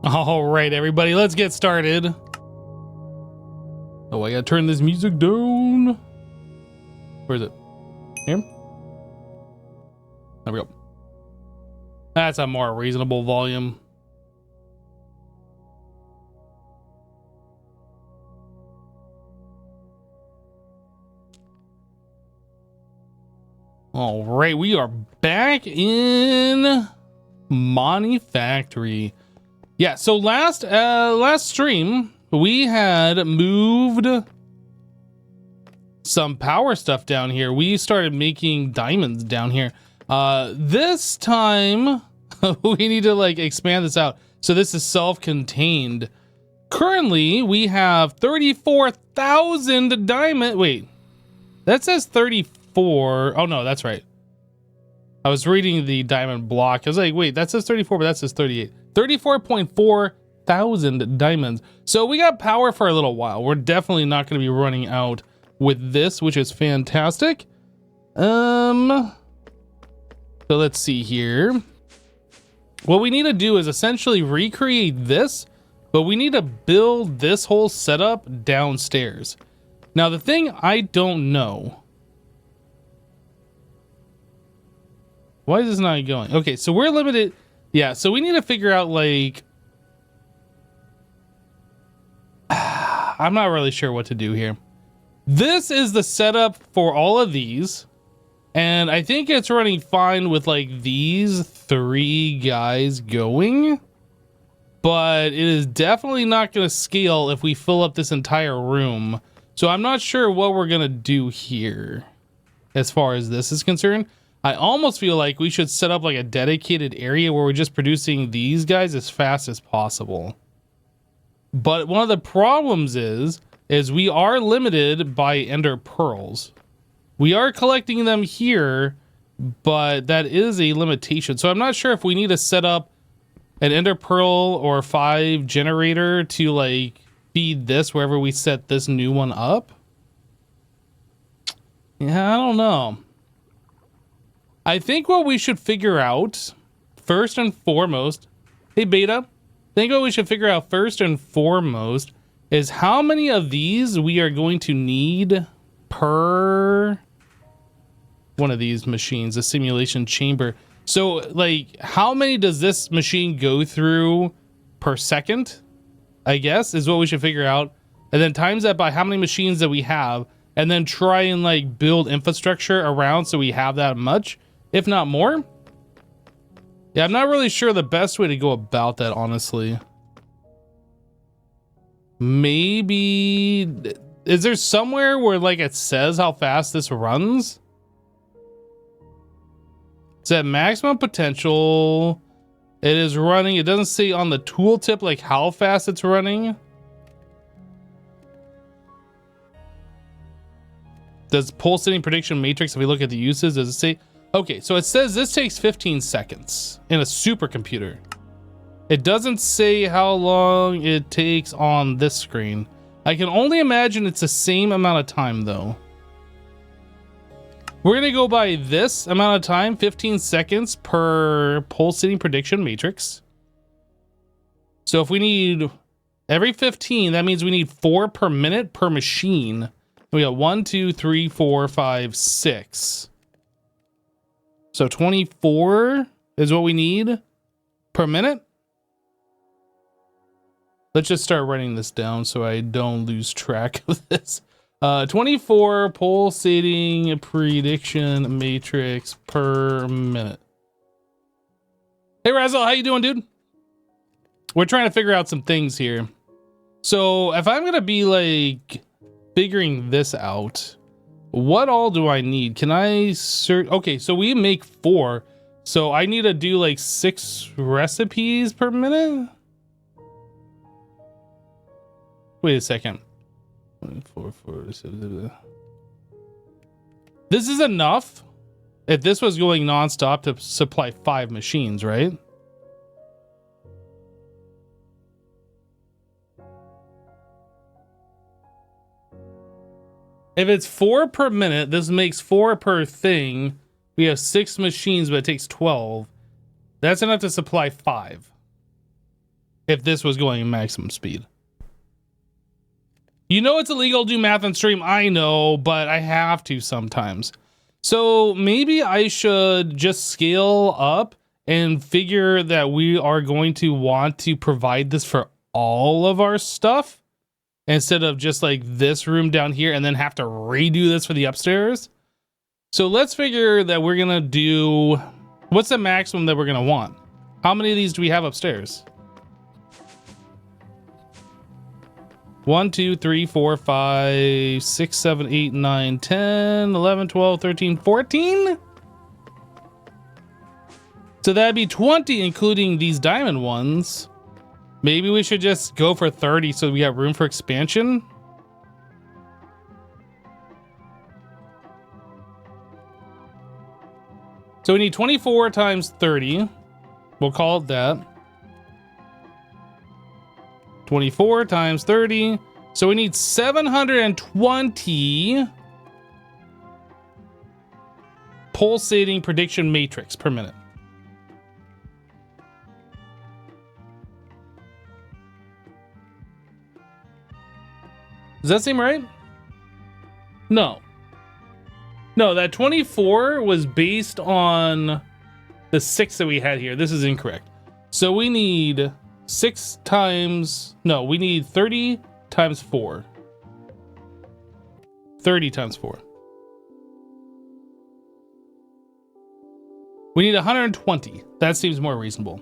All right, everybody, let's get started. Oh, I gotta turn this music down. Where is it? Here? There we go. That's a more reasonable volume. All right, we are back in Monifactory. Yeah, so last stream we had moved some power stuff down here. We started making diamonds down here. This time we need to like expand this out. So this is self-contained. Currently we have 34,000 diamond. Wait, that says 34. Oh no, that's right. I was reading the diamond block. I was like, wait, that says 34, but that says 38. 34.4 thousand diamonds. So we got power for a little while. We're definitely not going to be running out with this, which is fantastic. So let's see here. What we need to do is essentially recreate this, but we need to build this whole setup downstairs. Now, the thing I don't know. Why is this not going? Okay, so we're limited. Yeah, so we need to figure out like, I'm not really sure what to do here. This is the setup for all of these. And I think it's running fine with like these three guys going. But it is definitely not going to scale if we fill up this entire room. So I'm not sure what we're going to do here as far as this is concerned. I almost feel like we should set up like a dedicated area where we're just producing these guys as fast as possible. But one of the problems is we are limited by ender pearls. We are collecting them here, but that is a limitation. So I'm not sure if we need to set up an ender pearl or 5 generator to like feed this wherever we set this new one up. Yeah, I don't know. I think what we should figure out first and foremost, hey Beta, I think what we should figure out first and foremost is how many of these we are going to need per one of these machines, a simulation chamber. So like how many does this machine go through per second, I guess is what we should figure out. And then times that by how many machines that we have, and then try and like build infrastructure around so we have that much. If not more. Yeah, I'm not really sure the best way to go about that, honestly. Maybe... Is there somewhere where, like, it says how fast this runs? It's at maximum potential. It is running. It doesn't say on the tooltip, like, how fast it's running. Does pulsating prediction matrix, if we look at the uses, does it say... Okay, so it says this takes 15 seconds in a supercomputer. It doesn't say how long it takes on this screen. I can only imagine it's the same amount of time though. We're gonna go by this amount of time, 15 seconds per pulsating prediction matrix. So if we need every 15, that means we need 4 per minute per machine. We got 1, 2, 3, 4, 5, 6. So 24 is what we need per minute. Let's just start writing this down so I don't lose track of this. 24 pulsating prediction matrix per minute. Hey Razzle, how you doing, dude? We're trying to figure out some things here. So if I'm gonna be like figuring this out, what all do I need? Can I search? Okay, so we make 4. So I need to do like 6 recipes per minute? Wait a second. 4, 4, 7. This is enough if this was going nonstop to supply 5 machines, right? If it's 4 per minute, this makes 4 per thing. We have 6 machines, but it takes 12. That's enough to supply 5. if this was going maximum speed. You know it's illegal to do math on stream, I know, but I have to sometimes. So maybe I should just scale up and figure that we are going to want to provide this for all of our stuff instead of just like this room down here and then have to redo this for the upstairs. So let's figure that we're gonna do, what's the maximum that we're gonna want? How many of these do we have upstairs? 1, 2, 3, 4, 5, 6, 7, 8, 9, 10, 11, 12, 13, 14? So that'd be 20, including these diamond ones. Maybe we should just go for 30 so we have room for expansion. So we need 24 times 30. We'll call it that. 24 times 30. So we need 720 pulsating prediction matrix per minute. Does that seem right? No. No, that 24 was based on the 6 that we had here. This is incorrect. So we need 6 times, no, we need 30 times 4. 30 times 4. We need 120. That seems more reasonable.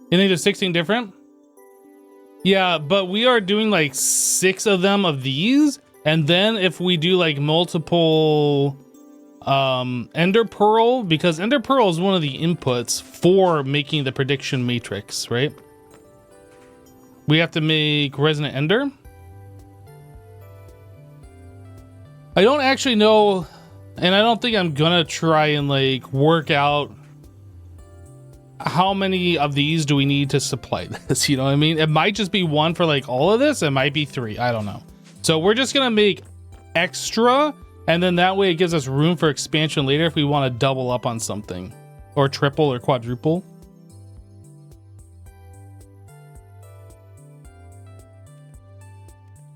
You think there's 16 different? Yeah, but we are doing like 6 of them of these. And then if we do like multiple Ender Pearl, because Ender Pearl is one of the inputs for making the prediction matrix, right? We have to make Resonant Ender. I don't actually know, and I don't think I'm gonna try and like work out how many of these do we need to supply this, you know what I mean? It might just be 1 for like all of this, it might be 3, I don't know. So we're just gonna make extra, and then that way it gives us room for expansion later if we want to double up on something, or triple or quadruple.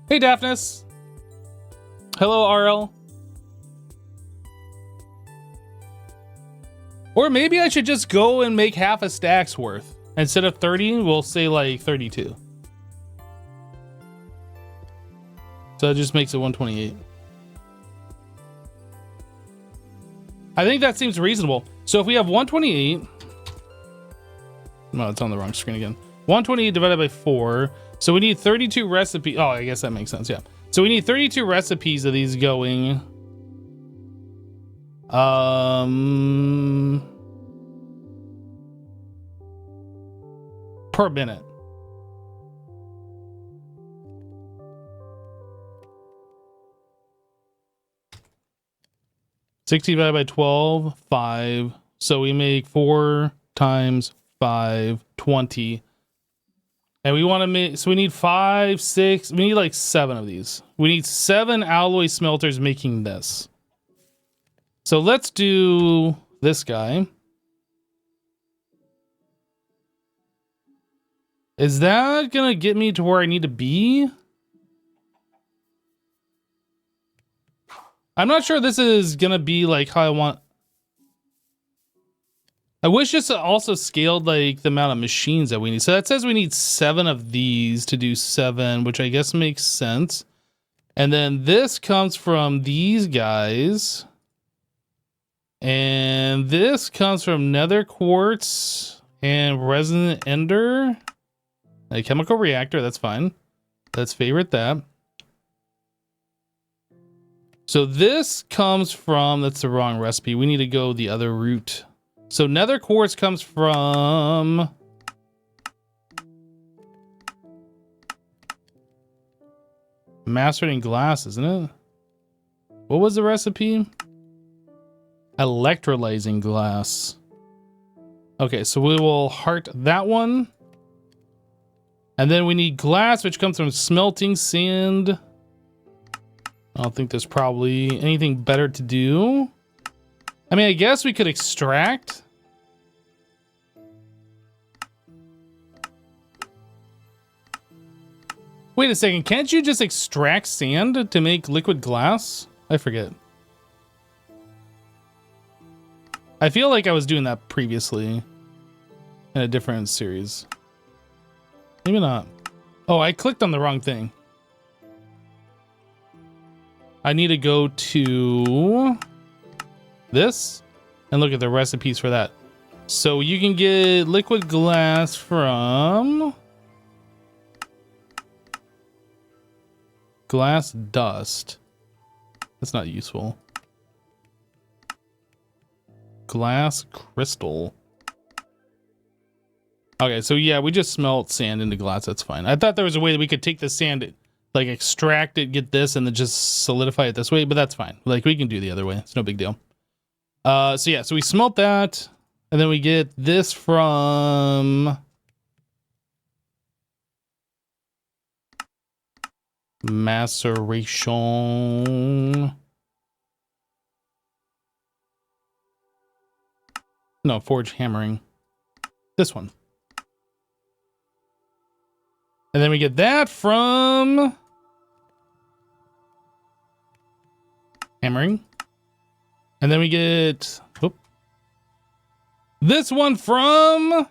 Hey Daphnis. Hello RL. Or maybe I should just go and make half a stack's worth. Instead of 30, we'll say like 32. So that just makes it 128. I think that seems reasonable. So if we have 128, no, it's on the wrong screen again. 128 divided by 4. So we need 32 recipes. Oh, I guess that makes sense. Yeah. So we need 32 recipes of these going. Per minute. $60 divided by 12, 5. So we make 4 times 5, 20. And we want to make, so we need 5, 6, we need like 7 of these. We need 7 alloy smelters making this. So let's do this guy. Is that gonna get me to where I need to be? I'm not sure this is gonna be like how I want. I wish this also scaled like the amount of machines that we need. So that says we need 7 of these to do 7, which I guess makes sense. And then this comes from these guys. And this comes from nether quartz and resonant ender. A chemical reactor, that's fine. Let's favorite that. So this comes from, that's the wrong recipe. We need to go the other route. So nether quartz comes from macerating glass, isn't it? What was the recipe? Electrolyzing glass. Okay, so we will heart that one. And then we need glass, which comes from smelting sand. I don't think there's probably anything better to do. I mean, I guess we could extract. Wait a second, can't you just extract sand to make liquid glass? I forget. I feel like I was doing that previously in a different series. Maybe not. Oh, I clicked on the wrong thing. I need to go to this and look at the recipes for that. So you can get liquid glass from glass dust. That's not useful. Glass crystal. Okay, so yeah, we just smelt sand into glass. That's fine. I thought there was a way that we could take the sand, like extract it, get this, and then just solidify it this way, but that's fine. Like we can do the other way. It's no big deal. So yeah, so we smelt that, and then we get this from maceration. No, forge hammering. This one. And then we get that from hammering. And then we get this one from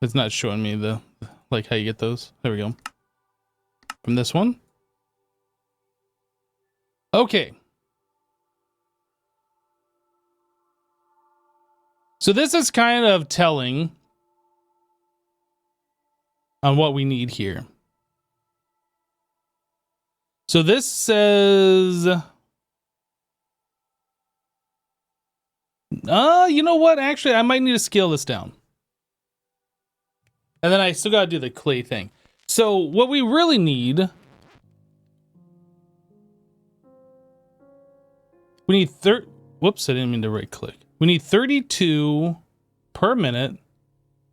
it's not showing me the like how you get those. There we go. From this one. Okay. So this is kind of telling on what we need here. So this says, you know what? Actually, I might need to scale this down. And then I still got to do the clay thing. So what we really need, we need whoops, I didn't mean to right click. We need 32 per minute.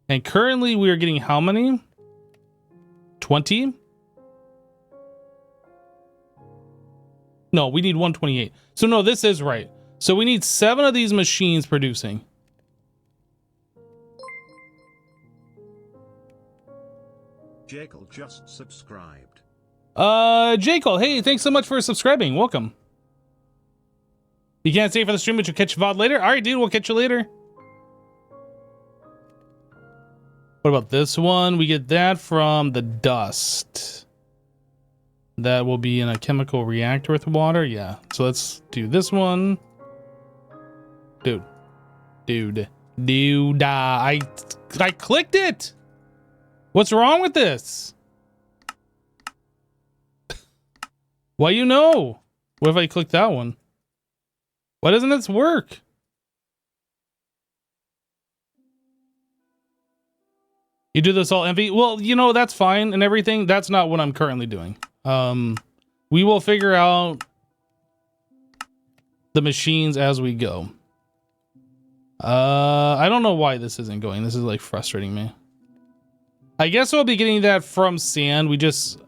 And currently we are getting how many? 20? No, we need 128. So no, this is right. So we need 7 of these machines producing. Jekyll just subscribed. Jekyll, hey, thanks so much for subscribing. Welcome. You can't stay for the stream, but you'll catch VOD later? Alright, dude, we'll catch you later. What about this one? We get that from the dust. That will be in a chemical reactor with water. Yeah. So let's do this one. Dude. I clicked it. What's wrong with this? Why you know? What if I click that one? Why doesn't this work? You do this all envy? Well, you know, that's fine and everything. That's not what I'm currently doing. We will figure out the machines as we go. I don't know why this isn't going. This is like frustrating me. I guess we'll be getting that from sand. We just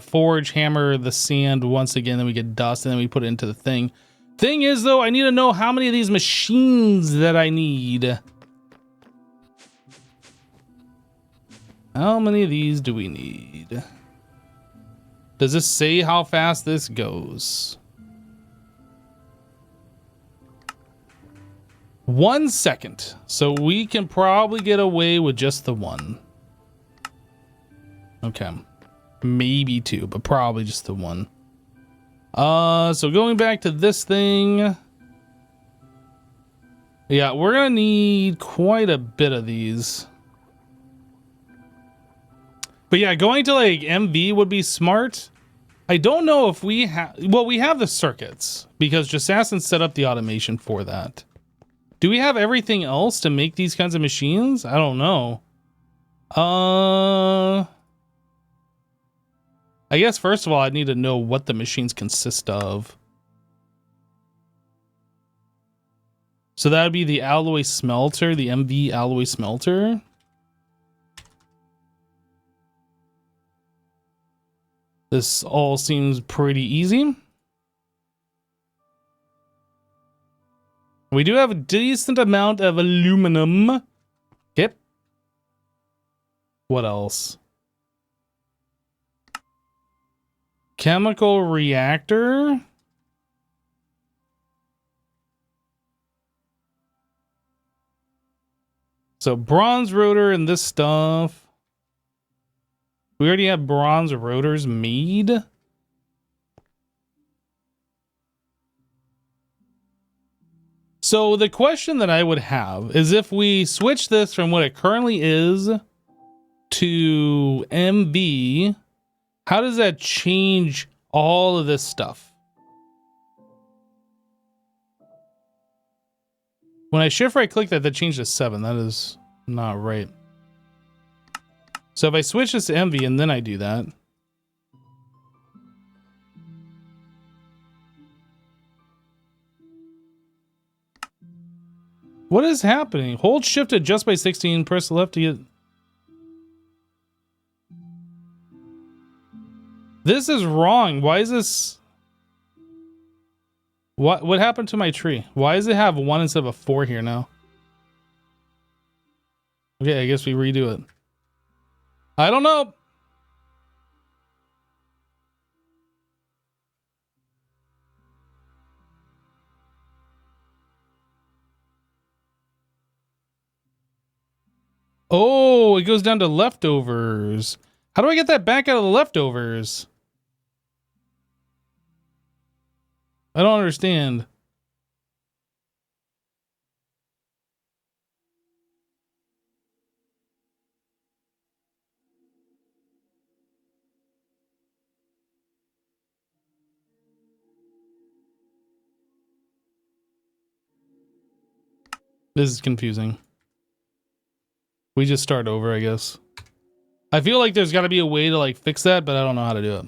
forge hammer the sand once again, then we get dust, and then we put it into the thing. Thing is, though, I need to know how many of these machines that I need. How many of these do we need? Does this say how fast this goes? 1 second. So we can probably get away with just the one. Okay. Maybe 2, but probably just the one. So going back to this thing. Yeah, we're gonna need quite a bit of these. But yeah, going to like MV would be smart. I don't know if we have, well, we have the circuits because Jasassin set up the automation for that. Do we have everything else to make these kinds of machines? I don't know. I guess first of all, I need to know what the machines consist of. So that would be the alloy smelter, the MV alloy smelter. This all seems pretty easy. We do have a decent amount of aluminum. Yep. What else? Chemical reactor. So bronze rotor and this stuff. We already have bronze rotors made. So the question that I would have is if we switch this from what it currently is to MV, how does that change all of this stuff? When I shift right click that changed to 7. That is not right. So if I switch this to MV and then I do that. What is happening? Hold shift to adjust by 16, press left to get... This is wrong. Why is this... What happened to my tree? Why does it have 1 instead of a 4 here now? Okay, I guess we redo it. I don't know. Oh, it goes down to leftovers. How do I get that back out of the leftovers? I don't understand. This is confusing. We just start over, I guess. I feel like there's got to be a way to like fix that, but I don't know how to do it.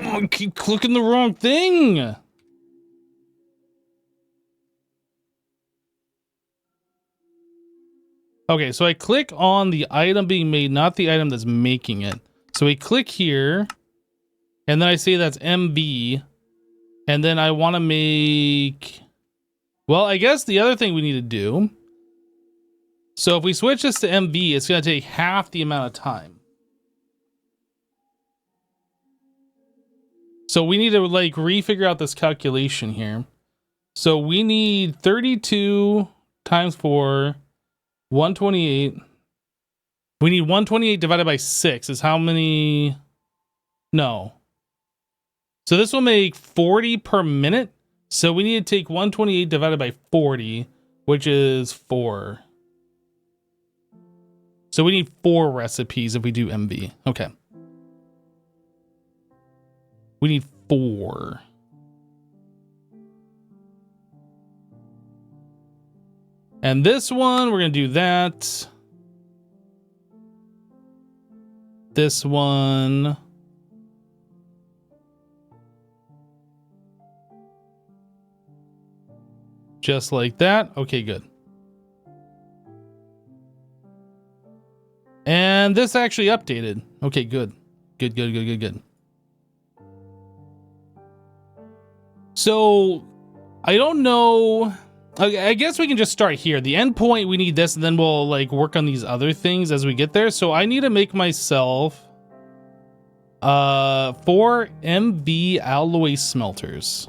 I keep clicking the wrong thing. Okay, so I click on the item being made, not the item that's making it. So we click here, and then I say that's MB, and then I want to make... Well, I guess the other thing we need to do... So if we switch this to MB, it's going to take half the amount of time. So we need to like refigure out this calculation here. So we need 32 times 4, 128. We need 128 divided by 6 is how many? No. So this will make 40 per minute. So we need to take 128 divided by 40, which is 4. So we need 4 recipes if we do MV. Okay. We need 4. And this one, we're going to do that. This one. Just like that. Okay, good. And this actually updated. Okay, good. Good. So, I don't know. I guess we can just start here. The endpoint, we need this, and then we'll like work on these other things as we get there. So I need to make myself 4 MV alloy smelters.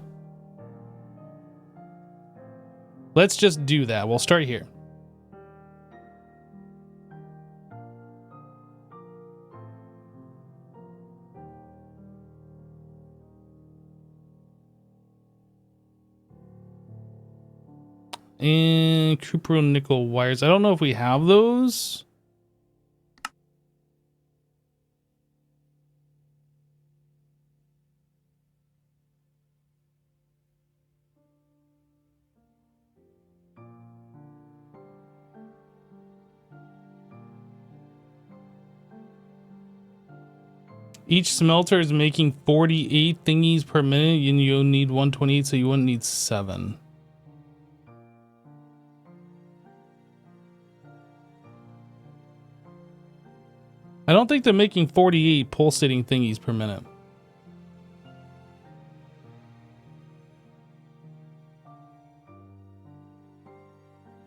Let's just do that. We'll start here. And cupro nickel wires. I don't know if we have those. Each smelter is making 48 thingies per minute, and you'll need 128, so you wouldn't need 7. I don't think they're making 48 pulsating thingies per minute.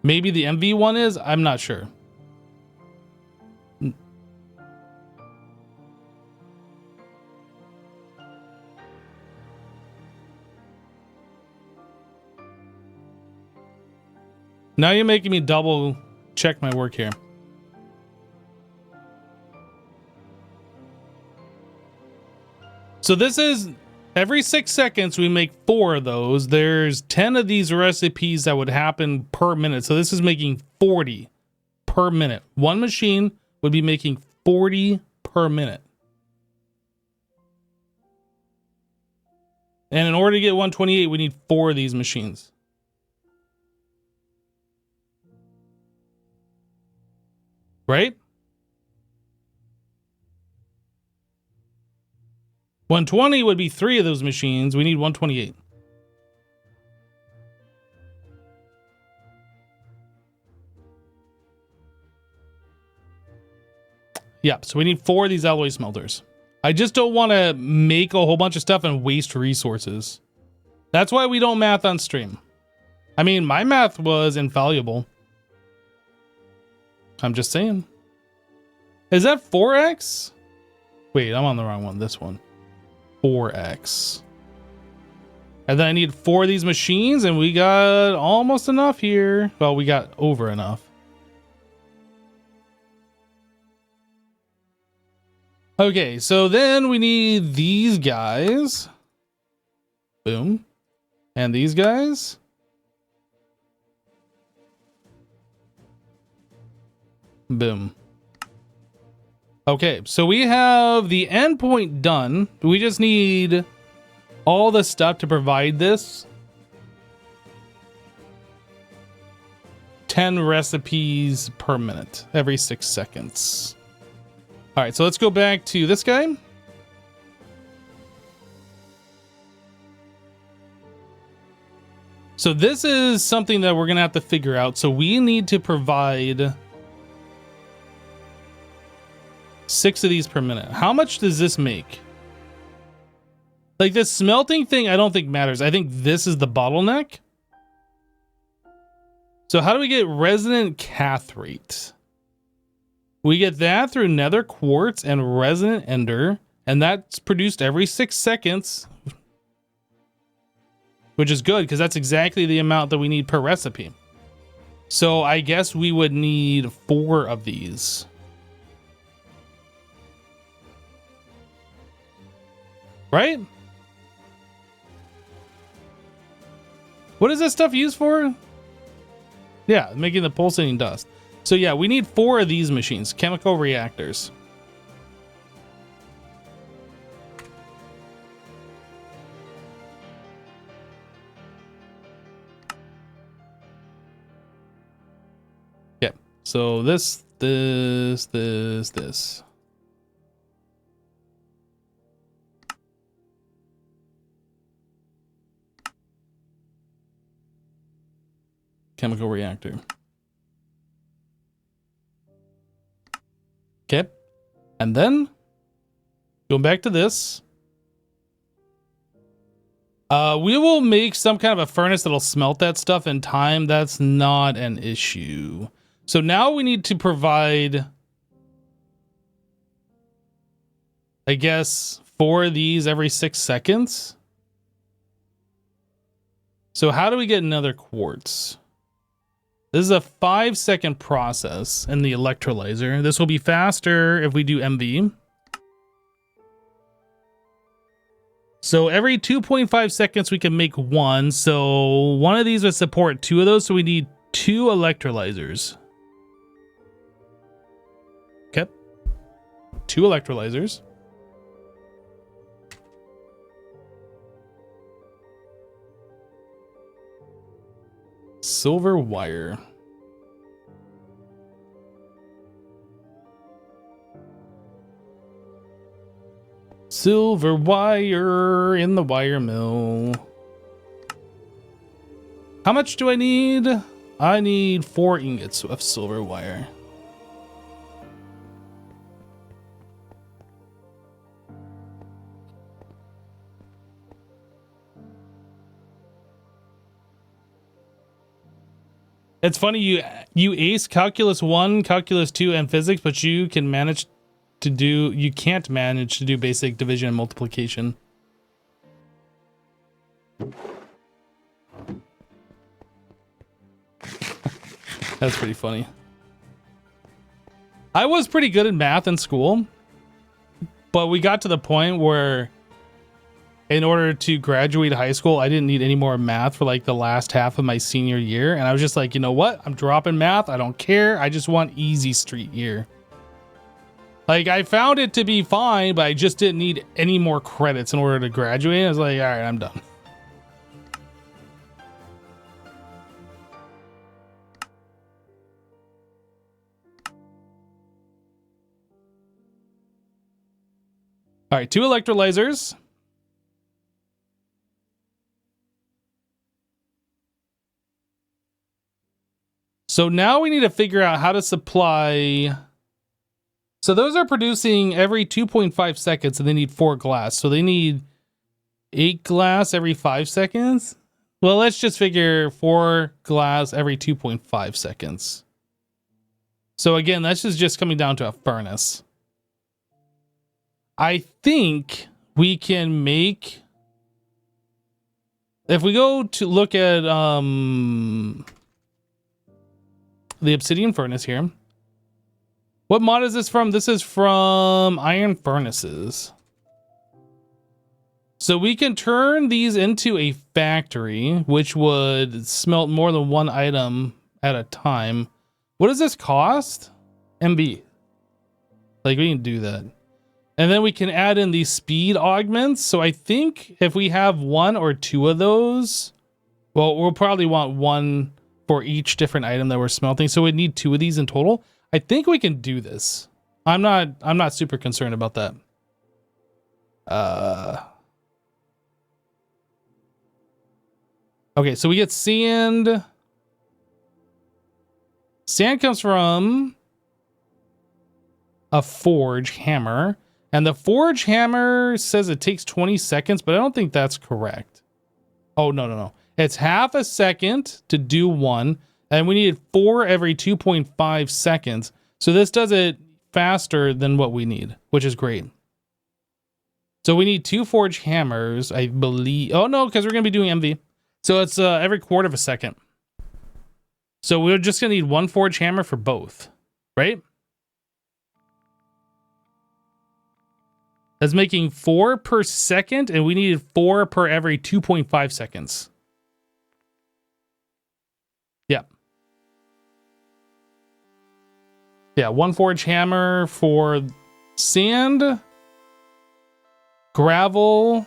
Maybe the MV one is? I'm not sure. Now you're making me double check my work here. So this is every 6 seconds we make 4 of those. There's 10 of these recipes that would happen per minute. So this is making 40 per minute. One machine would be making 40 per minute. And in order to get 128, we need 4 of these machines. Right? 120 would be 3 of those machines. We need 128. Yep, so we need 4 of these alloy smelters. I just don't want to make a whole bunch of stuff and waste resources. That's why we don't math on stream. I mean, my math was infallible. I'm just saying. Is that 4x? Wait, I'm on the wrong one. This one. 4x. And then I need 4 of these machines, and we got almost enough here. Well, we got over enough. Okay, so then we need these guys. Boom. And these guys. Boom. Okay, so we have the endpoint done. We just need all the stuff to provide this. 10 recipes per minute, every 6 seconds. All right, so let's go back to this guy. So this is something that we're gonna have to figure out. So we need to provide 6 of these per minute. How much does this make? Like this smelting thing, I don't think matters. I think this is the bottleneck. So how do we get resonant cathrate? We get that through nether quartz and resonant ender, and that's produced every 6 seconds, which is good because that's exactly the amount that we need per recipe. So I guess we would need 4 of these. Right? What is this stuff used for? Yeah, making the pulsating dust. So yeah, we need 4 of these machines, chemical reactors. Yeah, so this. Chemical reactor. Okay. And then going back to this. We will make some kind of a furnace that'll smelt that stuff in time. That's not an issue. So now we need to provide, I guess, 4 of these every 6 seconds. So how do we get another quartz? This is a 5-second process in the electrolyzer. This will be faster if we do MV. So every 2.5 seconds we can make 1. So one of these would support 2 of those. So we need 2 electrolyzers. Okay. 2 electrolyzers. Silver wire. Silver wire in the wire mill. How much do I need? I need 4 ingots of silver wire. It's funny you ace calculus 1, calculus 2, and physics, but you can't manage to do basic division and multiplication. That's pretty funny. I was pretty good at math in school, but we got to the point where in order to graduate high school, I didn't need any more math for like the last half of my senior year. And I was just like, you know what? I'm dropping math. I don't care. I just want easy street year. Like, I found it to be fine, but I just didn't need any more credits in order to graduate. I was like, all right, I'm done. All right, 2 electrolyzers. So now we need to figure out how to supply. So those are producing every 2.5 seconds and they need 4 glass. So they need 8 glass every 5 seconds. Well, let's just figure 4 glass every 2.5 seconds. So again, that's just coming down to a furnace. I think we can make, if we go to look at the obsidian furnace here. What mod is this from? This is from Iron Furnaces. So we can turn these into a factory, which would smelt more than 1 item at a time. What does this cost? MB. Like, we can do that. And then we can add in these speed augments. So I think if we have 1 or 2 of those, well, we'll probably want 1 for each different item that we're smelting. So we need 2 of these in total. I think we can do this. I'm not super concerned about that. Okay, so we get sand. Sand comes from a forge hammer. And the forge hammer says it takes 20 seconds, but I don't think that's correct. Oh, no. It's half a second to do 1, and we needed 4 every 2.5 seconds. So this does it faster than what we need, which is great. So we need 2 forge hammers, I believe. Oh, no, because we're going to be doing MV. So it's every quarter of a second. So we're just going to need 1 forge hammer for both, right? That's making 4 per second, and we needed 4 per every 2.5 seconds. Yeah, 1 forge hammer for sand, gravel,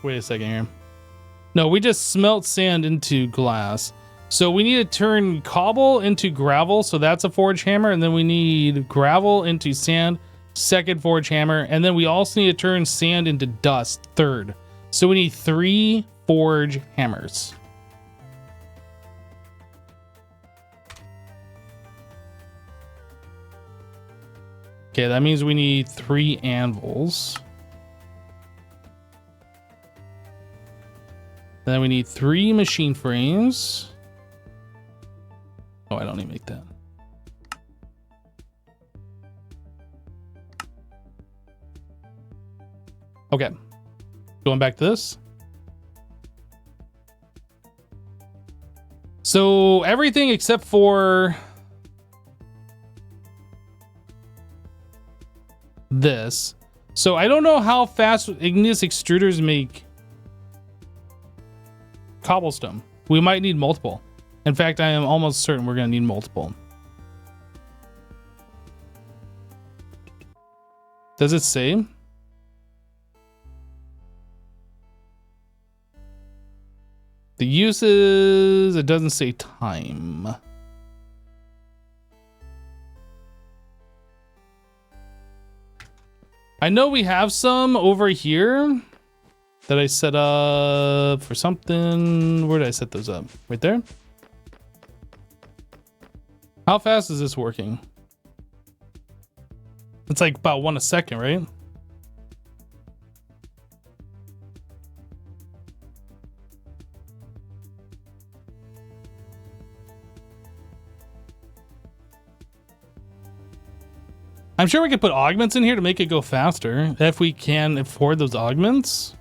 wait a second here. No, we just smelt sand into glass. So we need to turn cobble into gravel, so that's a forge hammer, and then we need gravel into sand, second forge hammer, and then we also need to turn sand into dust, third. So we need 3 forge hammers. Okay, that means we need 3 anvils. Then we need 3 machine frames. Oh, I don't need to make that. Okay, going back to this. So everything except for this. So I don't know how fast igneous extruders make cobblestone. We might need multiple. In fact, I am almost certain we're going to need multiple. Does it say? The uses, it doesn't say time. I know we have some over here that I set up for something. Where did I set those up? Right there? How fast is this working? It's like about 1 a second, right? I'm sure we could put augments in here to make it go faster if we can afford those augments.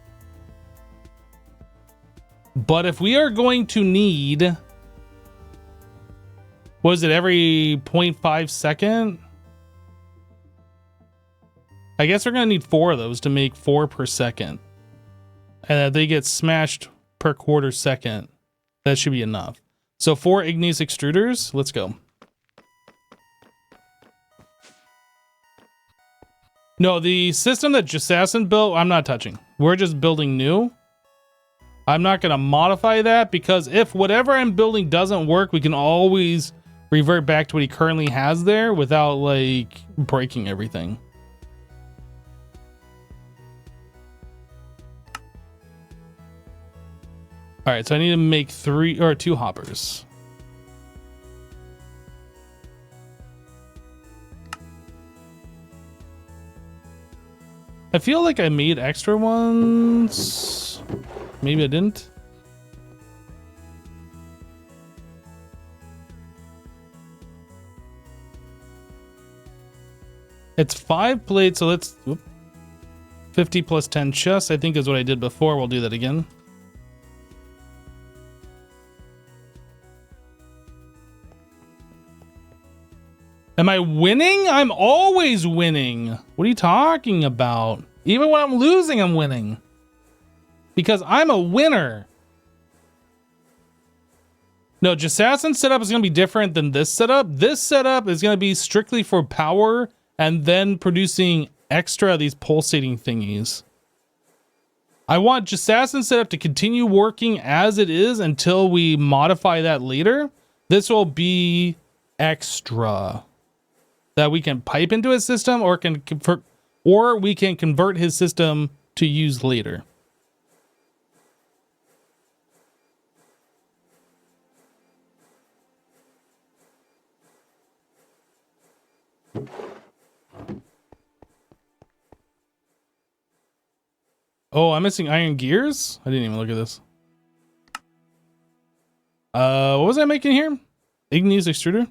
But if we are going to need, was it every 0.5 second? I guess we're going to need 4 of those to make 4 per second. And they get smashed per quarter second. That should be enough. So 4 igneous extruders. Let's go. No, the system that Jassassin built, I'm not touching. We're just building new. I'm not going to modify that because if whatever I'm building doesn't work, we can always revert back to what he currently has there without like breaking everything. All right, so I need to make 2 hoppers. I feel like I made extra ones. Maybe I didn't. It's 5 plates, so let's... 50 plus 10 chests, I think is what I did before. We'll do that again. Am I winning? I'm always winning. What are you talking about? Even when I'm losing, I'm winning. Because I'm a winner. No, Jassassin's setup is going to be different than this setup. This setup is going to be strictly for power and then producing extra of these pulsating thingies. I want Jassassin's setup to continue working as it is until we modify that later. This will be extra that we can pipe into his system or we can convert his system to use later. Oh, I'm missing iron gears? I didn't even look at this. What was I making here? Igneous extruder?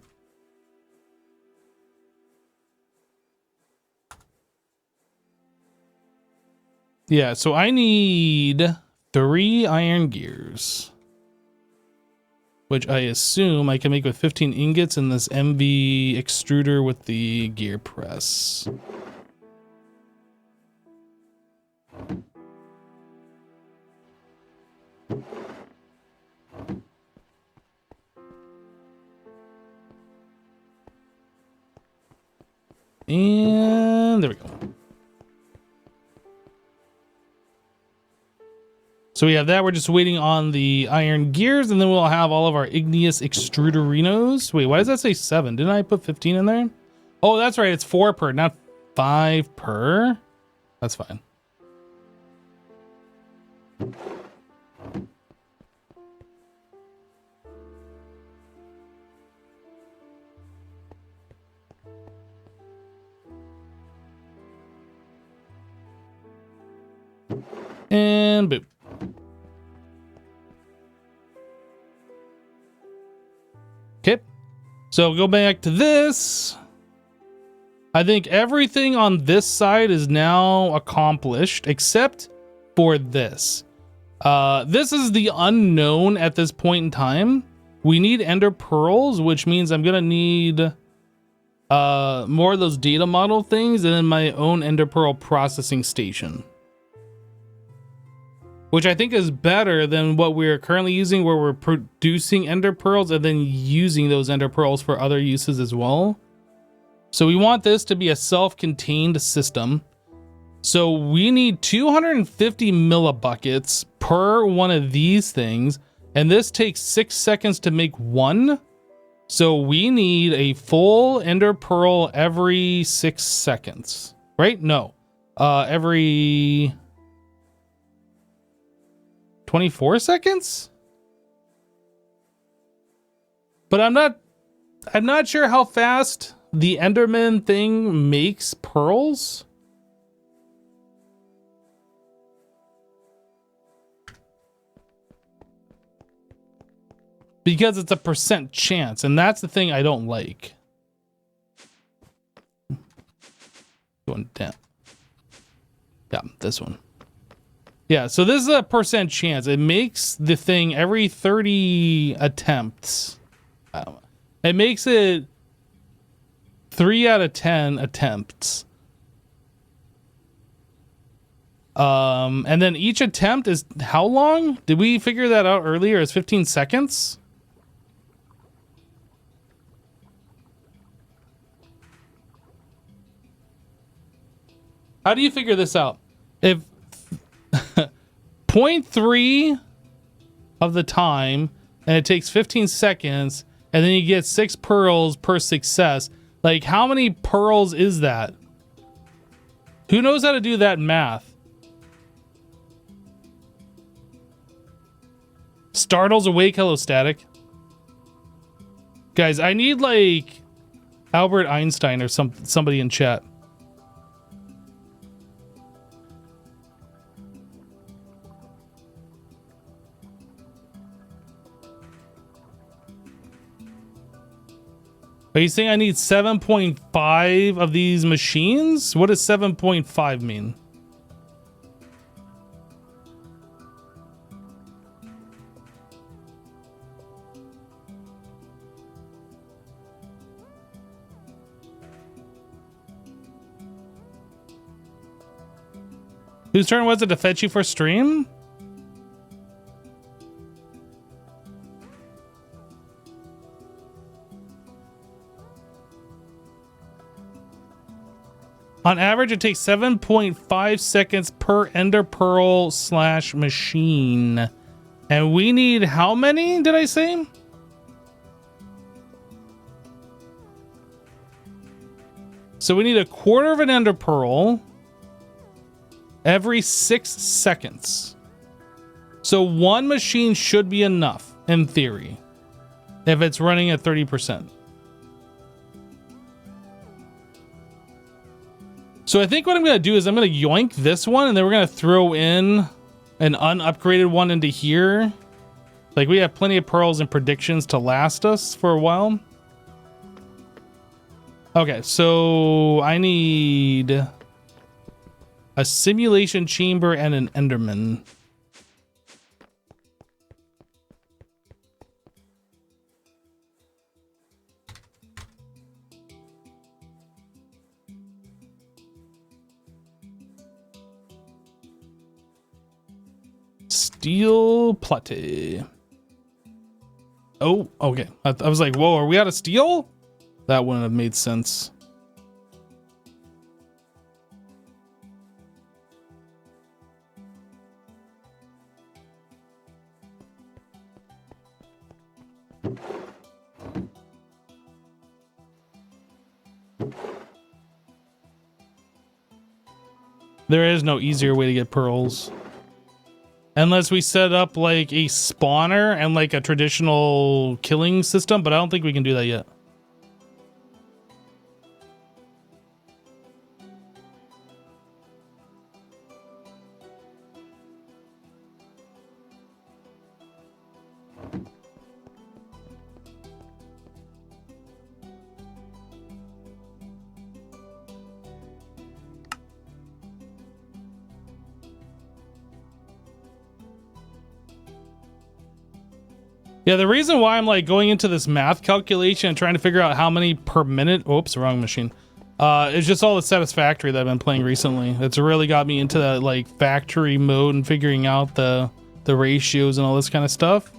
Yeah, so I need 3 iron gears. Which I assume I can make with 15 ingots in this MV extruder with the gear press. And there we go. So we have that. We're just waiting on the iron gears, and then we'll have all of our igneous extruderinos. Wait, why does that say 7? Didn't I put 15 in there? Oh, that's right. It's 4 per, not 5 per. That's fine. And boop. Okay, so go back to this. I think everything on this side is now accomplished except for this. This is the unknown at this point in time. We need ender pearls, which means I'm gonna need more of those data model things and then my own ender pearl processing station. Which I think is better than what we're currently using, where we're producing ender pearls and then using those ender pearls for other uses as well. So we want this to be a self-contained system. So we need 250 millibuckets per one of these things. And this takes 6 seconds to make one. So we need a full ender pearl every 6 seconds, right? No, every 24 seconds? But I'm not sure how fast the Enderman thing makes pearls. Because it's a % chance, and that's the thing I don't like. this one. Yeah, so this is a percent chance. It makes the thing every 30 attempts. It makes it 3 out of 10 attempts. And then each attempt is how long? Did we figure that out earlier? It's 15 seconds? How do you figure this out? If 0.3 of the time, and it takes 15 seconds, and then you get 6 pearls per success. Like, how many pearls is that? Who knows how to do that math? Startles awake. Hello, Static. Guys, I need, like, Albert Einstein or somebody in chat. Are you saying I need 7.5 of these machines? What does 7.5 mean? Whose turn was it to fetch you for stream? On average, it takes 7.5 seconds per ender pearl / machine. And we need how many, did I say? So we need a quarter of an ender pearl every 6 seconds. So one machine should be enough, in theory, if it's running at 30%. So I think what I'm going to do is I'm going to yoink this one, and then we're going to throw in an unupgraded one into here. Like, we have plenty of pearls and predictions to last us for a while. Okay, so I need a simulation chamber and an Enderman. Steel plate. Oh, okay. I was like, whoa, are we out of steel? That wouldn't have made sense. There is no easier way to get pearls. Unless we set up like a spawner and like a traditional killing system, but I don't think we can do that yet. Yeah, the reason why I'm like going into this math calculation and trying to figure out how many per minute, oops, wrong machine. It's just all the Satisfactory that I've been playing recently. It's really got me into that like factory mode and figuring out the ratios and all this kind of stuff.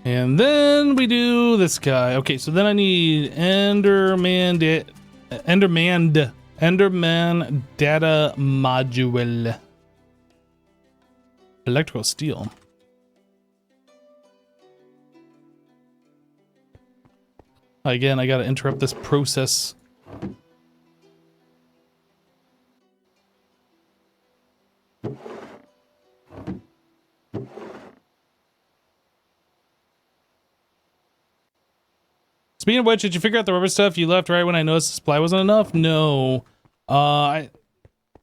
And then we do this guy. Okay, so then I need Enderman data module. Electrical steel. Again, I gotta interrupt this process. Speaking of which, did you figure out the rubber stuff you left right when I noticed the supply wasn't enough? No.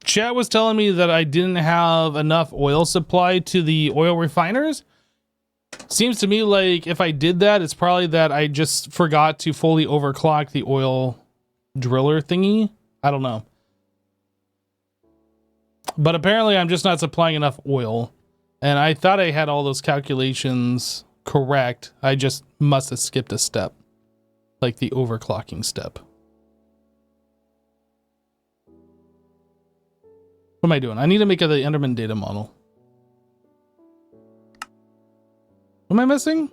Chat was telling me that I didn't have enough oil supply to the oil refiners. Seems to me like if I did that, it's probably that I just forgot to fully overclock the oil driller thingy. I don't know. But apparently I'm just not supplying enough oil. And I thought I had all those calculations correct. I just must have skipped a step. Like the overclocking step. What am I doing? I need to make the Enderman data model. What am I missing?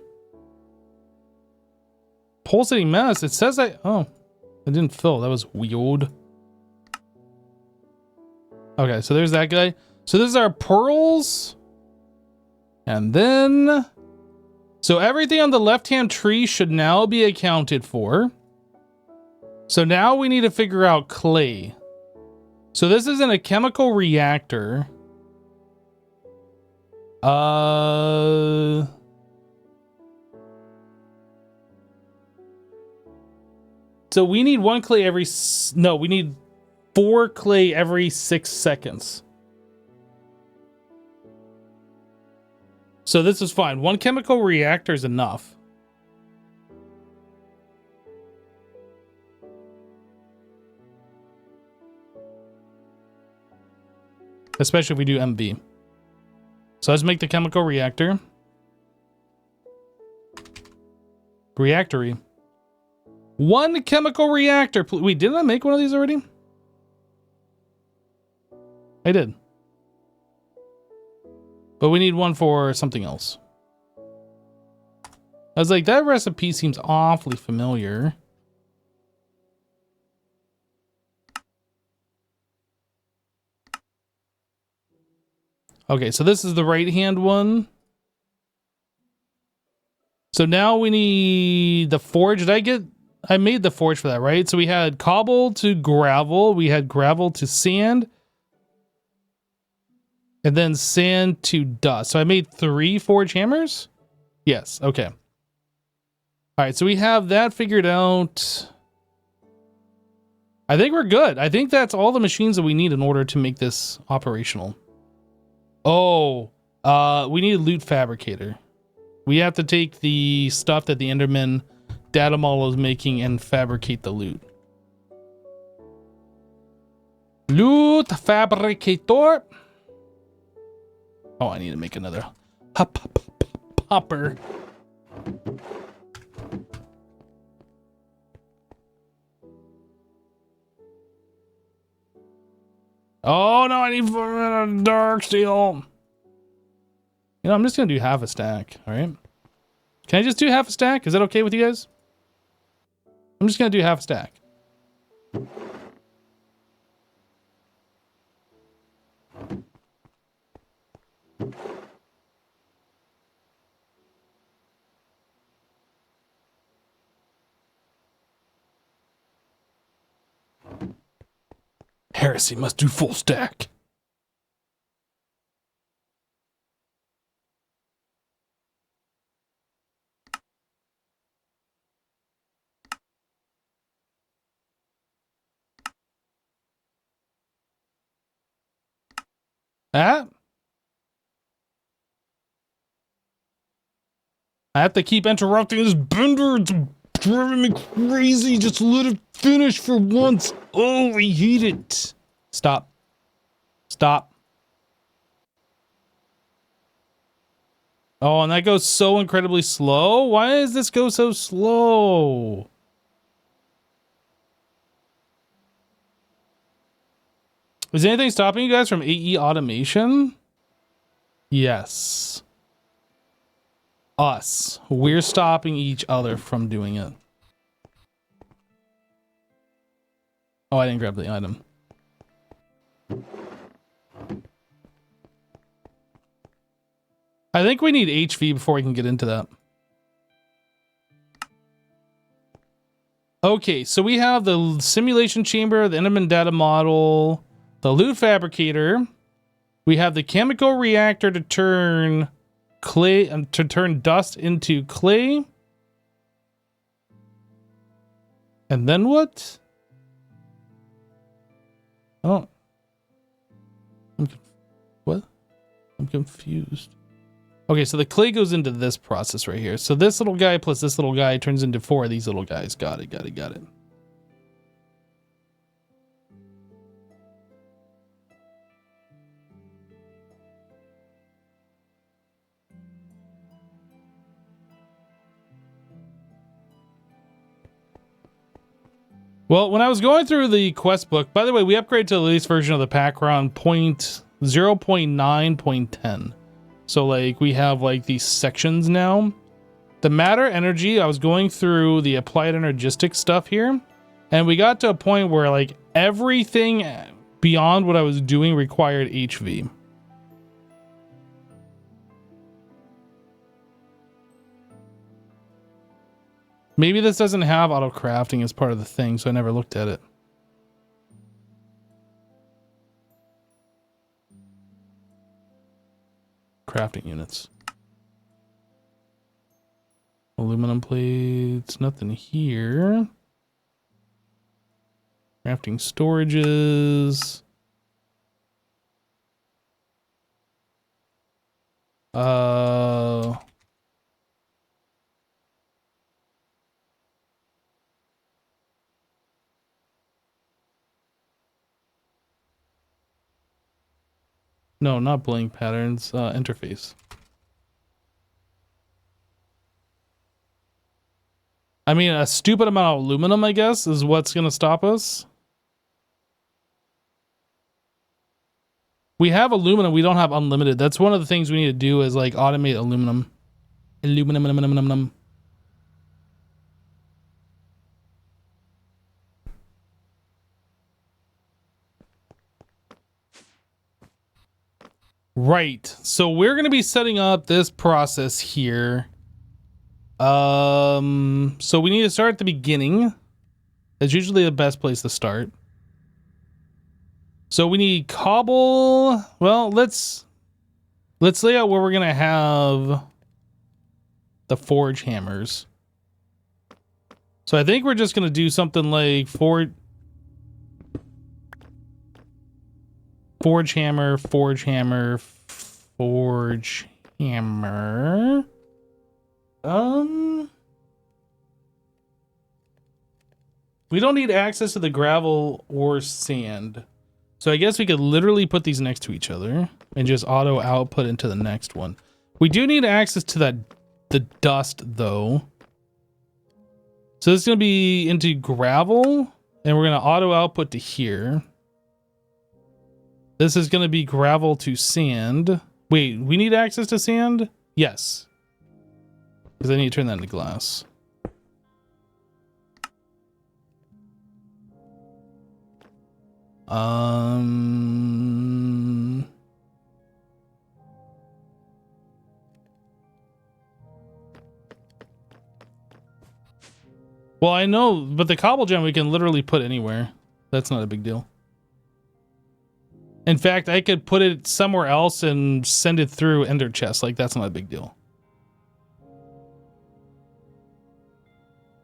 Pulsating mass. It says oh, it didn't fill. That was weird. Okay, so there's that guy. So this is our pearls. And then, so everything on the left-hand tree should now be accounted for. So now we need to figure out clay. So this is in a chemical reactor. So we need one clay every, no, we need 4 clay every 6 seconds. So this is fine. 1 chemical reactor is enough. Especially if we do MV. So let's make the chemical reactor. Reactory. 1 chemical reactor. Wait, didn't I make one of these already? I did. But we need one for something else. I was like, that recipe seems awfully familiar. Okay, so this is the right-hand one. So now we need the forge. I made the forge for that, right? So we had cobble to gravel. We had gravel to sand. And then sand to dust. So I made 3 forge hammers? Yes, okay. All right, so we have that figured out. I think we're good. I think that's all the machines that we need in order to make this operational. Oh, we need a loot fabricator. We have to take the stuff that the Enderman data model is making and fabricate the loot. Loot fabricator. Oh, I need to make another hopper. Oh no, I need dark steel. You know, I'm just gonna do half a stack, alright? Can I just do half a stack? Is that okay with you guys? I'm just gonna do half a stack. Heresy must do full stack. Ah? I have to keep interrupting this bender. It's driving me crazy. Just let it finish for once. Oh, I hate it. Stop. Stop. Oh, and that goes so incredibly slow. Why does this go so slow? Is anything stopping you guys from AE automation? Yes. Us. We're stopping each other from doing it. Oh, I didn't grab the item. I think we need HV before we can get into that. Okay, so we have the simulation chamber, the Enderman data model, the loot fabricator. We have the chemical reactor to turn clay, to turn dust into clay. And then what? Oh. What? I'm confused. Okay, so the clay goes into this process right here. So this little guy plus this little guy turns into 4 of these little guys. Got it, got it, got it. Well, when I was going through the quest book, by the way, we upgraded to the latest version of the pack around 0.9.10. So like we have like these sections now. The matter energy, I was going through the applied energistic stuff here, and we got to a point where like everything beyond what I was doing required HV. Maybe this doesn't have auto crafting as part of the thing, so I never looked at it. Crafting units. Aluminum plates, nothing here. Crafting storages. No, not blank patterns, interface. I mean, a stupid amount of aluminum, I guess, is what's going to stop us. We have aluminum, we don't have unlimited. That's one of the things we need to do is like automate aluminum. Aluminum. Right. So we're going to be setting up this process here. So we need to start at the beginning. That's usually the best place to start. So we need cobble. Well, let's lay out where we're going to have the forge hammers. So I think we're just going to do something like forge hammer, forge hammer, forge hammer. We don't need access to the gravel or sand. So I guess we could literally put these next to each other and just auto output into the next one. We do need access to the dust though. So this is going to be into gravel and we're going to auto output to here. This is going to be gravel to sand. Wait, we need access to sand? Yes. Because I need to turn that into glass. Well, I know, but the cobble gem we can literally put anywhere. That's not a big deal. In fact, I could put it somewhere else and send it through ender chest. Like, that's not a big deal.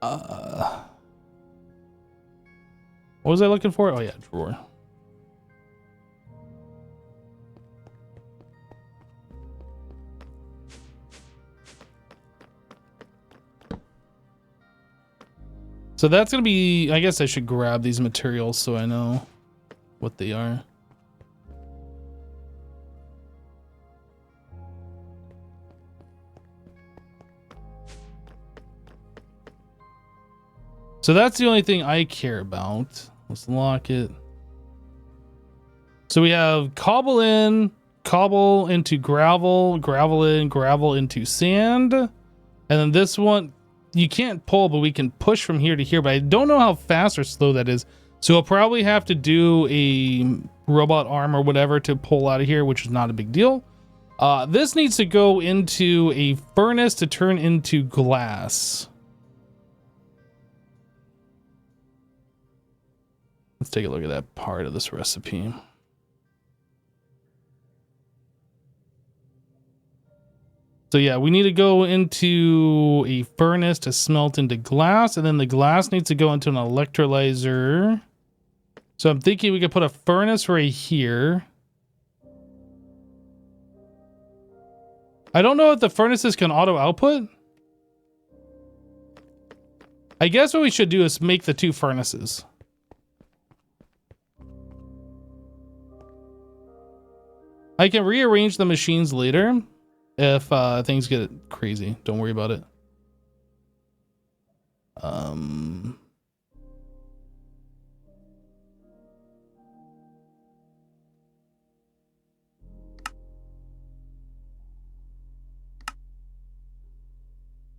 What was I looking for? Oh yeah, drawer. So that's gonna be, I guess I should grab these materials so I know what they are. So that's the only thing I care about. Let's lock it. So we have cobble in, cobble into gravel, gravel in, gravel into sand. And then this one, you can't pull, but we can push from here to here. But I don't know how fast or slow that is. So we'll probably have to do a robot arm or whatever to pull out of here, which is not a big deal. This needs to go into a furnace to turn into glass. Let's take a look at that part of this recipe. So yeah, we need to go into a furnace to smelt into glass, and then the glass needs to go into an electrolyzer. So I'm thinking we could put a furnace right here. I don't know if the furnaces can auto output. I guess what we should do is make the 2 furnaces. I can rearrange the machines later if things get crazy. Don't worry about it.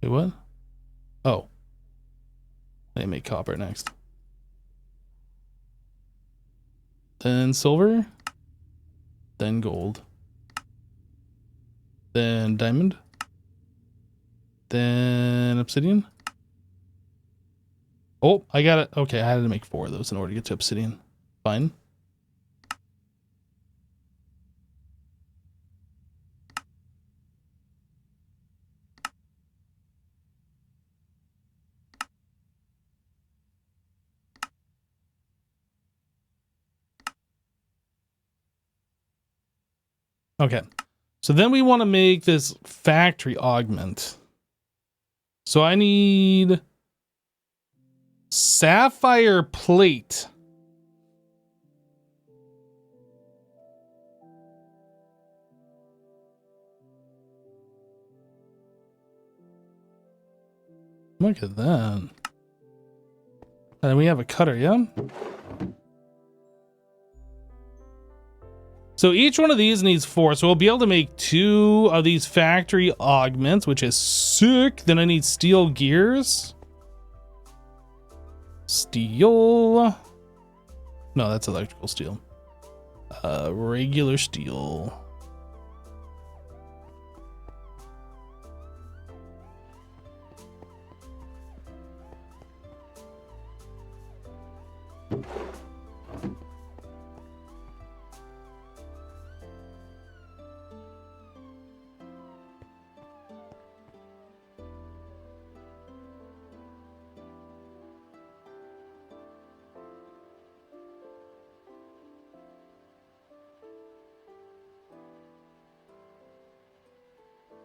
Wait, what? Oh. They make copper next. Then silver. Then gold. Then diamond. Then obsidian. Oh, I got it. Okay, I had to make 4 of those in order to get to obsidian. Fine. Okay. So then we want to make this factory augment. So I need sapphire plate. Look at that. And then we have a cutter, yeah? So each one of these needs 4. So we'll be able to make 2 of these factory augments, which is sick. Then I need steel gears. Steel. No, that's electrical steel. Regular steel.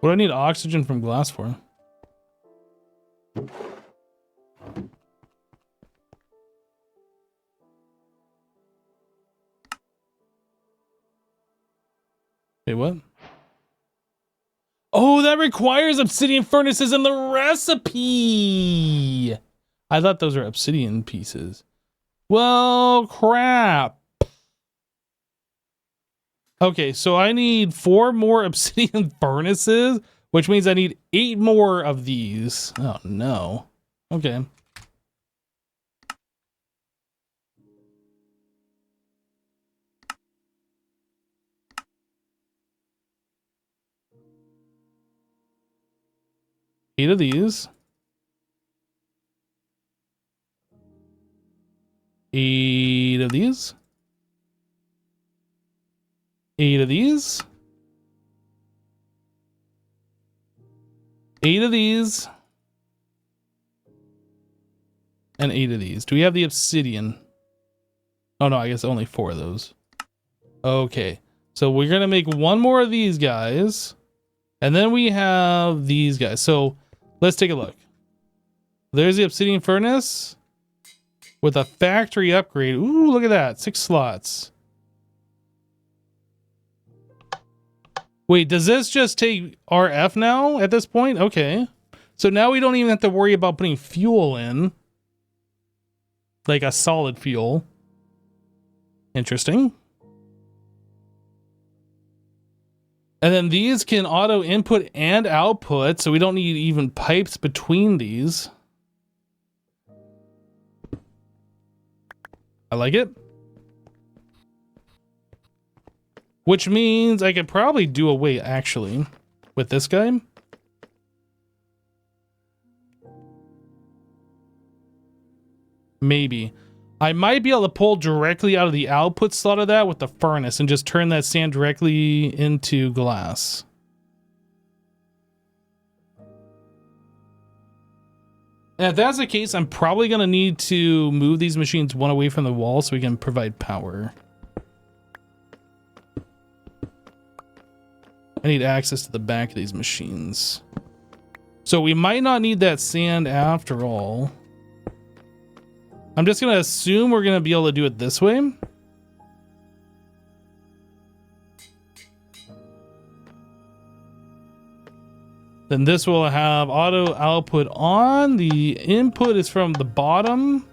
What do I need oxygen from glass for? Wait, what? Oh, that requires obsidian furnaces in the recipe. I thought those were obsidian pieces. Well, crap. Okay, so I need 4 more obsidian furnaces, which means I need 8 more of these. Oh, no. Okay. Eight of these. 8 of these. 8 of these. 8 of these. And 8 of these. Do we have the obsidian? Oh no, I guess only 4 of those. Okay. So we're going to make 1 more of these guys. And then we have these guys. So let's take a look. There's the obsidian furnace with a factory upgrade. Ooh, look at that. 6 slots. Wait, does this just take RF now at this point? Okay. So now we don't even have to worry about putting fuel in. Like a solid fuel. Interesting. And then these can auto input and output, so we don't need even pipes between these. I like it. Which means I could probably do away, actually, with this guy. Maybe. I might be able to pull directly out of the output slot of that with the furnace and just turn that sand directly into glass. And if that's the case, I'm probably going to need to move these machines one away from the wall so we can provide power. I need access to the back of these machines. So we might not need that sand after all. I'm just going to assume we're going to be able to do it this way. Then this will have auto output on. The input is from the bottom.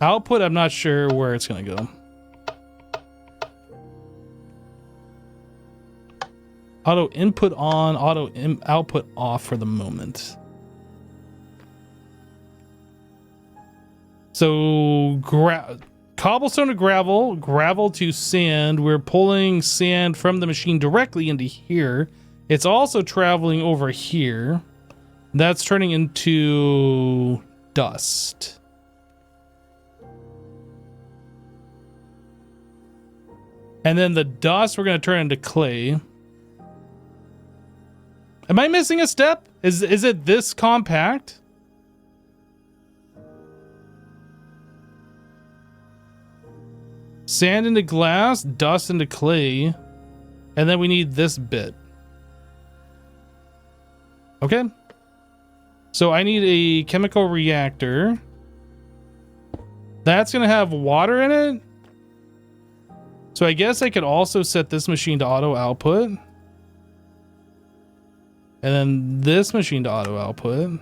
Output, I'm not sure where it's going to go. Auto input on, output off for the moment. So cobblestone to gravel, gravel to sand. We're pulling sand from the machine directly into here. It's also traveling over here. That's turning into dust. And then the dust we're going to turn into clay. Am I missing a step? Is it this compact? Sand into glass, dust into clay, and then we need this bit. Okay. So I need a chemical reactor. That's going to have water in it. So I guess I could also set this machine to auto output. And then this machine to auto output.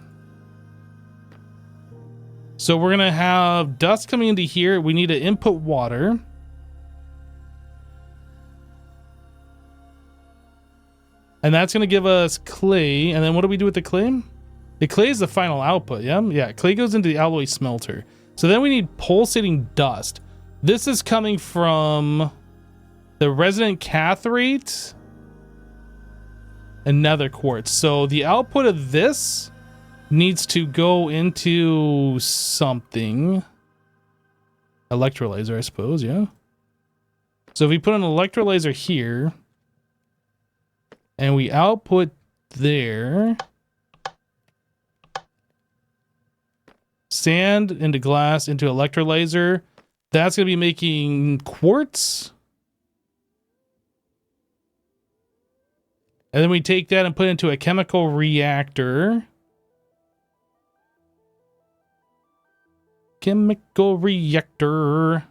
So we're going to have dust coming into here. We need to input water. And that's going to give us clay. And then what do we do with the clay? The clay is the final output, yeah? Yeah, clay goes into the alloy smelter. So then we need pulsating dust. This is coming from the resonant catharate and nether quartz. So the output of this needs to go into something. Electrolyzer, I suppose, yeah? So if we put an electrolyzer here, and we output there, sand into glass into electrolyzer, that's going to be making quartz. And then we take that and put it into a chemical reactor. Chemical reactor.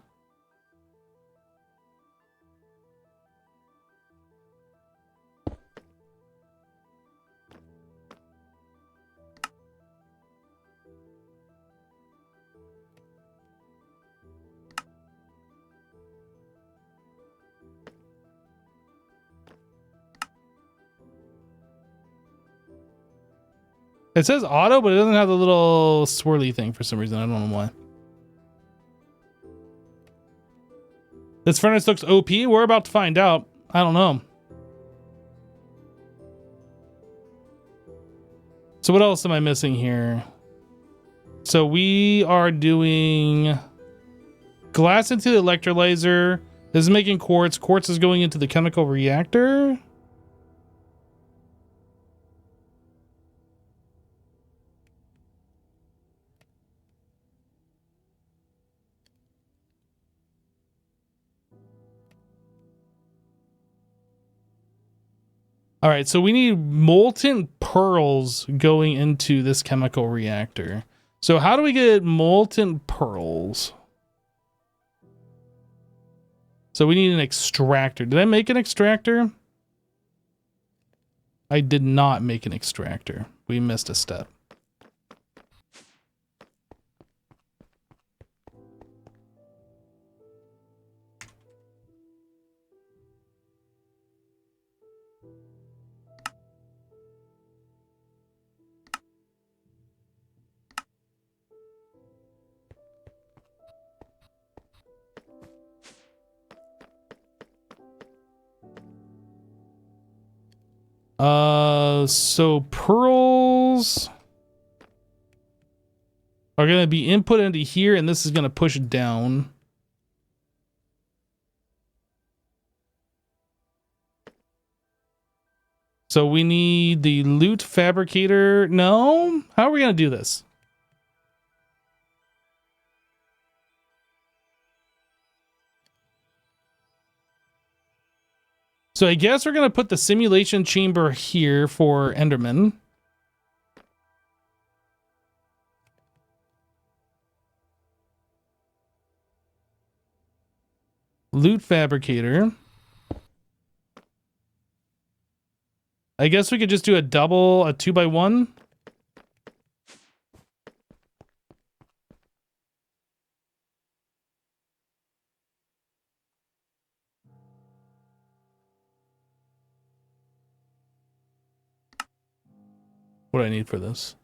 It says auto, but it doesn't have the little swirly thing for some reason. I don't know why. This furnace looks OP. We're about to find out. I don't know. So what else am I missing here? So we are doing glass into the electrolyzer. This is making quartz. Quartz is going into the chemical reactor. All right, so we need molten pearls going into this chemical reactor. So how do we get molten pearls? So we need an extractor. Did I make an extractor? I did not make an extractor. We missed a step. So pearls are going to be input into here, and this is going to push it down. So we need the loot fabricator. No? How are we going to do this? So I guess we're going to put the simulation chamber here for Enderman. Loot fabricator. I guess we could just do a 2x1. What do I need for this?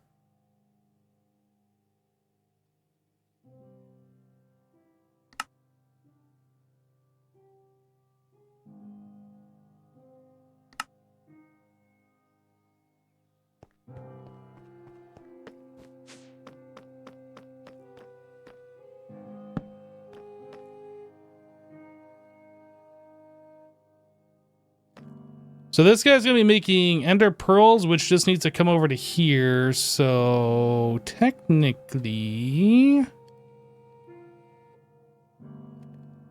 So this guy's going to be making ender pearls, which just needs to come over to here. So technically...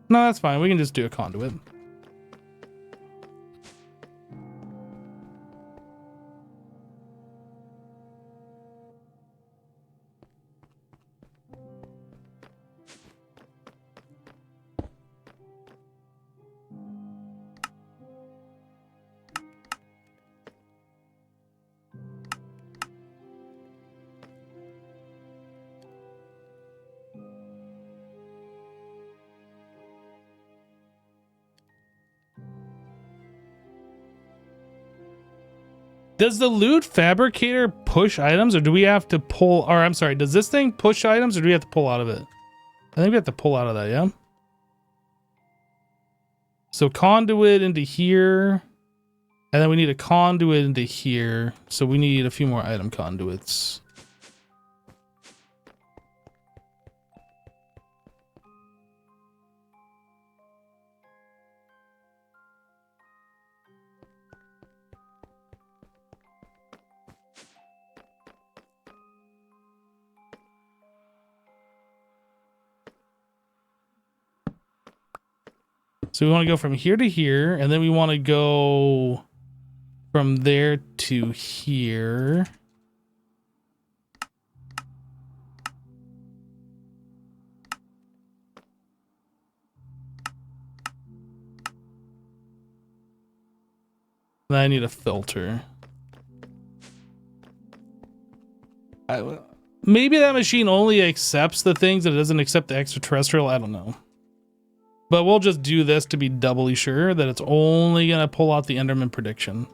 No, that's fine. We can just do a conduit. Does the loot fabricator push items, or do we have to pull... Or, I'm sorry, does this thing push items, or do we have to pull out of it? I think we have to pull out of that, yeah? So conduit into here. And then we need a conduit into here. So we need a few more item conduits. So we want to go from here to here, and then we want to go from there to here. Then I need a filter. Maybe that machine only accepts the things that it doesn't accept the extraterrestrial. I don't know. But we'll just do this to be doubly sure that it's only going to pull out the Enderman prediction.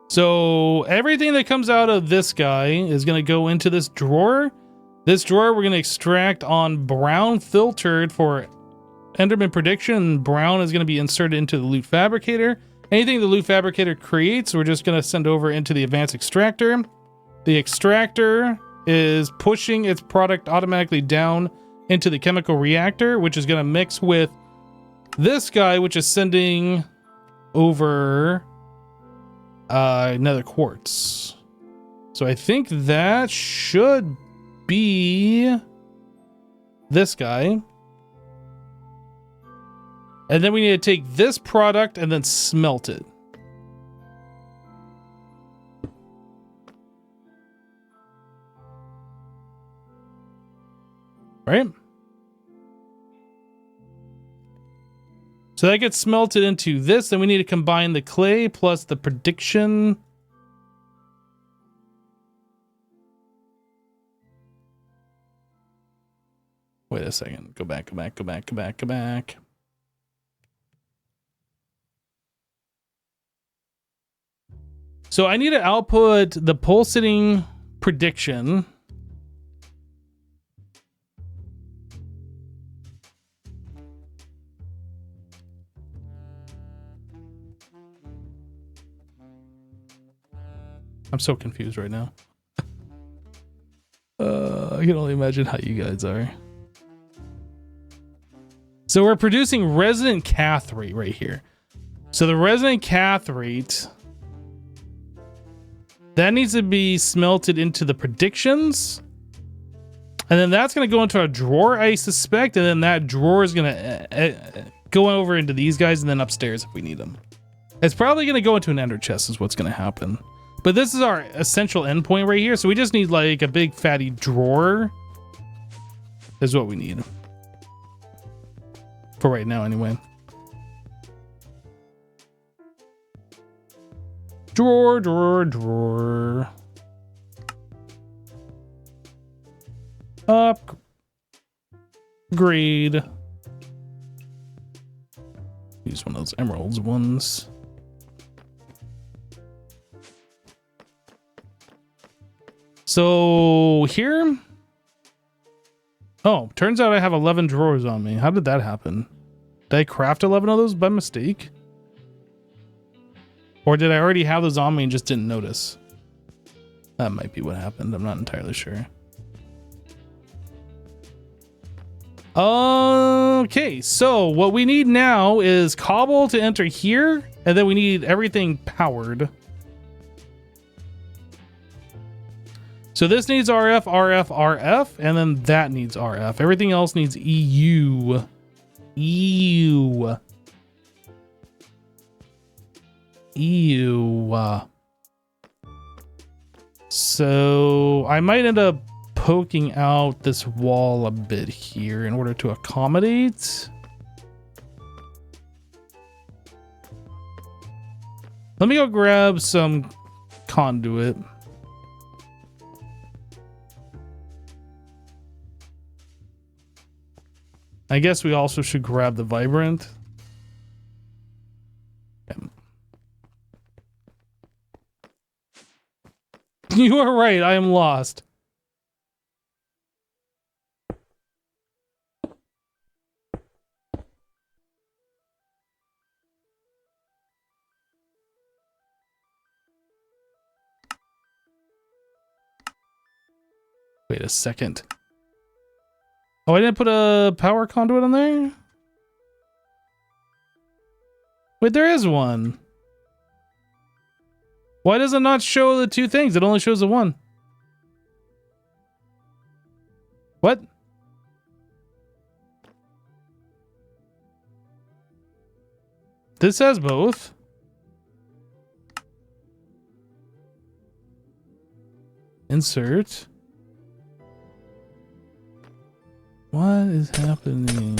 So everything that comes out of this guy is going to go into this drawer. This drawer we're going to extract on brown filtered for Enderman prediction. Brown is going to be inserted into the loot fabricator. Anything the loot fabricator creates, we're just going to send over into the advanced extractor. The extractor is pushing its product automatically down into the chemical reactor, which is going to mix with this guy, which is sending over another quartz. So I think that should be this guy. And then we need to take this product and then smelt it. Right? So that gets smelted into this. Then we need to combine the clay plus the prediction. Wait a second. Go back. So I need to output the pulsating prediction. I'm so confused right now. I can only imagine how you guys are. So we're producing resident cathrate right here. So the resident cathrate, that needs to be smelted into the predictions. And then that's going to go into a drawer, I suspect. And then that drawer is going to go over into these guys and then upstairs if we need them. It's probably going to go into an ender chest is what's going to happen. But this is our essential endpoint right here. So we just need like a big fatty drawer is what we need. For right now anyway. Drawer, drawer, drawer. Upgrade. Use one of those emeralds ones. So here. Oh, turns out I have 11 drawers on me. How did that happen? Did I craft 11 of those by mistake? Or did I already have those on me and just didn't notice? That might be what happened. I'm not entirely sure. Okay, so what we need now is cobble to enter here, and then we need everything powered. So this needs RF, RF, RF, and then that needs RF. Everything else needs EU. EU. EU. So I might end up poking out this wall a bit here in order to accommodate. Let me go grab some conduit. I guess we also should grab the vibrant. You are right, I am lost. Wait a second. Oh, I didn't put a power conduit on there? Wait, there is one. Why does it not show the two things? It only shows the one. What? This has both. Insert. What is happening?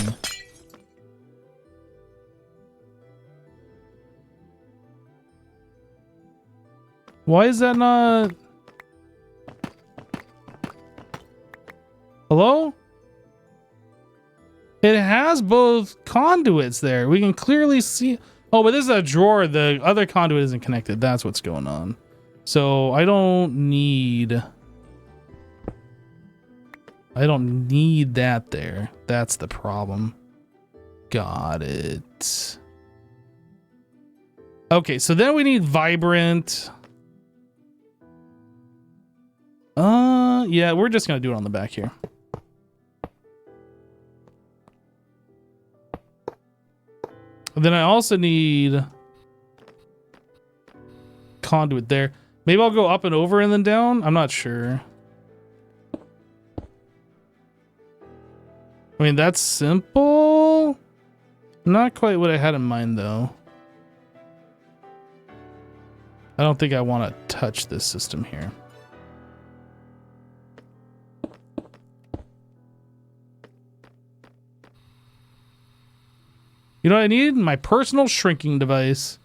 Why is that not? Hello? It has both conduits there. We can clearly see. Oh, but this is a drawer. The other conduit isn't connected. That's what's going on. So I don't need that there. That's the problem. Got it. Okay, so then we need vibrant. Yeah, we're just gonna do it on the back here. And then I also need conduit there. Maybe I'll go up and over and then down. I'm not sure. I mean, that's simple. Not quite what I had in mind, though. I don't think I want to touch this system here. You know what I need? My personal shrinking device.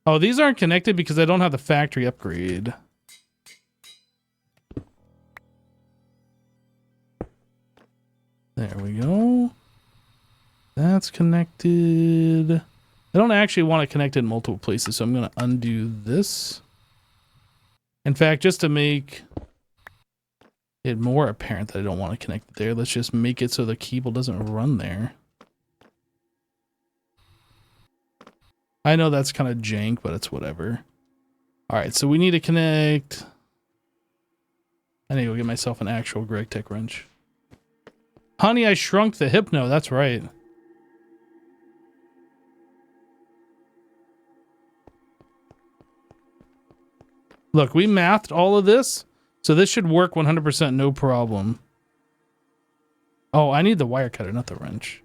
Oh, these aren't connected because I don't have the factory upgrade. There we go. That's connected. I don't actually want to connect it in multiple places, so I'm going to undo this. In fact, just to make it more apparent that I don't want to connect it there, let's just make it so the cable doesn't run there. I know that's kind of jank, but it's whatever. All right, so we need to connect I need to go get myself an actual Greg Tech wrench. Honey, I shrunk the Hypno. That's right. Look, we mathed all of this, so this should work 100% no problem. Oh, I need the wire cutter, not the wrench.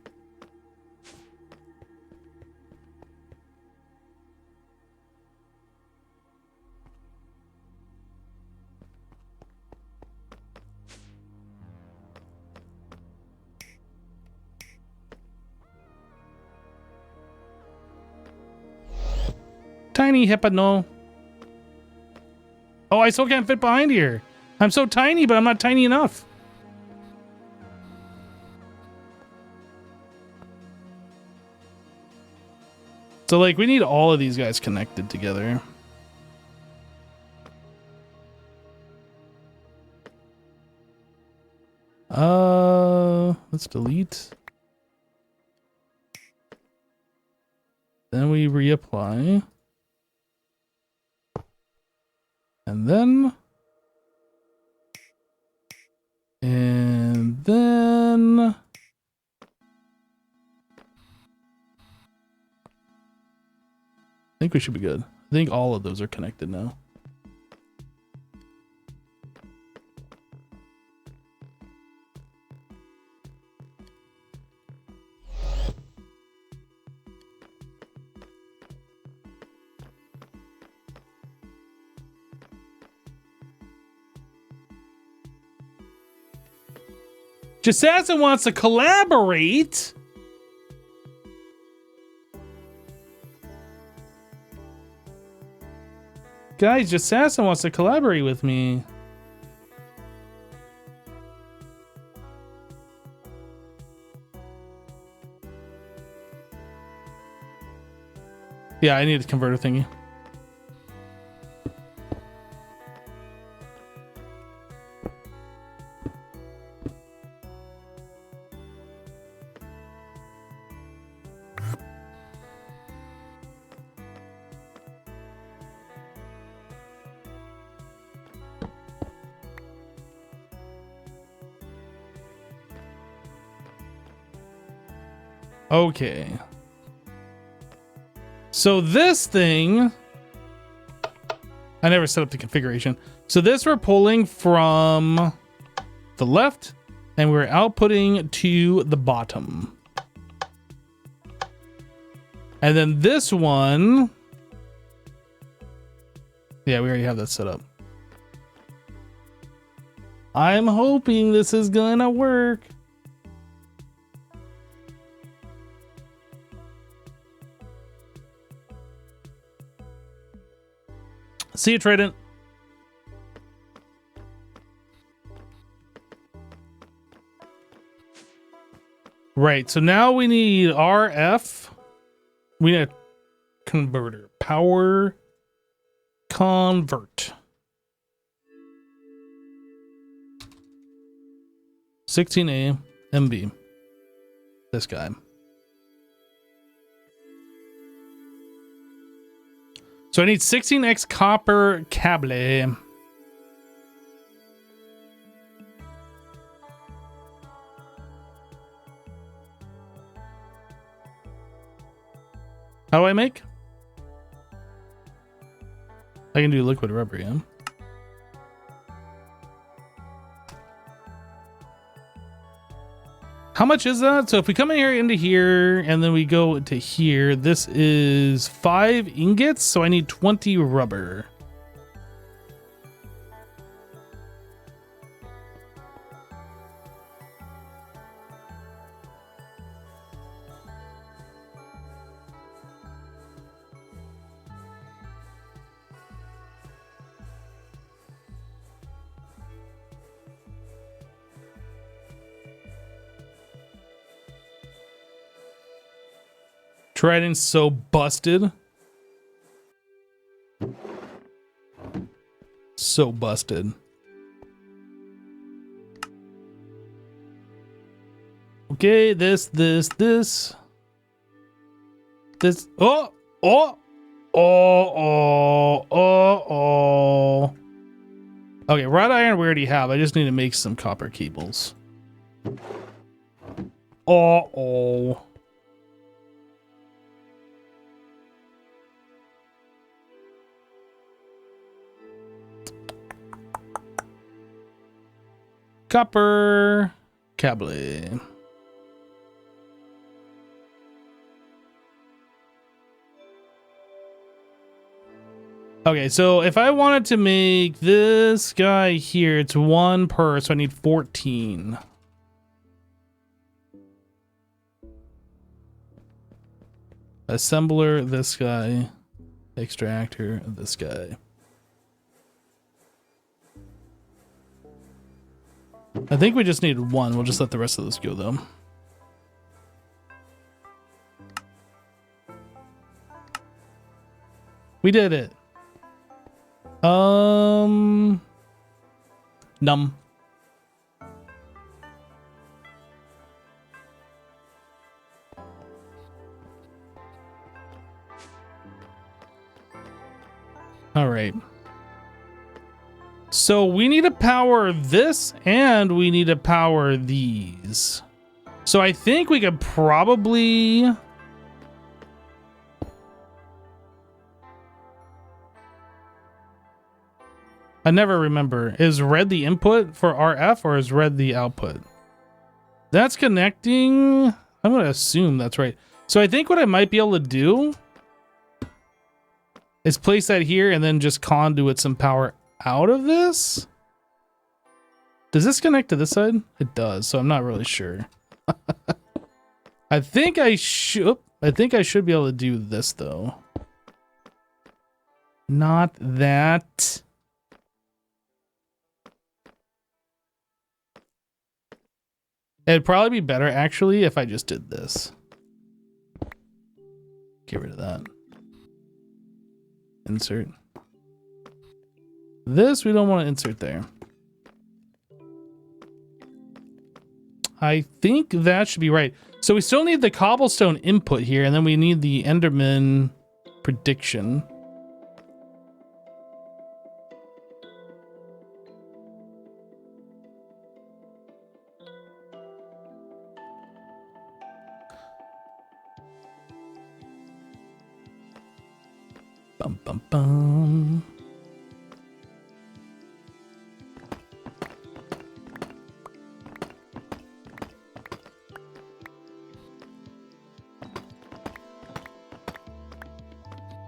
Tiny Hypno. Oh, I still can't fit behind here. I'm so tiny, but I'm not tiny enough. So, like, we need all of these guys connected together. Let's delete. Then we reapply. And then I think we should be good. I think all of those are connected now. Jasassin wants to collaborate. Guys, Jasassin wants to collaborate with me. Yeah, I need a converter thingy. Okay. So this thing, I never set up the configuration. So this we're pulling from the left and we're outputting to the bottom. And then this one, yeah, we already have that set up. I'm hoping this is gonna work. See you, Trident. Right, so now we need RF. We need a converter. Power convert. 16A MV. This guy. So I need 16x copper cable. How do I make? I can do liquid rubber, yeah. How much is that? So if we come in here into here and then we go to here, this is 5 ingots. So I need 20 rubber. Trident's so busted. So busted. Okay, this. Oh. Okay, wrought iron we already have. I just need to make some copper cables. Uh-oh. Copper cable. Okay, so if I wanted to make this guy here, it's 1 per, so I need 14. Assembler, this guy. Extractor, this guy. I think we just need 1. We'll just let the rest of this go, though. We did it. Num. All right. So we need to power this and we need to power these. So I think we could probably... I never remember. Is red the input for RF or is red the output? That's connecting. I'm going to assume that's right. So I think what I might be able to do is place that here and then just conduit some power out of this. Does this connect to this side? It does. So I'm not really sure. I think I should be able to do this though. Not that. It'd probably be better actually if I just did this. Get rid of that. Insert. This we don't want to insert there. I think that should be right. So we still need the cobblestone input here, and then we need the Enderman prediction. Bum, bum, bum.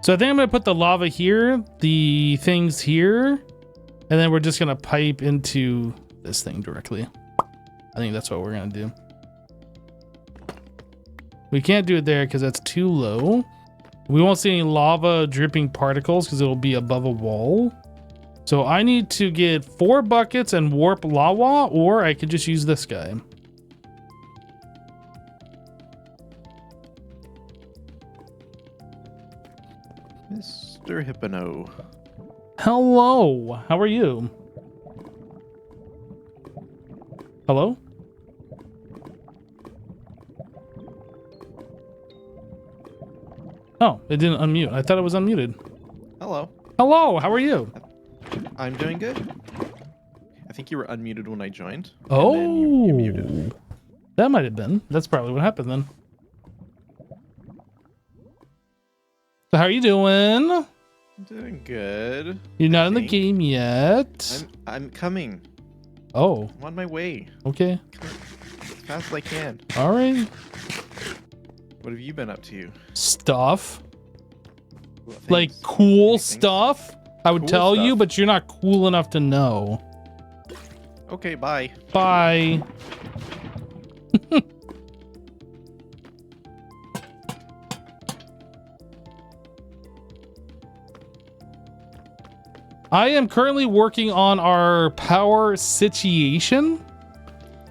So I think I'm going to put the lava here, the things here, and then we're just going to pipe into this thing directly. I think that's what we're going to do. We can't do it there because that's too low. We won't see any lava dripping particles because it'll be above a wall. So I need to get 4 buckets and warp lava, or I could just use this guy. Mr. Hypno. Hello, how are you? Hello? Oh, it didn't unmute. I thought it was unmuted. Hello. Hello, how are you? I'm doing good. I think you were unmuted when I joined. Oh, And then you muted. That might have been. That's probably what happened then. So how are you doing? I'm doing good. You're not in the game yet. I'm coming. Oh, I'm on my way. okay. As fast as I can. All right. What have you been up to? Stuff. Well, thanks. Like cool Anything? stuff. I would Cool tell you, stuff. but you're not cool enough to know. Okay, bye. Bye. I am currently working on our power situation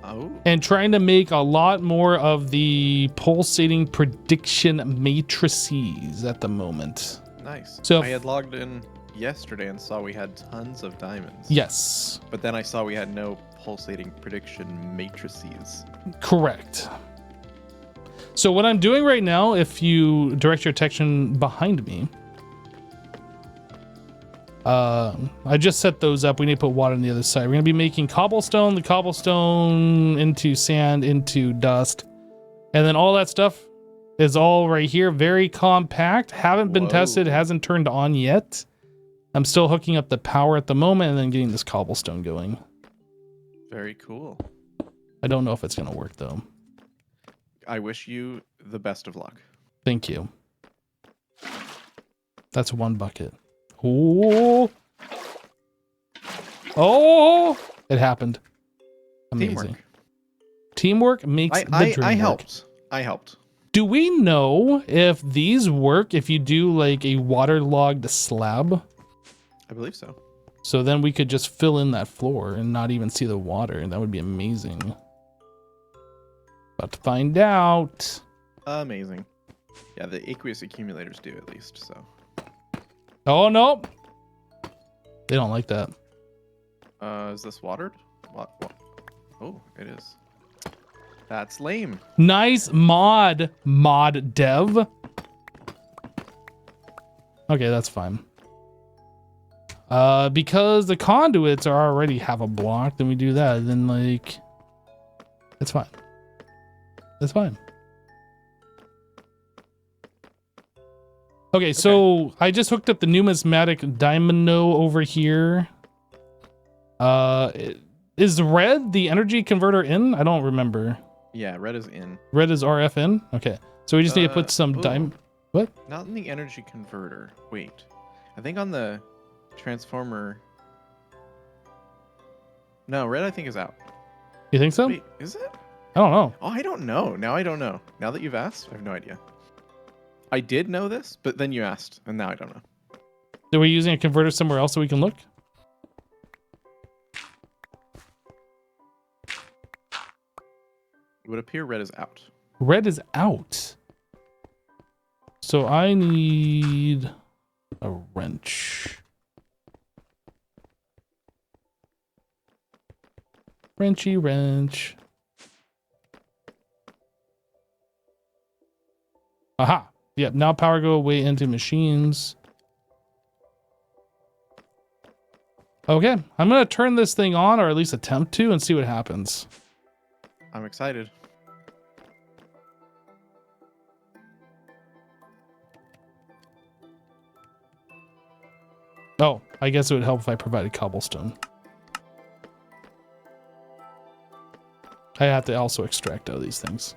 Oh. and trying to make a lot more of the pulsating prediction matrices at the moment. Nice. So- I had logged in yesterday and saw we had tons of diamonds. Yes, But then I saw we had no pulsating prediction matrices. correct. So what I'm doing right now, if you direct your attention behind me, I just set those up. We need to put water on the other side. We're going to be making cobblestone, the cobblestone into sand, into dust. And then all that stuff is all right here. Very compact. Haven't been tested. Hasn't turned on yet. I'm still hooking up the power at the moment and then getting this cobblestone going. Very cool. I don't know if it's going to work though. I wish you the best of luck. Thank you. That's one bucket. Oh, oh, it happened. Amazing. Teamwork makes the dream I work. helped. I helped. Do we know if these work if you do like a waterlogged slab? I believe so. So then we could just fill in that floor and not even see the water, and that would be amazing. About to find out. Amazing. Yeah, the aqueous accumulators do at least, so. Oh, no. They don't like that. Is this watered? What? Oh, it is. That's lame. Nice mod dev. Okay, that's fine. Because the conduits are already have a block, then we do that. Then like, it's fine. It's fine. Okay, so I just hooked up the numismatic dynamo over here. Is red the energy converter in? I don't remember. Yeah, red is in. Red is RF in? Okay. So we just need to put some What? Not in the energy converter. Wait. I think on the transformer. No, red I think is out. You think so? Wait, is it? I don't know. Oh, I don't know. Now I don't know. Now that you've asked, I have no idea. I did know this, but then you asked, and now I don't know. Are we using a converter somewhere else so we can look? It would appear red is out. Red is out. So I need a wrench. Wrenchy wrench. Aha. Yep, now power go away into machines. Okay, I'm going to turn this thing on, or at least attempt to, and see what happens. I'm excited. Oh, I guess it would help if I provided cobblestone. I have to also extract out of these things.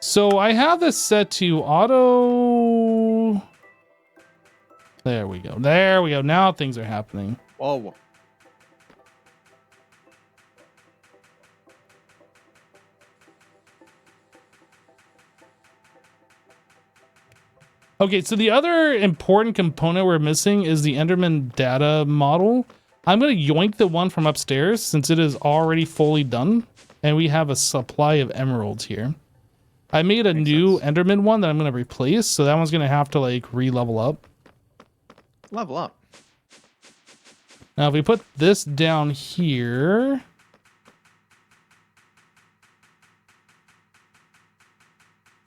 So I have this set to auto. There we go. There we go. Now things are happening. Oh. Okay, so the other important component we're missing is the Enderman data model. I'm going to yoink the one from upstairs since it is already fully done. And we have a supply of emeralds here. I made a new Enderman one that I'm going to replace. So that one's going to have to like re-level up. Level up. Now, if we put this down here.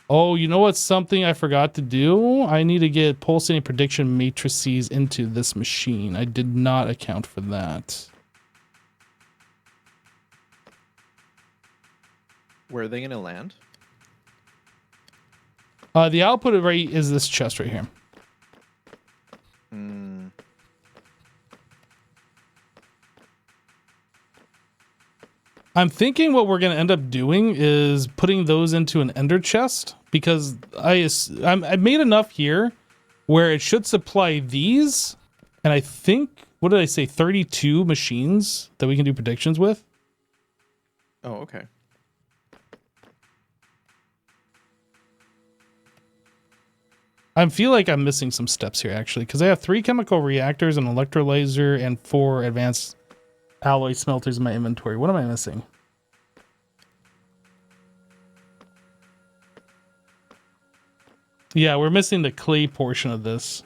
Oh, you know what's something I forgot to do? I need to get pulsating prediction matrices into this machine. I did not account for that. Where are they going to land? The output rate is this chest right here. Hmm. I'm thinking what we're going to end up doing is putting those into an ender chest because I made enough here where it should supply these. And I think, what did I say? 32 machines that we can do predictions with. Oh, okay. I feel like I'm missing some steps here actually because I have 3 chemical reactors, an electrolyzer, and 4 advanced alloy smelters in my inventory. What am I missing? Yeah, we're missing the clay portion of this.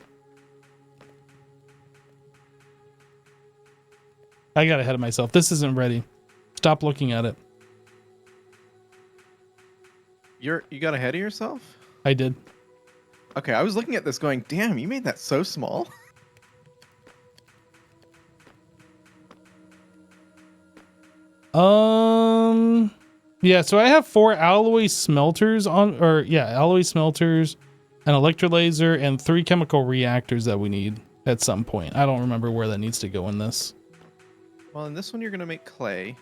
I got ahead of myself. This isn't ready. Stop looking at it. You got ahead of yourself? I did. Okay, I was looking at this going, damn, you made that so small. Yeah, so I have 4 alloy smelters alloy smelters, an electrolyzer, and 3 chemical reactors that we need at some point. I don't remember where that needs to go in this. Well, in this one, you're going to make clay.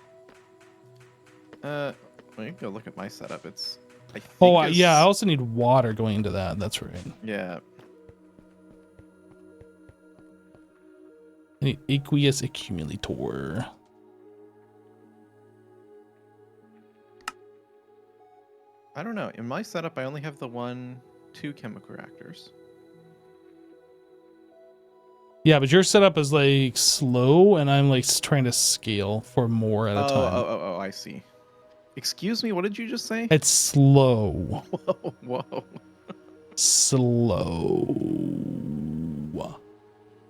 Well, you can go look at my setup. It's, I think Yeah, I also need water going into that. That's right. Yeah. I need aqueous accumulator. I don't know. In my setup, I only have the 2 chemical reactors. Yeah, but your setup is like slow, and I'm like trying to scale for more at a time. Oh, I see. Excuse me, what did you just say? It's slow. Whoa. Slow. Could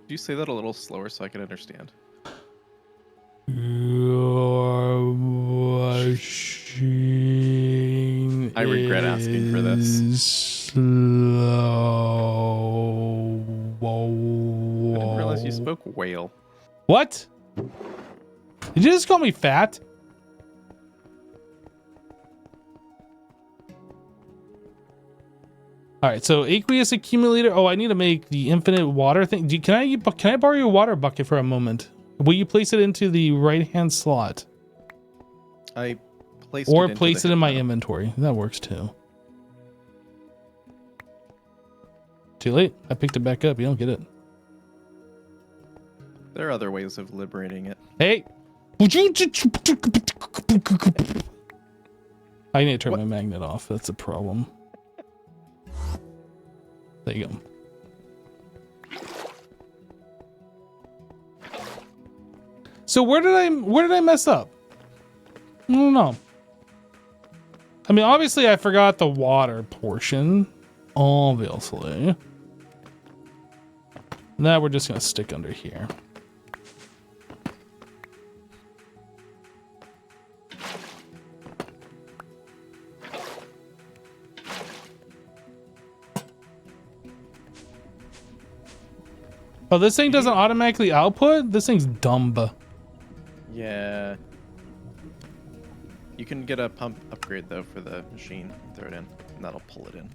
you say that a little slower so I can understand? Your machine I regret asking for this. Slow. I didn't realize you spoke whale. What? Did you just call me fat? All right, so aqueous accumulator. Oh, I need to make the infinite water thing. Can I borrow your water bucket for a moment? Will you place it into the right-hand slot? I placed Or it into place the it in my hip inventory. That works too. Too late. I picked it back up. You don't get it. There are other ways of liberating it. Hey! I need to turn my magnet off. That's a problem. There you go. So where did I mess up? I don't know. I mean, obviously I forgot the water portion. Obviously. Now we're just gonna stick under here. Oh, this thing doesn't automatically output? This thing's dumb. Yeah. You can get a pump upgrade though for the machine. Throw it in, and that'll pull it in.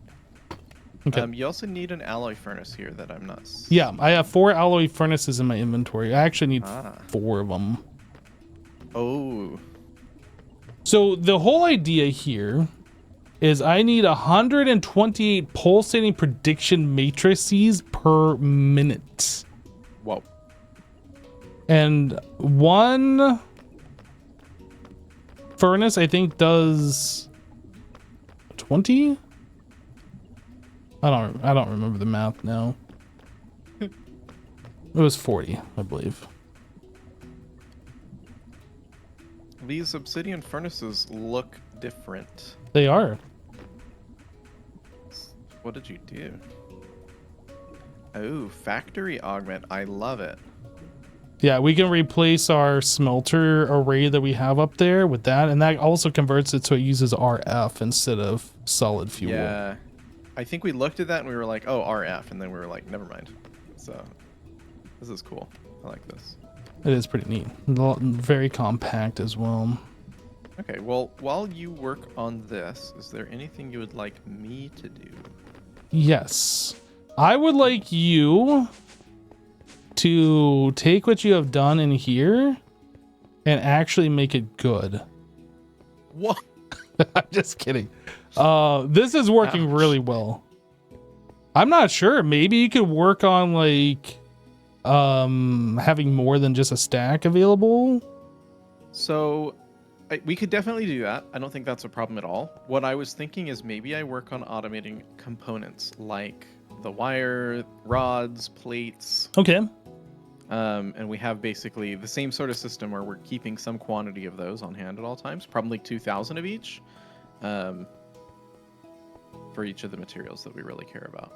Okay. You also need an alloy furnace here that I'm not. Yeah, I have 4 alloy furnaces in my inventory. I actually need 4 of them. Oh. So the whole idea here is I need 128 pulsating prediction matrices per minute. Whoa. And 1 furnace, I think, does 20? I don't remember the math now. It was 40, I believe. These obsidian furnaces look different. They are. What did you do? Oh, factory augment. I love it. Yeah, we can replace our smelter array that we have up there with that, and that also converts it so it uses RF instead of solid fuel. Yeah. I think we looked at that and we were like, oh, RF, and then we were like, never mind. So, this is cool. I like this. It is pretty neat. Very compact as well. Okay, well, while you work on this, is there anything you would like me to do? Yes. I would like you to take what you have done in here and actually make it good. What? I'm just kidding. This is working really well. I'm not sure. Maybe you could work on like having more than just a stack available. So we could definitely do that. I don't think that's a problem at all. What I was thinking is maybe I work on automating components like the wire, rods, plates. Okay. And we have basically the same sort of system where we're keeping some quantity of those on hand at all times, probably 2,000 of each, for each of the materials that we really care about.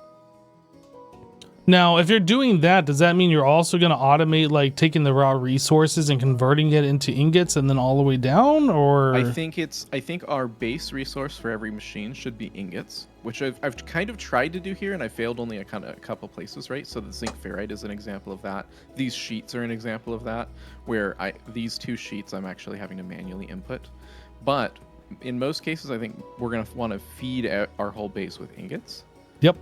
Now, if you're doing that, does that mean you're also going to automate like taking the raw resources and converting it into ingots and then all the way down? Or I think our base resource for every machine should be ingots, which I've kind of tried to do here, and I failed only a couple places, right? So the zinc ferrite is an example of that. These sheets are an example of that, where these 2 sheets I'm actually having to manually input. But in most cases, I think we're going to want to feed out our whole base with ingots. Yep.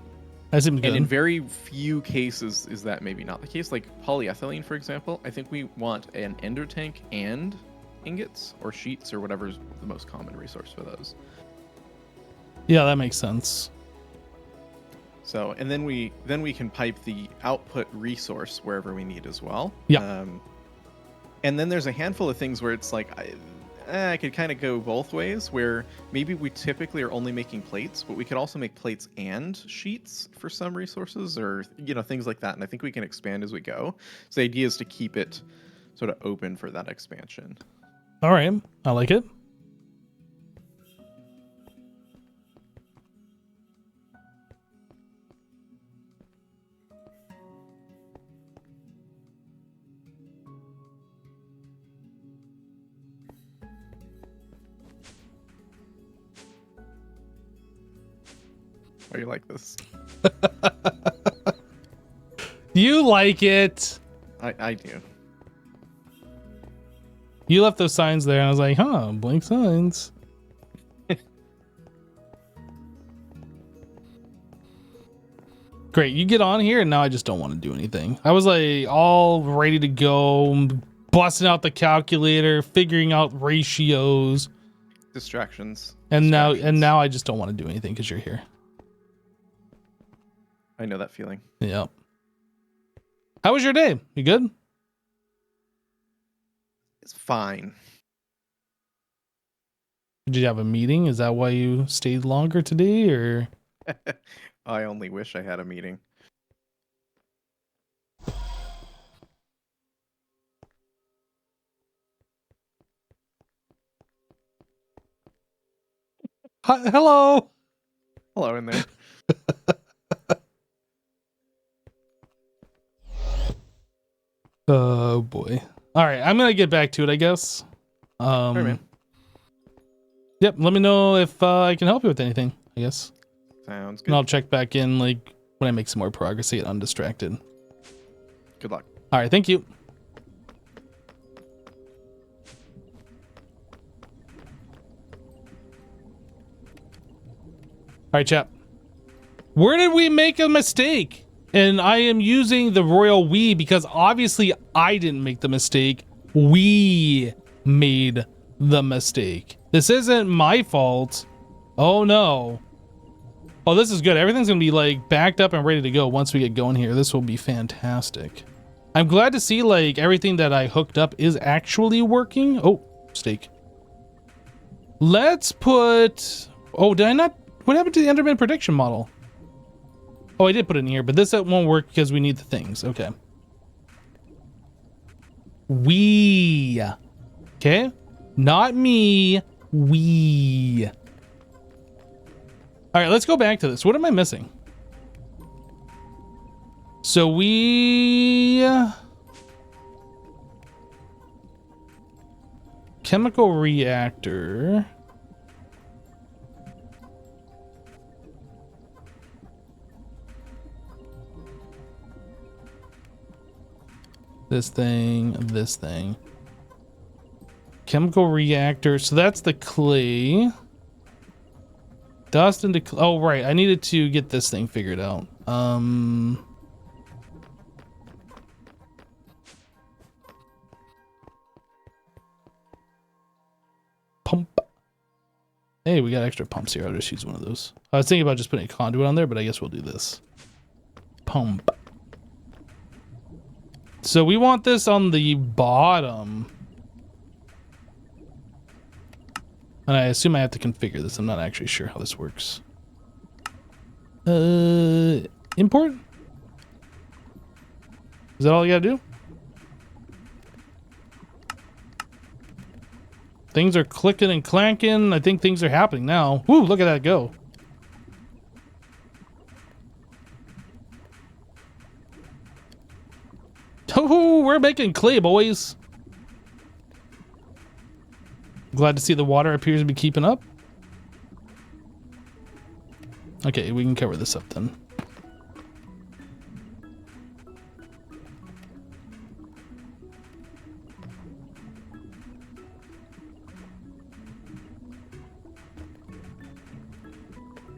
That seems good. And in very few cases is that maybe not the case. Like polyethylene, for example, I think we want an ender tank and ingots or sheets or whatever's the most common resource for those. Yeah, that makes sense. So, and then we can pipe the output resource wherever we need as well. Yeah. And then there's a handful of things where it's like I could kind of go both ways, where maybe we typically are only making plates, but we could also make plates and sheets for some resources, or things like that. And I think we can expand as we go. So the idea is to keep it sort of open for that expansion. All right, I like it. How you like this? You like it. I do. You left those signs there, and I was like, huh, blank signs. Great, you get on here, and now I just don't want to do anything. I was like all ready to go, busting out the calculator, figuring out ratios. Distractions. And now I just don't want to do anything because you're here. I know that feeling. Yep. How was your day? You good? It's fine. Did you have a meeting? Is that why you stayed longer today, or? I only wish I had a meeting. Hi, hello. Hello in there. Oh boy. All right, I'm gonna get back to it, I guess. All right, man. Yep. Let me know if I can help you with anything, I guess. Sounds good. And I'll check back in like when I make some more progress to get undistracted. Good luck. All right, thank you. All right, chap. Where did we make a mistake? And I am using the royal we because obviously I didn't make the mistake. We made the mistake. This isn't my fault. Oh no. Oh, this is good. Everything's gonna be like backed up and ready to go once we get going here. This will be fantastic. I'm glad to see like everything that I hooked up is actually working. Oh, steak. Let's put, oh, did I not, what happened to the Enderman prediction model? Oh, I did put it in here, but this won't work because we need the things. Okay. We. Okay. Not me. We. All right, let's go back to this. What am I missing? So we... chemical reactor. This thing. Chemical reactor. So that's the clay. Dust into clay. Oh, right. I needed to get this thing figured out. Pump. Hey, we got extra pumps here. I'll just use one of those. I was thinking about just putting a conduit on there, but I guess we'll do this. Pump. So we want this on the bottom. And I assume I have to configure this. I'm not actually sure how this works. Import? Is that all you gotta do? Things are clicking and clanking. I think things are happening now. Woo, look at that go. Oh, we're making clay, boys. Glad to see the water appears to be keeping up. Okay, we can cover this up then.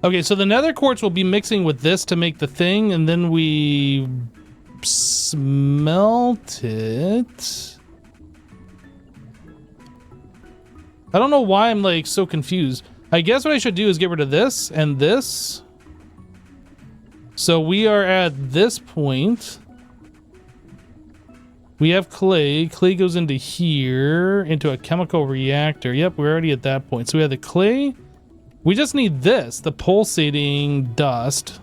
Okay, so the nether quartz will be mixing with this to make the thing, and then we smelt it. I don't know why I'm like so confused. I guess what I should do is get rid of this and this. So we are at this point. We have clay. Clay goes into here, into a chemical reactor. Yep, we're already at that point. So we have the clay. We just need this, the pulsating dust.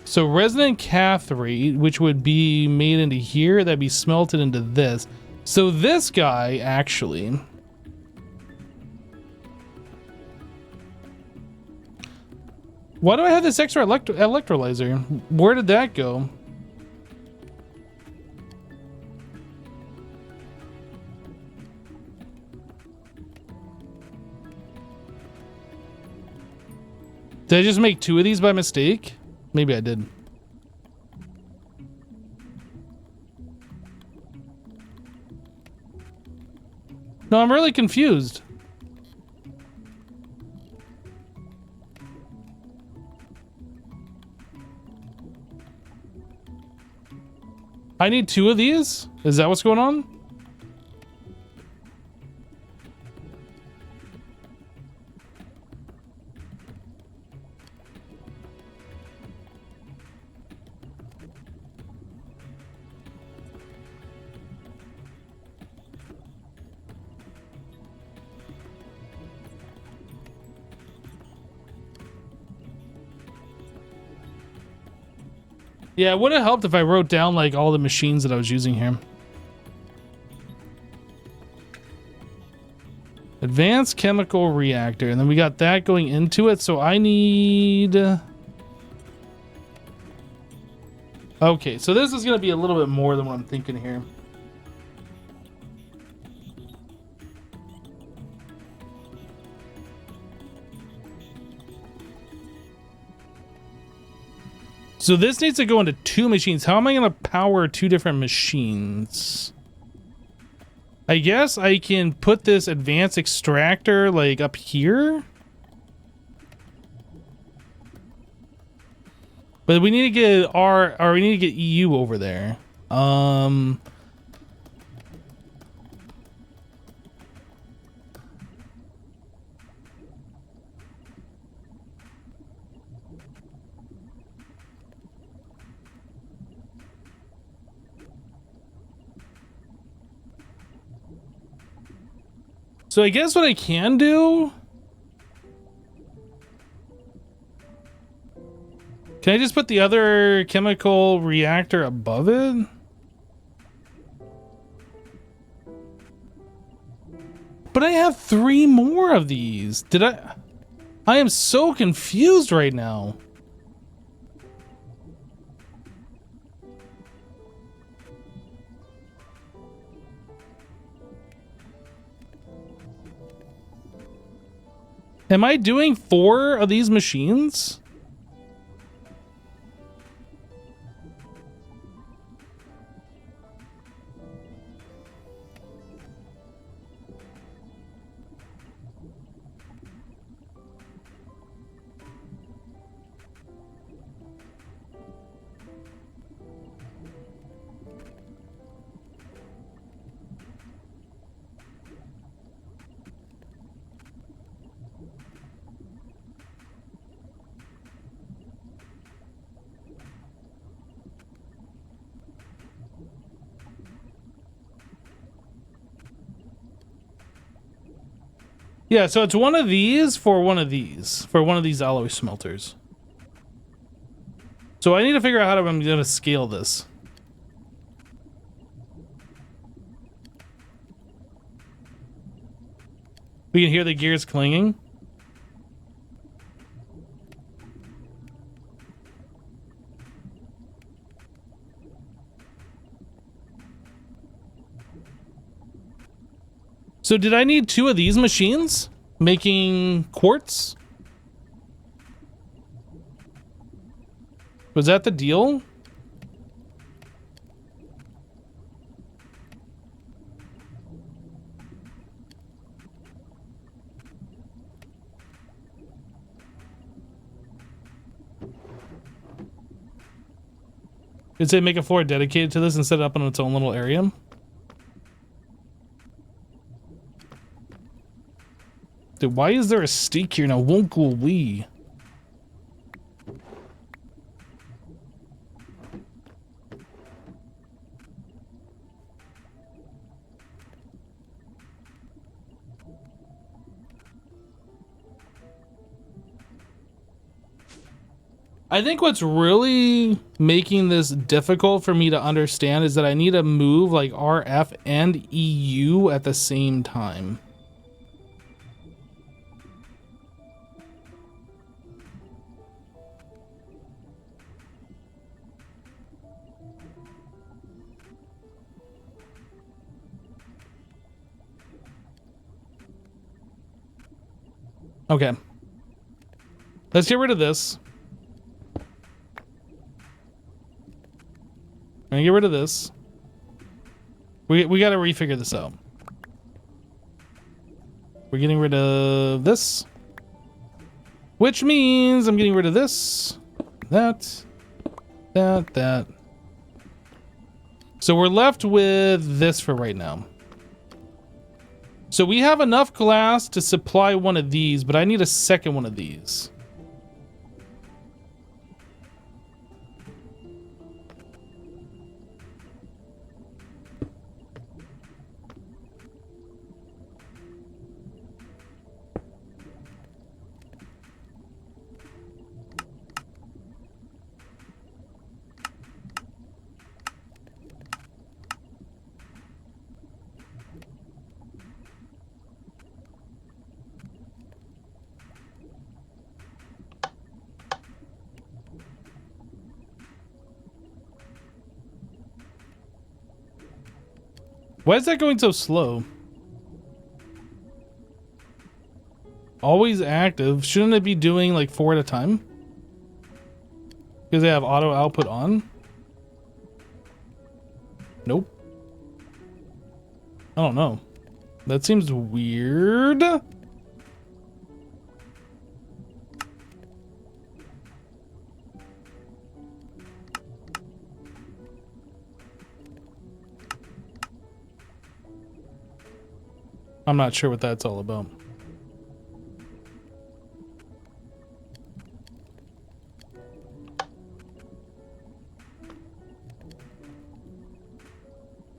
So resonant cathrate, which would be made into here, that'd be smelted into this. So this guy, actually... Why do I have this extra electrolyzer? Where did that go? Did I just make 2 of these by mistake? Maybe I did. No, I'm really confused. I need 2 of these? Is that what's going on? Yeah, it would have helped if I wrote down like all the machines that I was using here. Advanced chemical reactor, and then we got that going into it, so I need... Okay, so this is going to be a little bit more than what I'm thinking here. So this needs to go into 2 machines. How am I going to power 2 different machines? I guess I can put this advanced extractor like up here. But we need to get we need to get EU over there. So I guess what I can do... Can I just put the other chemical reactor above it? But I have 3 more of these. Did I... I am so confused right now. Am I doing 4 of these machines? Yeah, so it's one of these for one of these. For one of these alloy smelters. So I need to figure out how I'm going to scale this. We can hear the gears clanging. So did I need 2 of these machines making quartz? Was that the deal? Did they make a floor dedicated to this and set it up in its own little area? Dude, why is there a stake here now? Won't go away. I think what's really making this difficult for me to understand is that I need to move like RF and EU at the same time. Okay. Let's get rid of this. I'm gonna get rid of this. We gotta refigure this out. We're getting rid of this. Which means I'm getting rid of this. That. So we're left with this for right now. So we have enough glass to supply one of these, but I need a second one of these. Why is that going so slow? Always active. Shouldn't it be doing like 4 at a time? Because they have auto output on? Nope. I don't know. That seems weird. I'm not sure what that's all about.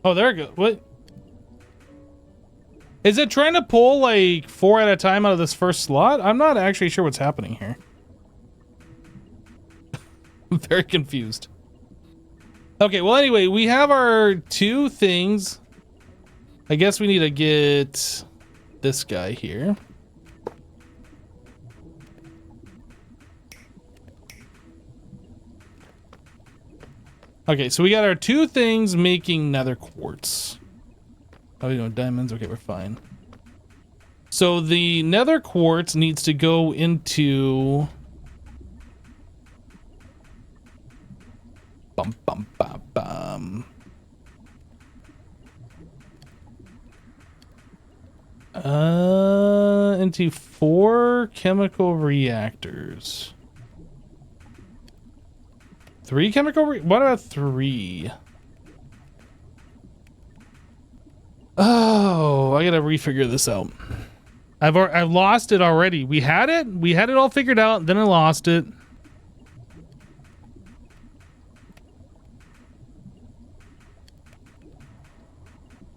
Oh, there it goes. What? Is it trying to pull like 4 at a time out of this first slot? I'm not actually sure what's happening here. I'm very confused. Okay, well anyway, we have our 2 things. I guess we need to get this guy here. Okay, so we got our 2 things making nether quartz. Oh, you know, diamonds. Okay, we're fine. So the nether quartz needs to go into... Bum, bum, bum, bum. Into 4 chemical reactors. 3 chemical what about 3? Oh, I gotta refigure this out. I've lost it already. We had it all figured out, then I lost it.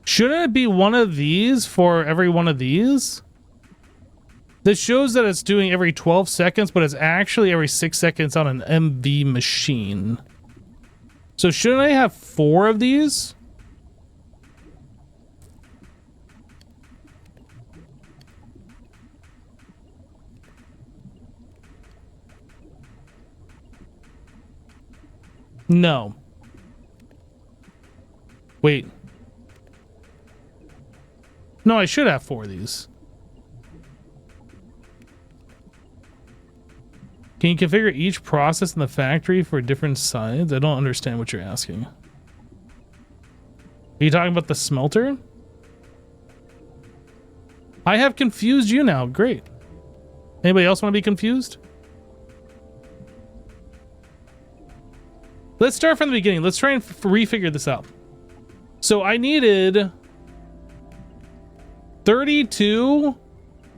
Shouldn't it be one of these for every one of these? This shows that it's doing every 12 seconds, but it's actually every 6 seconds on an MV machine. So shouldn't I have 4 of these? No. Wait. No, I should have 4 of these. Can you configure each process in the factory for different sides? I don't understand what you're asking. Are you talking about the smelter? I have confused you now. Great. Anybody else want to be confused? Let's start from the beginning. Let's try and refigure this out. So I needed 32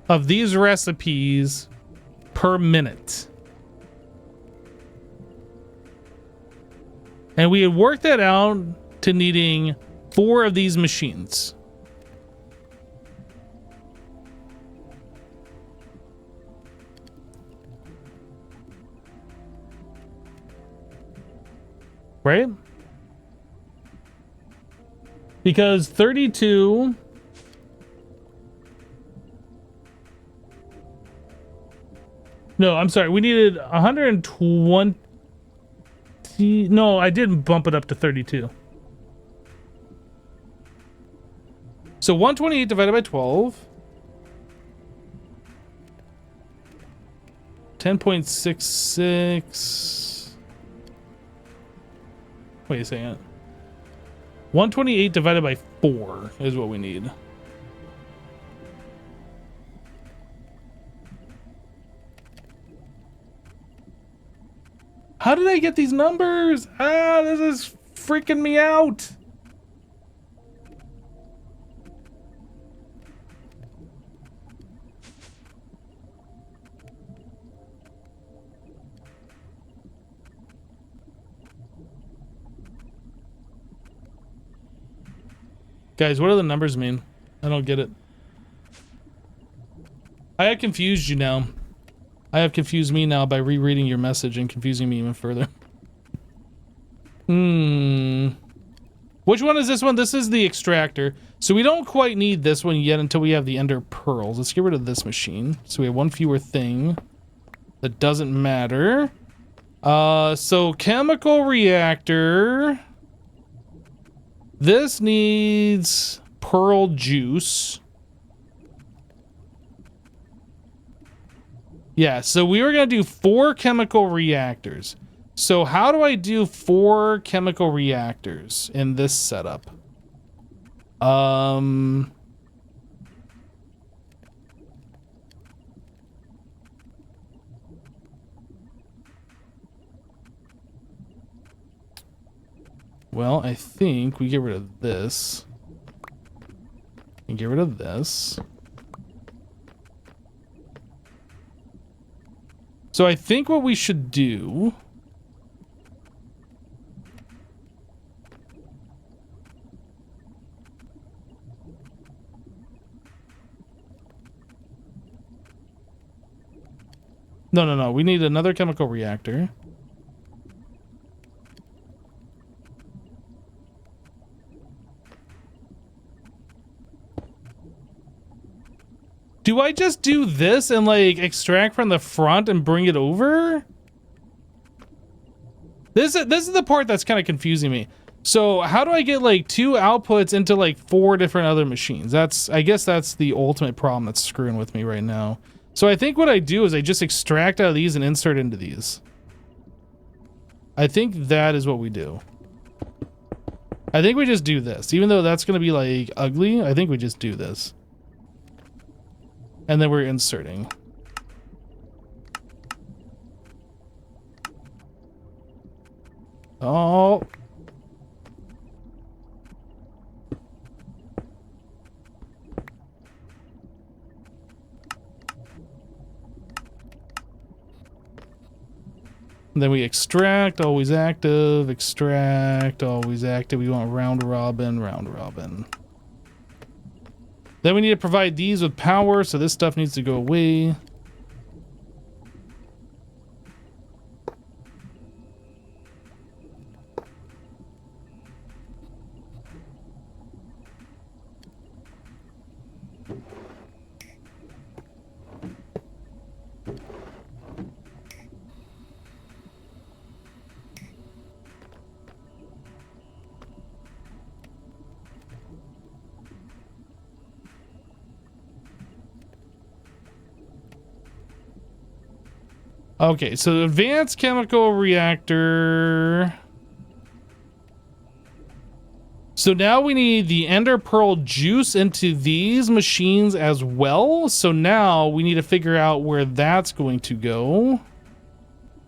of these recipes per minute. And we had worked that out to needing 4 of these machines. Right? Because 32... No, I'm sorry. We needed 120... No, I didn't bump it up to 32. So 128 divided by 12. 10.66. Wait a second. 128 divided by 4 is what we need. How did I get these numbers? Ah, this is freaking me out. Guys, what do the numbers mean? I don't get it. I have confused you now. I have confused me now by rereading your message and confusing me even further. Which one is this one? This is the extractor. So we don't quite need this one yet until we have the ender pearls. Let's get rid of this machine. So we have one fewer thing. That doesn't matter. So chemical reactor. This needs pearl juice. Yeah, so we were going to do 4 chemical reactors. So how do I do 4 chemical reactors in this setup? Well, I think we get rid of this. And get rid of this. So I think what we should do... No. We need another chemical reactor. Do I just do this and like extract from the front and bring it over? This is the part that's kind of confusing me. So how do I get like 2 outputs into like 4 different other machines? I guess that's the ultimate problem that's screwing with me right now. So I think what I do is I just extract out of these and insert into these. I think that is what we do. I think we just do this. Even though that's going to be like ugly, I think we just do this. And then we're inserting. Oh. And then we extract, always active, extract, always active. We want round robin, round robin. Then we need to provide these with power, so this stuff needs to go away. Okay, so advanced chemical reactor. So now we need the ender pearl juice into these machines as well. So now we need to figure out where that's going to go.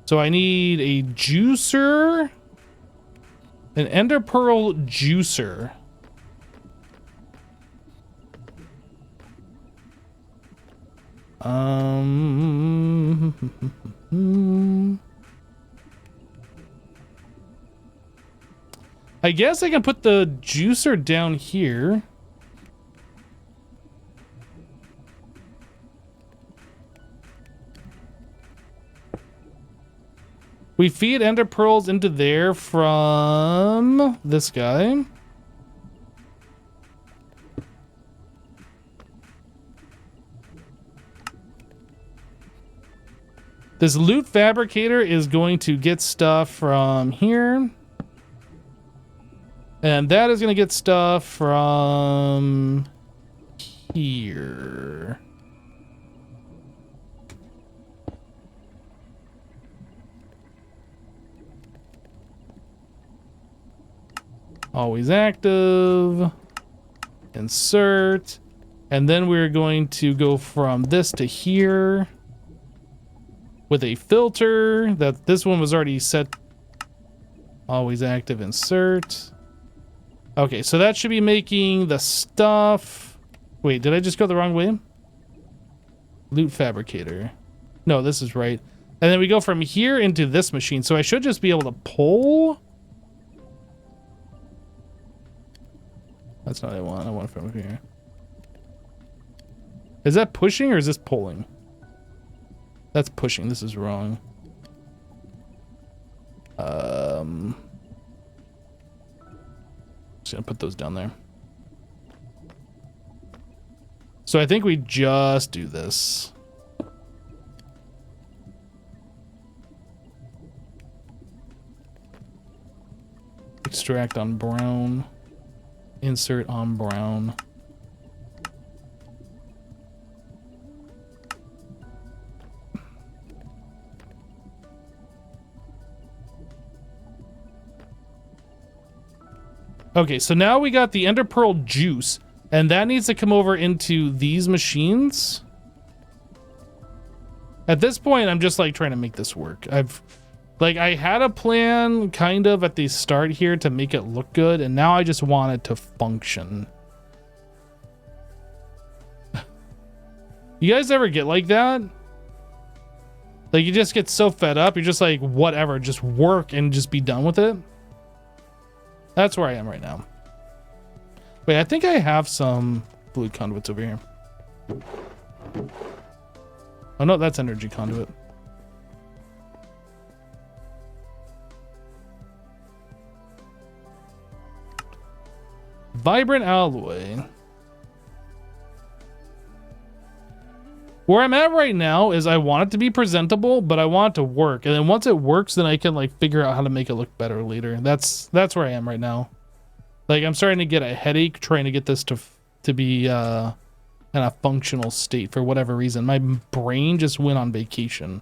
So I need a juicer, an ender pearl juicer. I guess I can put the juicer down here. We feed ender pearls into there from this guy. This loot fabricator is going to get stuff from here. And that is going to get stuff from here. Always active. Insert. And then we're going to go from this to here with a filter. That this one was already set. Always active. Insert. Okay, so that should be making the stuff. Wait, did I just go the wrong way? Loot fabricator. No, this is right. And then we go from here into this machine. So I should just be able to pull. That's not what I want. I want it from here. Is that pushing or is this pulling? That's pushing. This is wrong. Just gonna put those down there. So I think we just do this. Extract on brown. Insert on brown. Okay, so now we got the ender pearl juice, and that needs to come over into these machines. At this point, I'm just like trying to make this work. I had a plan kind of at the start here to make it look good, and now I just want it to function. You guys ever get like that? Like you just get so fed up, you're just like, whatever, just work and just be done with it. That's where I am right now. Wait, I think I have some fluid conduits over here. Oh no, that's energy conduit. Vibrant alloy. Where I'm at right now is I want it to be presentable, but I want it to work. And then once it works, then I can like figure out how to make it look better later. That's where I am right now. Like I'm starting to get a headache trying to get this to be in a functional state for whatever reason. My brain just went on vacation.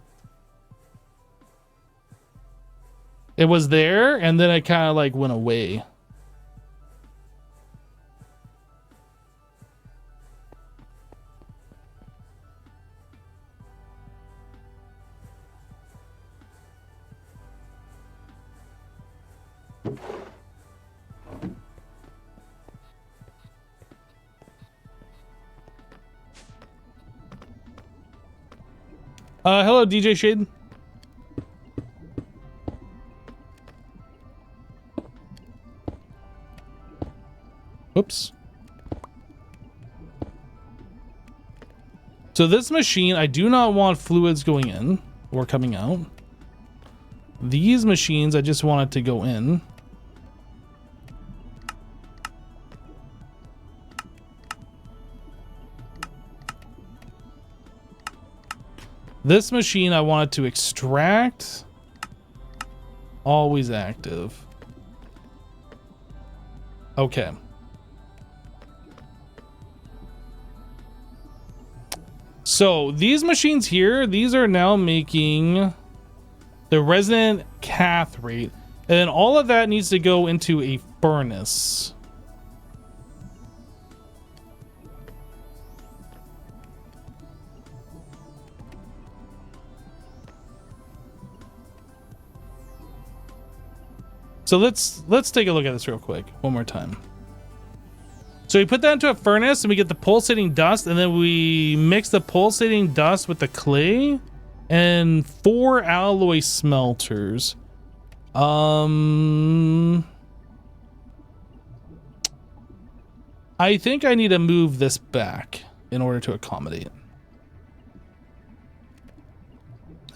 It was there and then it kind of like went away. Hello, DJ Shade. Oops. So this machine, I do not want fluids going in or coming out. These machines, I just want it to go in. This machine, I want it to extract. Always active. Okay. So these machines here, these are now making the resonant cath rate, and then all of that needs to go into a furnace. So let's take a look at this real quick one more time. So we put that into a furnace and we get the pulsating dust, and then we mix the pulsating dust with the clay and 4 alloy smelters. I think I need to move this back in order to accommodate.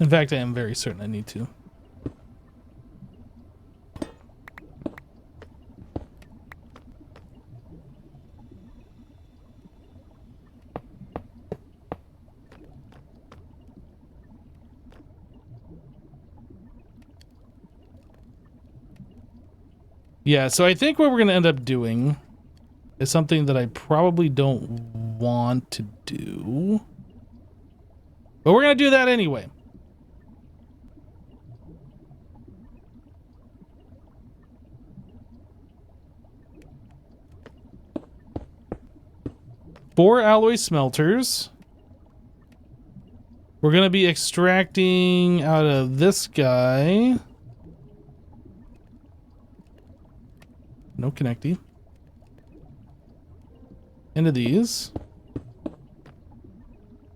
In fact, I am very certain I need to. Yeah, so I think what we're going to end up doing is something that I probably don't want to do. But we're going to do that anyway. Four alloy smelters. We're going to be extracting out of this guy. No connecty. Into these.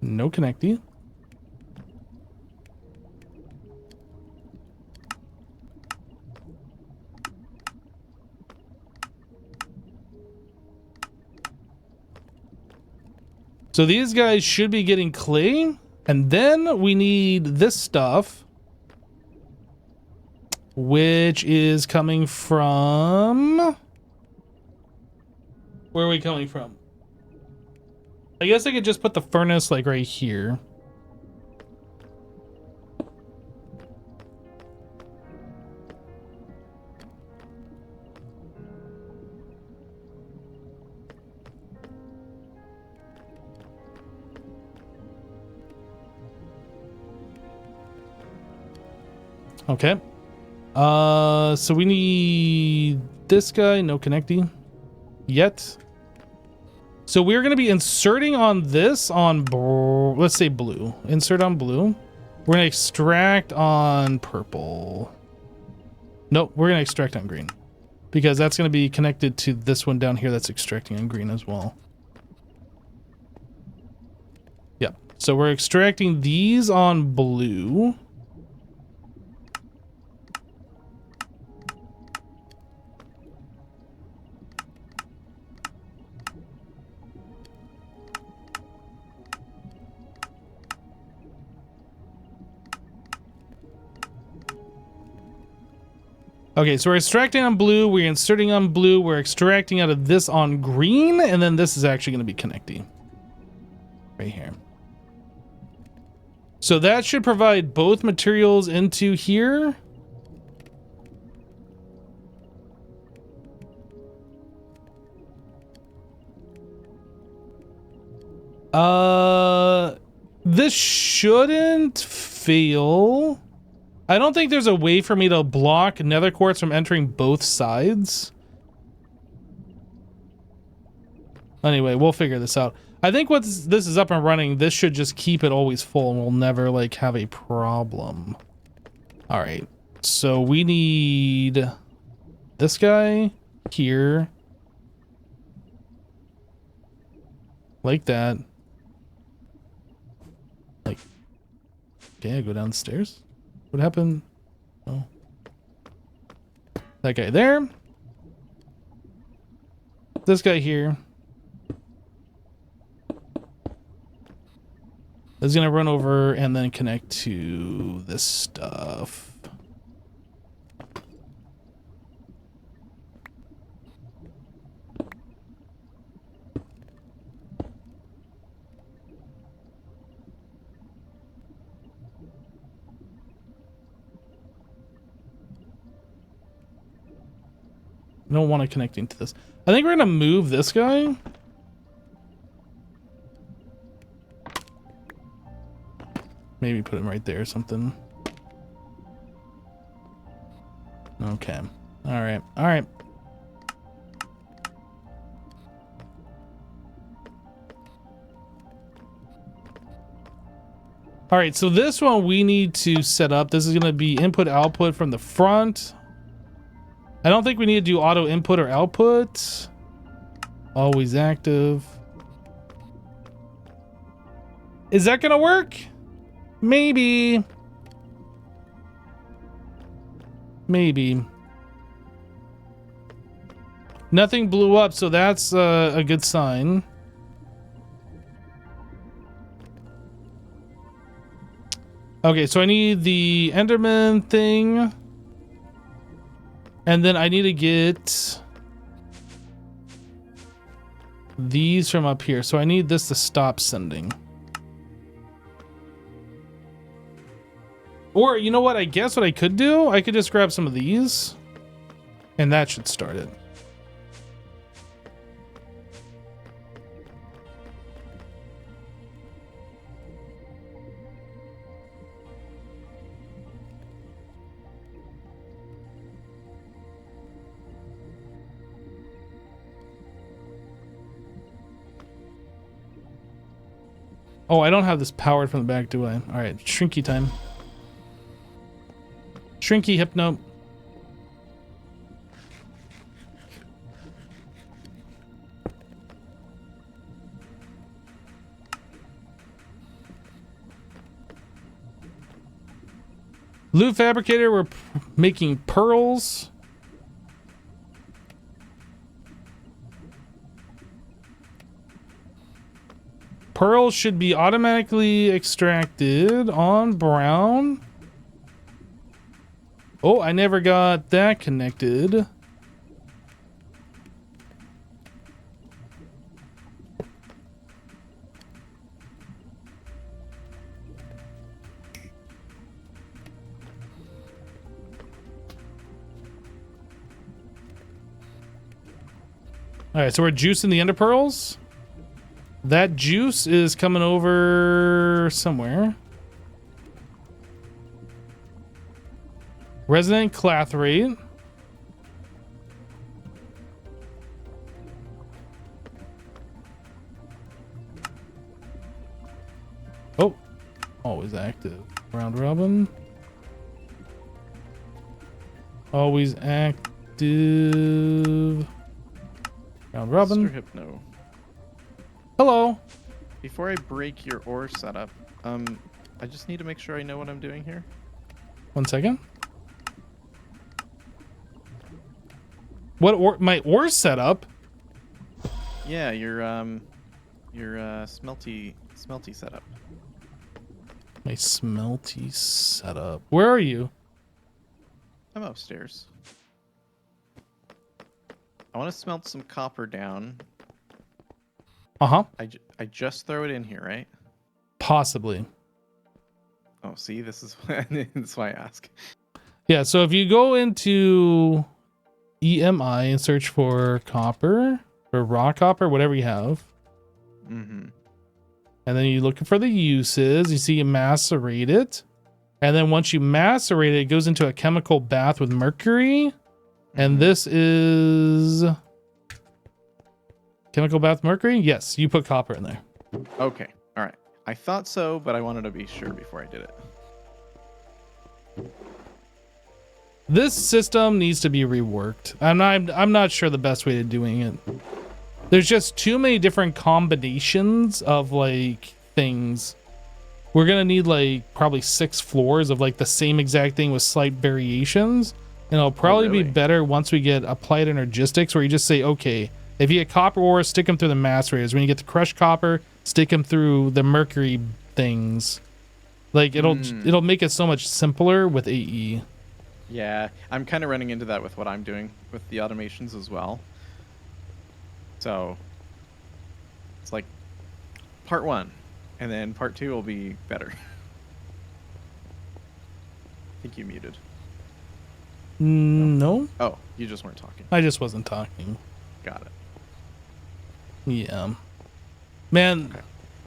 No connecty. So these guys should be getting clay, and then we need this stuff, which is coming from... Where are we coming from? I guess I could just put the furnace like right here. Okay. So we need this guy, no connecting yet. So we're going to be inserting on this on, let's say blue. Insert on blue. We're going to extract on purple. Nope, we're going to extract on green. Because that's going to be connected to this one down here that's extracting on green as well. Yep. So we're extracting these on blue. Okay, so we're extracting on blue, we're inserting on blue, we're extracting out of this on green, and then this is actually going to be connecting. Right here. So that should provide both materials into here. This shouldn't fail. I don't think there's a way for me to block nether quartz from entering both sides. Anyway, we'll figure this out. I think once this is up and running, this should just keep it always full and we'll never like have a problem. All right. So we need this guy here. Like that. Like, okay, I go downstairs. What happened? Oh. That guy there. This guy here. Is gonna run over and then connect to this stuff. I don't want to connect into this. I think we're gonna move this guy. Maybe put him right there or something. Okay. All right. All right. All right, so this one we need to set up. This is going to be input output from the front. I don't think we need to do auto input or output. Always active. Is that going to work? Maybe. Maybe. Nothing blew up, so that's a good sign. Okay, so I need the Enderman thing. And then I need to get these from up here. So I need this to stop sending. Or, you know what? I guess what I could do, I could just grab some of these. And that should start it. Oh, I don't have this powered from the back, do I? All right, shrinky time. Shrinky hypno. Loot fabricator, we're making pearls. Pearls should be automatically extracted on brown. Oh, I never got that connected. All right, so we're juicing the ender pearls. That juice is coming over somewhere. Resonant clathrate. Oh, always active. Round robin. Always active. Round robin. Mr. Hypno. Hello. Before I break your ore setup, I just need to make sure I know what I'm doing here. 1 second. What ore? My ore setup? Yeah, your smelty setup. My smelty setup. Where are you? I'm upstairs. I want to smelt some copper down. Uh-huh. I just throw it in here, right? Possibly. Oh, see, this is that's why I ask. Yeah, so if you go into EMI and search for copper or raw copper, whatever you have. Mm-hmm. And then you're looking for the uses. You see you macerate it. And then once you macerate it, it goes into a chemical bath with mercury. And this is chemical bath mercury. Yes, you put copper in there. Okay. All right. I thought so, but I wanted to be sure before I did it. This system needs to be reworked. I'm not sure the best way of doing it. There's just too many different combinations of like things. We're gonna need like probably 6 floors of like the same exact thing with slight variations. And it'll probably be better once we get applied energistics, where you just say, okay, if you get copper ore, stick them through the macerators. When you get the crushed copper, stick them through the mercury things. Like it'll make it so much simpler with AE. Yeah, I'm kind of running into that with what I'm doing with the automations as well. So it's like part 1, and then part 2 will be better. I think you muted. No. Oh, you just weren't talking. I just wasn't talking. Got it. Yeah. Man,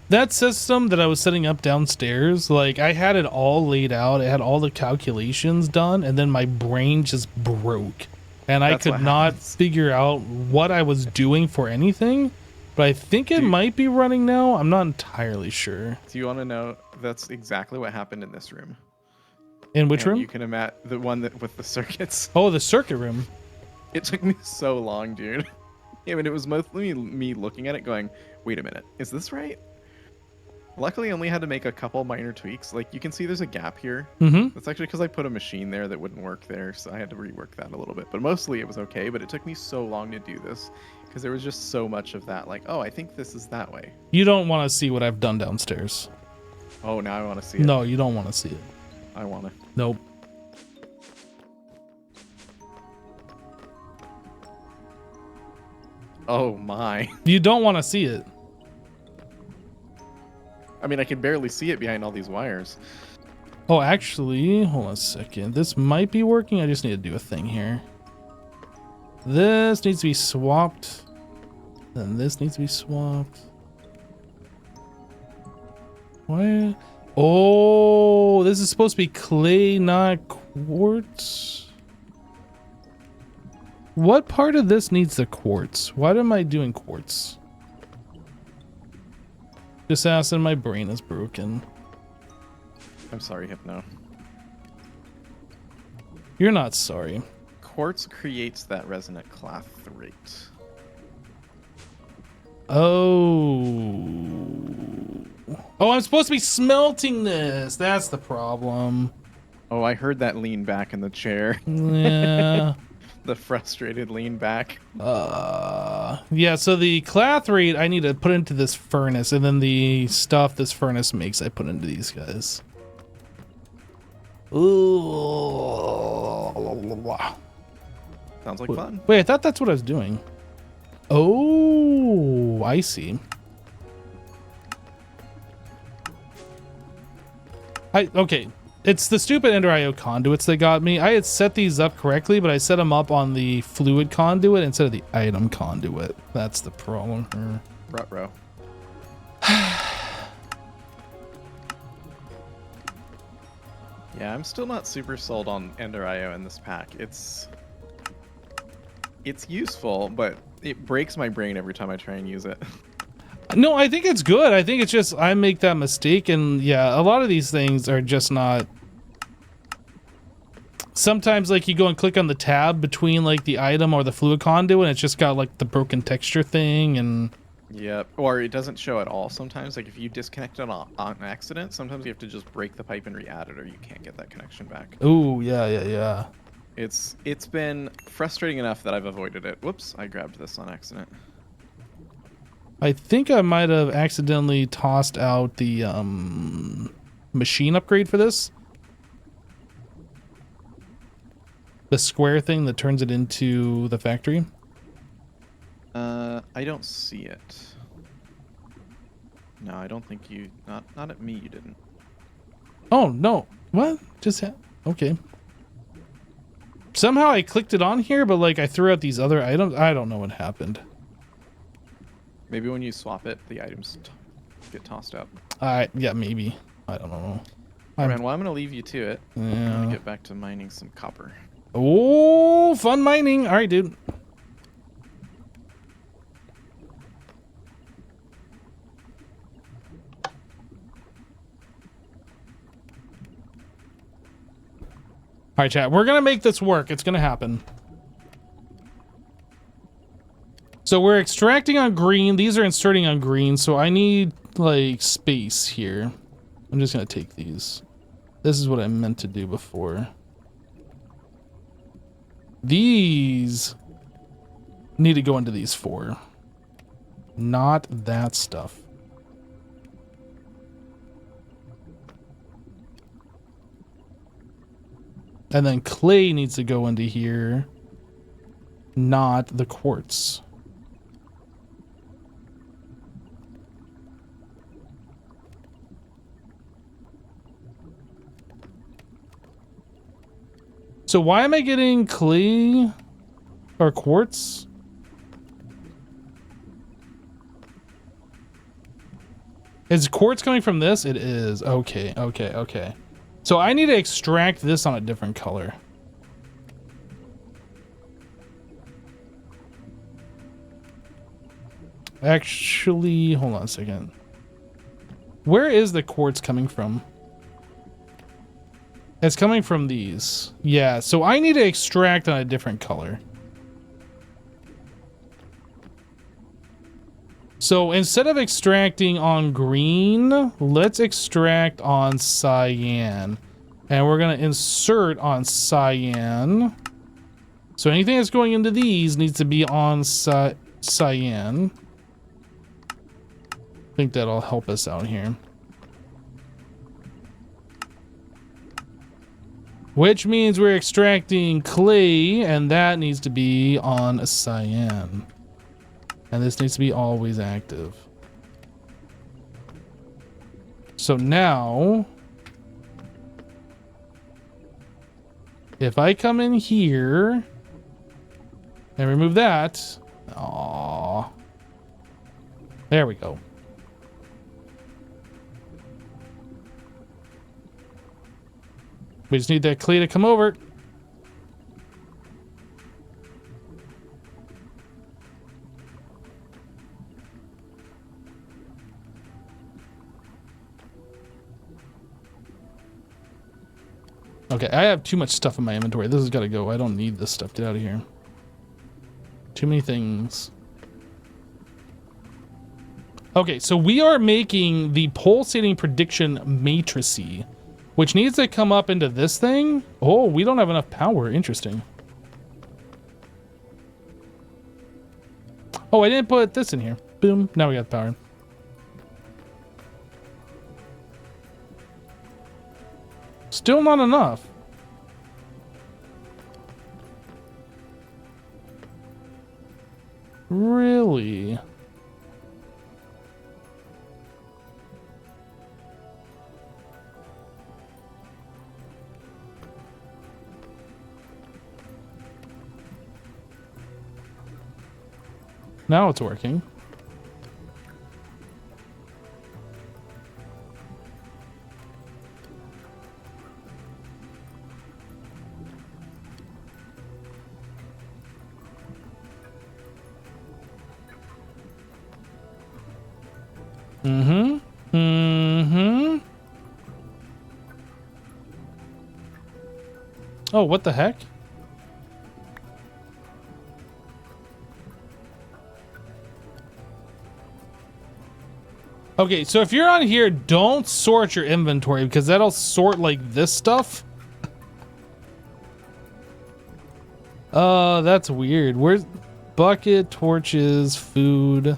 That system that I was setting up downstairs, like I had it all laid out. It had all the calculations done, and then my brain just broke. And I That's what could not happens. figure out what I was doing for anything. But I think it might be running now. I'm not entirely sure. Do you want to know? That's exactly what happened in this room. In which room? You can imagine the one that with the circuits. Oh, the circuit room. It took me so long, dude. I mean, it was mostly me looking at it going, wait a minute, is this right? Luckily, I only had to make a couple minor tweaks. Like, you can see there's a gap here. Mm-hmm. That's actually because I put a machine there that wouldn't work there, so I had to rework that a little bit. But mostly it was okay, but it took me so long to do this because there was just so much of that. Like, oh, I think this is that way. You don't want to see what I've done downstairs. Oh, now I want to see it. No, you don't want to see it. I want to. Nope. Oh, my. You don't want to see it. I mean, I can barely see it behind all these wires. Oh, actually, hold on a second. This might be working. I just need to do a thing here. This needs to be swapped. Then this needs to be swapped. Why? Oh, this is supposed to be clay, not quartz. What part of this needs the quartz? Why am I doing quartz? Just asking, my brain is broken. I'm sorry, Hypno. You're not sorry. Quartz creates that resonant clathrate. Oh. Oh, I'm supposed to be smelting this. That's the problem. Oh, I heard that lean back in the chair. Yeah. The frustrated lean back. Yeah, so the clathrate I need to put into this furnace, and then the stuff this furnace makes I put into these guys. Ooh. Sounds like fun. Wait, I thought that's what I was doing. Oh, I see. Okay. It's the stupid Ender IO conduits that got me. I had set these up correctly, but I set them up on the fluid conduit instead of the item conduit. That's the problem here. Ruh-roh. Yeah, I'm still not super sold on Ender IO in this pack. It's useful, but it breaks my brain every time I try and use it. No, I think it's good. I think it's just I make that mistake, and yeah, a lot of these things are just not. Sometimes, like, you go and click on the tab between like the item or the fluid conduit, and it's just got like the broken texture thing, and Yep. Or it doesn't show at all sometimes. Like if you disconnect it on accident, sometimes you have to just break the pipe and re-add it, or you can't get that connection back. ooh, yeah. It's been frustrating enough that I've avoided it. Whoops, I grabbed this on accident. I think I might have accidentally tossed out the machine upgrade for this. The square thing that turns it into the factory. I don't see it. No, I don't think you. Not at me. You didn't. Oh no! What? Just okay. Somehow I clicked it on here, but like I threw out these other items. I don't know what happened. Maybe when you swap it, the items get tossed out. Yeah, maybe. I don't know. All right, well, I'm gonna leave you to it. I'm gonna Yeah. get back to mining some copper. Oh, fun mining! All right, dude. All right, chat. We're gonna make this work. It's gonna happen. So we're extracting on green. These are inserting on green. So I need like space here. I'm just gonna take these. This is what I meant to do before. These need to go into these four. Not that stuff. And then clay needs to go into here. Not the quartz. So why am I getting clay or quartz? Is quartz coming from this? It is. Okay, okay, okay. So I need to extract this on a different color. Actually, hold on a second. Where is the quartz coming from? It's coming from these. Yeah, so I need to extract on a different color. So instead of extracting on green, let's extract on cyan. And we're going to insert on cyan. So anything that's going into these needs to be on cyan. I think that'll help us out here. Which means we're extracting clay, and that needs to be on a cyan. And this needs to be always active. So now, if I come in here and remove that, aww, there we go. We just need that clay to come over. Okay, I have too much stuff in my inventory. This has got to go. I don't need this stuff. Get out of here. Too many things. Okay, so we are making the pulsating prediction matrice, which needs to come up into this thing. Oh, we don't have enough power. Interesting. Oh, I didn't put this in here. Boom. Now we got power. Still not enough. Really? Now it's working. Mm-hmm. Mm-hmm. Oh, what the heck? Okay, so if you're on here, don't sort your inventory because that'll sort like this stuff. That's weird. Where's bucket, torches, food?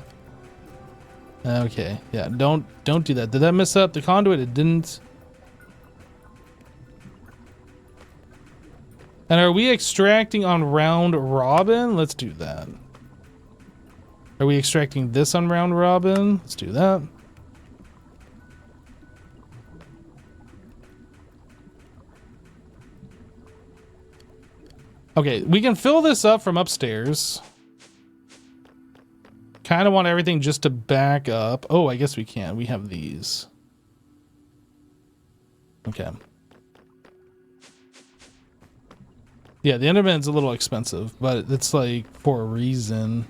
Okay, yeah, don't do that. Did that mess up the conduit? It didn't. And are we extracting on round robin? Let's do that. Are we extracting this on round robin? Let's do that. Okay, we can fill this up from upstairs. Kind of want everything just to back up. Oh, I guess we can. We have these. Okay. Yeah, the Enderman's a little expensive, but it's like for a reason.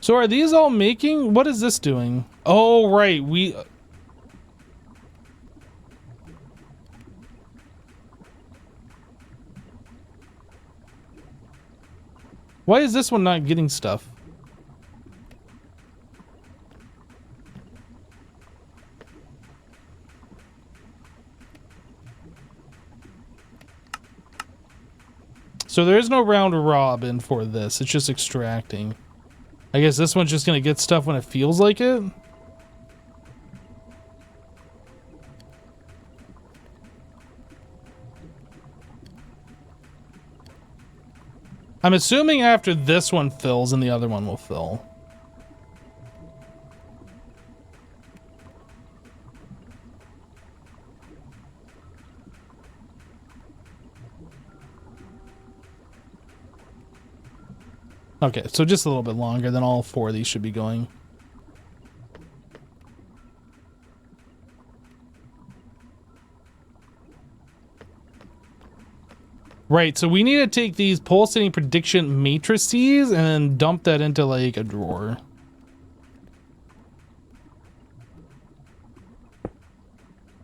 So are these all making? What is this doing? Oh, right. Why is this one not getting stuff? So there is no round robin for this. It's just extracting. I guess this one's just gonna get stuff when it feels like it. I'm assuming after this one fills and the other one will fill. Okay, so just a little bit longer than all 4 of these should be going. Right, so we need to take these pulsating prediction matrices and then dump that into like a drawer.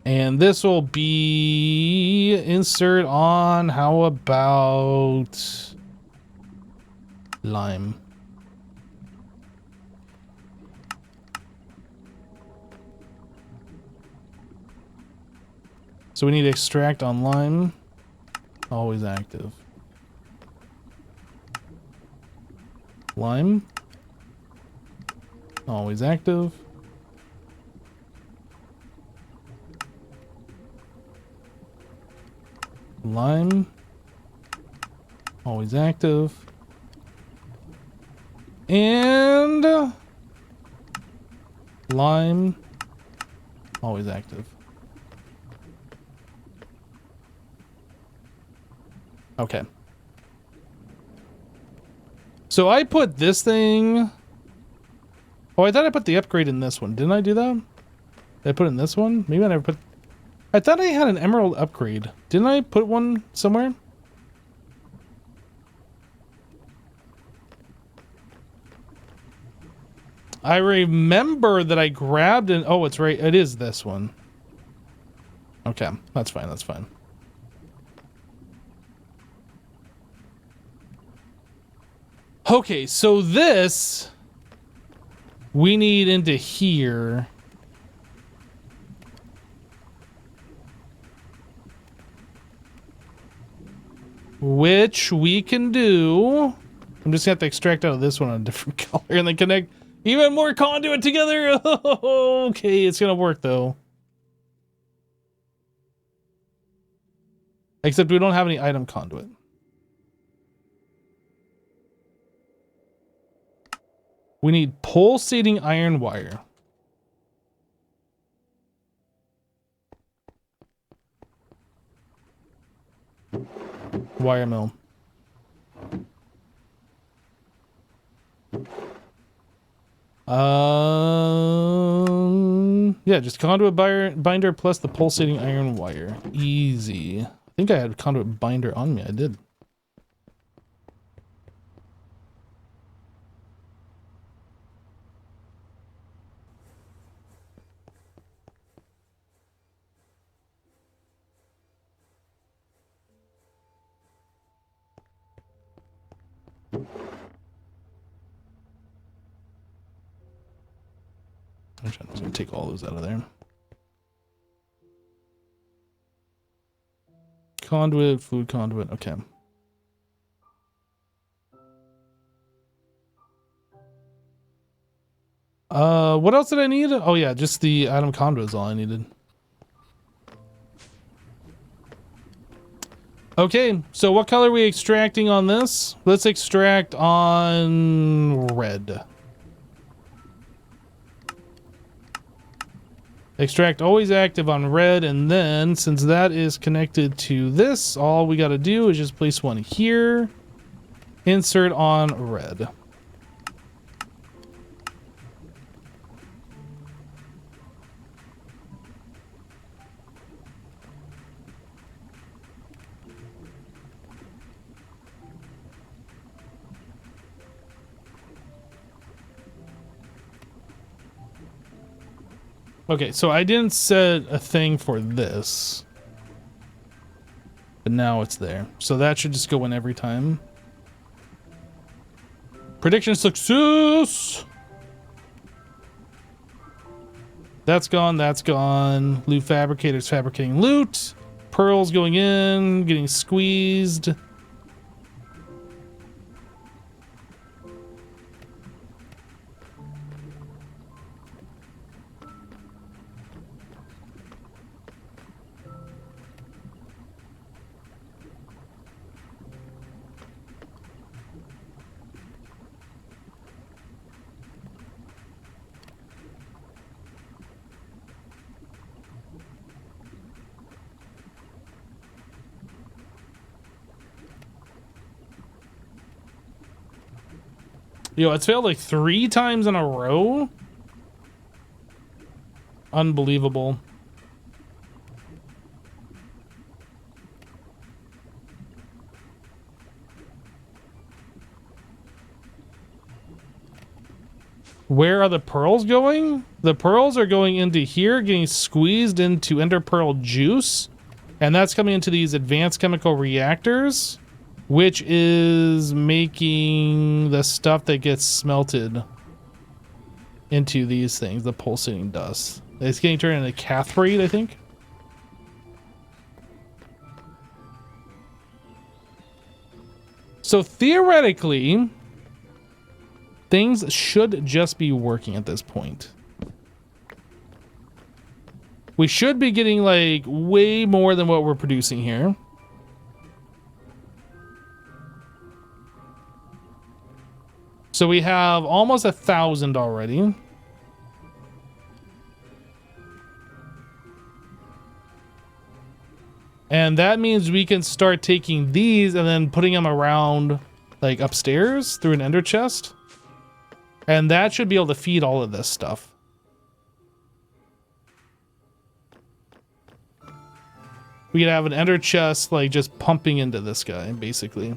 And this will be insert on, how about lime? So we need to extract on lime. Always active. Lime. Always active. Lime. Always active. And lime. Always active. Okay. So I put this thing... Oh, I thought I put the upgrade in this one. Didn't I do that? Did I put it in this one? Maybe I never put... I thought I had an emerald upgrade. Didn't I put one somewhere? I remember that I grabbed an... Oh, it's right. It is this one. Okay. That's fine. That's fine. Okay, so this... we need into here. Which we can do. I'm just gonna have to extract out of this one a different color and then connect even more conduit together. Okay, it's gonna work though. Except we don't have any item conduit. We need pulsating iron wire. Wire mill. Yeah, just conduit binder plus the pulsating iron wire. Easy. I think I had conduit binder on me. I did. I'm just gonna take all those out of there. Conduit, food conduit, okay. What else did I need? Oh yeah, just the item conduit is all I needed. Okay, so what color are we extracting on this? Let's extract on red. Extract always active on red, and then since that is connected to this, all we got to do is just place one here. Insert on red. Okay, so I didn't set a thing for this. But now it's there. So that should just go in every time. Prediction success! That's gone, that's gone. Loot fabricator's fabricating loot. Pearls going in, getting squeezed. Yo, it's failed like 3 times in a row. Unbelievable. Where are the pearls going? The pearls are going into here, getting squeezed into ender pearl juice. And that's coming into these advanced chemical reactors, which is making the stuff that gets smelted into these things, the pulsating dust. It's getting turned into cathrate, I think. So theoretically, things should just be working at this point. We should be getting like way more than what we're producing here. So we have almost 1,000 already. And that means we can start taking these and then putting them around like upstairs through an ender chest. And that should be able to feed all of this stuff. We could have an ender chest like just pumping into this guy, basically.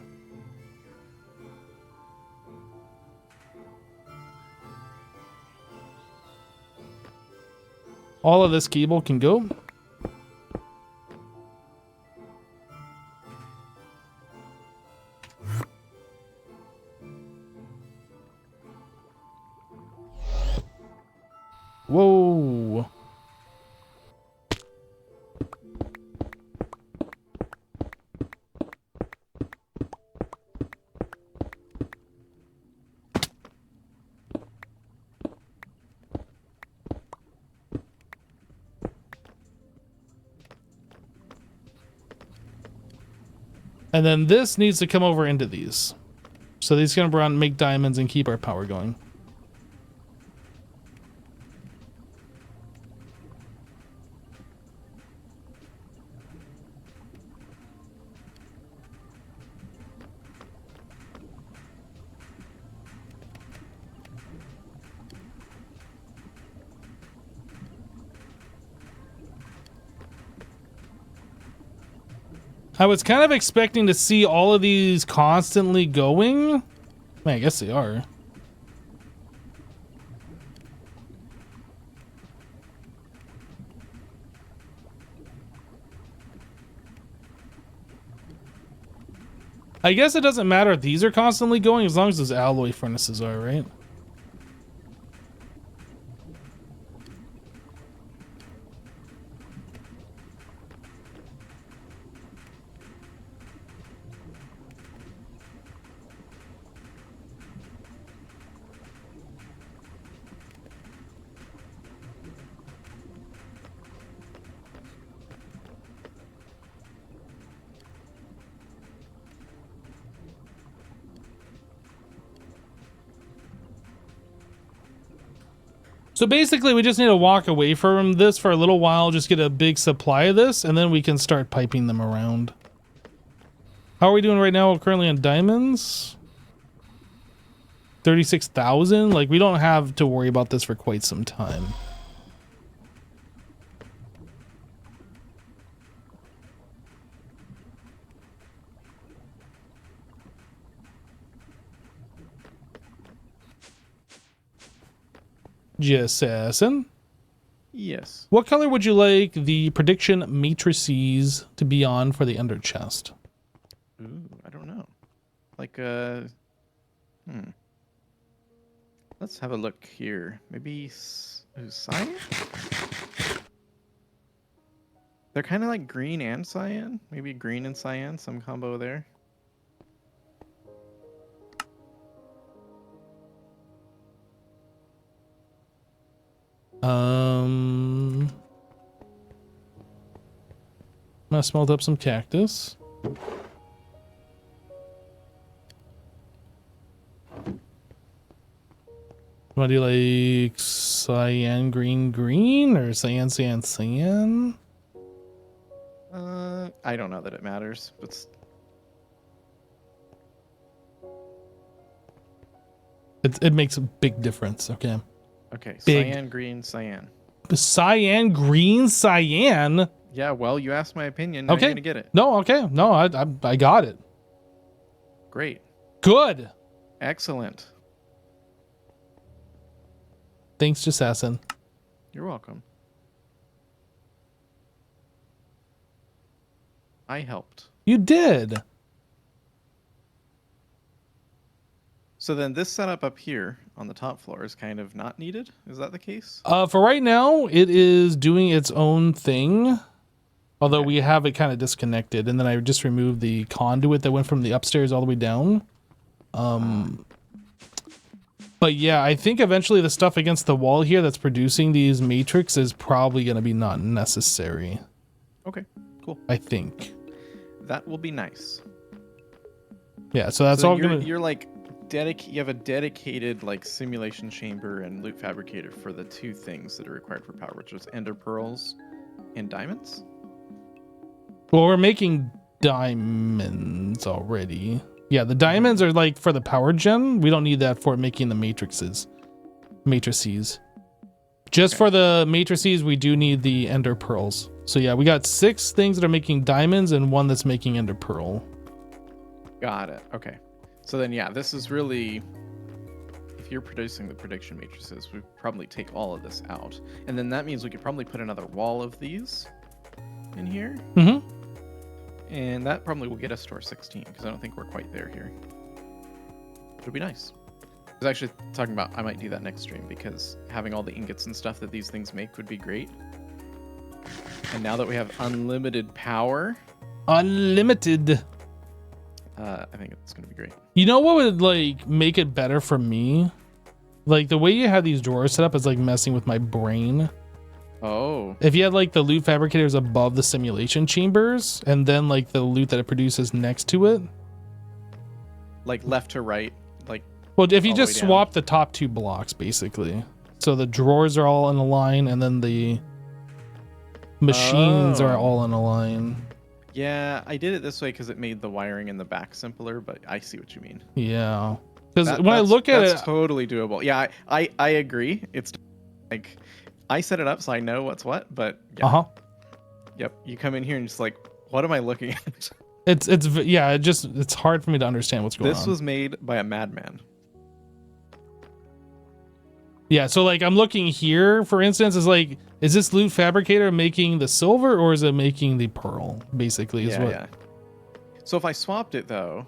All of this cable can go. Whoa. And then this needs to come over into these. So these are going to run, make diamonds and keep our power going. I was kind of expecting to see all of these constantly going. I guess they are. I guess it doesn't matter if these are constantly going as long as those alloy furnaces are, right? So basically, we just need to walk away from this for a little while, just get a big supply of this, and then we can start piping them around. How are we doing right now? We're currently on diamonds. 36,000? Like, we don't have to worry about this for quite some time. Just assassin. Yes. What color would you like the prediction matrices to be on for the ender chest? Ooh, I don't know. Like, Let's have a look here. Maybe cyan? They're kind of like green and cyan. Maybe green and cyan, some combo there. I'm gonna smelt up some cactus. Wanna do like cyan, green, green, or cyan, cyan, cyan? I don't know that it matters, but It makes a big difference. Okay. Okay, Big. cyan, green, cyan. Cyan, green, cyan. Yeah, well, you asked my opinion. Now Okay. you're gonna get it. No, okay. No, I got it. Great. Good. Excellent. Thanks, Jassassin. You're welcome. I helped. You did. So then this setup up here on the top floor is kind of not needed? Is that the case? For right now, it is doing its own thing. Although we have it kind of disconnected. And then I just removed the conduit that went from the upstairs all the way down. But yeah, I think eventually the stuff against the wall here that's producing these matrix is probably going to be not necessary. Okay, cool. I think. That will be nice. Yeah, so that's So all you're, going to... you're like you have a dedicated like simulation chamber and loot fabricator for the two things that are required for power, which is ender pearls and diamonds. Well, we're making diamonds already. Yeah, the diamonds are like for the power gen. We don't need that for making the matrices. Just for the matrices, we do need the ender pearls. So yeah, we got 6 things that are making diamonds and 1 that's making ender pearl. Got it. Okay. So then, yeah, this is really, if you're producing the prediction matrices, we probably take all of this out. And then that means we could probably put another wall of these in here. Mm-hmm. And that probably will get us to our 16, because I don't think we're quite there here. It'll be nice. I was actually talking about I might do that next stream, because having all the ingots and stuff that these things make would be great. And now that we have unlimited power... Unlimited. I think it's going to be great. You know what would like make it better for me? Like the way you have these drawers set up is like messing with my brain. Oh. If you had like the loot fabricators above the simulation chambers and then like the loot that it produces next to it. Like left to right, like... Well, if you all the just way down. swap the top 2 blocks basically. So the drawers are all in a line and then the machines are all in a line. Yeah, I did it this way because it made the wiring in the back simpler, but I see what you mean. Yeah. Because when I look at that's it... totally doable. Yeah, I agree. It's like, I set it up so I know what's what, but yeah. Uh-huh. Yep, you come in here and just like, what am I looking at? It's hard for me to understand what's going on. This was made by a madman. Yeah, so like I'm looking here, for instance, is this loot fabricator making the silver or is it making the pearl? Basically, is what. Yeah. So if I swapped it though,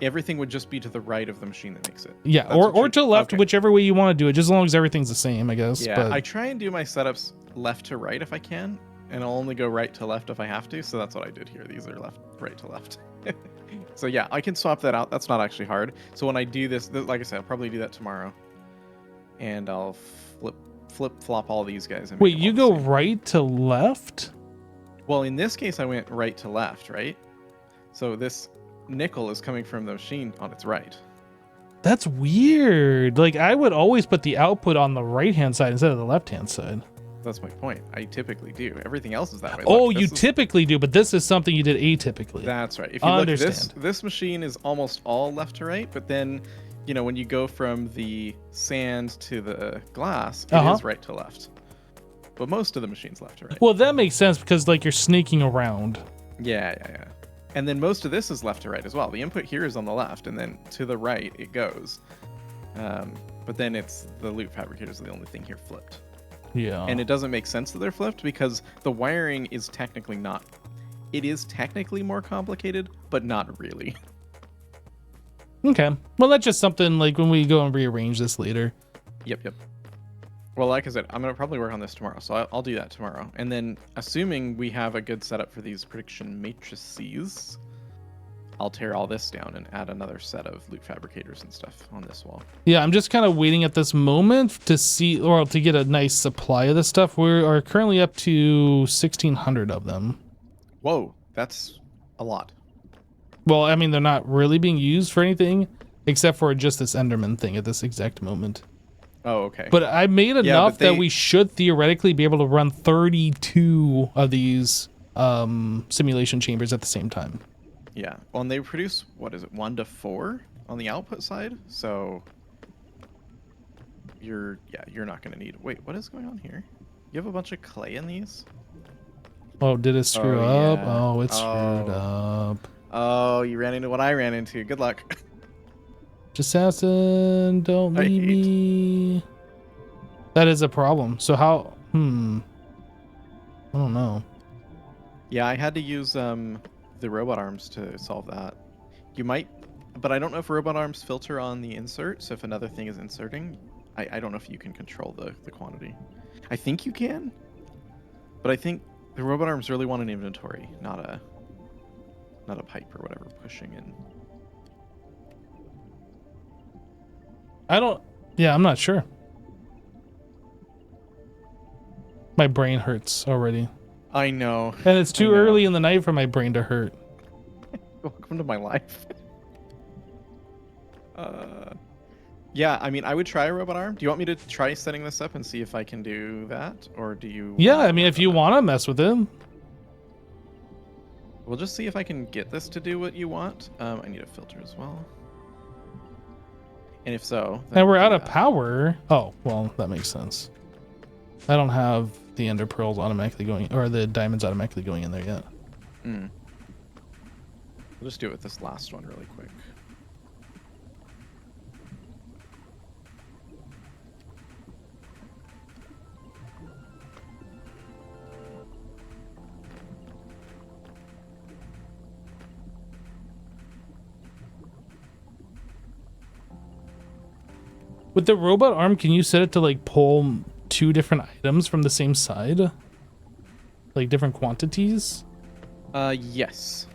everything would just be to the right of the machine that makes it. Yeah, That's or what to the left, okay. whichever way you want to do it, just as long as everything's the same, I guess. Yeah, but... I try and do my setups left to right if I can, and I'll only go right to left if I have to. So that's what I did here. These are right to left. So yeah, I can swap that out. That's not actually hard. So when I do this, like I said, I'll probably do that tomorrow. And I'll flip-flop all these guys. And Wait, you go right to left? Well, in this case, I went right to left, right? So this nickel is coming from the machine on its right. That's weird. Like, I would always put the output on the right-hand side instead of the left-hand side. That's my point. I typically do. Everything else is that way. Oh, Look, you typically do, but this is something you did atypically. That's right. If you look, understand. this machine is almost all left to right, but then... You know, when you go from the sand to the glass, it is right to left. But most of the machine's left to right. Well, that makes sense because, like, you're sneaking around. Yeah. And then most of this is left to right as well. The input here is on the left, and then to the right it goes. But then it's the loot fabricators are the only thing here flipped. Yeah. And it doesn't make sense that they're flipped because the wiring is technically not... It is technically more complicated, but not really. Okay. Well, that's just something like when we go and rearrange this later. Yep. Well, like I said, I'm going to probably work on this tomorrow, so I'll do that tomorrow. And then, assuming we have a good setup for these prediction matrices, I'll tear all this down and add another set of loot fabricators and stuff on this wall. Yeah, I'm just kind of waiting at this moment to see, or to get a nice supply of this stuff. We are currently up to 1,600 of them. Whoa, that's a lot. Well, I mean, they're not really being used for anything except for just this Enderman thing at this exact moment. Oh, okay. But I made enough that we should theoretically be able to run 32 of these simulation chambers at the same time. Yeah. Well, and they produce, what is it, 1 to 4? on the output side, so you're not going to need. Wait, what is going on here? You have a bunch of clay in these? Oh, did it screw Oh, up? yeah. Oh, it screwed Oh. up. Oh, you ran into what I ran into. Good luck. Assassin, don't I leave hate- me. That is a problem. So how? I don't know. Yeah, I had to use the robot arms to solve that. You might, but I don't know if robot arms filter on the insert. So if another thing is inserting, I don't know if you can control the quantity. I think you can, but I think the robot arms really want an inventory, not a pipe or whatever pushing in. Yeah, I'm not sure. My brain hurts already. I know. And it's I too know. early in the night for my brain to hurt. Welcome to my life. Yeah, I mean, I would try a robot arm. Do you want me to try setting this up and see if I can do that, or do you? Yeah, wanna I mean, work if on you that? want to mess with it. We'll just see if I can get this to do what you want. I need a filter as well. And if so, then And we're we'll out do of that. power. Oh, well, that makes sense. I don't have the ender pearls automatically going, or the diamonds automatically going in there yet. Mm. We'll just do it with this last one really quick. With the robot arm, can you set it to like pull two different items from the same side? Like different quantities? Yes.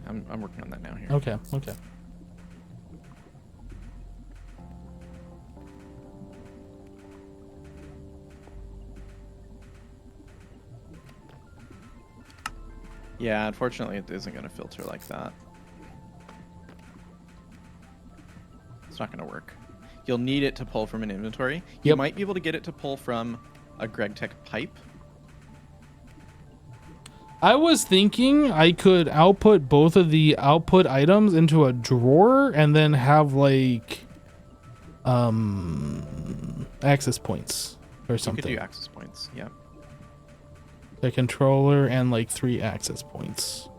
I'm working on that now here. Okay, okay. Yeah, unfortunately, it isn't going to filter like that. It's not going to work. You'll need it to pull from an inventory. You Yep. might be able to get it to pull from a GregTech pipe. I was thinking I could output both of the output items into a drawer and then have like access points or You something. could do access points. Yeah. A controller and like 3 access points.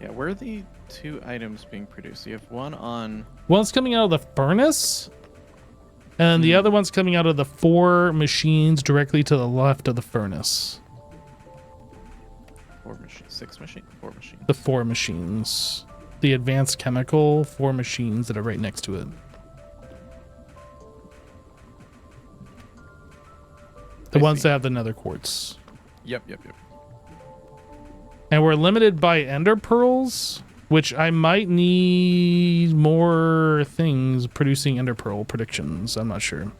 Yeah, where are the 2 items being produced? You have one on... One's coming out of the furnace, and the other one's coming out of the 4 machines directly to the left of the furnace. 4 machines. 6 machines? 4 machines. The 4 machines. The advanced chemical 4 machines that are right next to it. The I ones see. that have the nether quartz. Yep. And we're limited by ender pearls, which I might need more things producing ender pearl predictions. I'm not sure.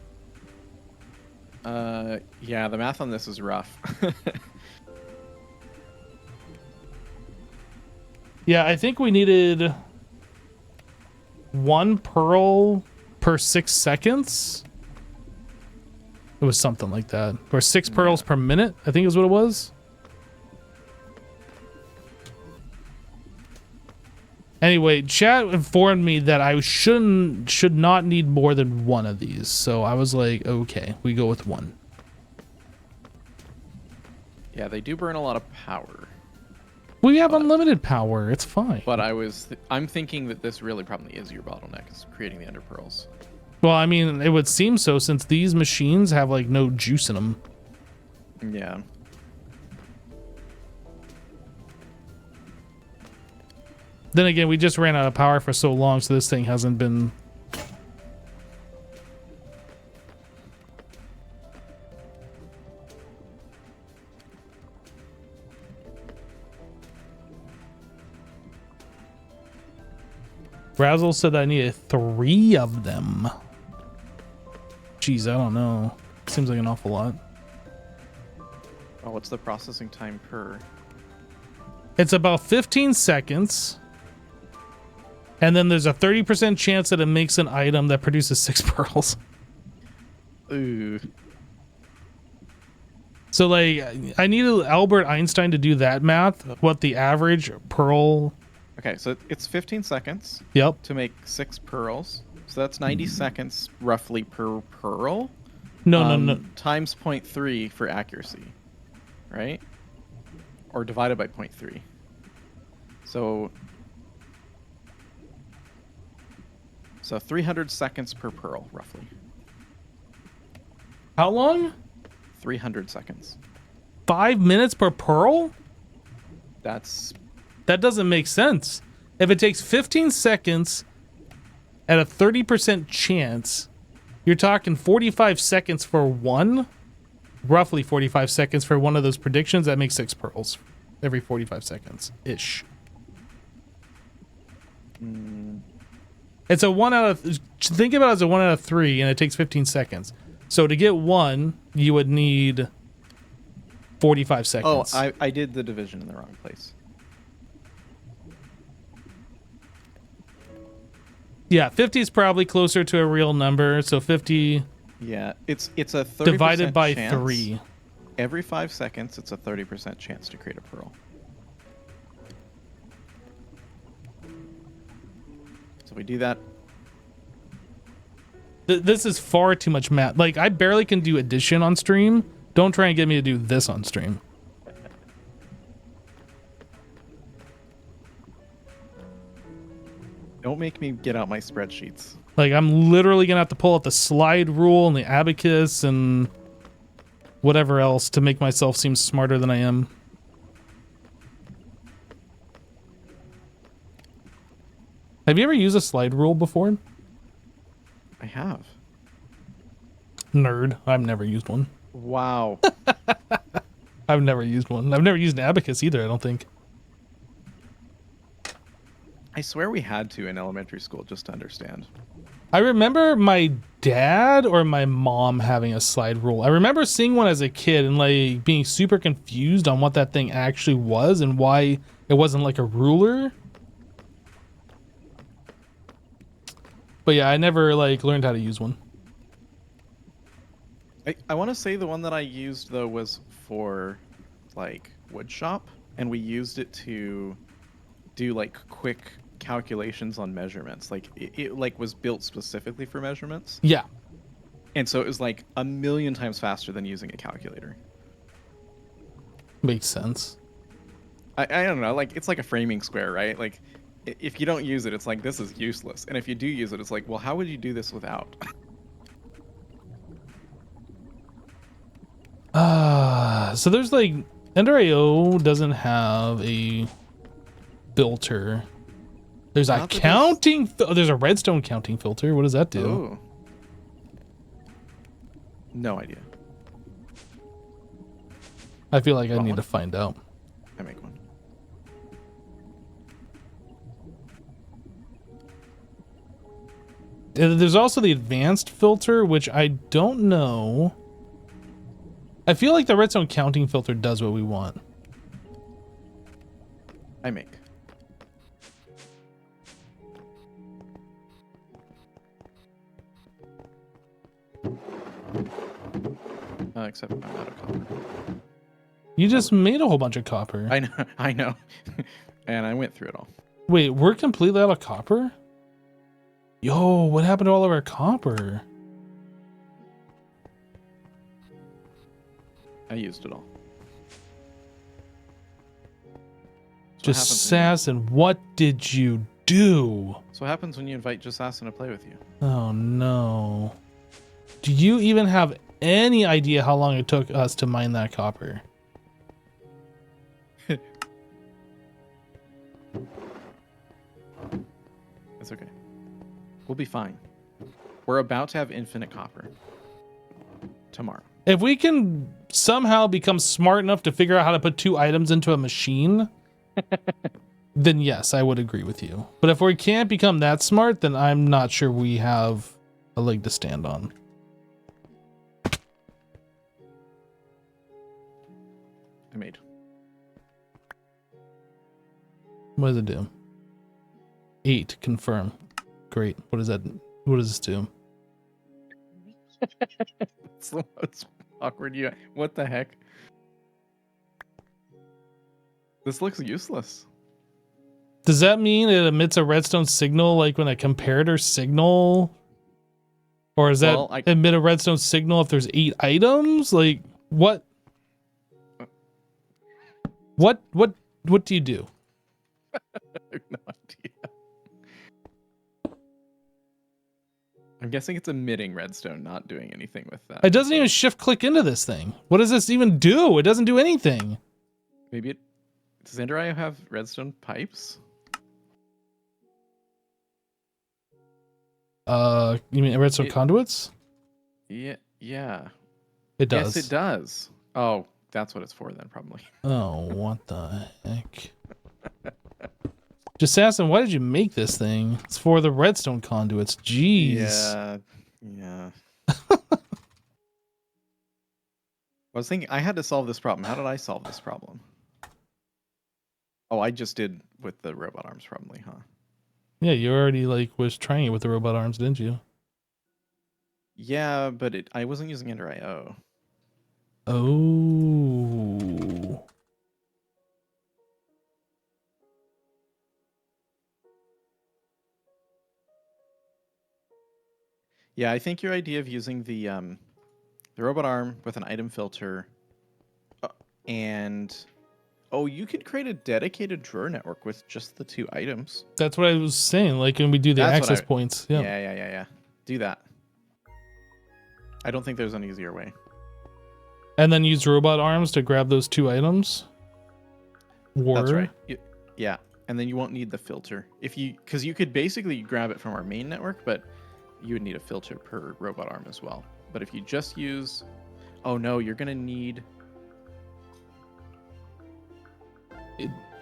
Yeah, the math on this is rough. Yeah, I think we needed 1 pearl per 6 seconds. It was something like that. Or 6 pearls per minute, I think is what it was. Anyway, chat informed me that I should not need more than 1 of these. So I was like, okay, we go with 1. Yeah, they do burn a lot of power. We have unlimited power. It's fine. But I'm thinking that this really probably is your bottleneck, is creating the ender pearls. Well, I mean, it would seem so since these machines have like no juice in them. Yeah. Then again, we just ran out of power for so long, so this thing hasn't been... Razzle said that I needed 3 of them. Jeez, I don't know. Seems like an awful lot. Oh, what's the processing time per? It's about 15 seconds. And then there's a 30% chance that it makes an item that produces 6 pearls. Ooh. So, like, I needed Albert Einstein to do that math, what the average pearl Okay, so it's 15 seconds Yep. to make 6 pearls. So that's 90 seconds roughly per pearl. No. Times 0.3 for accuracy, right? Or divided by 0.3. So 300 seconds per pearl, roughly. How long? 300 seconds. 5 minutes per pearl? That's That doesn't make sense. If it takes 15 seconds at a 30% chance, you're talking 45 seconds for one, roughly 45 seconds for one of those predictions. That makes 6 pearls every 45 seconds ish. It's a 1 out of, think about it as a 1 out of 3, and it takes 15 seconds. So to get 1, you would need 45 seconds. Oh, I did the division in the wrong place. Yeah, 50 is probably closer to a real number. So 50 Yeah, it's a 30% divided by chance. 3. Every 5 seconds, it's a 30% chance to create a pearl. So we do that. This is far too much math. Like, I barely can do addition on stream. Don't try and get me to do this on stream. Don't make me get out my spreadsheets. Like, I'm literally gonna have to pull out the slide rule and the abacus and whatever else to make myself seem smarter than I am. Have you ever used a slide rule before? I have. Nerd. I've never used one. Wow. I've never used one. I've never used an abacus either, I don't think. I swear we had to in elementary school just to understand. I remember my dad or my mom having a slide rule. I remember seeing one as a kid and like being super confused on what that thing actually was and why it wasn't like a ruler. But yeah, I never like learned how to use one. I want to say the one that I used though was for like wood shop, and we used it to do like quick calculations on measurements. Like it like was built specifically for measurements, Yeah. and so it was like a million times faster than using a calculator. Makes sense. I don't know, like it's like a framing square, right? Like if you don't use it, it's like this is useless, and if you do use it, it's like, well, how would you do this without? So there's like Ender.io doesn't have a filter. There's a Not that counting. There's a redstone counting filter. What does that do? Oh. No idea. I feel like I Want need one? to find out. I make one. There's also the advanced filter, which I don't know. I feel like the redstone counting filter does what we want. I make. Except I'm out of copper. You just made a whole bunch of copper. I know. And I went through it all. Wait, we're completely out of copper? Yo, what happened to all of our copper? I used it all. Just Assassin, what did you do? So what happens when you invite Just Assassin to play with you? Oh no. Do you even have any idea how long it took us to mine that copper? It's okay. We'll be fine. We're about to have infinite copper tomorrow. If we can somehow become smart enough to figure out how to put 2 items into a machine, then yes, I would agree with you. But if we can't become that smart, then I'm not sure we have a leg to stand on. I made. What does it do? 8, confirm. Great. What does that? What does this do? It's the most awkward you. What the heck? This looks useless. Does that mean it emits a redstone signal like when a comparator signal? Or does that emit a redstone signal if there's 8 items? Like what do you do? I have no idea. I'm guessing it's emitting redstone, not doing anything with that. It doesn't even shift click into this thing. What does this even do? It doesn't do anything. Maybe it... Does Enderio have redstone pipes? You mean redstone conduits? Yeah. It does. Yes, it does. Oh, that's what it's for then, probably. Oh, what the heck? Jassassin, why did you make this thing? It's for the redstone conduits. Jeez. Yeah. I was thinking I had to solve this problem. How did I solve this problem? Oh, I just did with the robot arms probably, huh? Yeah, you already was trying it with the robot arms, didn't you? Yeah, but I wasn't using Ender IO. Oh. Yeah, I think your idea of using the robot arm with an item filter and you could create a dedicated drawer network with just the 2 items. That's what I was saying. Like when we do the access points. Yeah. Yeah. Do that. I don't think there's an easier way. And then use robot arms to grab those 2 items. That's right. Yeah, and then you won't need the filter because you could basically grab it from our main network, but you would need a filter per robot arm as well. But if you just use, oh no, you're gonna need.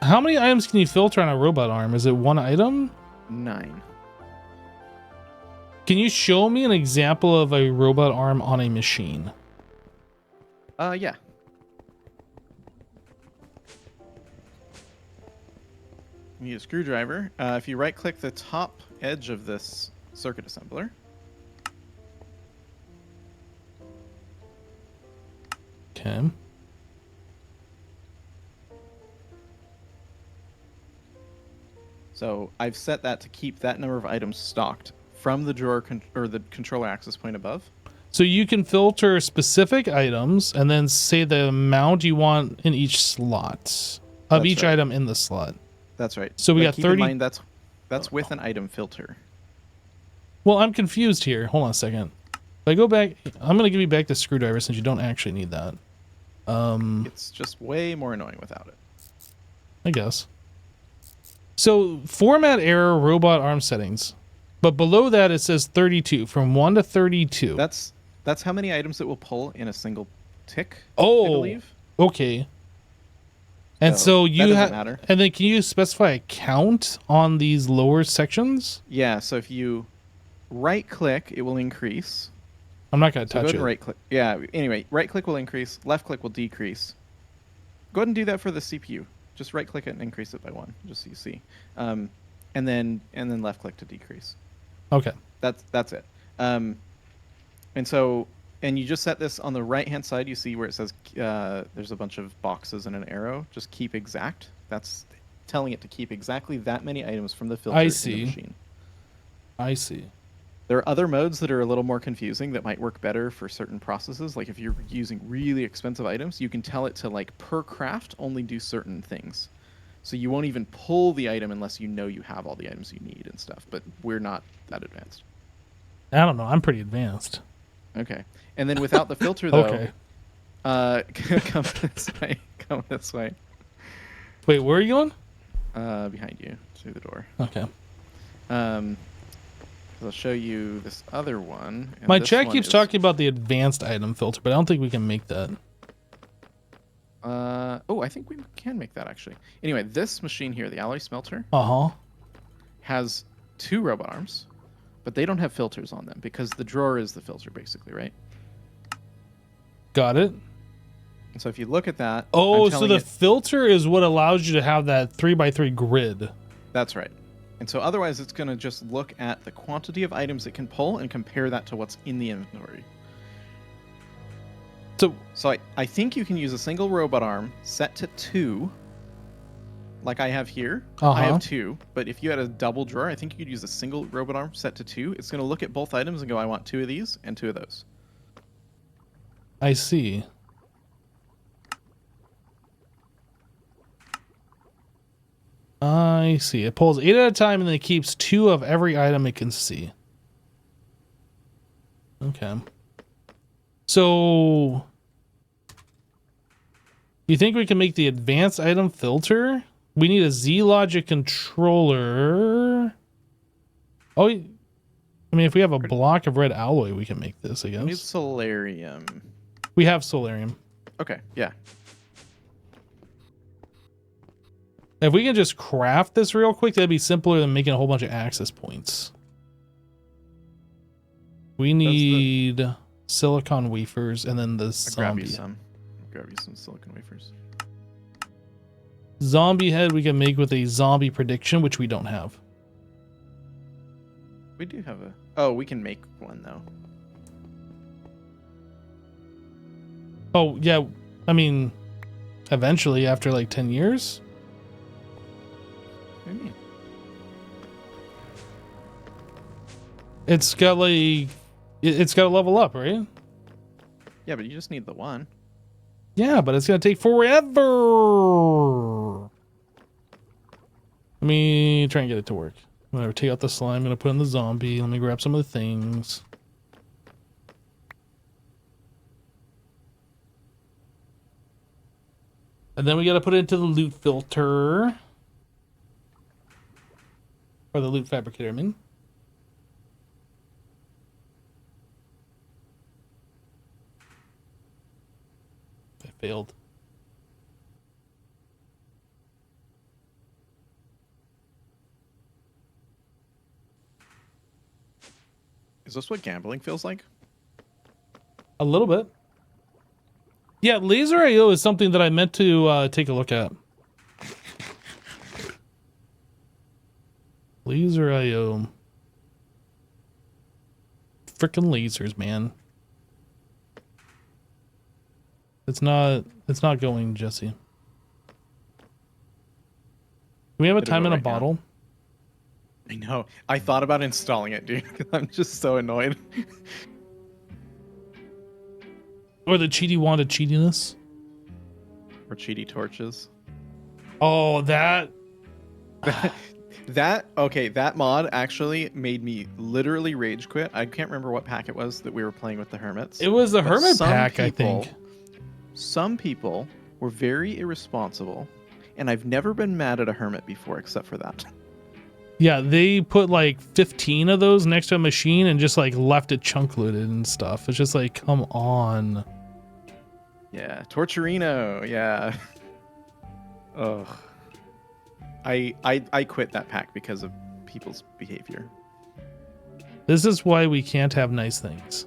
How many items can you filter on a robot arm? Is it 1 item? 9. Can you show me an example of a robot arm on a machine? Yeah. You need a screwdriver. If you right-click the top edge of this circuit assembler. Okay. So I've set that to keep that number of items stocked from the drawer or the controller access point above. So you can filter specific items and then say the amount you want in each slot of each item in the slot. That's right. So we got 30. Keep in mind that's with an item filter. Well, I'm confused here. Hold on a second. If I go back, I'm going to give you back the screwdriver since you don't actually need that. It's just way more annoying without it. I guess. So format error robot arm settings. But below that it says 32, from 1 to 32. That's how many items it will pull in a single tick. Oh, I believe. Okay. And so you have, matter. And then can you specify a count on these lower sections? Yeah. So if you right click, it will increase. I'm not going to touch it. Right click. Yeah. Anyway, right click will increase. Left click will decrease. Go ahead and do that for the CPU. Just right click it and increase it by 1, just so you see. And then left click to decrease. Okay. That's it. And you just set this on the right hand side. You see where it says there's a bunch of boxes and an arrow. Just keep exact. That's telling it to keep exactly that many items from the filter in the machine. I see. There are other modes that are a little more confusing that might work better for certain processes. Like if you're using really expensive items, you can tell it to per craft only do certain things. So you won't even pull the item unless you know you have all the items you need and stuff. But we're not that advanced. I don't know. I'm pretty advanced. Okay. And then without the filter, though, Okay. Come this way. Come this way. Wait, where are you going? Behind you, through the door. Okay. I'll show you this other one. My chat keeps talking about the advanced item filter, but I don't think we can make that. I think we can make that actually. Anyway, this machine here, the alloy smelter, has 2 robot arms, but they don't have filters on them because the drawer is the filter, basically, right? Got it. And so if you look at that, so the filter is what allows you to have that 3x3 grid. That's right. And so otherwise, it's going to just look at the quantity of items it can pull and compare that to what's in the inventory. So I think you can use a single robot arm set to 2 like I have here, Uh-huh. I have 2. But if you had a double drawer, I think you could use a single robot arm set to 2. It's going to look at both items and go, I want 2 of these and 2 of those. I see. I see. It pulls 8 at a time and then it keeps 2 of every item it can see. Okay. So, you think we can make the advanced item filter? We need a Z-Logic controller. Oh, I mean, if we have a block of red alloy, we can make this, I We need guess. solarium. We have solarium. Okay, yeah. If we can just craft this real quick, that'd be simpler than making a whole bunch of access points. We need silicon wafers and then the I'll grab you zombie. some. Grab you some silicon wafers. Zombie head we can make with a zombie prediction, which we don't have. We do have a... Oh, we can make one, though. Oh, yeah. I mean, eventually, after like 10 years. What do you mean? It's got like... It's got to level up, right? Yeah, but you just need the one. Yeah, but it's going to take forever. Let me try and get it to work. Whatever, take out the slime. I'm going to put in the zombie. Let me grab some of the things. And then we got to put it into the loot filter. Or the loot fabricator, I mean. I failed. Is this what gambling feels like? A little bit. Yeah, laser IO is something that I meant to take a look at. Laser IO. Frickin' lasers, man. It's not going, Jesse. Do we have a It'll time go in a right now. bottle? I know. I thought about installing it, dude. I'm just so annoyed. Or the cheaty wand of cheatiness? Or cheaty torches. Oh, that... That mod actually made me literally rage quit. I can't remember what pack it was that we were playing with the hermits. It was the But Hermit some pack, I people- think. Some people were very irresponsible, and I've never been mad at a hermit before except for that. Yeah, they put like 15 of those next to a machine and just like left it chunk looted and stuff. It's just like, come on. Yeah, Torturino, yeah. Ugh. I quit that pack because of people's behavior. This is why we can't have nice things.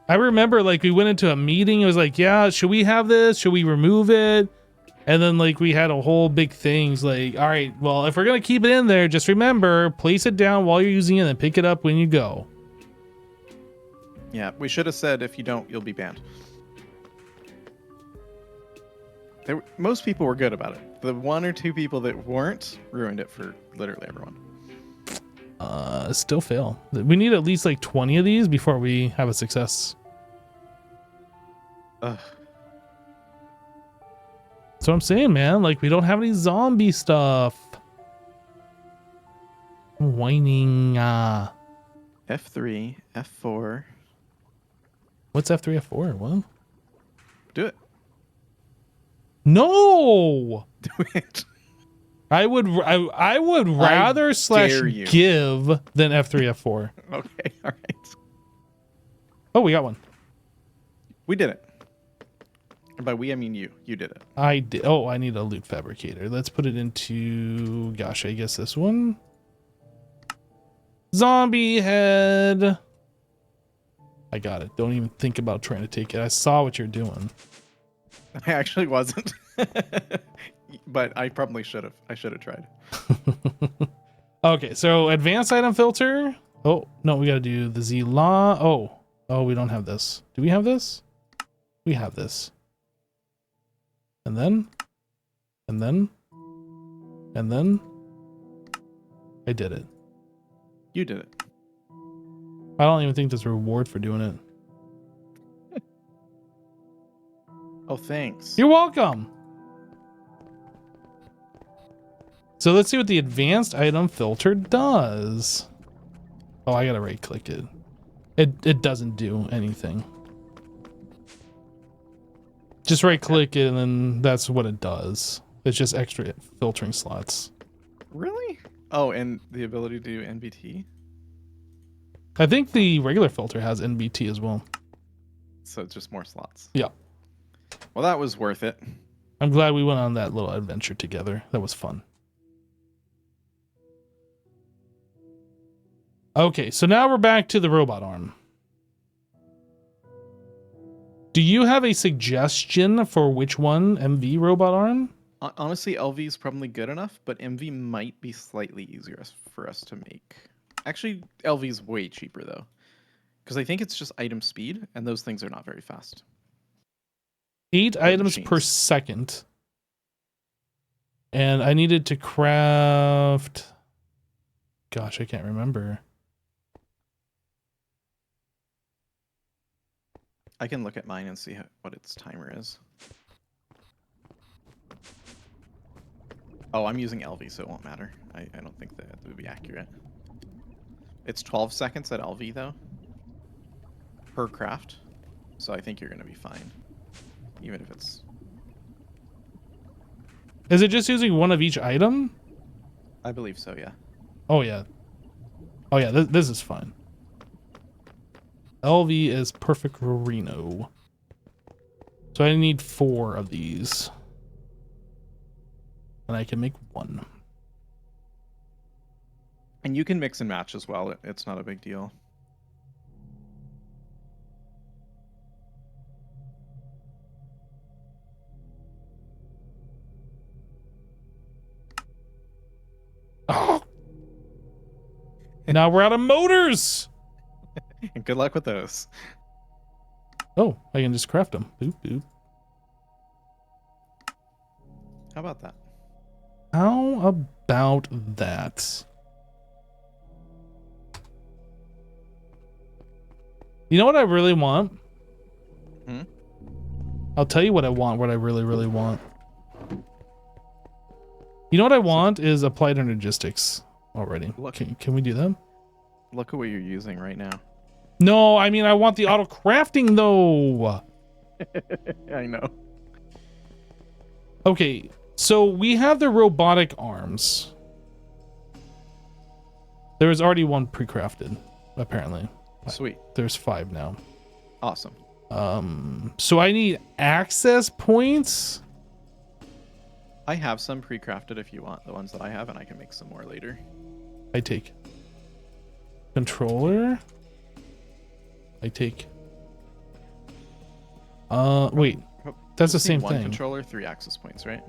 I remember like we went into a meeting. It was like, yeah, should we have this? Should we remove it? And then like we had a whole big things like, all right, well, if we're going to keep it in there, just remember, place it down while you're using it and pick it up when you go. Yeah, we should have said if you don't, you'll be banned. Most people were good about it. The 1 or 2 people that weren't ruined it for literally everyone. Still fail. We need at least like 20 of these before we have a success. Ugh. That's what I'm saying, man. Like, we don't have any zombie stuff. I'm whining. F3, F4. What's F3, F4? What? Do it. No! Do it. I would rather slash dare you. give than F3, F4. Okay, all right. Oh, we got one. We did it. And by we, I mean you. You did it. I did. Oh, I need a loot fabricator. Let's put it into, gosh, I guess this one. Zombie head. I got it. Don't even think about trying to take it. I saw what you're doing. I actually wasn't. But I probably should have. I should have tried. Okay, so advanced item filter. Oh, no, we got to do the Z law. Oh, we don't have this. Do we have this? We have this. And then, and then, and then, I did it. You did it. I don't even think there's a reward for doing it. Oh, thanks. You're welcome. So let's see what the advanced item filter does. Oh, I gotta right click it. It doesn't do anything. Just right click it and then that's what it does. It's just extra filtering slots. Really? Oh, and the ability to do NBT? I think the regular filter has NBT as well. So it's just more slots. Yeah. Well, that was worth it. I'm glad we went on that little adventure together. That was fun. Okay, so now we're back to the robot arm. Do you have a suggestion for which one? MV robot arm? Honestly, LV is probably good enough, but MV might be slightly easier for us to make. Actually, LV is way cheaper though, because I think it's just item speed, and those things are not very fast. 8 items per machines. second. And I needed to craft... Gosh, I can't remember. I can look at mine and see what its timer is. Oh, I'm using LV, so it won't matter. I don't think that would be accurate. It's 12 seconds at LV, though, per craft. So I think you're going to be fine, even if it's... Is it just using one of each item? I believe so, yeah. Oh, yeah. Oh, yeah, this is fine. LV is perfect Reno. So I need 4 of these. And I can make 1. And you can mix and match as well. It's not a big deal. Oh. Now we're out of motors. And good luck with those. Oh, I can just craft them. Boop, boop. How about that? How about that? You know what I really want? Hmm? I'll tell you what I want, what I really, really want. You know what I want is applied energistics already. Look. Can we do that? Look at what you're using right now. No, I mean, I want the auto crafting though. I know. Okay, so we have the robotic arms. There is already one pre-crafted, apparently. Sweet. There's 5 now. Awesome. So I need access points. I have some pre-crafted if you want the ones that I have, and I can make some more later. I take controller. I take. Wait, that's the same one thing. Controller, 3 access points, right?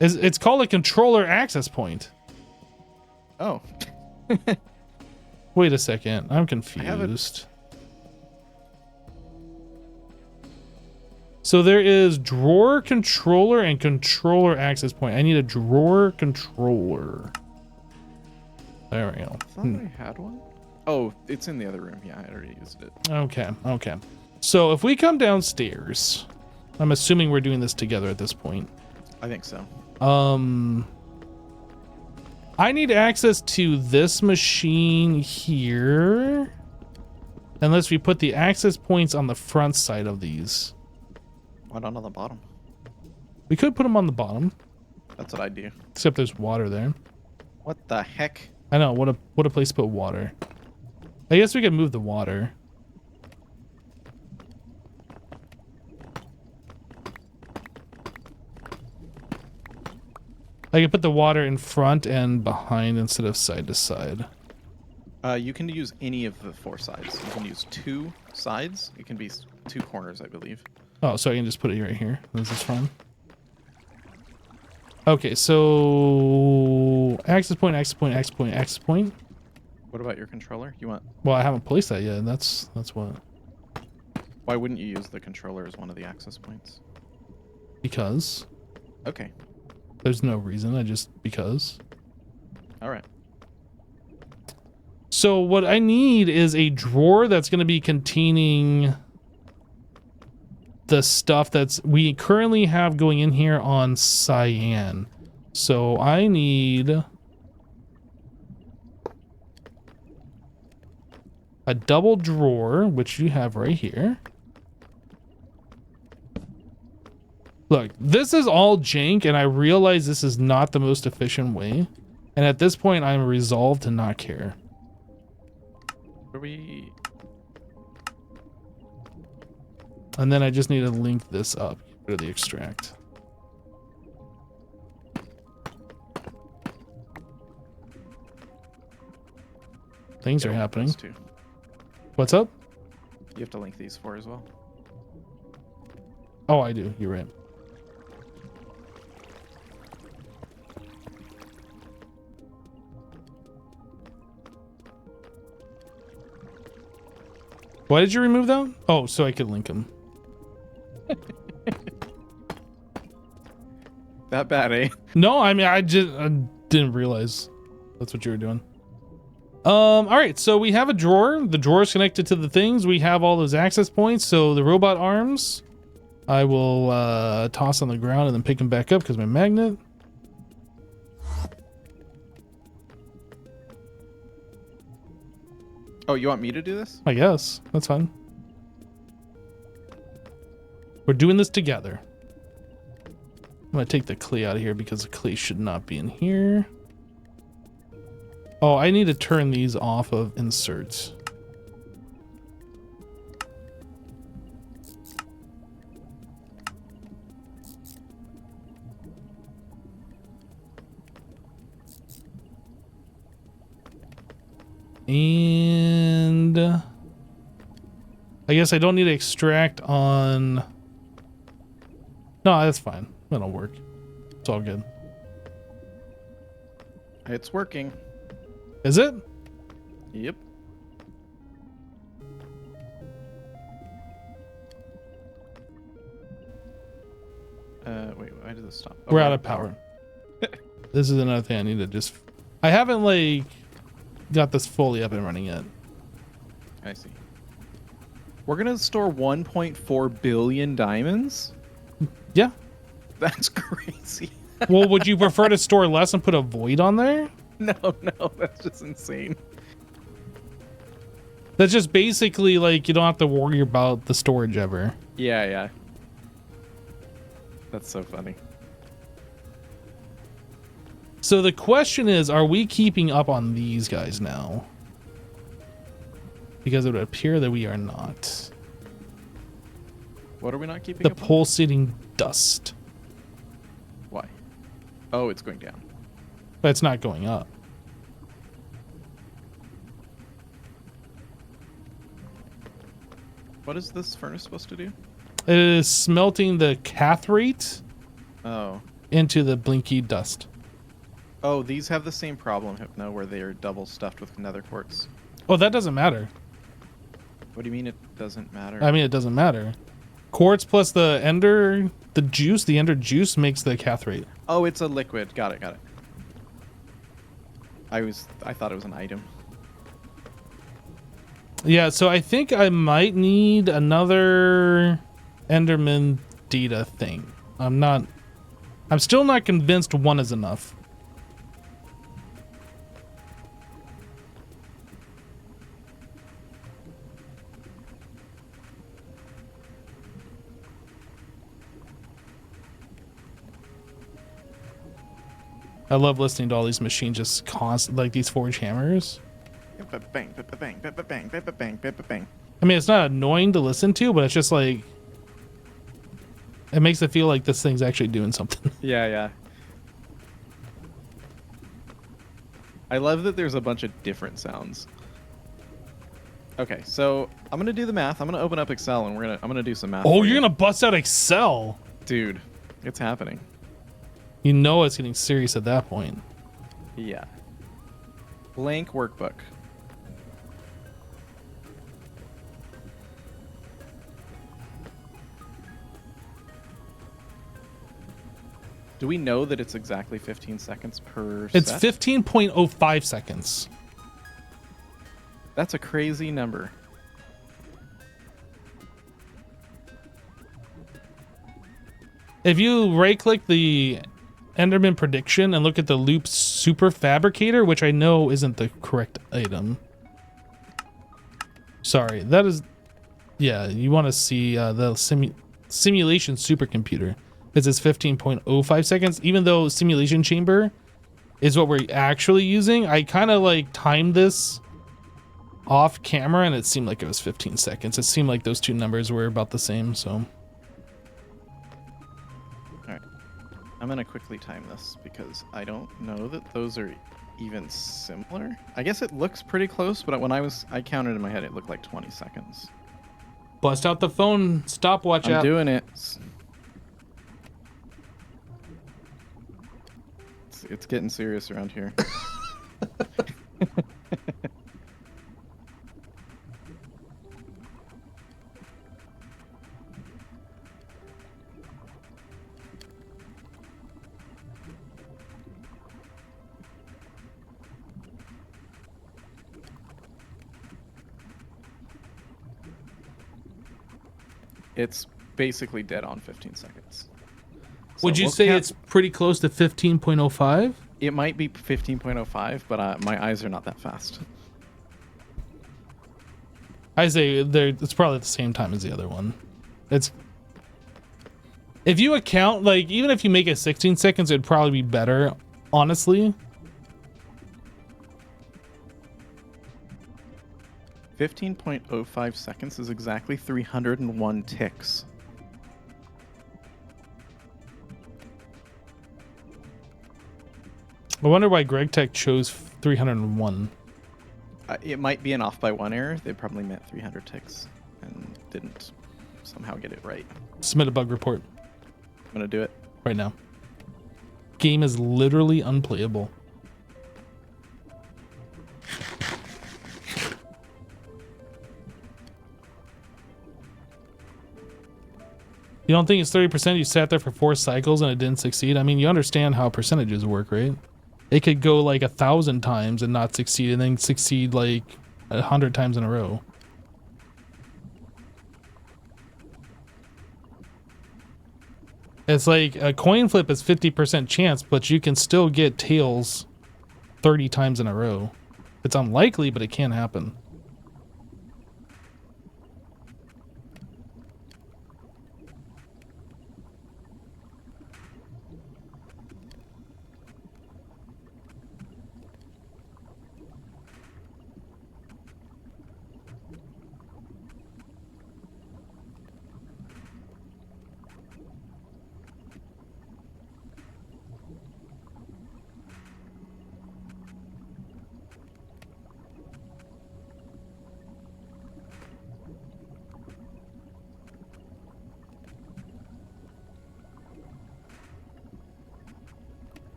It's called a controller access point. Oh. Wait a second, I'm have it. confused. So there is drawer controller and controller access point. I need a drawer controller. There we go. I thought I had one. Oh, it's in the other room. Yeah, I already used it. Okay, okay. So if we come downstairs, I'm assuming we're doing this together at this point. I think so. I need access to this machine here. Unless we put the access points on the front side of these. Why not on the bottom? We could put them on the bottom. That's what I do. Except there's water there. What the heck? I know, what a place to put water. I guess we could move the water. I could put the water in front and behind instead of side to side. You can use any of the 4 sides. You can use 2 sides. It can be 2 corners, I believe. Oh, so I can just put it right here. This is fine. Okay, so access point, access point, access point, access point. What about your controller? You want? Well, I haven't placed that yet. That's what. Why wouldn't you use the controller as one of the access points? because Okay. there's no reason. Because. All right. So what I need is a drawer that's going to be containing the stuff we currently have going in here on cyan. So I need a double drawer, which you have right here. Look, this is all jank, and I realize this is not the most efficient way. And at this point, I'm resolved to not care. Are we? And then I just need to link this up. Get rid of the extract. Things are happening. Those two. What's up? You have to link these four as well. Oh, I do. You're right. Why did you remove that? Oh, so I could link them. That bad, eh? No, I mean, I didn't realize that's what you were doing. All right, so we have a drawer. The drawer is connected to the things. We have all those access points. So the robot arms, I will toss on the ground and then pick them back up because my magnet. Oh, you want me to do this? I guess that's fine. We're doing this together. I'm gonna take the clay out of here because the clay should not be in here. Oh, I need to turn these off of inserts. And I guess I don't need to extract on. No, that's fine. That'll work. It's all good. It's working. Is it? Yep. Wait, why did this stop? Oh, We're out of power. This is another thing I need to just. I haven't like got this fully up and running yet. I see. We're gonna store 1.4 billion diamonds? Yeah. That's crazy. Well, would you prefer to store less and put a void on there? No, that's just insane. That's just basically like you don't have to worry about the storage ever. Yeah. That's so funny. So the question is, are we keeping up on these guys now? Because it would appear that we are not. What are we not keeping The up on? pulsating dust. Why? Oh, it's going down. But it's not going up. What is this furnace supposed to do? It is smelting the cathrate Oh. into the blinky dust. Oh, these have the same problem, Hypno, where they are double stuffed with nether quartz. Oh, that doesn't matter. What do you mean it doesn't matter? I mean, it doesn't matter. Quartz plus the ender juice makes the cathrate. Oh, it's a liquid. Got it. I thought it was an item. Yeah, so I think I might need another Enderman data thing. I'm still not convinced one is enough. I love listening to all these machines just constant, like these forge hammers. Bang, bang, bang, bang, bang. I mean, it's not annoying to listen to, but it's just like, it makes it feel like this thing's actually doing something. Yeah. I love that there's a bunch of different sounds. Okay, so I'm gonna do the math. I'm gonna open up Excel and I'm gonna do some math. Oh, for you're you. gonna bust out Excel. Dude, it's happening. You know it's getting serious at that point. Yeah. Blank workbook. Do we know that it's exactly 15 seconds per It's set? 15.05 seconds. That's a crazy number. If you right-click the Enderman prediction and look at the loop super fabricator, which I know isn't the correct item. Sorry, that is... Yeah, you want to see the simulation supercomputer. Because it's 15.05 seconds. Even though simulation chamber is what we're actually using, I kind of like timed this off camera and it seemed like it was 15 seconds. It seemed like those two numbers were about the same, so... I'm gonna quickly time this because I don't know that those are even similar. I guess it looks pretty close, but when I counted in my head, it looked like 20 seconds. Bust out the phone stopwatch I'm app. doing it. It's getting serious around here. It's basically dead on 15 seconds. So Would you we'll say it's pretty close to 15.05? It might be 15.05, but my eyes are not that fast. I say it's probably the same time as the other one. It's... If you account, like, even if you make it 16 seconds, it'd probably be better, honestly. 15.05 seconds is exactly 301 ticks. I wonder why Greg Tech chose 301. It might be an off by one error. They probably meant 300 ticks and didn't somehow get it right. Submit a bug report I'm gonna do it. right now. Game is literally unplayable. You don't think it's 30%? You sat there for 4 cycles and it didn't succeed? I mean, you understand how percentages work, right? It could go like 1,000 times and not succeed, and then succeed like 100 times in a row. It's like a coin flip is 50% chance, but you can still get tails 30 times in a row. It's unlikely, but it can happen.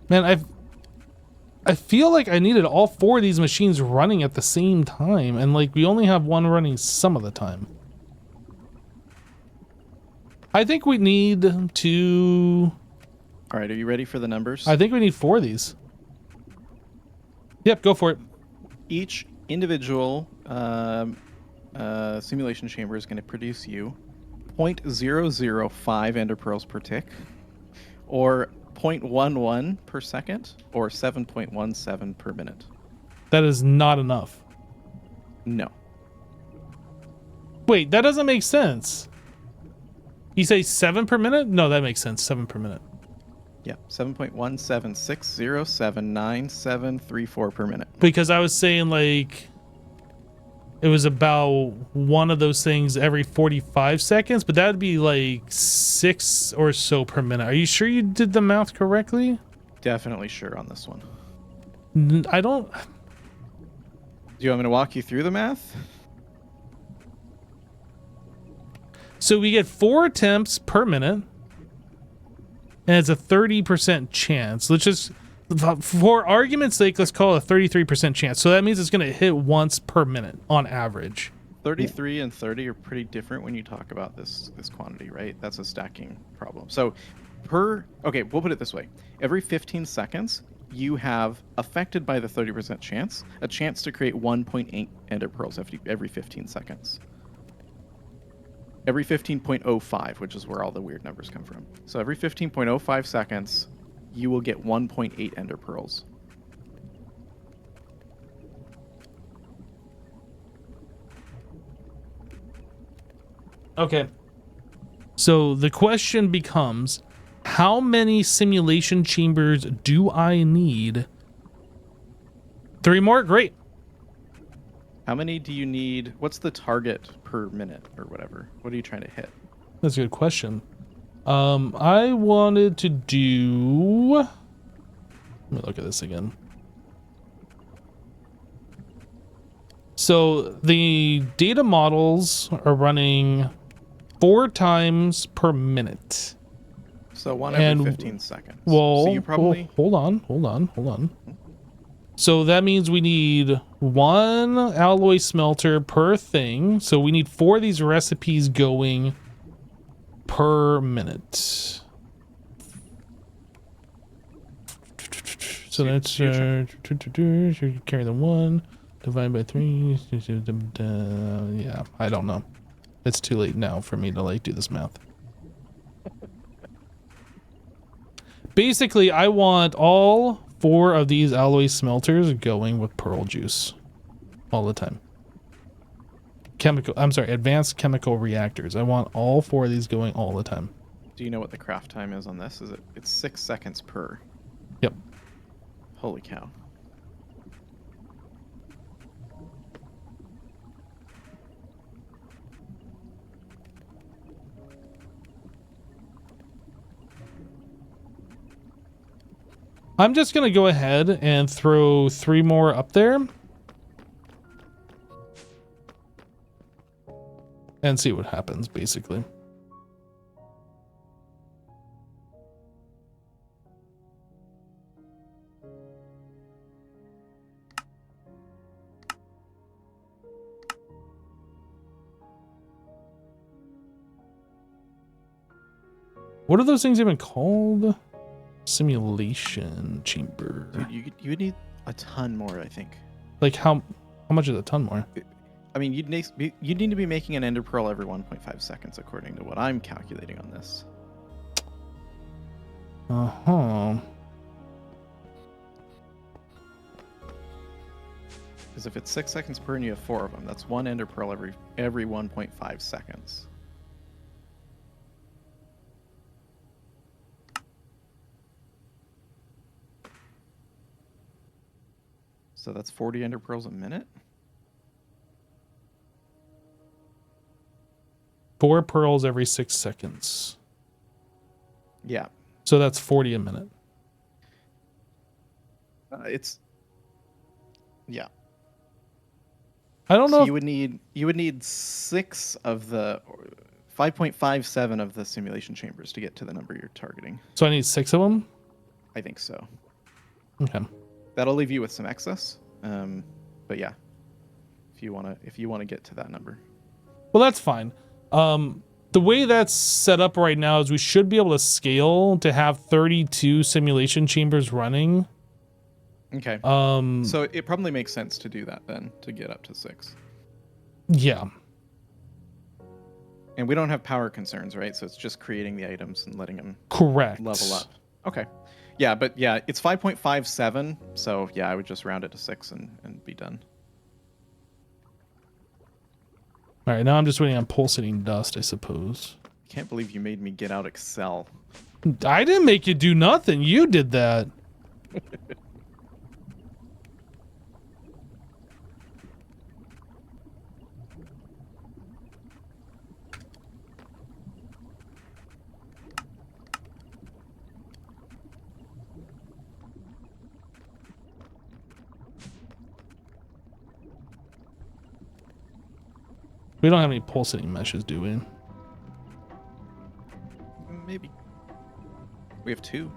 Man, I feel like I needed all 4 of these machines running at the same time, and like we only have one running some of the time. I think we need to... All right, are you ready for the numbers? I think we need 4 of these. Yep, go for it. Each individual simulation chamber is going to produce you 0.005 ender pearls per tick, or 0.11 per second, or 7.17 per minute. That is not enough. No. Wait, that doesn't make sense. You say 7 per minute? No, that makes sense. 7 per minute. Yeah, 7.176079734 per minute. Because I was saying like it was about one of those things every 45 seconds, but that would be like 6 or so per minute. Are you sure you did the math correctly? Definitely sure on this one. I don't... Do you want me to walk you through the math? So we get 4 attempts per minute, and it's a 30% chance. Let's just, for argument's sake, let's call it a 33% chance. So that means it's going to hit once per minute on average. 33 and 30 are pretty different when you talk about this quantity, right? That's a stacking problem. So Okay, we'll put it this way. Every 15 seconds, you have, affected by the 30% chance, a chance to create 1.8 ender pearls every 15 seconds. Every 15.05, which is where all the weird numbers come from. So every 15.05 seconds, you will get 1.8 ender pearls. Okay. So the question becomes, how many simulation chambers do I need? 3 more? Great. How many do you need? What's the target per minute or whatever? What are you trying to hit? That's a good question. I wanted to do... Let me look at this again. So the data models are running 4 times per minute. So one every 15 seconds. Well, so you probably... hold on. So that means we need 1 alloy smelter per thing. So we need 4 of these recipes going per minute. So that's carry the 1, divide by 3. Yeah, I don't know. It's too late now for me to like do this math. Basically, I want all 4 of these alloy smelters going with pearl juice all the time. Advanced chemical reactors. I want all 4 of these going all the time. Do you know what the craft time is on this? It's 6 seconds per. Yep. Holy cow. I'm just going to go ahead and throw 3 more up there. And see what happens, basically. What are those things even called? Simulation chamber. Dude, you would need a ton more, I think. Like how much is a ton more? I mean, you'd need to be making an ender pearl every 1.5 seconds, according to what I'm calculating on this. Uh-huh. Because if it's 6 seconds per and you have 4 of them, that's 1 ender pearl every 1.5 seconds. So that's 40 ender pearls a minute? 4 pearls every 6 seconds. Yeah. So that's 40 a minute. Yeah. I don't know. So you would need 6 of the 5.57 of the simulation chambers to get to the number you're targeting. So I need 6 of them? I think so. Okay. That'll leave you with some excess. But yeah. If you want to get to that number. Well, that's fine. The way that's set up right now is we should be able to scale to have 32 simulation chambers running. Okay. So it probably makes sense to do that then, to get up to 6. Yeah. And we don't have power concerns, right? So it's just creating the items and letting them Correct. level up. Okay. Yeah, but yeah, it's 5.57. So yeah, I would just round it to 6 and be done. All right, now I'm just waiting on pulsating dust, I suppose. Can't believe you made me get out Excel. I didn't make you do nothing. You did that. We don't have any pulsating meshes, do we? Maybe. We have 2.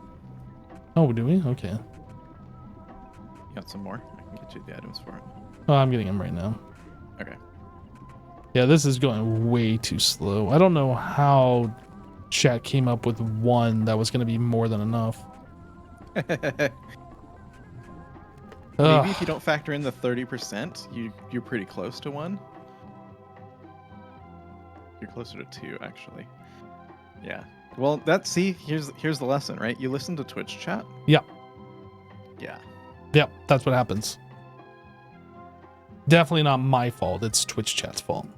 Oh, do we? Okay. You got some more? I can get you the items for it. Oh, I'm getting them right now. Okay. Yeah, this is going way too slow. I don't know how chat came up with one that was going to be more than enough. Maybe Ugh. if you don't factor in the 30%, you're pretty close to 1. You're closer to 2, actually. Yeah. Well, here's the lesson, right? You listen to Twitch chat. Yep. Yeah. Yep. That's what happens. Definitely not my fault. It's Twitch chat's fault.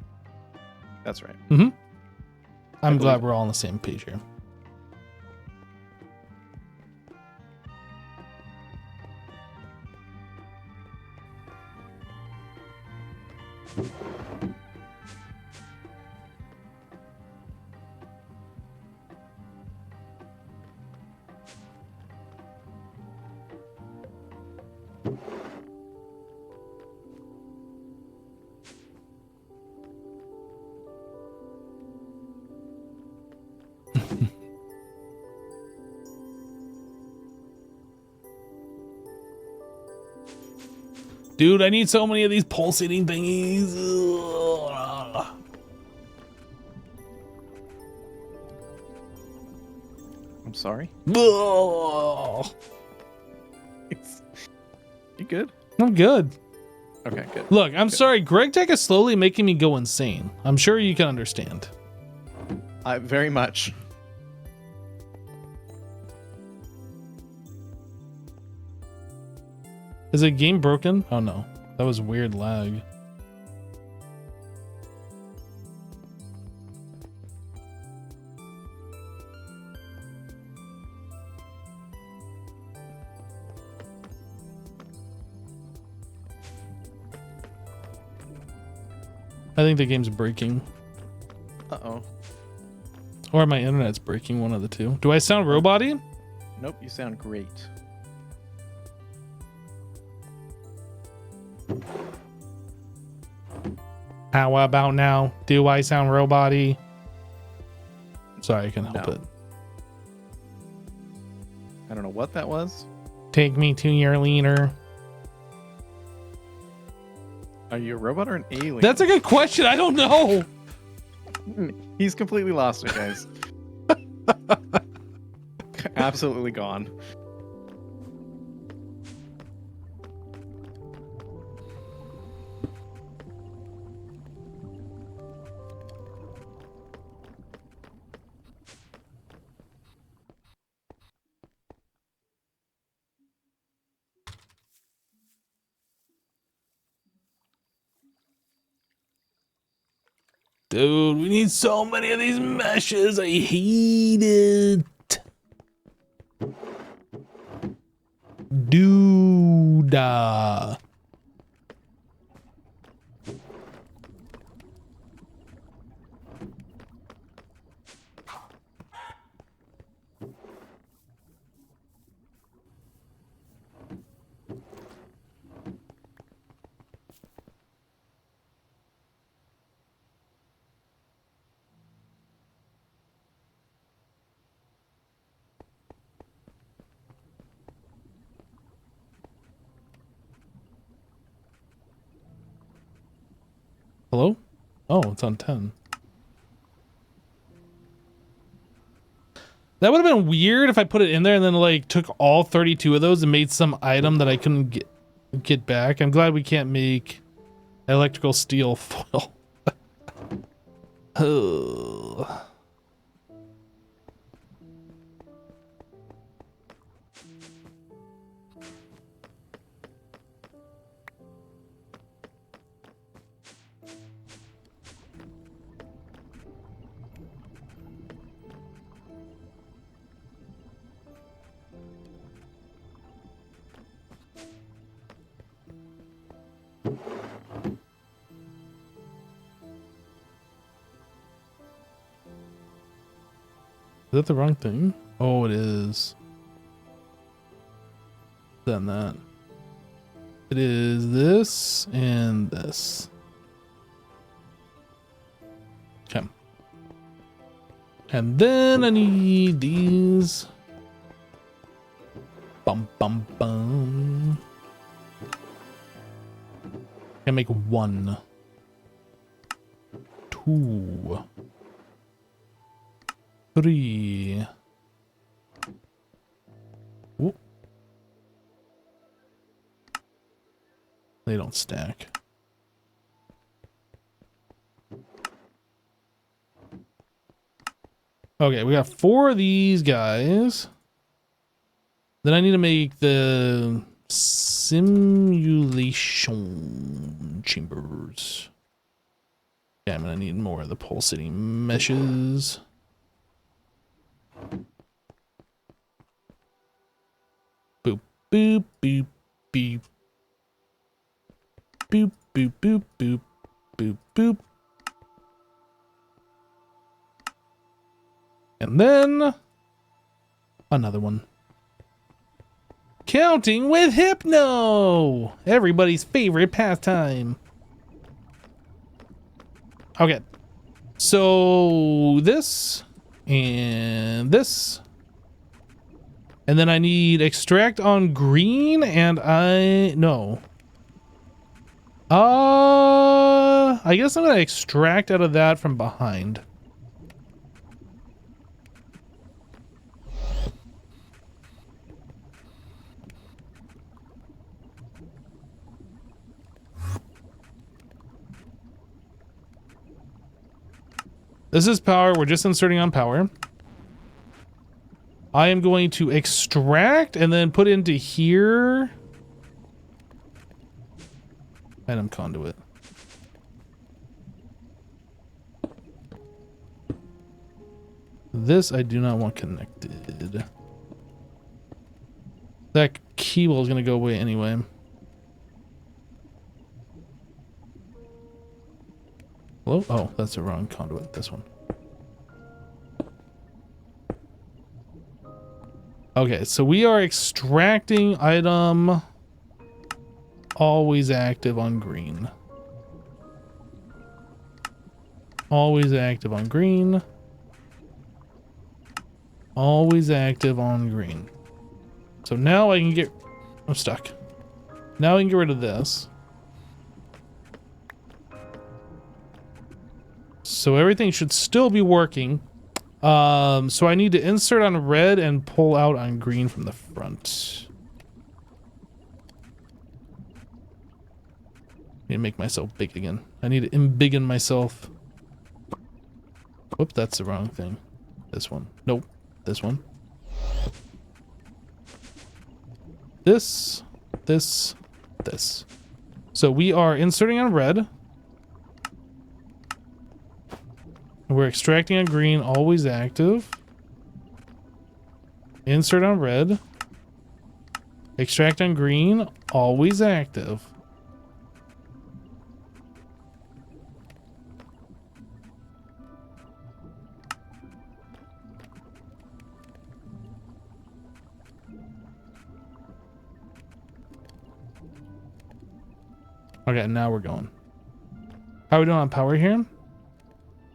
That's right. Mm-hmm. I'm glad believe we're all on the same page here. Dude, I need so many of these pulsating thingies. Ugh. I'm sorry. Ugh. You good? I'm good. Okay, good. Look, I'm Good. sorry. Greg Tech is slowly making me go insane. I'm sure you can understand. Very much. Is the game broken? Oh no. That was weird lag. I think the game's breaking. Uh-oh. Or my internet's breaking, one of the two. Do I sound robot-y? Nope, you sound great. How about now? Do I sound robot-y? Sorry, I can help No. it. I don't know what that was. Take me to your leader. Are you a robot or an alien? That's a good question. I don't know. He's completely lost it, guys. Absolutely gone. Dude, we need so many of these meshes. I hate it. Dude. Hello? Oh, it's on 10. That would have been weird if I put it in there and then like took all 32 of those and made some item that I couldn't get back. I'm glad we can't make electrical steel foil. Ugh. Is that the wrong thing? Oh, it is. Then that. It is this and this. Okay. And then I need these. Bum bum bum. I make 1, 2, 3. Whoop. They don't stack. Okay, we got 4 of these guys. Then I need to make the simulation chambers. Yeah, I'm gonna need more of the pulsating meshes. Boop, boop, boop, boop. Boop, boop, boop, boop, boop, boop. And then another one. Counting with Hypno! Everybody's favorite pastime. Okay. So this and this. And then I need extract on green and no. I guess I'm gonna extract out of that from behind. This is power. We're just inserting on power. I am going to extract and then put into here. Item conduit. This I do not want connected. That cable is going to go away anyway. Hello? Oh, that's the wrong conduit. This one. Okay, so we are extracting item always active on green. Always active on green. Always active on green. So now I can get... I'm stuck. Now I can get rid of this. So everything should still be working. So I need to insert on red and pull out on green from the front. I need to make myself big again. I need to embiggen myself. Whoop, that's the wrong thing. This one. Nope. This one. This. This. This. So we are inserting on red. We're extracting on green, always active. Insert on red. Extract on green, always active. Okay, now we're going. How are we doing on power here?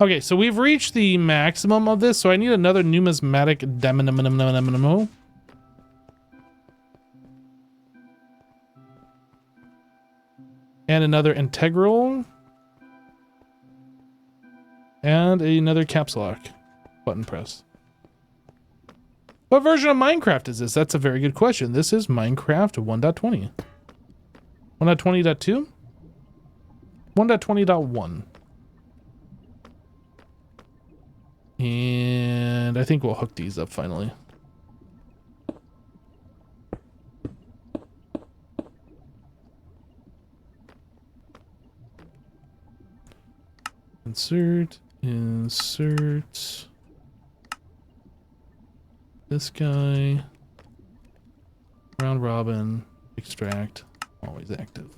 Okay, so we've reached the maximum of this, so I need another numismatic demo. And another integral. And another caps lock button press. What version of Minecraft is this? That's a very good question. This is Minecraft 1.20. 1.20.2? 1.20.1. And I think we'll hook these up finally. Insert. This guy. Round robin. Extract. Always active.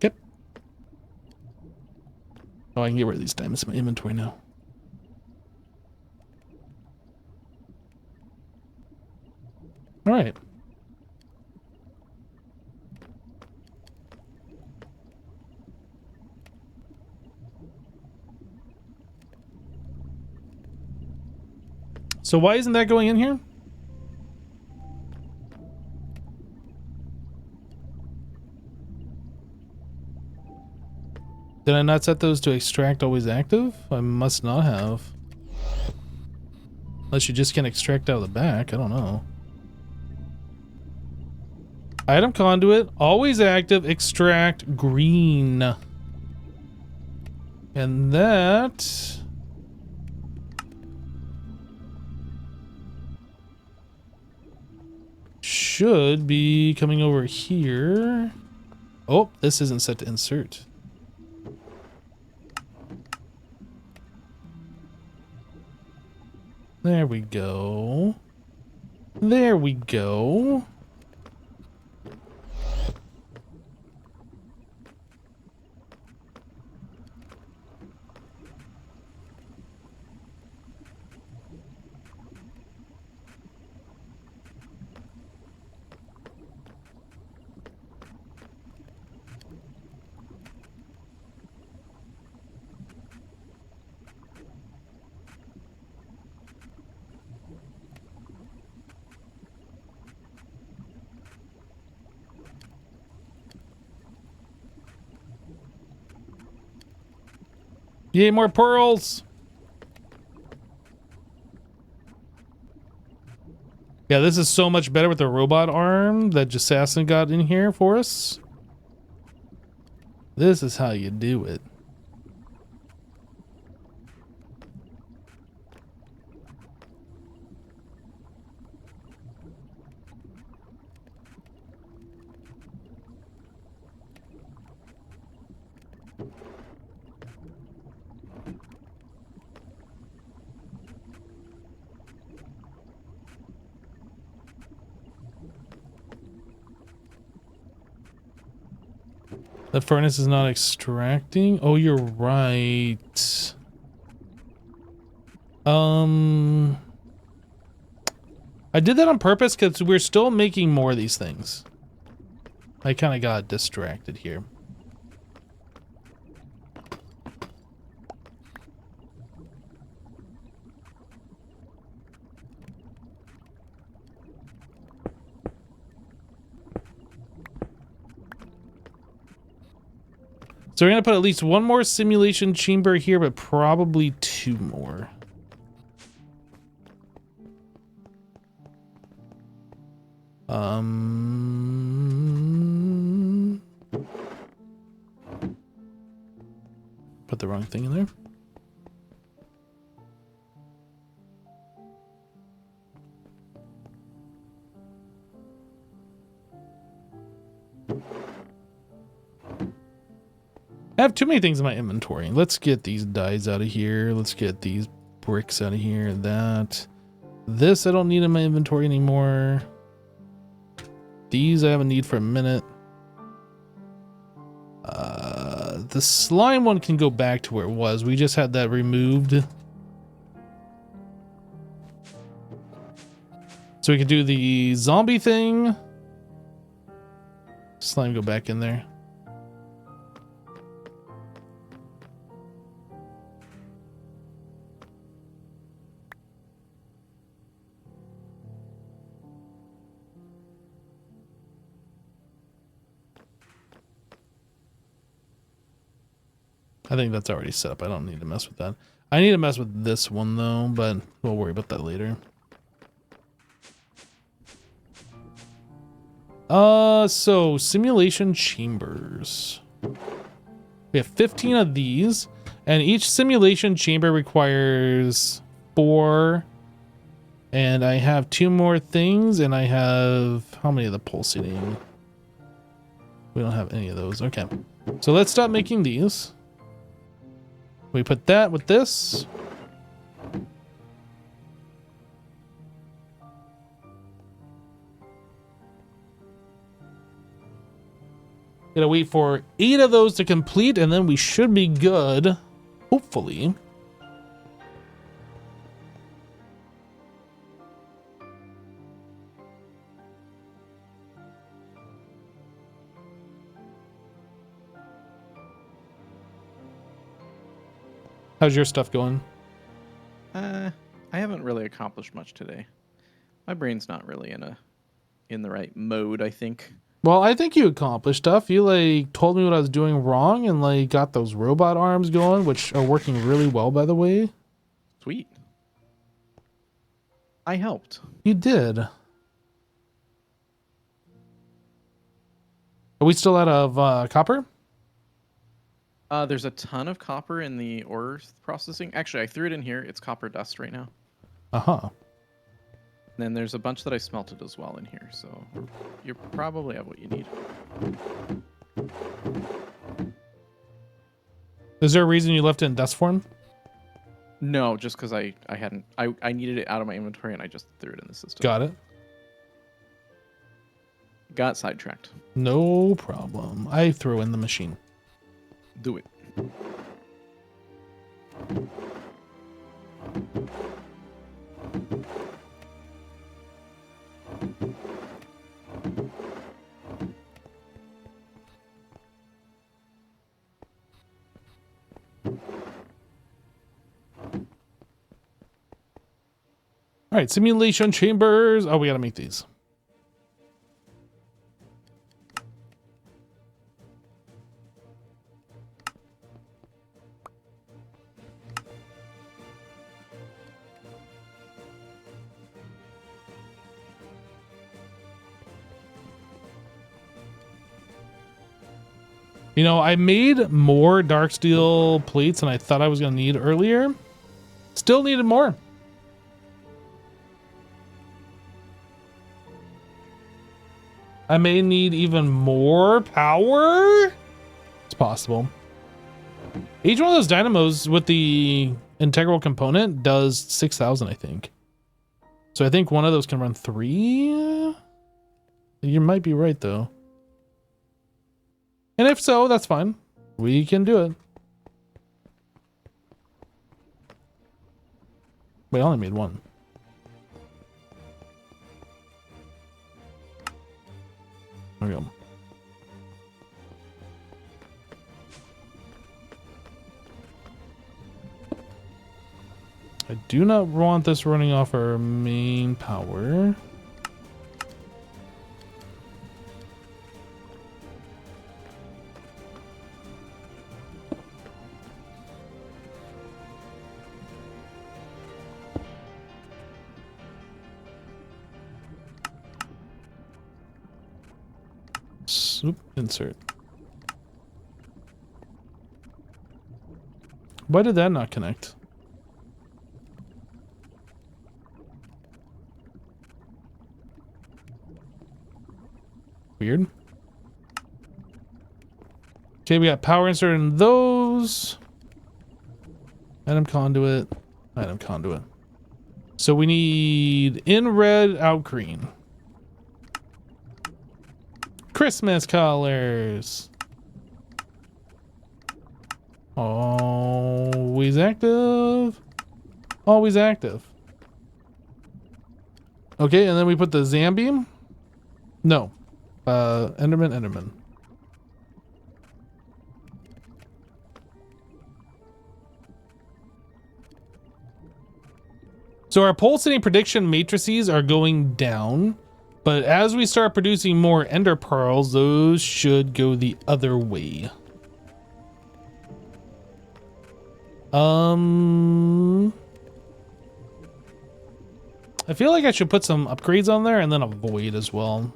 Yep. Oh, I can get rid of these diamonds in my inventory now. All right. So why isn't that going in here? Did I not set those to extract always active? I must not have. Unless you just can extract out of the back. I don't know. Item conduit, always active, extract, green. And that... should be coming over here. Oh, this isn't set to insert. There we go. There we go. Yay, more pearls! Yeah, this is so much better with the robot arm that Jassassin got in here for us. This is how you do it. The furnace is not extracting. Oh, you're right. I did that on purpose because we're still making more of these things. I kind of got distracted here. So we're going to put at least one more simulation chamber here, but probably two more. Put the wrong thing in there. I have too many things in my inventory. Let's get these dyes out of here. Let's get these bricks out of here. That. This I don't need in my inventory anymore. These I have a need for a minute. The slime one can go back to where it was. We just had that removed. So we can do the zombie thing. Slime go back in there. I think that's already set up. I don't need to mess with that. I need to mess with this one though, but we'll worry about that later. So simulation chambers. We have 15 of these, and each simulation chamber requires 4. And I have 2 more things, and I have how many of the pulsating? We don't have any of those. Okay. So let's stop making these. We put that with this. Gotta wait for 8 of those to complete, and then we should be good. Hopefully. How's your stuff going? I haven't really accomplished much today. My brain's not really in the right mode, I think. Well, I think you accomplished stuff. You like told me what I was doing wrong and like got those robot arms going, which are working really well, by the way. Sweet. I helped. You did. Are we still out of copper? There's a ton of copper in the ore processing. Actually, I threw it in here. It's copper dust right now. Uh-huh. And then there's a bunch that I smelted as well in here. So you probably have what you need. Is there a reason you left it in dust form? No, just because I needed it out of my inventory and I just threw it in the system. Got it. Got sidetracked. No problem. I threw in the machine. Do it. All right, simulation chambers. Oh, we got to make these. You know, I made more dark steel plates than I thought I was going to need earlier. Still needed more. I may need even more power. It's possible. Each one of those dynamos with the integral component does 6,000, I think. So I think one of those can run 3. You might be right, though. And if so, that's fine. We can do it. We only made one. There we go. I do not want this running off our main power. Swoop, insert. Why did that not connect? Weird. Okay, we got power insert in those. Item conduit. Item conduit. So we need in red, out green. Christmas colors. Always active. Always active. Okay, and then we put the Zambeam. No. Enderman. So our pulsating prediction matrices are going down, but as we start producing more ender pearls, those should go the other way. I feel like I should put some upgrades on there and then a void as well.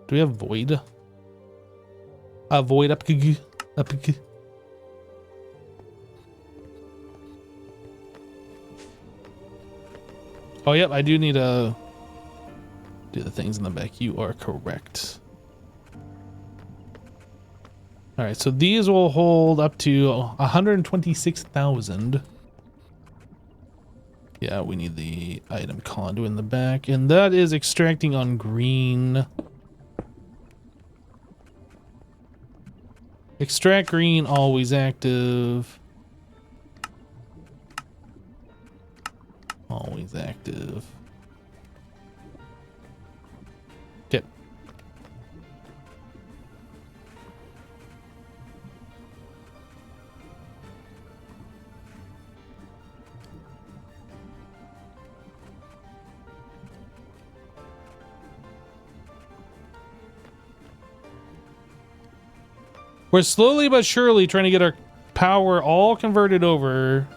Do we have void? A void up. Oh, yep, I do need to do the things in the back. You are correct. All right, so these will hold up to 126,000. Yeah, we need the item conduit in the back, and that is extracting on green. Extract green, always active. Always active. Okay. We're slowly but surely trying to get our power all converted over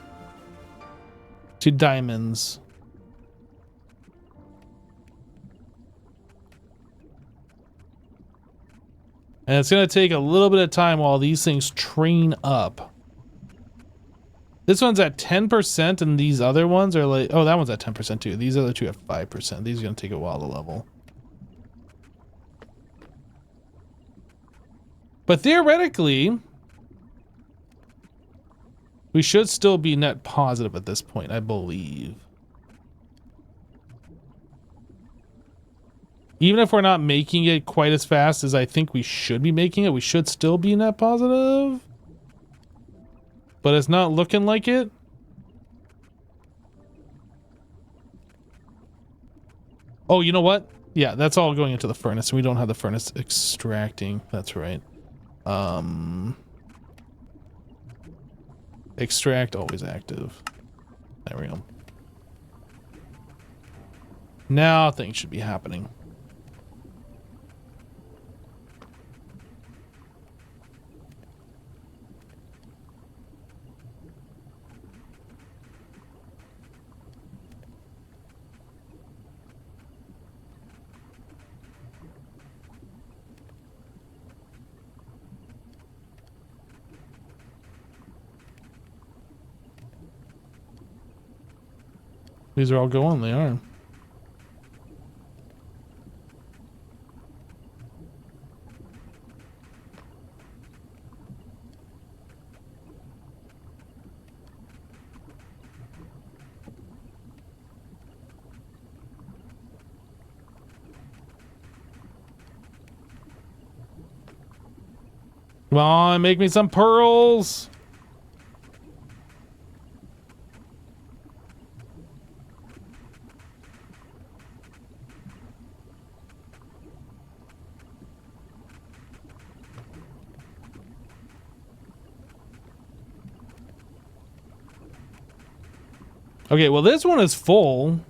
to diamonds. And it's going to take a little bit of time while these things train up. This one's at 10% and these other ones are like, oh, that one's at 10% too. These other two have 5%. These are going to take a while to level. But theoretically, we should still be net positive at this point, I believe. Even if we're not making it quite as fast as I think we should be making it, we should still be net positive. But it's not looking like it. Oh, you know what? Yeah, that's all going into the furnace. We don't have the furnace extracting. That's right. Extract always active. There we go. Now things should be happening. These are all going, they are. Come on, make me some pearls. Okay, well, this one is full. And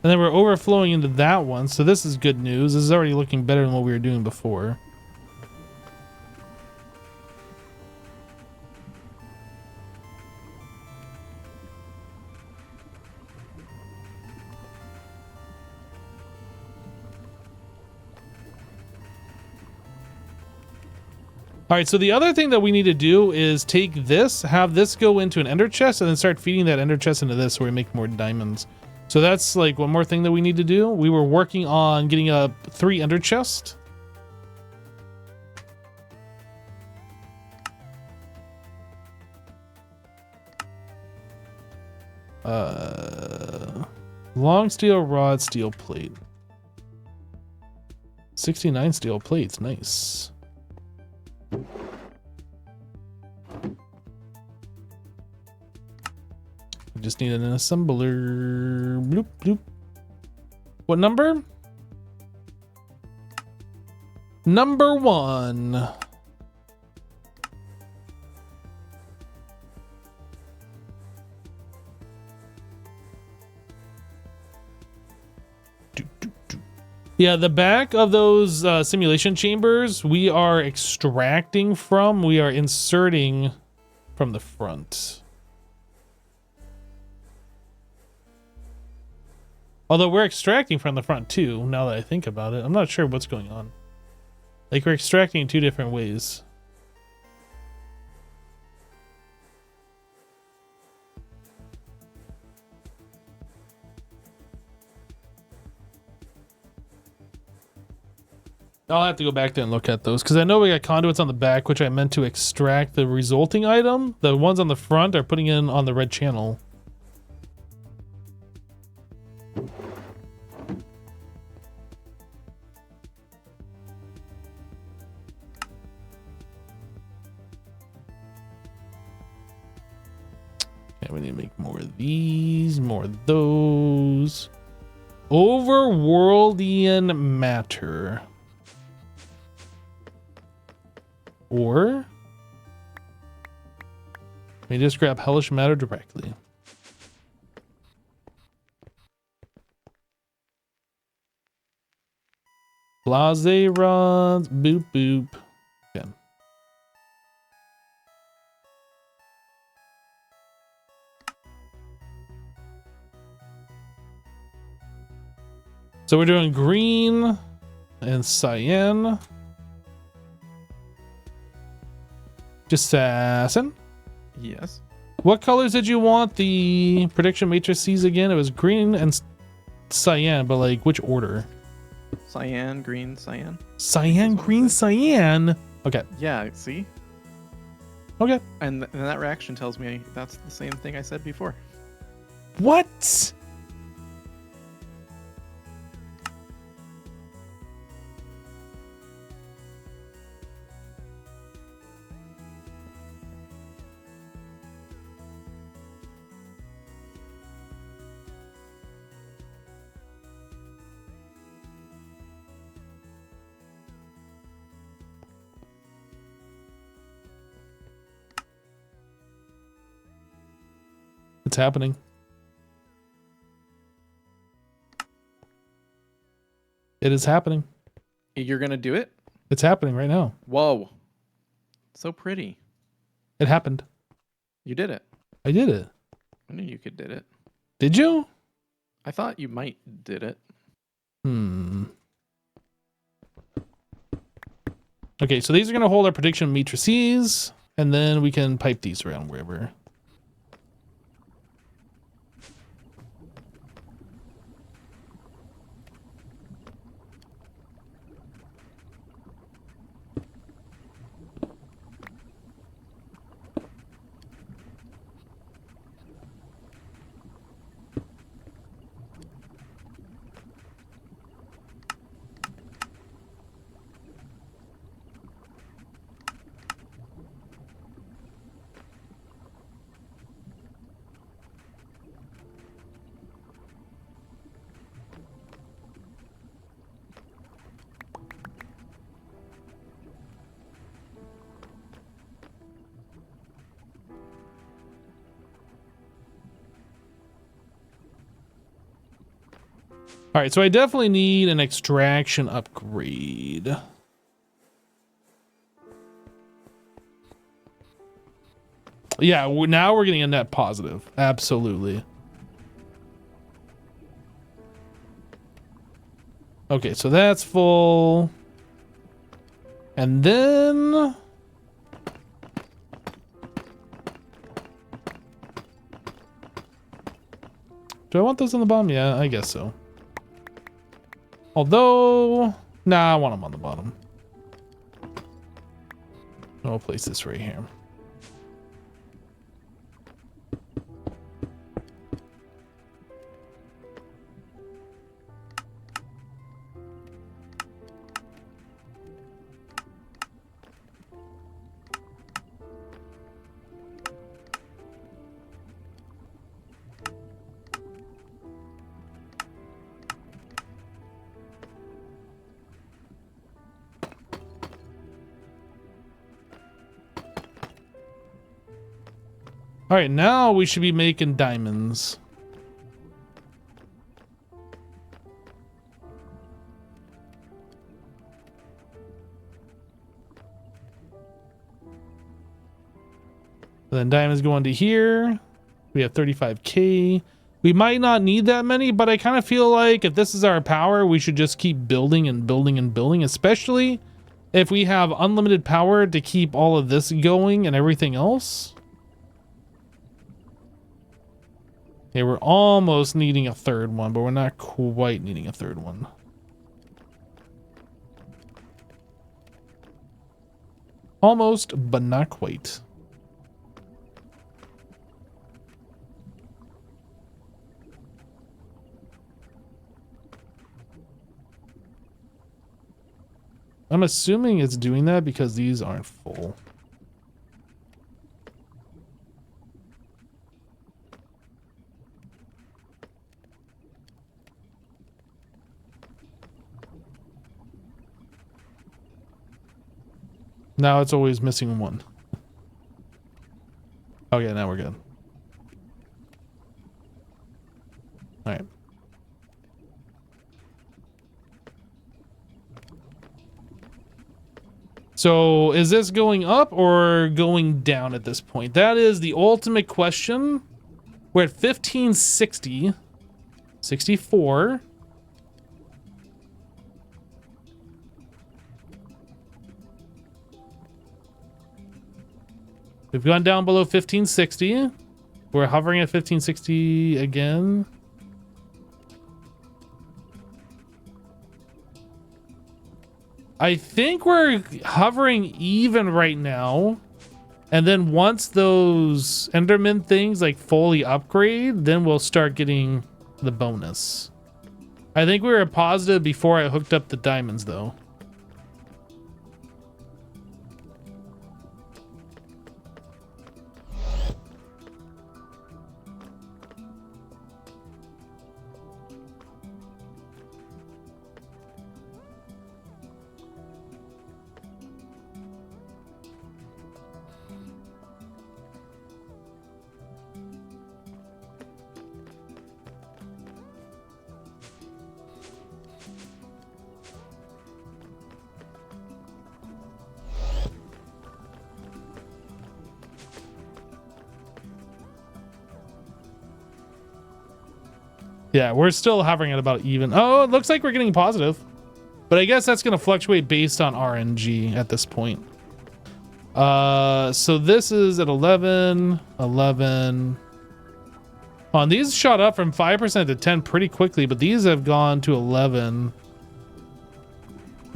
then we're overflowing into that one, so this is good news. This is already looking better than what we were doing before. All right, so the other thing that we need to do is take this, have this go into an ender chest, and then start feeding that ender chest into this so we make more diamonds. So that's like one more thing that we need to do. We were working on getting a 3 ender chest. Long steel rod, steel plate. 69 steel plates, nice. We just need an assembler. Bloop, bloop. What number? Number 1. Yeah, the back of those simulation chambers, we are extracting from, we are inserting from the front. Although we're extracting from the front too, now that I think about it. I'm not sure what's going on. Like, we're extracting in 2 different ways. I'll have to go back there and look at those, because I know we got conduits on the back, which I meant to extract the resulting item. The ones on the front are putting in on the red channel. Okay, we need to make more of these, more of those. Overworldian matter. Or we just grab hellish matter directly. Blase rods, boop boop. So we're doing green and cyan. Just assassin. Yes. What colors did you want the prediction matrices again? It was green and cyan, but like which order? Cyan, green, cyan. Cyan, green, cyan. Okay. Yeah, see? Okay. And that reaction tells me that's the same thing I said before. What? It's happening. It is happening. You're going to do it? It's happening right now. Whoa. So pretty. It happened. You did it. I did it. I knew you could did it. Did you? I thought you might did it. Okay, so these are going to hold our prediction matrices, and then we can pipe these around wherever. All right, so I definitely need an extraction upgrade. Yeah, now we're getting a net positive. Absolutely. Okay, so that's full. And then... do I want those on the bottom? Yeah, I guess so. Although... nah, I want them on the bottom. I'll place this right here. All right, now we should be making diamonds. Then diamonds go into here. We have 35K. We might not need that many, but I kind of feel like if this is our power, we should just keep building and building and building, especially if we have unlimited power to keep all of this going and everything else. Okay, we're almost needing a third one, but we're not quite needing a third one. Almost, but not quite. I'm assuming it's doing that because these aren't full. Now it's always missing one. Okay, now we're good. All right. So is this going up or going down at this point? That is the ultimate question. We're at 1560, 64. We've gone down below 1560. We're hovering at 1560 again. I think we're hovering even right now. And then once those Enderman things like fully upgrade, then we'll start getting the bonus. I think we were positive before I hooked up the diamonds though. Yeah, we're still hovering at about even. Oh, it looks like we're getting positive. But I guess that's going to fluctuate based on RNG at this point. So this is at 11, 11. Oh, these shot up from 5% to 10 pretty quickly, but these have gone to 11.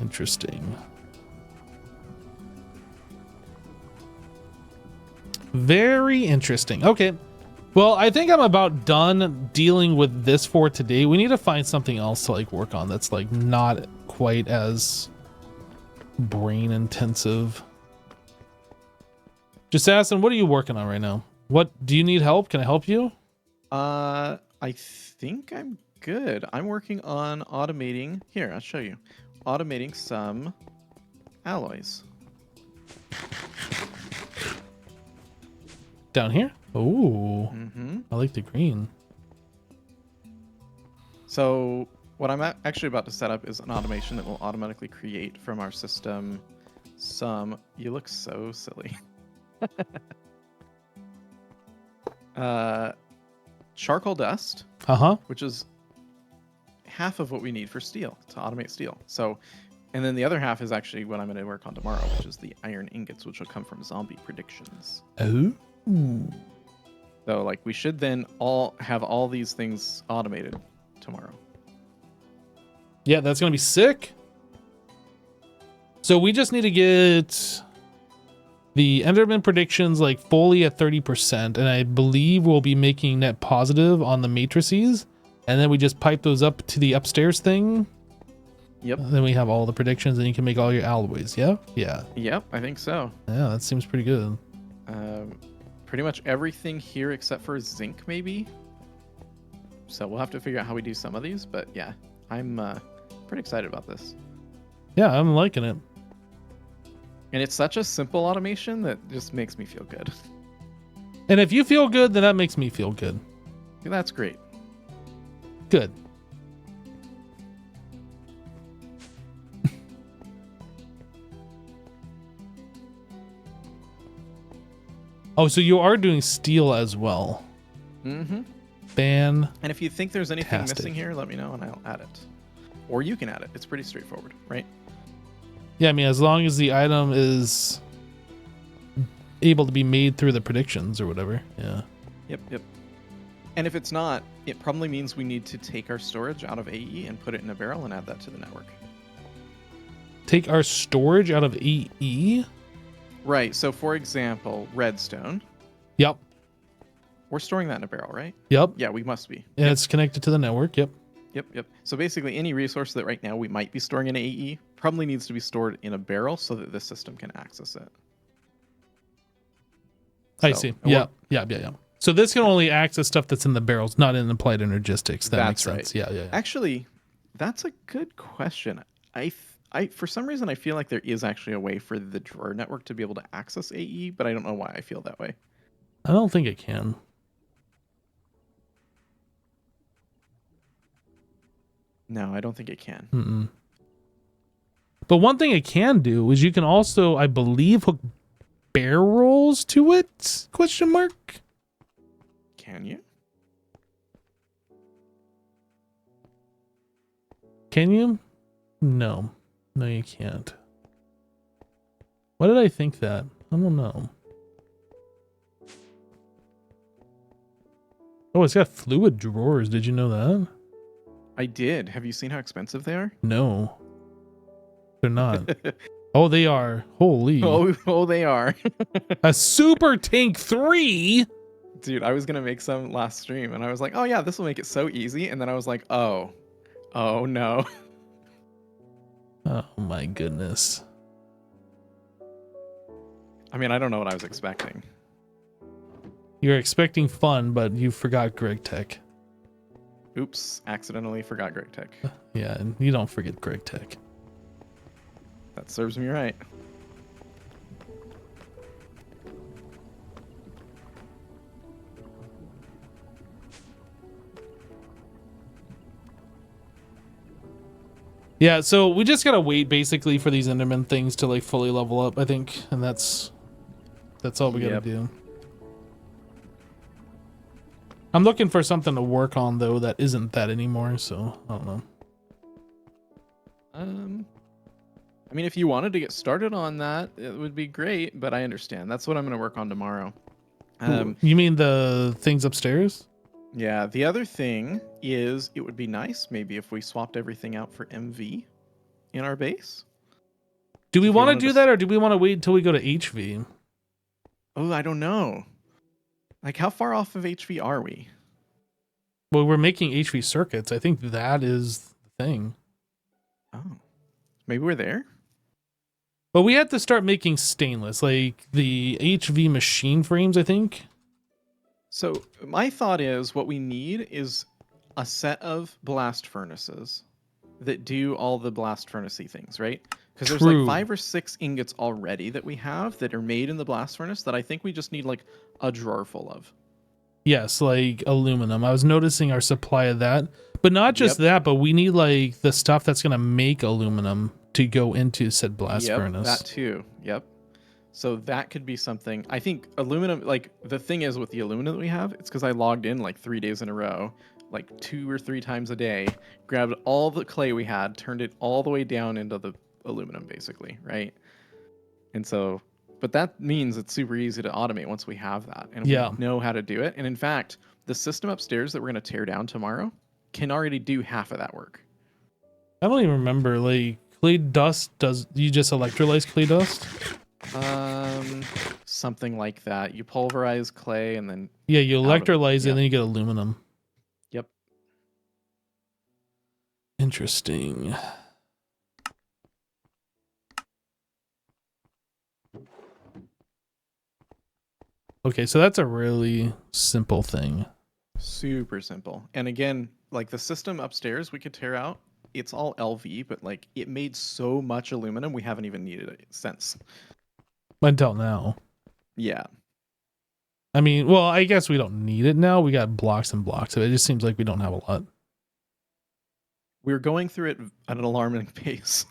Interesting. Very interesting. Okay. Well, I think I'm about done dealing with this for today. We need to find something else to like work on that's like not quite as brain intensive. Just asking, what are you working on right now? What do you need help? Can I help you? I think I'm good. I'm working on automating. Here, I'll show you. Automating some alloys. Down here? Oh, I like the green. So what I'm actually about to set up is an automation that will automatically create from our system some. You look so silly. Charcoal dust, which is half of what we need for steel to automate steel. So, and then the other half is actually what I'm going to work on tomorrow, which is the iron ingots, which will come from zombie predictions. Oh. So like we should then all have all these things automated tomorrow. Yeah, that's going to be sick. So we just need to get the Enderman predictions like fully at 30%. And I believe we'll be making net positive on the matrices. And then we just pipe those up to the upstairs thing. Yep. And then we have all the predictions and you can make all your alloys. Yeah? Yeah. Yep, I think so. Yeah, that seems pretty good. Pretty much everything here except for zinc, maybe. So we'll have to figure out how we do some of these. But yeah, I'm pretty excited about this. Yeah, I'm liking it. And it's such a simple automation that just makes me feel good. And if you feel good, then that makes me feel good. That's great. Good. Oh, so you are doing steel as well. Mm-hmm. And if you think there's anything missing here, let me know and I'll add it. Or you can add it. It's pretty straightforward, right? Yeah, I mean, as long as the item is able to be made through the predictions or whatever. Yeah. Yep. And if it's not, it probably means we need to take our storage out of AE and put it in a barrel and add that to the network. Take our storage out of AE? Right. So, for example, redstone. Yep. We're storing that in a barrel, right? Yep. Yeah, we must be. And it's connected to the network. Yep. Yep. So basically, any resource that right now we might be storing in AE probably needs to be stored in a barrel so that the system can access it. I see. Yeah. So this can only access stuff that's in the barrels, not in applied energistics. That makes sense. Right. Yeah. Actually, that's a good question. I for some reason I feel like there is actually a way for the drawer network to be able to access AE, but I don't know why I feel that way. I don't think it can. No, I don't think it can. Mm-mm. But one thing it can do is you can also, I believe, hook barrels to it? Question mark. Can you? Can you? No, you can't. Why did I think that? I don't know. Oh, it's got fluid drawers. Did you know that? I did. Have you seen how expensive they are? No, they're not. Oh, they are. Holy. Oh, they are. A Super Tank 3? Dude, I was gonna make some last stream, and I was like, oh yeah, this will make it so easy. And then I was like, oh no. Oh my goodness. I mean, I don't know what I was expecting. You're expecting fun, but you forgot Greg Tech. Oops, accidentally forgot Great Tech. Yeah, and you don't forget Greg Tech. That serves me right. Yeah, so we just gotta wait basically for these Enderman things to like fully level up, I think, and that's all we gotta Yep. do. I'm looking for something to work on though that isn't that anymore, so I don't know. I mean, if you wanted to get started on that, it would be great, but I understand. That's what I'm gonna work on tomorrow. You mean the things upstairs? Yeah, the other thing is it would be nice maybe if we swapped everything out for MV in our base. Do we If you want to wanted do to that, or do we want to wait until we go to HV? Oh, I don't know. Like, how far off of HV are we? Well, we're making HV circuits. I think that is the thing. Oh, maybe we're there? But we have to start making stainless, like the HV machine frames, I think. So my thought is what we need is a set of blast furnaces that do all the blast furnace-y things, right? Because there's True. like 5 or 6 ingots already that we have that are made in the blast furnace that I think we just need like a drawer full of. Yes, like aluminum. I was noticing our supply of that. But not just that, but we need like the stuff that's going to make aluminum to go into said blast furnace. That too. Yep. So that could be something. I think aluminum, like the thing is with the aluminum that we have, it's because I logged in like 3 days in a row, like 2 or 3 times a day, grabbed all the clay we had, turned it all the way down into the aluminum basically, right? And so, but that means it's super easy to automate once we have that and we know how to do it. And in fact, the system upstairs that we're going to tear down tomorrow can already do half of that work. I don't even remember, like clay dust, you just electrolyze clay dust? Something like that. You pulverize clay and then you electrolyze it and then you get aluminum. Yep. Interesting. Okay, so that's a really simple thing. Super simple. And again, like the system upstairs we could tear out, it's all LV, but like it made so much aluminum we haven't even needed it since. Until now. Yeah. I mean, well, I guess we don't need it now. We got blocks and blocks of it. It just seems like we don't have a lot. We're going through it at an alarming pace.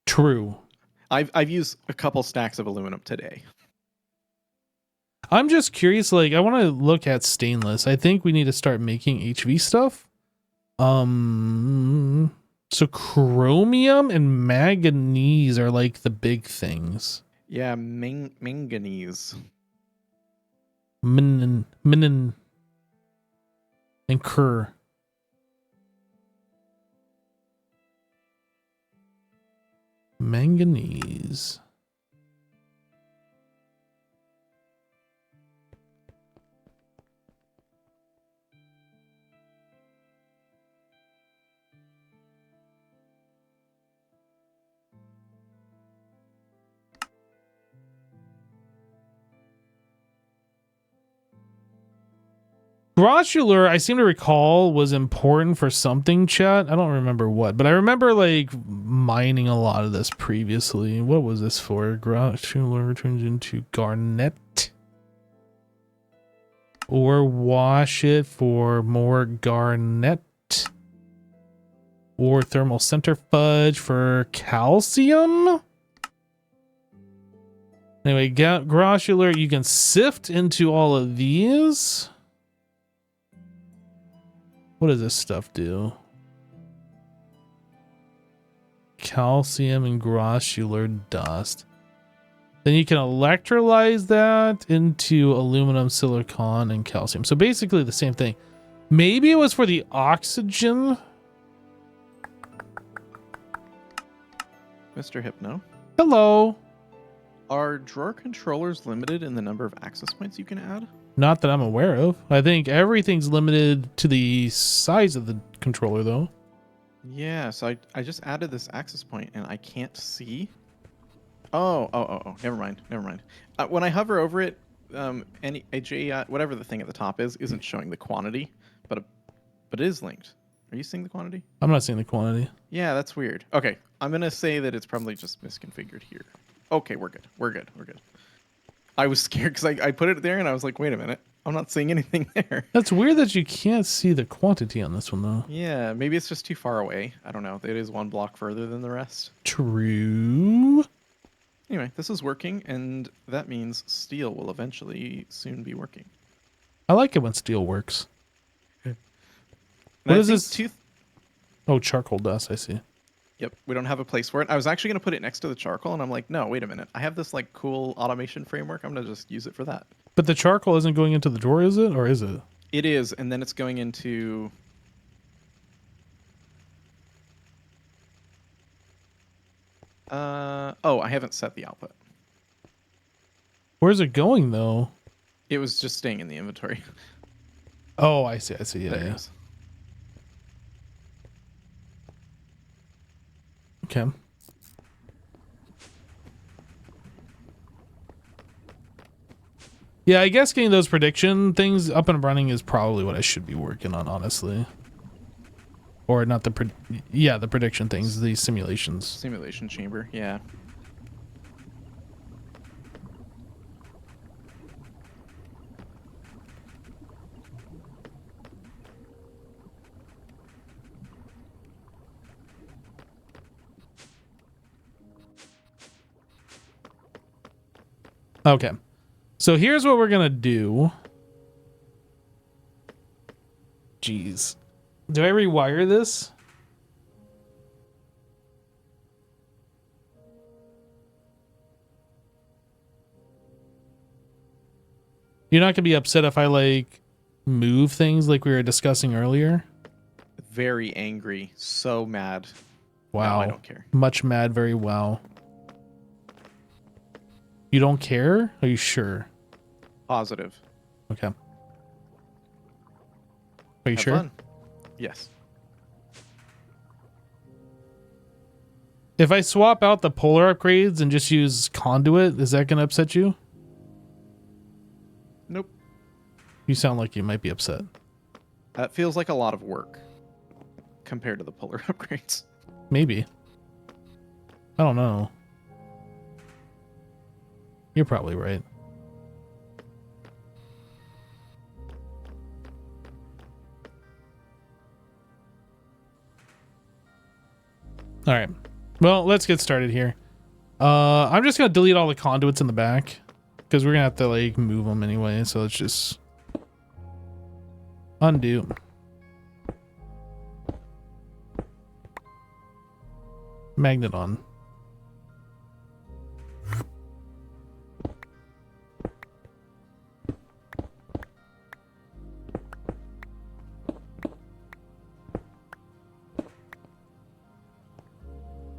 True. I've used a couple stacks of aluminum today. I'm just curious, like I want to look at stainless. I think we need to start making HV stuff. So chromium and manganese are like the big things. Yeah, manganese. Minin and cur. Manganese. Grossular, I seem to recall, was important for something, chat. I don't remember what, but I remember like mining a lot of this previously. What was this for? Grossular turns into garnet. Or wash it for more garnet. Or thermal center fudge for calcium. Anyway, grossular, you can sift into all of these. What does this stuff do? Calcium and grossular dust. Then you can electrolyze that into aluminum, silicon, and calcium. So basically the same thing. Maybe it was for the oxygen. Mr. Hypno, Hello. are drawer controllers limited in the number of access points you can add? Not that I'm aware of. I think everything's limited to the size of the controller, though. Yeah, so I just added this access point and I can't see. Oh, never mind, never mind. When I hover over it, whatever the thing at the top is, isn't showing the quantity, but it is linked. Are you seeing the quantity? I'm not seeing the quantity. Yeah, that's weird. Okay, I'm gonna say that it's probably just misconfigured here. Okay, we're good. We're good. We're good. I was scared because I put it there and I was like, wait a minute, I'm not seeing anything there. That's weird that you can't see the quantity on this one, though. Yeah, maybe it's just too far away. I don't know. It is one block further than the rest. True. Anyway, this is working, and that means steel will eventually soon be working. I like it when steel works. And What I is think this? Oh, charcoal dust. I see. Yep, we don't have a place for it. I was actually going to put it next to the charcoal, and I'm like, no, wait a minute. I have this like cool automation framework. I'm going to just use it for that. But the charcoal isn't going into the drawer, is it? Or is it? It is, and then it's going into... oh, I haven't set the output. Where's it going, though? It was just staying in the inventory. Oh, I see. I see. Yeah, There it yeah. is. Okay. Yeah, I guess getting those prediction things up and running is probably what I should be working on, honestly. Or not the the prediction things, the simulations. Simulation chamber, yeah. Okay. So here's what we're gonna do. Jeez. Do I rewire this? You're not gonna be upset if I like move things like we were discussing earlier? Very angry, so mad. Wow. No, I don't care. Much mad, very wow. You don't care? Are you sure? Positive. Okay. Are you Have sure? fun. Yes. If I swap out the polar upgrades and just use conduit, is that going to upset you? Nope. You sound like you might be upset. That feels like a lot of work compared to the polar upgrades. Maybe. I don't know. You're probably right. All right. Well, let's get started here. I'm just going to delete all the conduits in the back because we're going to have to like move them anyway. So let's just undo. Magnet on.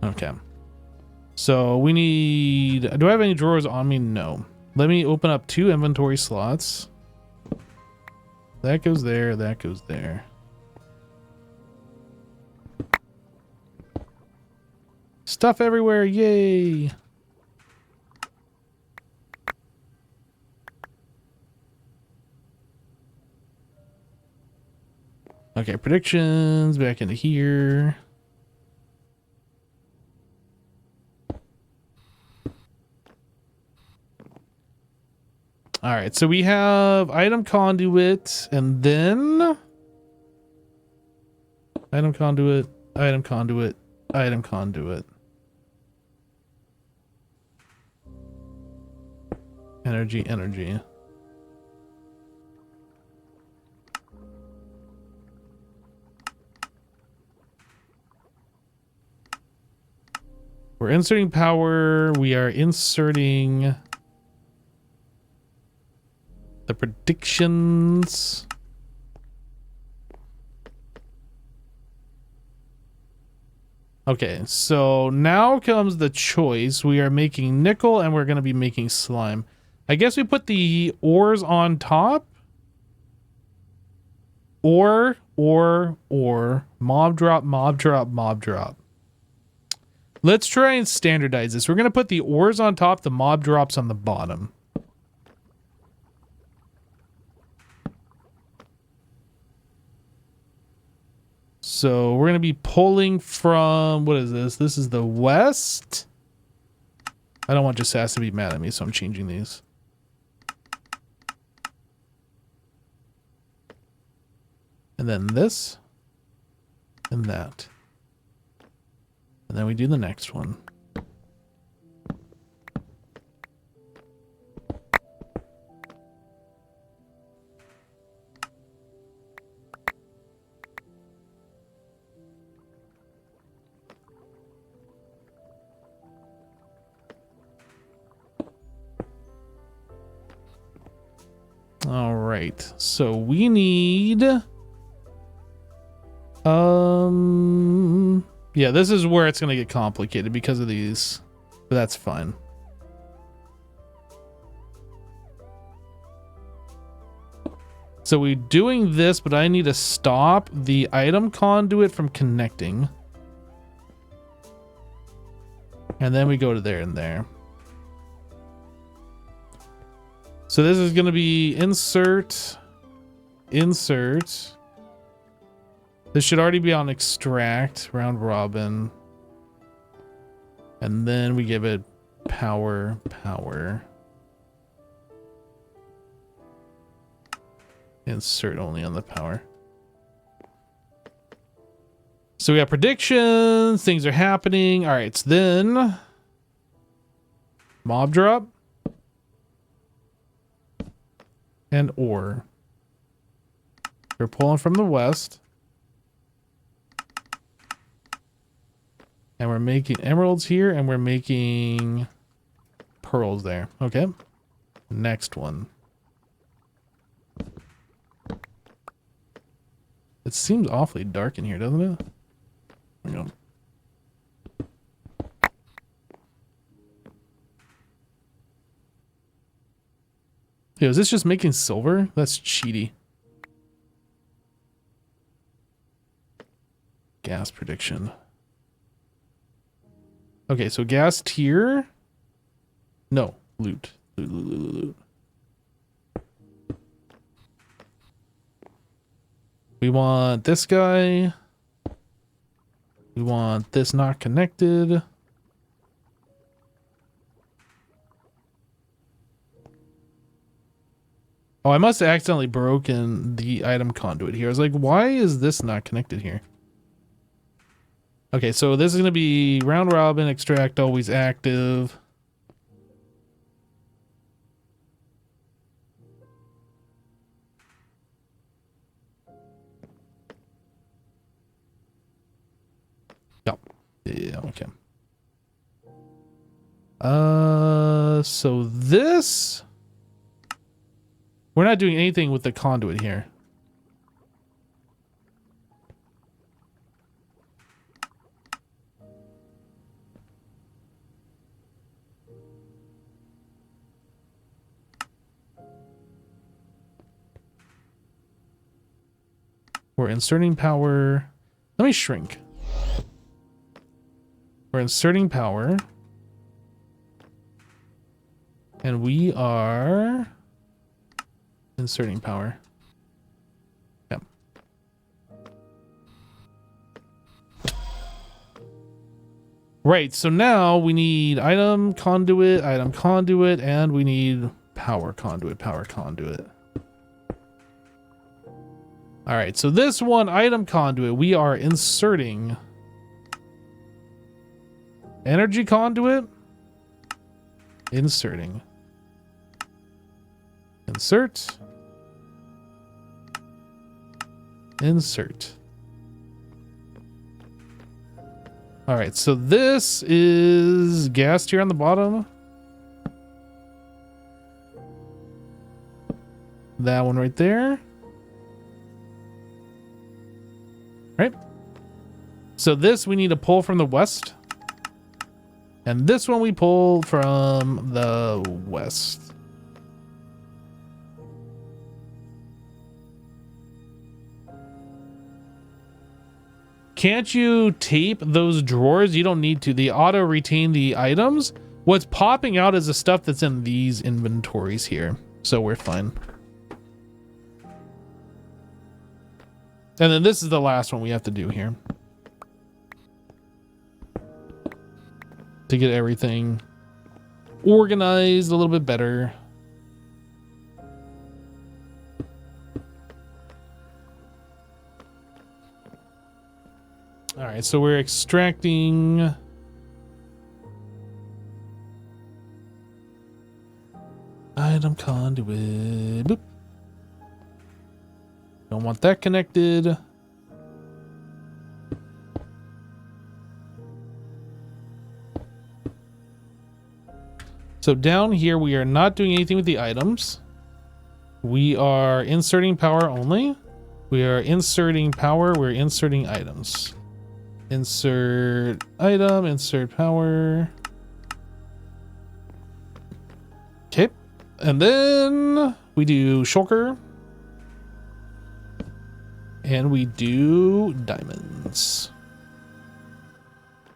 Okay. So we need... Do I have any drawers on me? No. Let me open up 2 inventory slots. That goes there. That goes there. Stuff everywhere. Yay. Okay, predictions back into here. All right, so we have item conduit and then item conduit, item conduit, item conduit. Energy, energy. We're inserting power. We are inserting the predictions. Okay, so now comes the choice. We are making nickel and we're going to be making slime. I guess we put the ores on top. Or, mob drop, mob drop, mob drop. Let's try and standardize this. We're going to put the ores on top, the mob drops on the bottom. So we're going to be pulling from, what is this? This is the west. I don't want Just to be mad at me, so I'm changing these. And then this. And that. And then we do the next one. All right, so we need, yeah, this is where it's going to get complicated because of these, but that's fine. So we're doing this, but I need to stop the item conduit from connecting. And then we go to there and there. So this is going to be insert. This should already be on extract, round robin. And then we give it power. Insert only on the power. So we got predictions, things are happening. All right, so then mob drop. And ore. We're pulling from the west. And we're making emeralds here, and we're making pearls there. Okay. Next one. It seems awfully dark in here, doesn't it? There we go. Yo, is this just making silver? That's cheaty. Gas prediction. Okay, so gas tier. No, loot. Loot. We want this guy. We want this not connected. Oh, I must have accidentally broken the item conduit here. I was like, why is this not connected here? Okay, so this is going to be round robin, extract always active. Yep. Yeah, okay. So this... We're not doing anything with the conduit here. We're inserting power. Let me shrink. We're inserting power. And we are inserting power. Yep. Right, so now we need item conduit, and we need power conduit. All right, so this one, item conduit, we are inserting energy conduit, inserting, insert, insert. All right, so this is gas here on the bottom. That one right there. Right. So this we need to pull from the west. And this one we pull from the west. Can't you tape those drawers? You don't need to. They auto retain the items. What's popping out is the stuff that's in these inventories here. So we're fine. And then this is the last one we have to do here. To get everything organized a little bit better. All right, so we're extracting item conduit. Boop. Don't want that connected. So down here, we are not doing anything with the items. We are inserting power only. We are inserting power. We're inserting items. Insert item, insert power. Okay. And then we do shulker. And we do diamonds.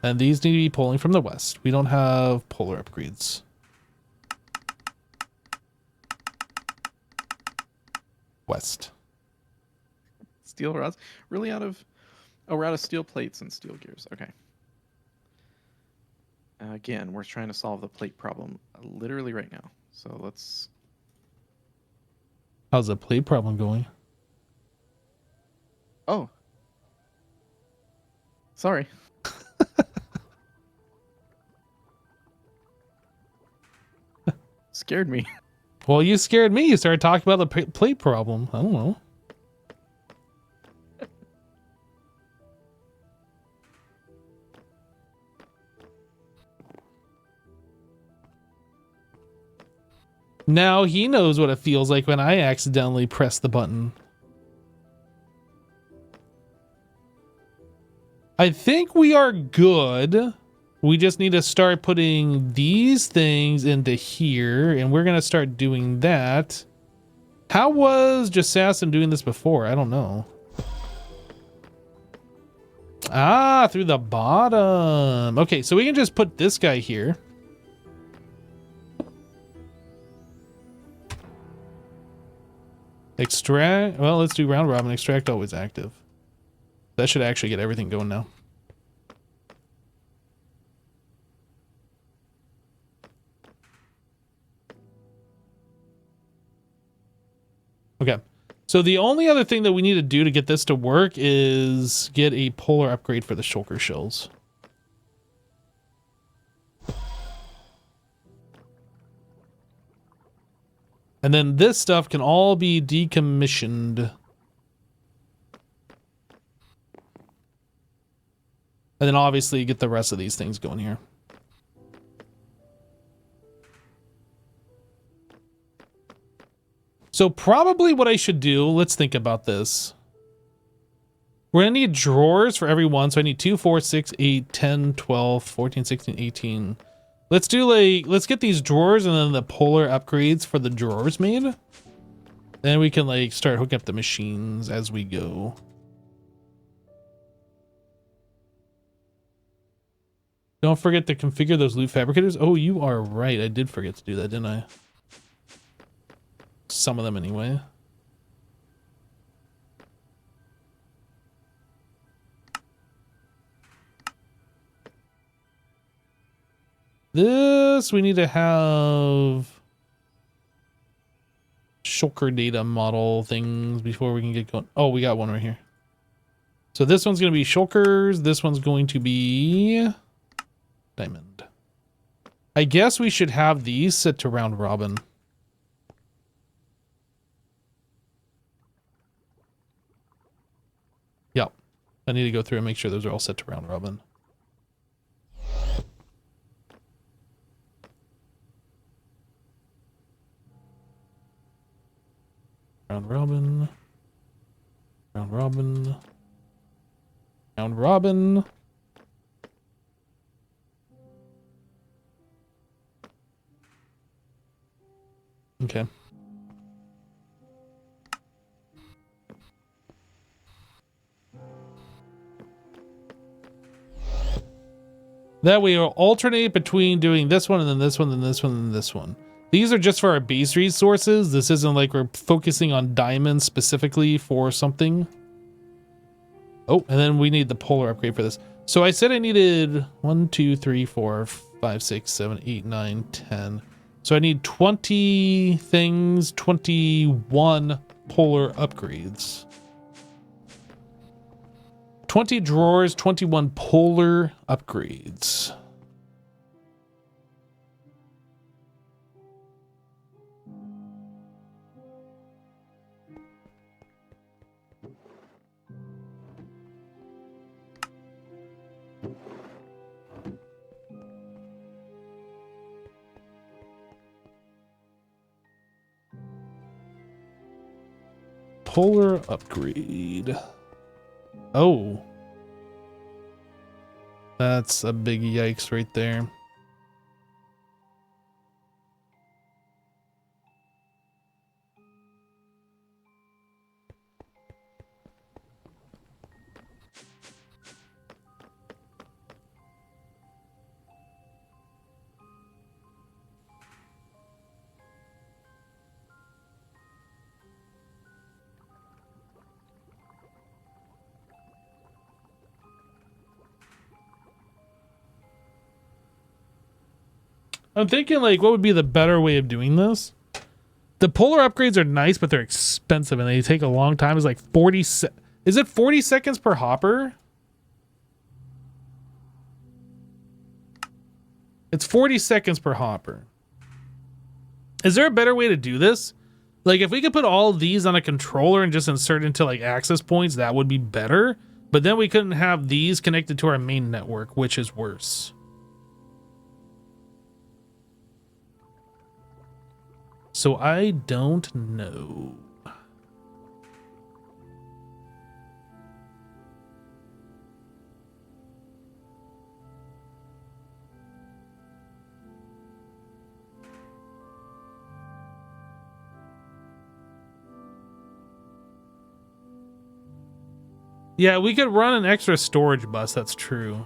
And these need to be pulling from the west. We don't have polar upgrades. West. Steel rods. Really out of... Oh, we're out of steel plates and steel gears. Okay. Again, we're trying to solve the plate problem literally right now. So let's... How's the plate problem going? Oh. Sorry. Scared me. Well, you scared me. You started talking about the plate problem. I don't know. Now he knows what it feels like when I accidentally press the button. I think we are good. We just need to start putting these things into here, and we're going to start doing that. How was Jassassin doing this before? I don't know. Ah, through the bottom. Okay, so we can just put this guy here. Extract. Well, let's do round robin. Extract always active. That should actually get everything going now. Okay. So the only other thing that we need to do to get this to work is get a polar upgrade for the shulker shells. And then this stuff can all be decommissioned. And then obviously get the rest of these things going here. So probably what I should do, let's think about this. We're going to need drawers for every one. So I need 2, 4, 6, 8, 10, 12, 14, 16, 18. Let's do let's get these drawers and then the polar upgrades for the drawers made. Then we can start hooking up the machines as we go. Don't forget to configure those loot fabricators. Oh, you are right. I did forget to do that, didn't I? Some of them anyway. This we need to have shulker data model things before we can get going. Oh, we got one right here. So this one's going to be shulkers. This one's going to be diamond. I guess we should have these set to round robin. Yep. I need to go through and make sure those are all set to round robin. Round robin. Round robin. Round robin. Okay. That way we'll alternate between doing this one and then this one and this one and this one. These are just for our base resources. This isn't like we're focusing on diamonds specifically for something. Oh, and then we need the polar upgrade for this. So I said I needed 1, 2, 3, 4, 5, 6, 7, 8, 9, 10. So I need 20 things, 21 polar upgrades. 20 drawers, 21 polar upgrades. Polar upgrade. Oh. That's a big yikes right there. I'm thinking like what would be the better way of doing this? The polar upgrades are nice, but they're expensive and they take a long time. It's like 40 is it 40 seconds per hopper? It's 40 seconds per hopper. Is there a better way to do this? Like if we could put all these on a controller and just insert into like access points, that would be better. But then we couldn't have these connected to our main network, which is worse. So I don't know. Yeah, we could run an extra storage bus, that's true.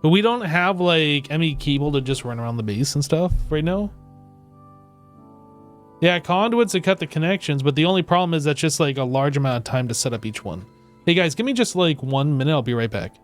But we don't have like ME cable to just run around the base and stuff right now. Yeah, conduits to cut the connections, but the only problem is that's just like a large amount of time to set up each one. Hey guys, give me just like 1 minute, I'll be right back.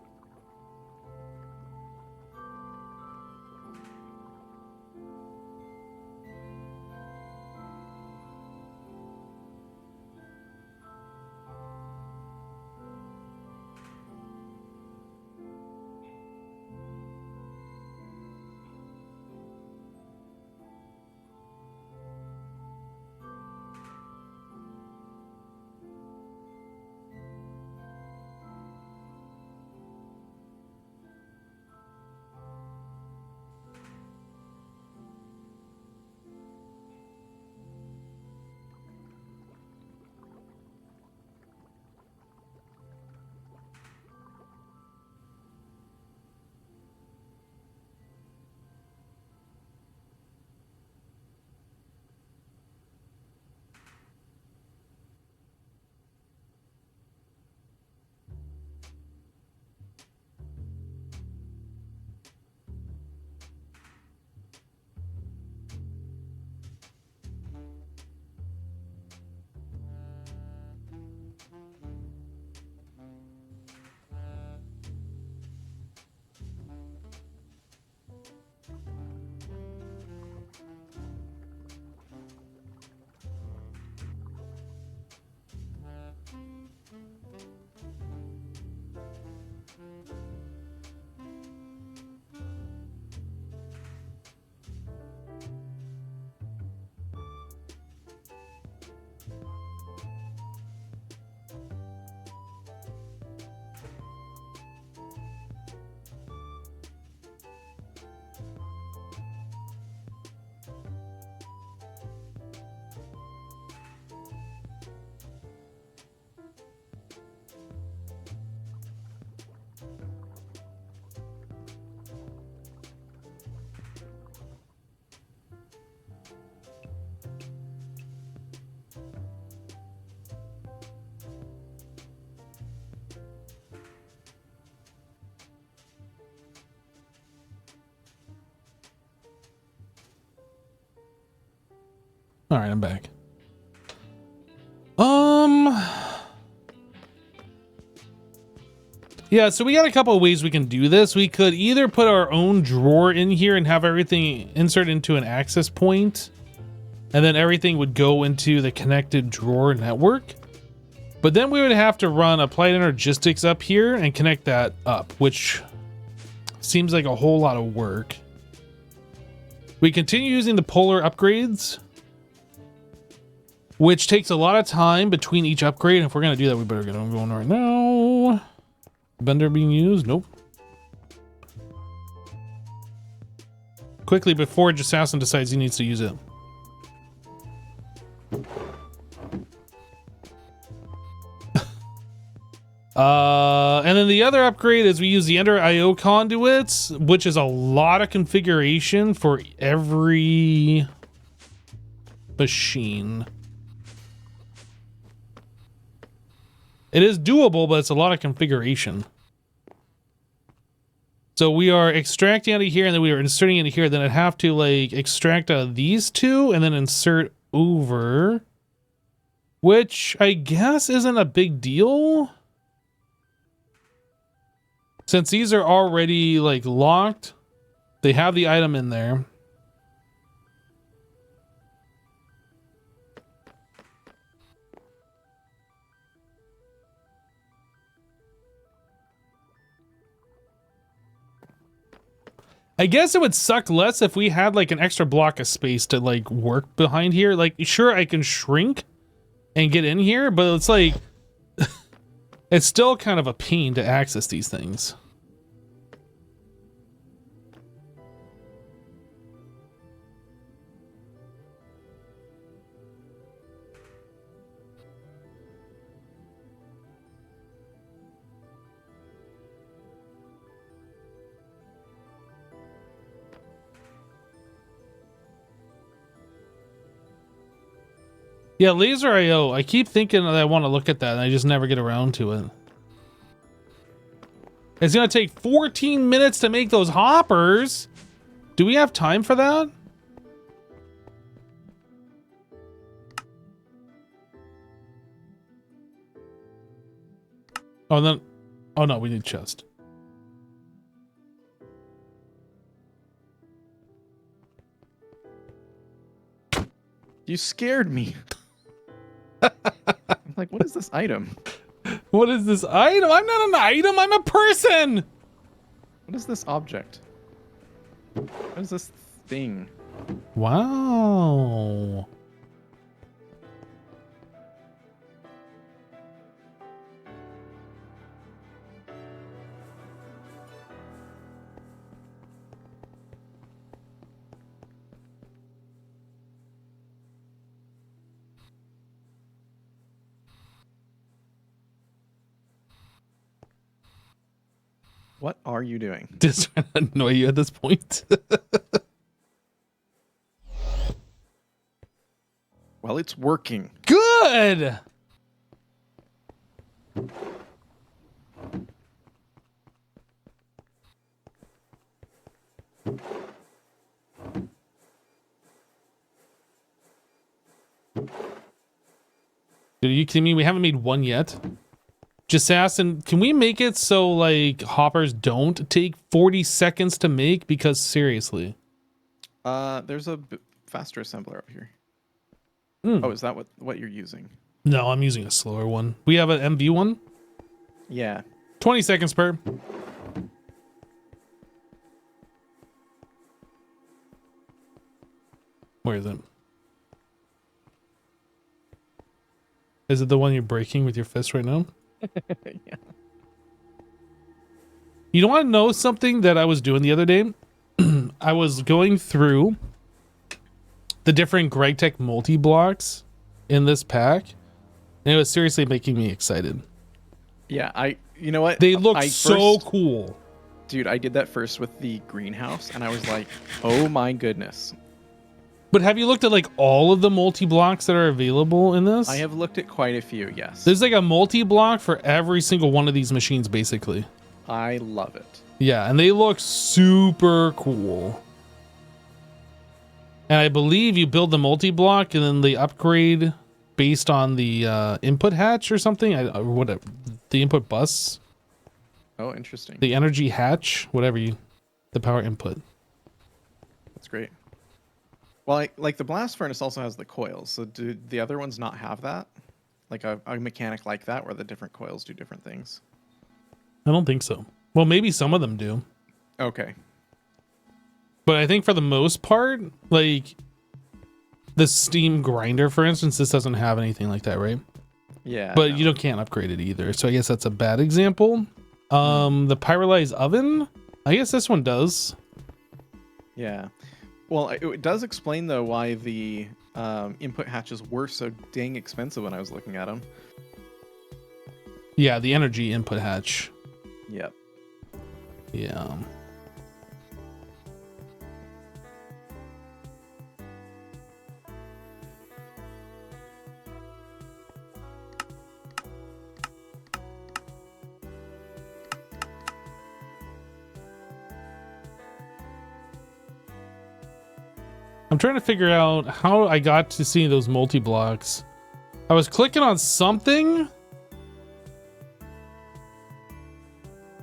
All right, I'm back. Yeah, so we got a couple of ways we can do this. We could either put our own drawer in here and have everything insert into an access point, and then everything would go into the connected drawer network. But then we would have to run applied energistics up here and connect that up, which seems like a whole lot of work. We continue using the polar upgrades, which takes a lot of time between each upgrade. And if we're going to do that, we better get on going right now. Bender being used? Nope. Quickly before Assassin decides he needs to use it. And then the other upgrade is we use the Ender IO conduits, which is a lot of configuration for every machine. It is doable, but it's a lot of configuration. So we are extracting out of here, and then we are inserting into here. Then I'd have to like extract out of these two and then insert over, which I guess isn't a big deal. Since these are already like locked, they have the item in there. I guess it would suck less if we had like an extra block of space to like work behind here. Like, sure, I can shrink and get in here, but it's like, it's still kind of a pain to access these things. Yeah, laser IO. I keep thinking that I want to look at that, and I just never get around to it. It's going to take 14 minutes to make those hoppers. Do we have time for that? Oh, then... Oh, no, we need chest. You scared me. I'm like, what is this item? What is this item? I'm not an item. I'm a person. What is this object? What is this thing? Wow. What are you doing? Just trying to annoy you at this point. Well, it's working. Good. Are you kidding me? We haven't made one yet. Jassassin, can we make it so like hoppers don't take 40 seconds to make? Because seriously. There's a faster assembler up here. Oh, is that what you're using? No, I'm using a slower one. We have an MV one? Yeah. 20 seconds per. Where is it? Is it the one you're breaking with your fist right now? Yeah. You don't want to know something that I was doing the other day? I was going through the different GregTech multi-blocks in this pack, and it was seriously making me excited. Yeah, you know what? They look so cool. Dude, I did that first with the greenhouse, and I was like, oh my goodness. But have you looked at like all of the multi-blocks that are available in this? I have looked at quite a few, yes. There's like a multi-block for every single one of these machines, basically. I love it. Yeah, and they look super cool. And I believe you build the multi-block and then they upgrade based on the input hatch or something. Or whatever. The input bus. Oh, interesting. The energy hatch. Whatever you... The power input. That's great. Well, like the blast furnace also has the coils. So do the other ones not have that? Like a mechanic like that where the different coils do different things? I don't think so. Well, maybe some of them do. Okay. But I think for the most part, like the steam grinder, for instance, this doesn't have anything like that, right? Yeah. But no. you can't upgrade it either. So I guess that's a bad example. The pyrolyzed oven, I guess this one does. Yeah. Well, it does explain though why the input hatches were so dang expensive when I was looking at them. Yeah, the energy input hatch. Yep. Yeah. I'm trying to figure out how I got to see those multi-blocks. I was clicking on something.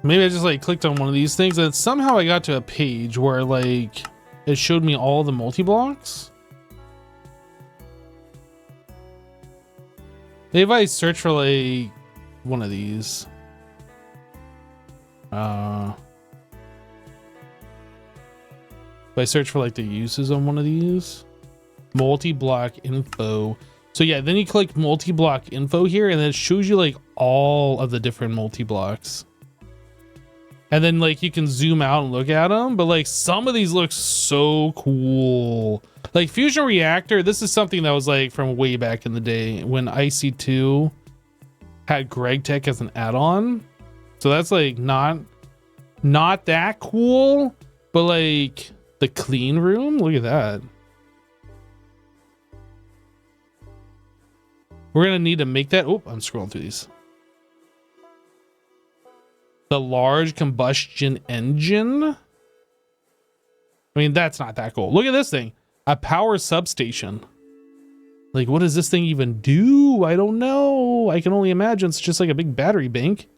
Maybe I just like clicked on one of these things and somehow I got to a page where like it showed me all the multi-blocks. Maybe if I search for like one of these. If I search for like the uses on one of these, multi-block info. So yeah, then you click multi-block info here and it shows you like all of the different multi-blocks. And then like you can zoom out and look at them, but like some of these look so cool. Like Fusion Reactor, this is something that was like from way back in the day when IC2 had GregTech as an add-on. So that's like not that cool, but like the clean room, look at that. We're gonna need to make that. Oh, I'm scrolling through these. The large combustion engine. I mean, that's not that cool. Look at this thing. A power substation. Like, what does this thing even do? I don't know. I can only imagine it's just like a big battery bank.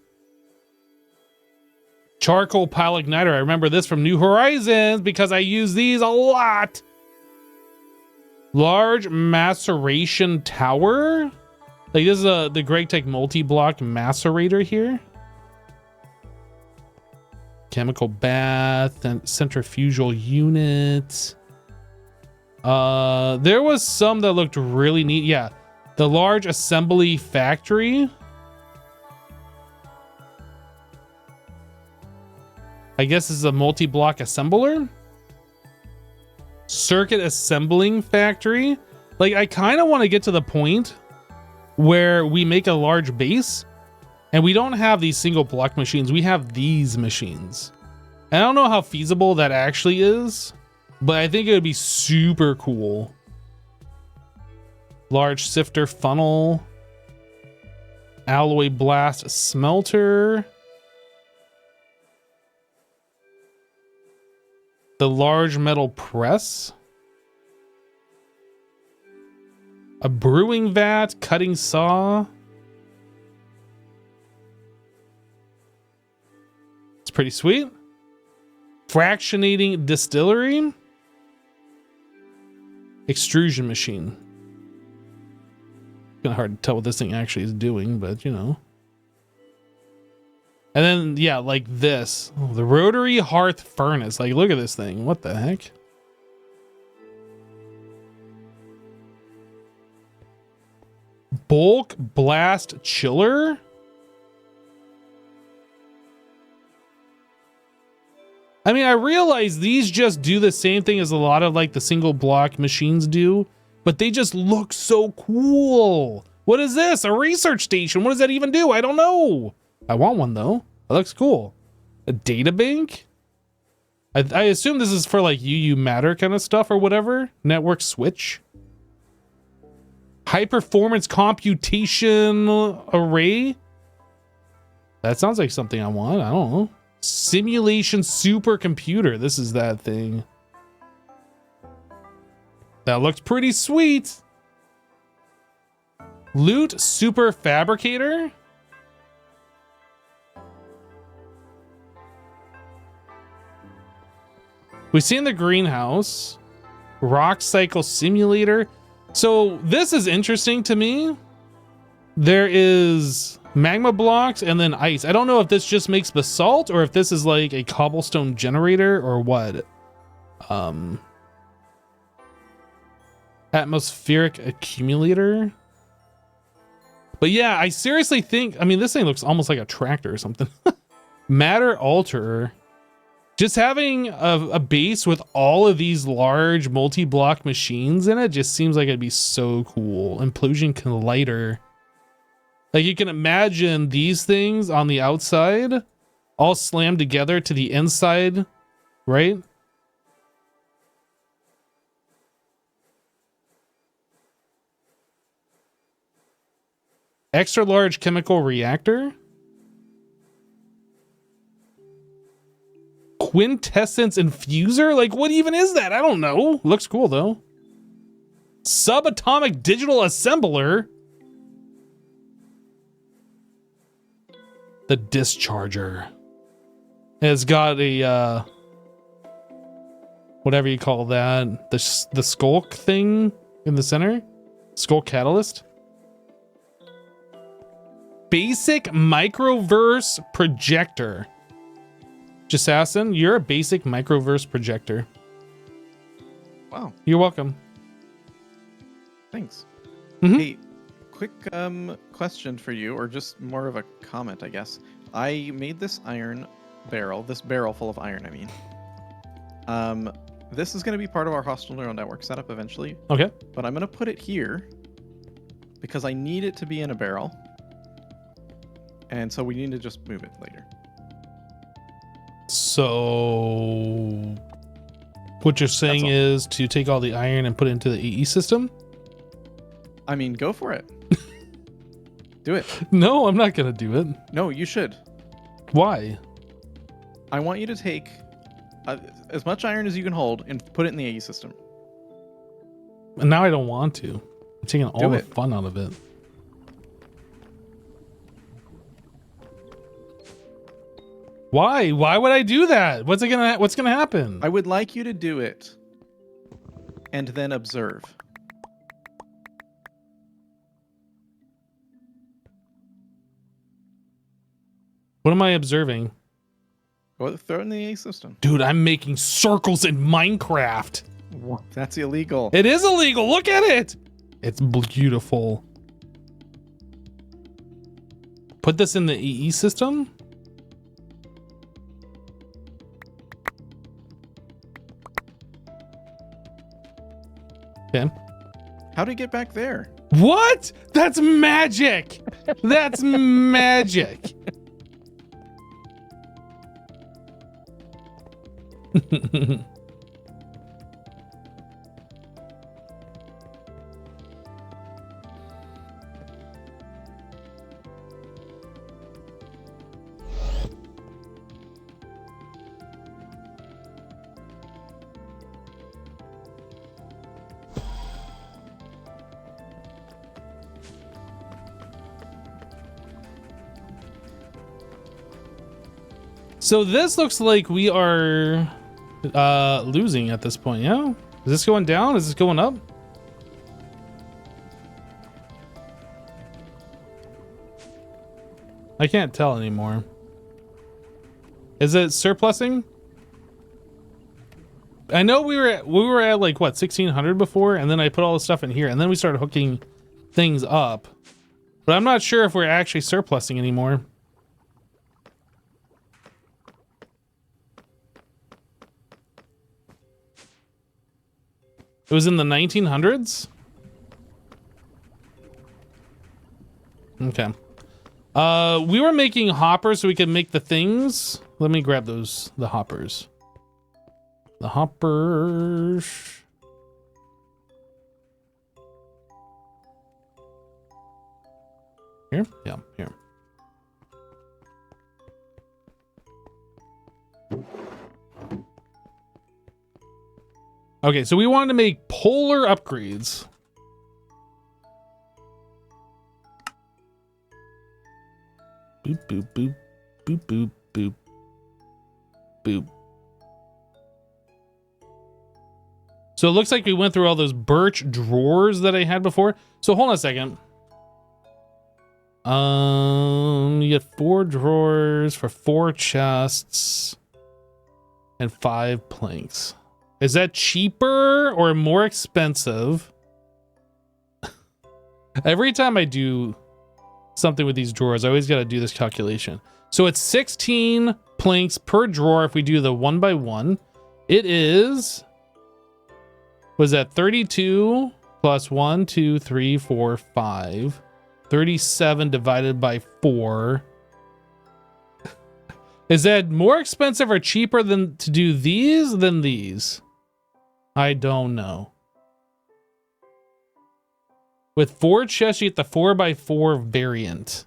Charcoal pile igniter. I remember this from New Horizons because I use these a lot. Large maceration tower. Like this is the GregTech multi-block macerator here. Chemical bath and centrifugal unit. There was some that looked really neat. Yeah, the large assembly factory. I guess this is a multi-block assembler. Circuit assembling factory. Like I kind of want to get to the point where we make a large base and we don't have these single block machines. We have these machines. And I don't know how feasible that actually is, but I think it would be super cool. Large sifter funnel. Alloy blast smelter. The large metal press. A brewing vat, cutting saw. It's pretty sweet. Fractionating distillery. Extrusion machine. Kind of hard to tell what this thing actually is doing, but you know. And then, yeah, like this. Oh, the rotary hearth furnace. Like, look at this thing. What the heck? Bulk blast chiller? I mean, I realize these just do the same thing as a lot of like the single block machines do, but they just look so cool. What is this? A research station? What does that even do? I don't know. I want one though. It looks cool. A data bank? I assume this is for like UU matter kind of stuff or whatever. Network switch. High performance computation array. That sounds like something I want. I don't know. Simulation supercomputer. This is that thing. That looks pretty sweet. Loot Super Fabricator. We've seen the greenhouse. Rock Cycle Simulator. So this is interesting to me. There is magma blocks and then ice. I don't know if this just makes basalt or if this is like a cobblestone generator or what. Atmospheric accumulator. But yeah, I seriously think, I mean, this thing looks almost like a tractor or something. Matter alterer. Just having a base with all of these large multi-block machines in it just seems like it'd be so cool. Implosion Collider. Like you can imagine these things on the outside all slammed together to the inside, right? Extra large chemical reactor. Quintessence infuser? Like what even is that? I don't know. Looks cool though. Subatomic digital assembler. The discharger. It's got a whatever you call that. The skulk thing in the center. Skull catalyst. Basic microverse projector. Jassassin, you're a basic microverse projector. Wow. You're welcome. Thanks. Mm-hmm. Hey, quick question for you, or just more of a comment, I guess. I made this iron barrel, this barrel full of iron, I mean. This is going to be part of our hostile neural network setup eventually. Okay. But I'm going to put it here because I need it to be in a barrel. And so we need to just move it later. So what you're saying is to take all the iron and put it into the AE system? I mean, go for it. Do it. No, I'm not going to do it. No, you should. Why? I want you to take as much iron as you can hold and put it in the AE system. And now I don't want to. I'm taking all the it. fun out of it. Why? Why would I do that? What's gonna happen? I would like you to do it and then observe. What am I observing? Go throw it in the AE system. Dude, I'm making circles in Minecraft. That's illegal. It is illegal. Look at it. It's beautiful. Put this in the EE system. Okay. How did it get back there? What? That's magic. That's magic. So this looks like we are losing at this point, yeah? Is this going down? Is this going up? I can't tell anymore. Is it surplusing? I know we were at like what, 1600 before, and then I put all the stuff in here, and then we started hooking things up. But I'm not sure if we're actually surplusing anymore. It was in the 1900s? Okay. We were making hoppers so we could make the things. Let me grab the hoppers. The hoppers. Here? Yeah, here. Okay, so we wanted to make Polar upgrades. Boop, boop, boop, boop, boop, boop, boop. So it looks like we went through all those birch drawers that I had before. So hold on a second. You get 4 drawers for 4 chests and 5 planks. Is that cheaper or more expensive? Every time I do something with these drawers, I always got to do this calculation. So it's 16 planks per drawer if we do the 1 by 1. It is, was that 32 plus 1, 2, 3, 4, 5. 37 divided by 4. Is that more expensive or cheaper than to do these than these? I don't know. With 4 chests, you get the 4x4 variant.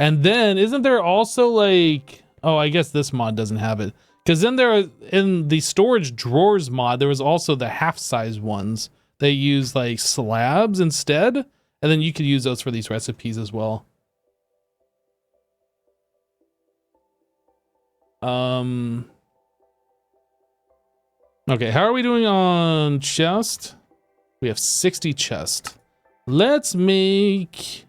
And then, isn't there also like... Oh, I guess this mod doesn't have it. Because then there, in the storage drawers mod, there was also the half-size ones. They use like slabs instead. And then you could use those for these recipes as well. Okay, how are we doing on chest? We have 60 chest. Let's make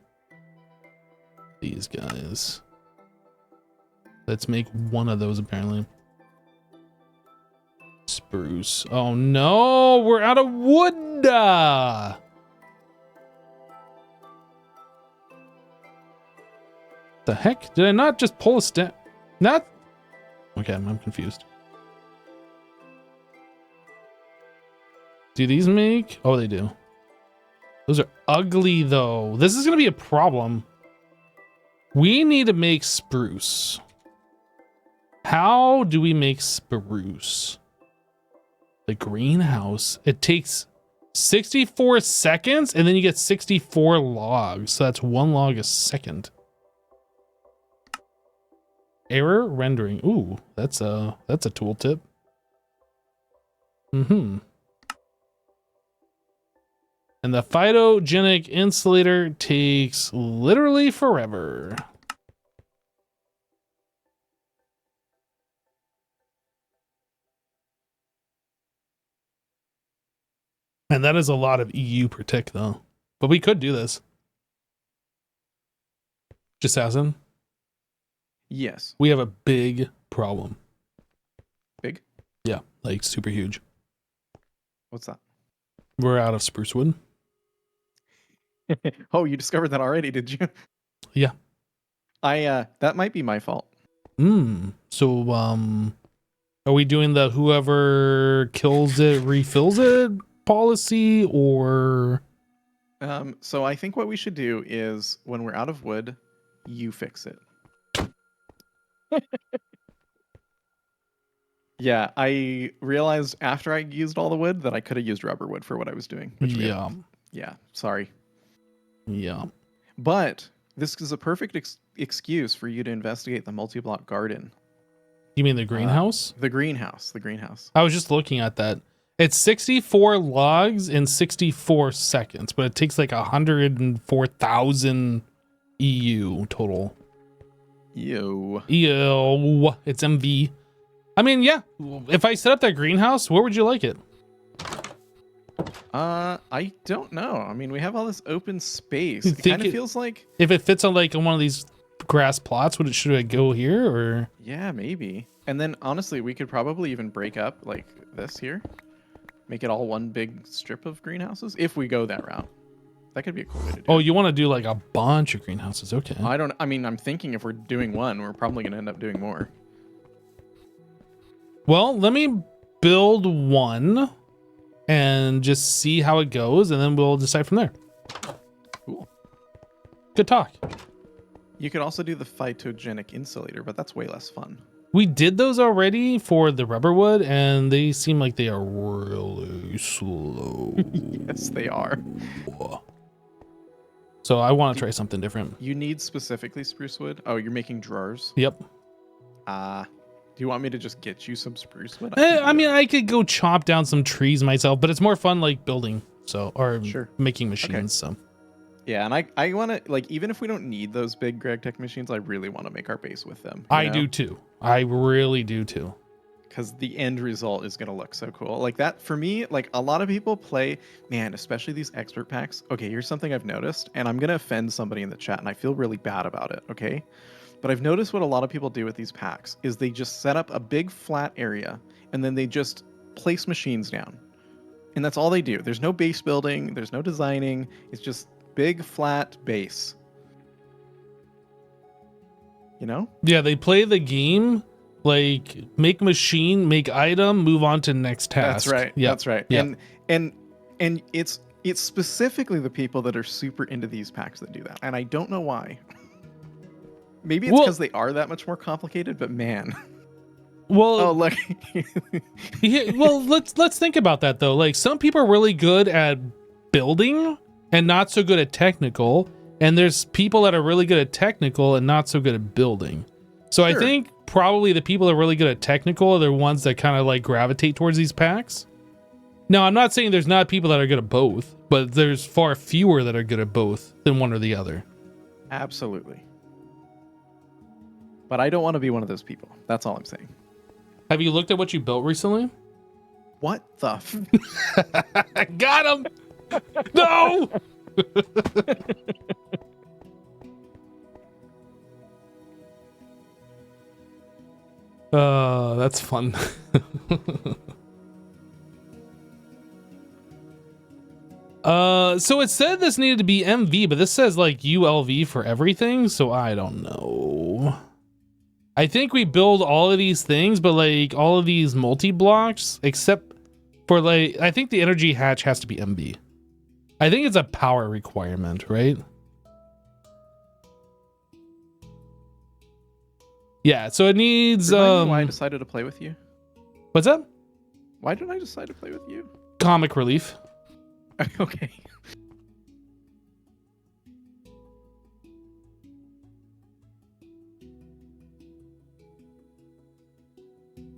these guys. Let's make one of those apparently. Spruce. Oh no, we're out of wood. The heck? Did I not just pull a step? Not? Okay, I'm confused. Do these make? Oh, they do. Those are ugly though. This is gonna be a problem. We need to make spruce. How do we make spruce? The greenhouse. It takes 64 seconds and then you get 64 logs. So that's 1 log a second. Error rendering. Ooh, that's a tooltip. Mm-hmm. And the phytogenic insulator takes literally forever. And that is a lot of EU per tick though. But we could do this. Just asking. Yes. We have a big problem. Big? Yeah, like super huge. What's that? We're out of spruce wood. Oh, you discovered that already, did you? Yeah. That might be my fault. So, are we doing the whoever kills it refills it policy or? So I think what we should do is when we're out of wood, you fix it. Yeah, I realized after I used all the wood that I could have used rubber wood for what I was doing. Yeah. Yeah, sorry. Yeah. But this is a perfect excuse for you to investigate the multi-block garden. You mean the greenhouse? The greenhouse. The greenhouse. I was just looking at that. It's 64 logs in 64 seconds, but it takes like 104,000 EU total. Yo. Ew. It's MV. I mean, yeah. If I set up that greenhouse, where would you like it? I don't know. I mean, we have all this open space. It kind of feels like if it fits on like on one of these grass plots, should it go here or? Yeah, maybe. And then honestly, we could probably even break up like this here, make it all one big strip of greenhouses if we go that route. That could be a cool way to do it. Oh, you want to do like a bunch of greenhouses? Okay. I mean, I'm thinking if we're doing one, we're probably going to end up doing more. Well, let me build one and just see how it goes, and then we'll decide from there. Cool. Good talk. You could also do the phytogenic insulator, but that's way less fun. We did those already for the rubber wood, and they seem like they are really slow. Yes, they are. So I want to try something different. You need specifically spruce wood? Oh, you're making drawers? Yep. Do you want me to just get you some spruce wood? I mean, I could go chop down some trees myself, but it's more fun like building, or Sure. making machines. So Yeah, and I want to, like, even if we don't need those big GregTech machines, I really want to make our base with them. I do too. I really do too. Because the end result is going to look so cool. Like that, for me, like a lot of people play, man, especially these expert packs. Okay, here's something I've noticed, and I'm going to offend somebody in the chat, and I feel really bad about it, okay? But I've noticed what a lot of people do with these packs is they just set up a big flat area, and then they just place machines down. And that's all they do. There's no base building, there's no designing, it's just big flat base. You know? Yeah, they play the game like make machine, make item, move on to next task. That's right. Yeah, That's right. Yep. And it's specifically the people that are super into these packs that do that. And I don't know why. Maybe it's because they are that much more complicated, but man. Well, oh look. yeah, well, let's think about that though. Like some people are really good at building and not so good at technical, and there's people that are really good at technical and not so good at building. So Sure. I think probably the people that are really good at technical are the ones that kind of like gravitate towards these packs. Now, I'm not saying there's not people that are good at both, but there's far fewer that are good at both than one or the other. Absolutely. But I don't want to be one of those people. That's all I'm saying. Have you looked at what you built recently? What the Got him! No! That's fun. So it said this needed to be MV, but this says like ULV for everything, so I don't know. I think we build all of these things, but like all of these multi-blocks, except for like, I think the energy hatch has to be MV. I think it's a power requirement, right? Yeah, so it needs Remind me why I decided to play with you? what's up? Why did I decide to play with you? Comic relief. Okay.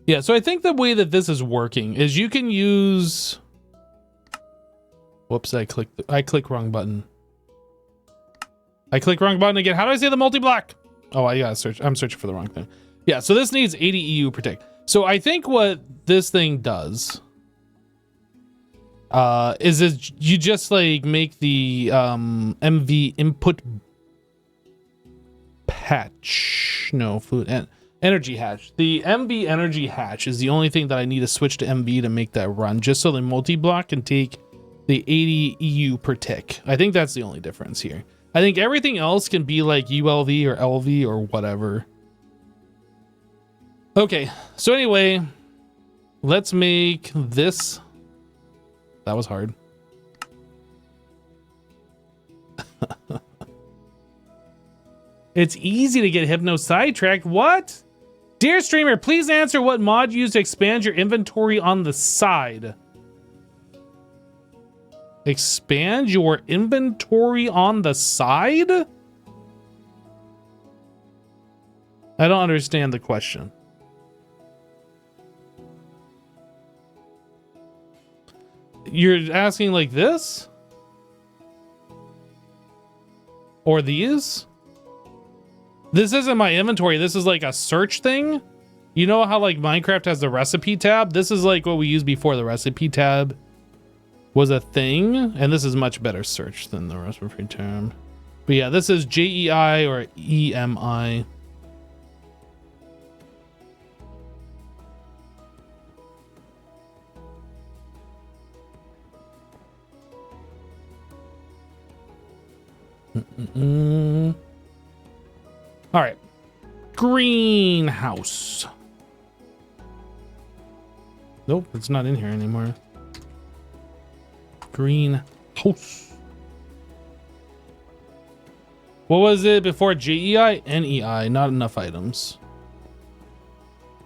Yeah, so I think the way that this is working is you can use, whoops, I click wrong button. I click wrong button again. How do I say the multi-block? Oh, I gotta search. I'm searching for the wrong thing. Yeah, so this needs 80 EU protect. So I think what this thing does is you just like make the MV input patch. No, food and energy hatch. The MV energy hatch is the only thing that I need to switch to MV to make that run, just so the multi-block can take the 80 EU per tick. I think that's the only difference here. I think everything else can be like ULV or LV or whatever. Okay, so anyway, let's make this. That was hard. It's easy to get hypno sidetracked. What? Dear streamer, please answer what mod you use to expand your inventory on the side. Expand your inventory on the side? I don't understand the question. You're asking like this? Or these? This isn't my inventory. This is like a search thing. You know how like Minecraft has the recipe tab? This is like what we used before the recipe tab was a thing. And this is much better search than the recipe tab. But yeah, this is JEI or EMI. All right, greenhouse. Nope, it's not in here anymore. Greenhouse. What was it before JEI? NEI, not enough items.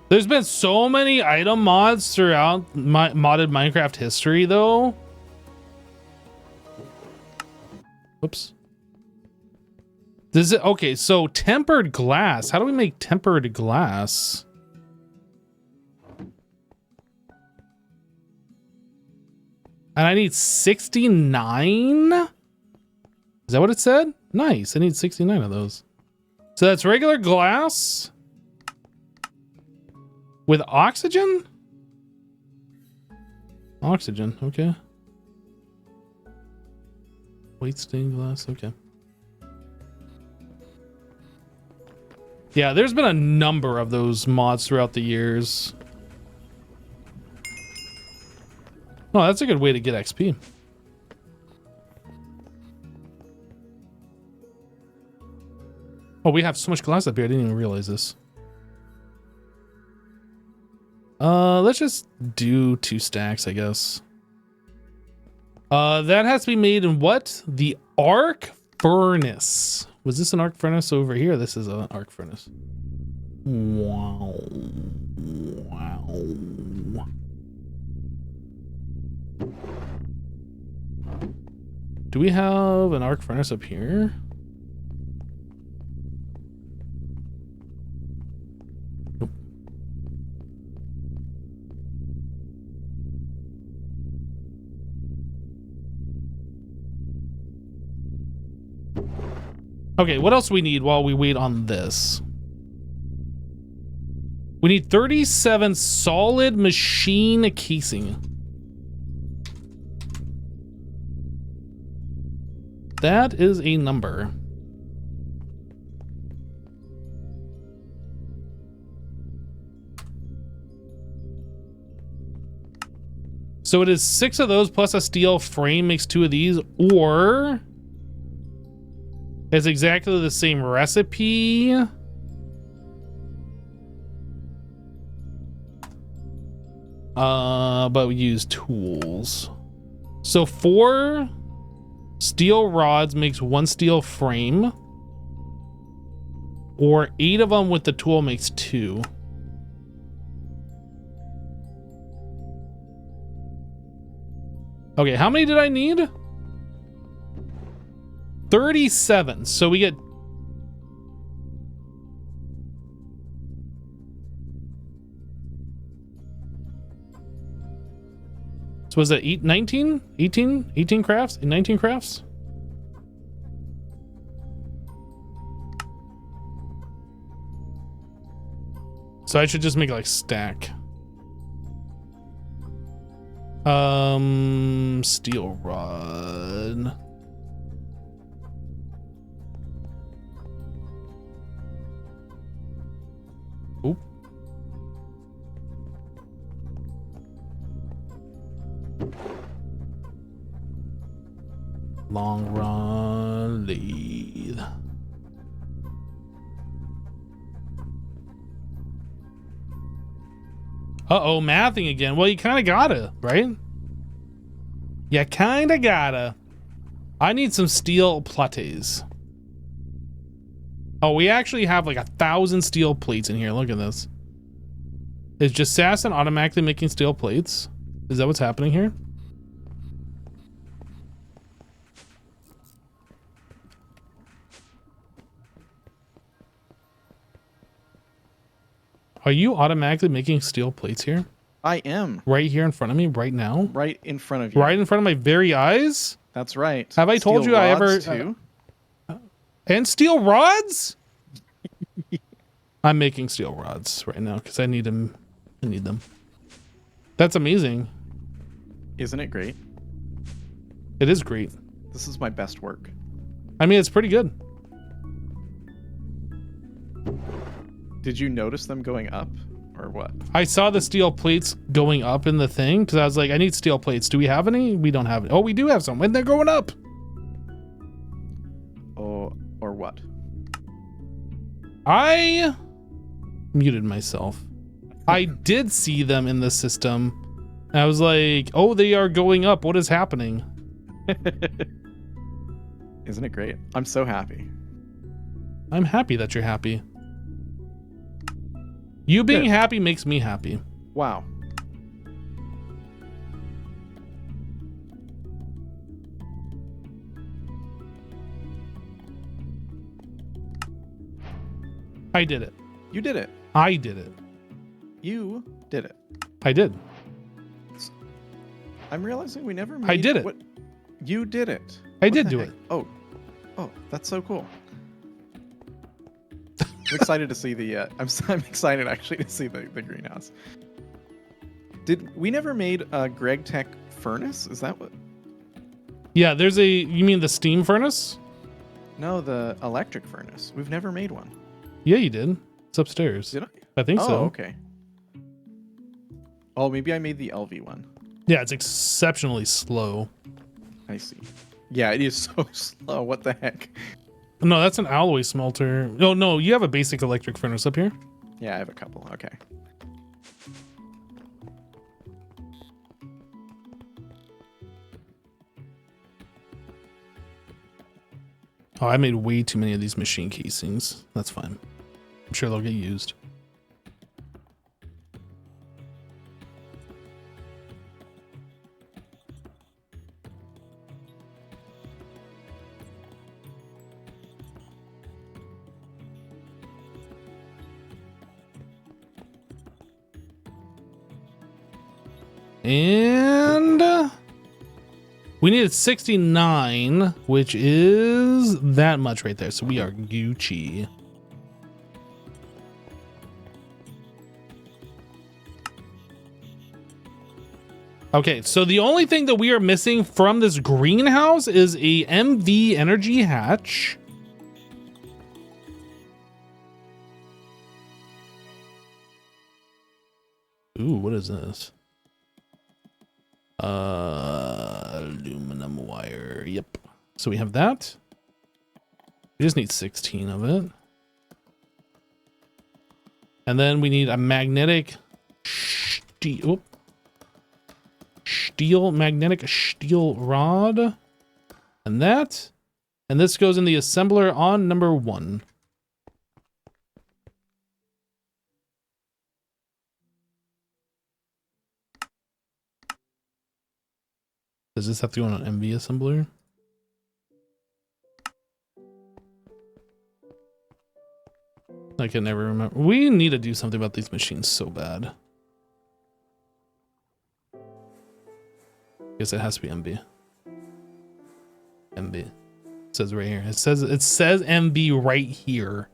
There's been so many item mods throughout modded Minecraft history though. Whoops. Does it, okay, so tempered glass. How do we make tempered glass? And I need 69? Is that what it said? Nice. I need 69 of those. So that's regular glass with oxygen? Oxygen, okay. White stained glass, okay. Yeah, there's been a number of those mods throughout the years. Oh, that's a good way to get XP. Oh, we have so much glass up here. I didn't even realize this. Let's just do 2 stacks, I guess. That has to be made in what? The arc furnace. Was this an arc furnace over here? This is an arc furnace. Wow. Wow. Do we have an arc furnace up here? Nope. Okay, what else do we need while we wait on this? We need 37 solid machine casing. That is a number. So it is 6 of those plus a steel frame makes 2 of these, or it's exactly the same recipe. But we use tools. So 4 steel rods makes 1 steel frame, or 8 of them with the tool makes 2. Okay, how many did I need? 37. So we get So was that 19? 18 crafts? 19 crafts? So I should just make like stack. Steel rod. Oop. Long run lead. Uh-oh, mathing again. Well, you kind of gotta, right? You kind of gotta. I need some steel plates. Oh, we actually have like 1,000 steel plates in here. Look at this. Is just Assassin automatically making steel plates? Is that what's happening here? Are you automatically making steel plates here? I am. Right here in front of me, right now? Right in front of you. Right in front of my very eyes? That's right. Have I told Steel you I ever... rods, too. And steel rods? I'm making steel rods right now because I need them. I need them. That's amazing. Isn't it great? It is great. This is my best work. I mean, it's pretty good. Did you notice them going up or what? I saw the steel plates going up in the thing because I was like, I need steel plates. Do we have any? We don't have any. Oh, we do have some. And they're going up. Oh, or what? I muted myself. I did see them in the system. I was like, oh, they are going up. What is happening? Isn't it great? I'm so happy. I'm happy that you're happy. You being happy makes me happy. Wow. I did it. You did it. I did it. You did it. I did. I'm realizing we never made I did it. What? You did it. I What did the do heck? it. Oh, that's so cool. I'm excited to see the. I'm excited actually to see the greenhouse. Did we never made a Greg Tech furnace? Is that what? Yeah, there's a. You mean the steam furnace? No, the electric furnace. We've never made one. Yeah, you did. It's upstairs. Did I? I think Oh, so. okay. Oh, maybe I made the LV one. Yeah, it's exceptionally slow. I see. Yeah, it is so slow. What the heck? No, that's an alloy smelter. Oh, no, you have a basic electric furnace up here. Yeah, I have a couple. Okay. Oh, I made way too many of these machine casings. That's fine. I'm sure they'll get used. And we needed 69, which is that much right there. So we are Gucci. Okay, so the only thing that we are missing from this greenhouse is a MV energy hatch. Ooh, what is this? Aluminum wire. Yep. So we have that. We just need 16 of it. And then we need a magnetic magnetic steel rod. And that. And this goes in the assembler on number 1. Does this have to go on an MV assembler? I can never remember. We need to do something about these machines so bad. Guess it has to be MV. MV. It says right here. It says MV right here.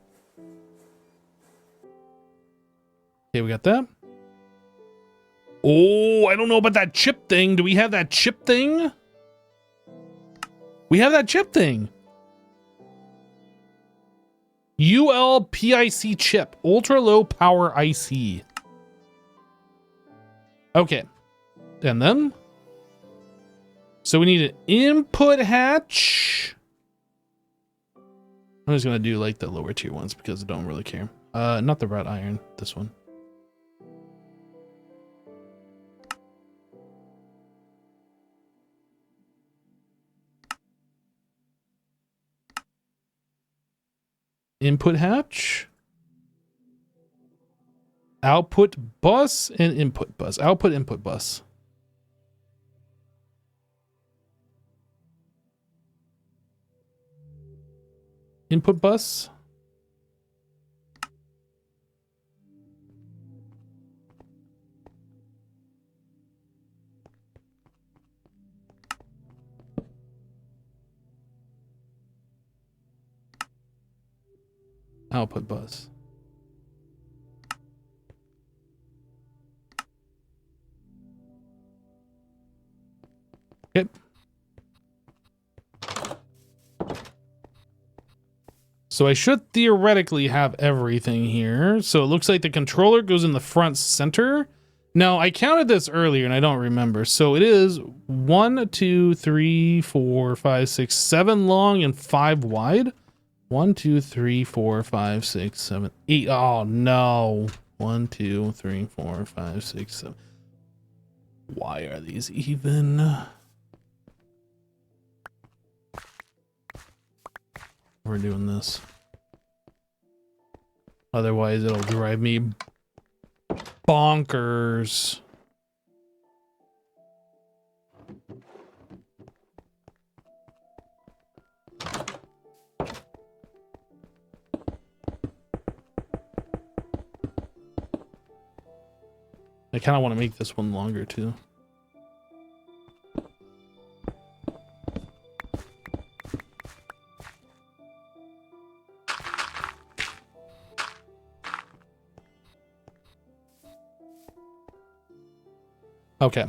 Okay, we got that. Oh, I don't know about that chip thing. Do we have that chip thing? We have that chip thing. ULPIC chip. Ultra low power IC. Okay. And then? So we need an input hatch. I'm just going to do like the lower tier ones because I don't really care. Not the wrought iron. This one. Input hatch, output bus, and input bus. Output input bus. Input bus. Output bus. Okay. So I should theoretically have everything here. So it looks like the controller goes in the front center. Now I counted this earlier and I don't remember. So it is 1, 2, 3, 4, 5, 6, 7 long and 5 wide. 1, 2, 3, 4, 5, 6, 7, 8. Oh no. 1, 2, 3, 4, 5, 6, 7. Why are these even? We're doing this. Otherwise it'll drive me bonkers. I kind of want to make this one longer too. Okay.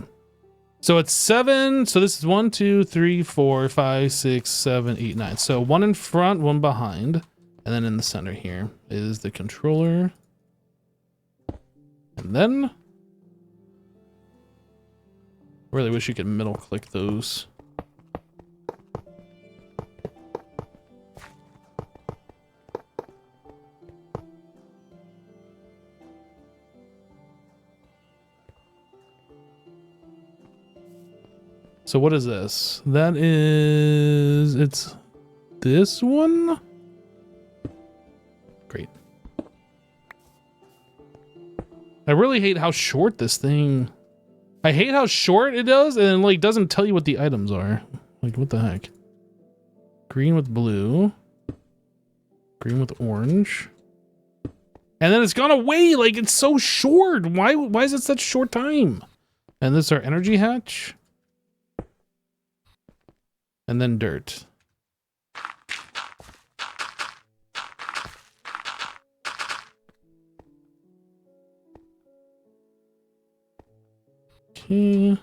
So it's 7. So this is 1, 2, 3, 4, 5, 6, 7, 8, 9. So 1 in front, 1 behind. And then in the center here is the controller. And then really wish you could middle click those. So what is this? That is, it's this one? Great. I really hate how short this thing, I hate how short it does and like doesn't tell you what the items are. Like what the heck? Green with blue. Green with orange. And then it's gone away, like it's so short. Why is it such short time? And this is our energy hatch. And then dirt. Okay.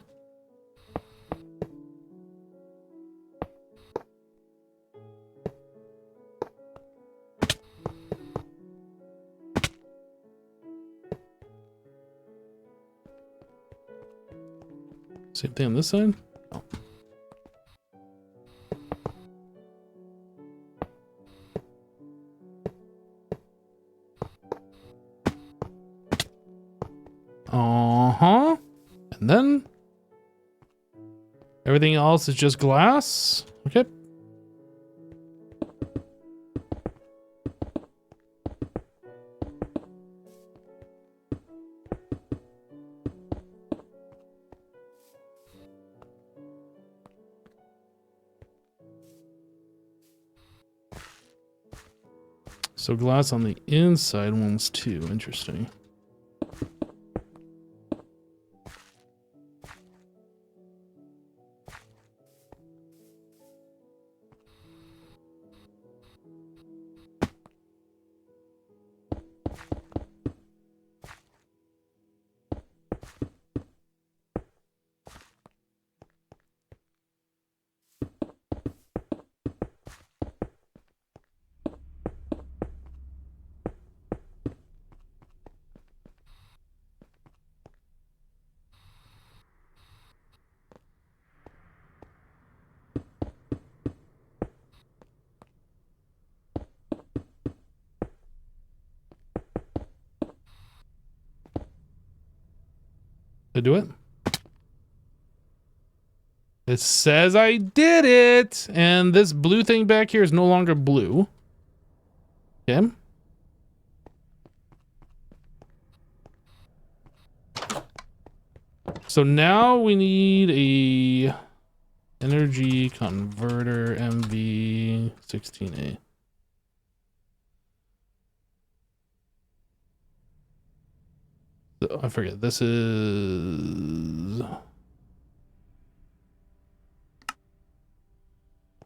Same thing on this side? Oh. Uh-huh. And then everything else is just glass. Okay. So glass on the inside ones too. Interesting. Did I do it? It says I did it! And this blue thing back here is no longer blue. Okay. So now we need a energy converter MV16A. I forget. This is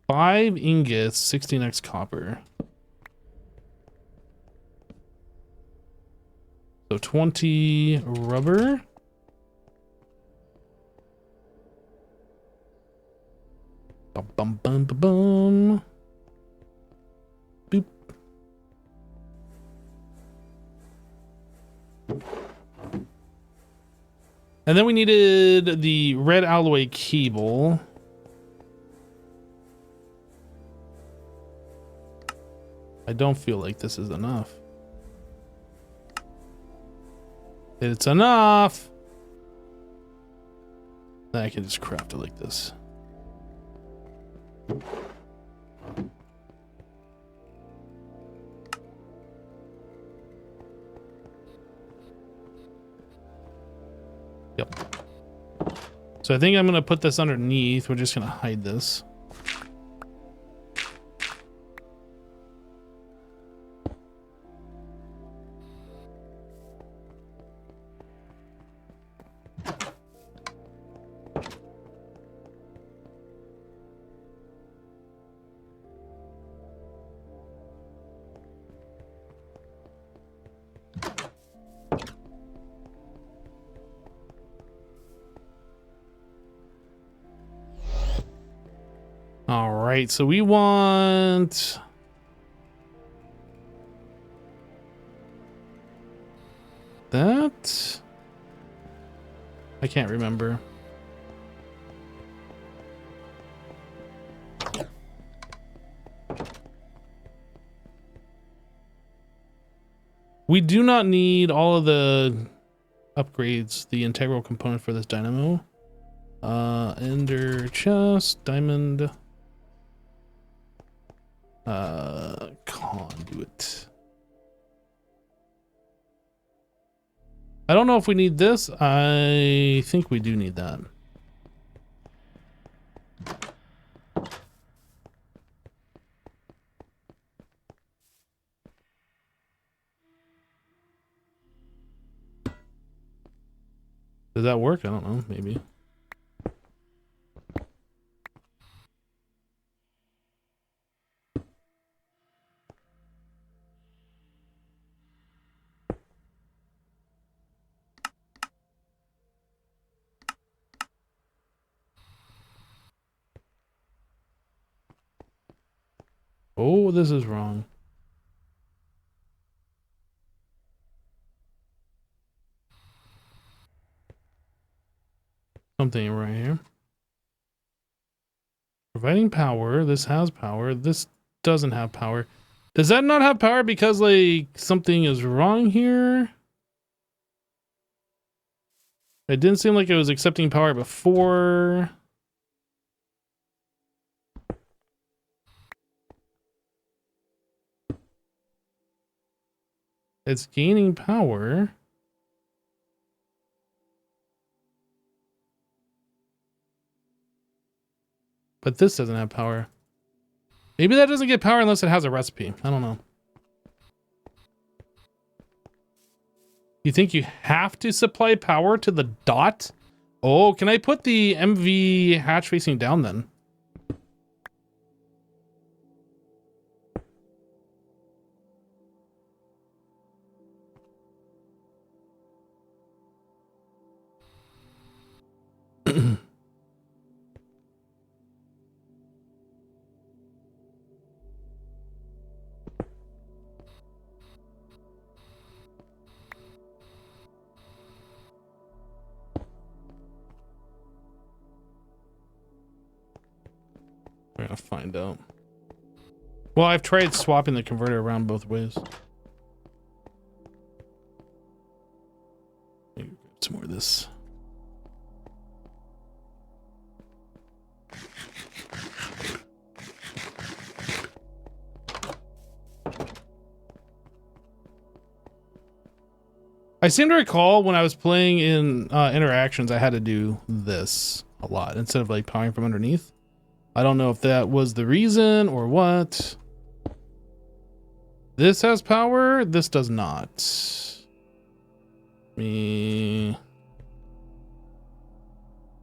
5 ingots, 16x copper. So 20 rubber. Bum bum bum bum bum. Boop. And then we needed the red alloy cable. I don't feel like this is enough. It's enough. Then I can just craft it like this. Yep. So I think I'm gonna put this underneath. We're just gonna hide this. right, so we want that. I can't remember. We do not need all of the upgrades, the integral component for this dynamo. Ender chest, diamond, conduit. I don't know if we need this. I think we do need that. Does that work? I don't know, maybe. Oh, this is wrong. Something right here. Providing power. This has power. This doesn't have power. Does that not have power because like something is wrong here? It didn't seem like it was accepting power before. It's gaining power. But this doesn't have power. Maybe that doesn't get power unless it has a recipe. I don't know. You think you have to supply power to the dot? Oh, can I put the MV hatch facing down then? We're gonna find out. Well, I've tried swapping the converter around both ways. Maybe grab some more of this. I seem to recall when I was playing in interactions, I had to do this a lot instead of like powering from underneath. I don't know if that was the reason or what. This has power. This does not. Me.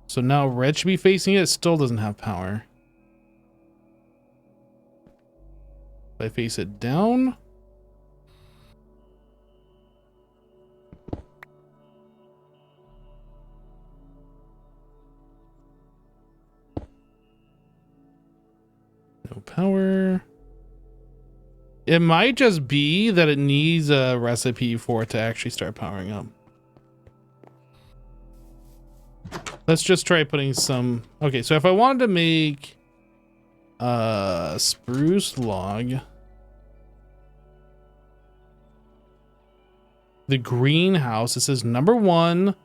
So now red should be facing it. It still doesn't have power. If I face it down. No power. It might just be that it needs a recipe for it to actually start powering up. Let's just try putting some. Okay, so if I wanted to make spruce log, the greenhouse, it says number 1,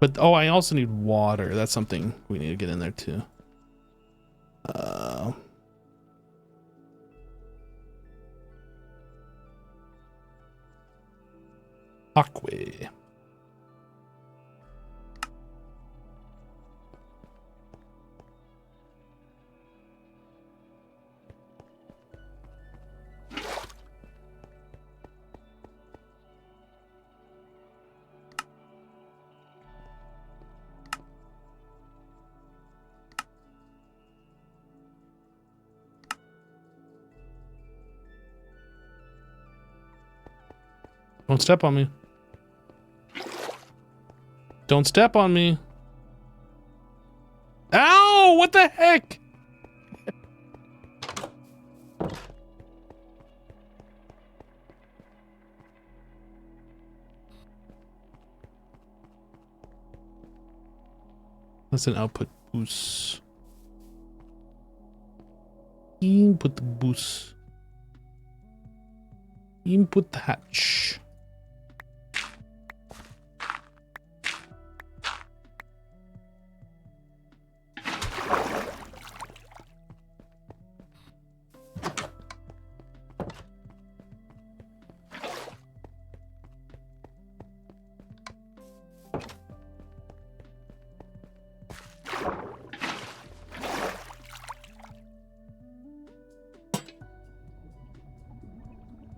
but oh, I also need water. That's something we need to get in there too. Aqua. Don't step on me. Don't step on me. Ow! What the heck? That's an output boost. Input boost. Input hatch.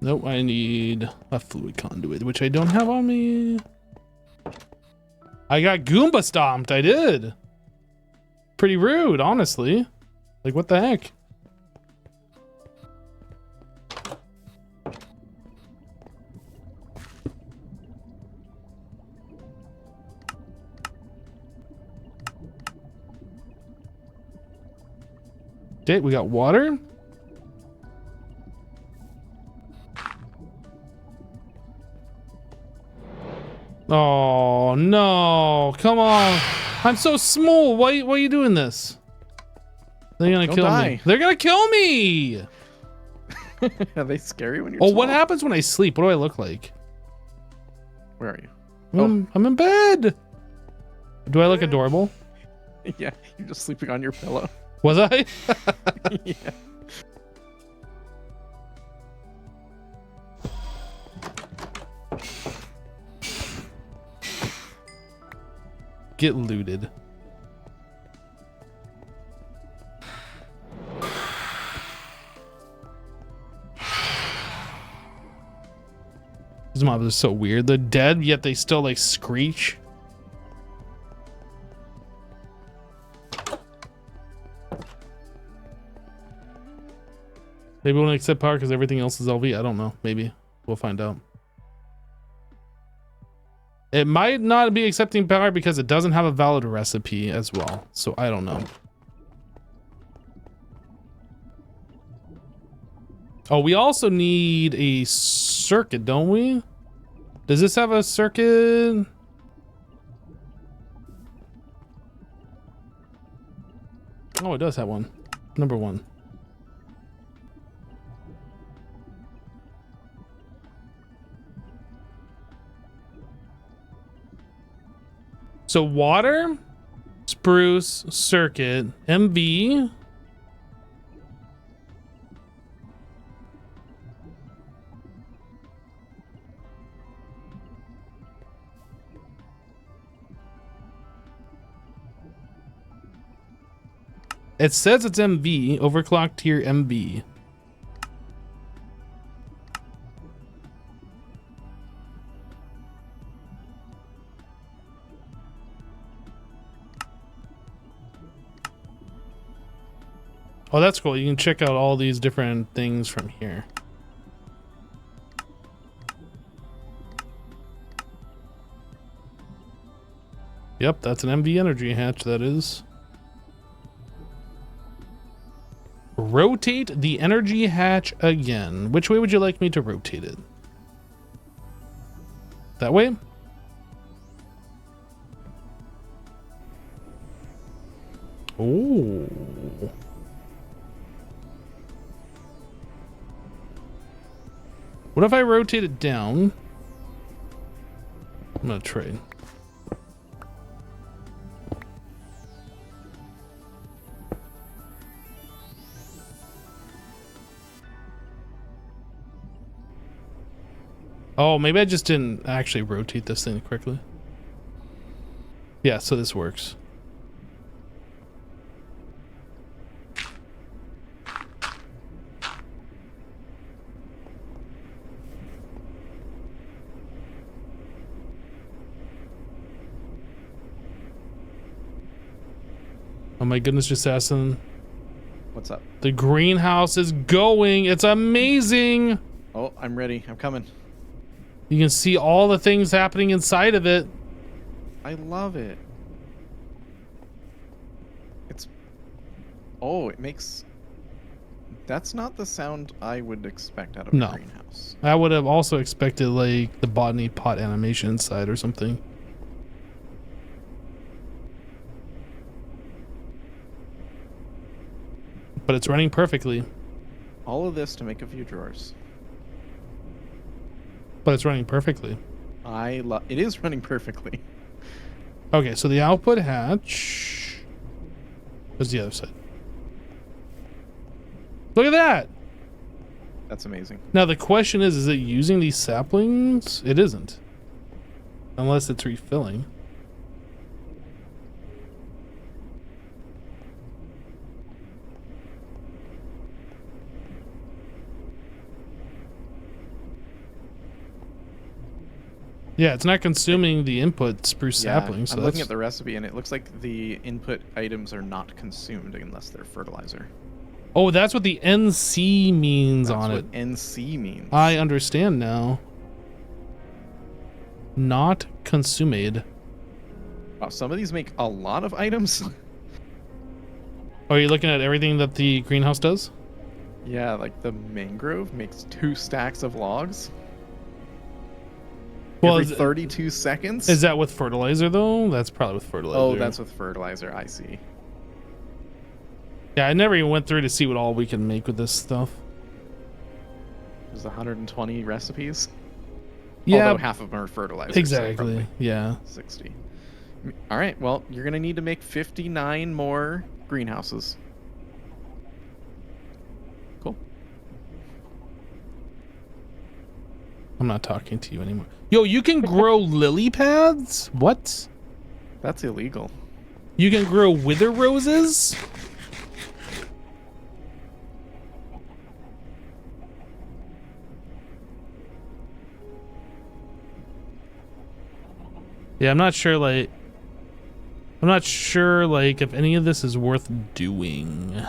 Nope, I need a fluid conduit, which I don't have on me. I got Goomba stomped. I did. Pretty rude, honestly. Like, what the heck? Okay, we got water. Oh no, come on. I'm so small. Why are you doing this? They're gonna kill me. They're gonna kill me. Are they scary when you're Oh, small? what happens when I sleep? What do I look like? Where are you? I'm in bed. Do I look adorable? Yeah, you're just sleeping on your pillow. Was I? Yeah. Get looted. These mobs are so weird. They're dead, yet they still like screech. Maybe we won't accept power because everything else is LV. I don't know. Maybe. We'll find out. It might not be accepting power because it doesn't have a valid recipe as well. So I don't know. Oh, we also need a circuit, don't we? Does this have a circuit? Oh, it does have one. Number 1. So water, spruce, circuit, MV. It says it's MV, overclock tier MV. Oh, that's cool. You can check out all these different things from here. Yep, that's an MV energy hatch, that is. Rotate the energy hatch again. Which way would you like me to rotate it? That way? Oh. What if I rotate it down? I'm gonna trade. Oh, maybe I just didn't actually rotate this thing quickly. Yeah, so this works. Oh my goodness, Assassin. What's up? The greenhouse is going. It's amazing. Oh, I'm ready. I'm coming. You can see all the things happening inside of it. I love it. It's... Oh, it makes... That's not the sound I would expect out of a greenhouse. I would have also expected like the botany pot animation inside or something. But it's running perfectly. All of this to make a few drawers. But it's running perfectly. It is running perfectly. Okay, so the output hatch. Where's the other side? Look at that! That's amazing. Now the question is it using these saplings? It isn't. Unless it's refilling. Yeah, it's not consuming the input spruce saplings. So I'm looking at the recipe, and it looks like the input items are not consumed unless they're fertilizer. Oh, that's what the NC means on it. That's what NC means. I understand now. Not consumed. Wow, some of these make a lot of items. Are you looking at everything that the greenhouse does? Yeah, like the mangrove makes 2 stacks of logs. Well, every 32 seconds. Is that with fertilizer though? That's probably with fertilizer. Oh, that's with fertilizer. I see. Yeah, I never even went through to see what all we can make with this stuff. There's 120 recipes. Yeah, although half of them are fertilizer. exactly. So yeah. 60. All right. Well, you're gonna need to make 59 more greenhouses. Cool. I'm not talking to you anymore. Yo, you can grow lily pads? What? That's illegal. You can grow wither roses? Yeah, I'm not sure like if any of this is worth doing.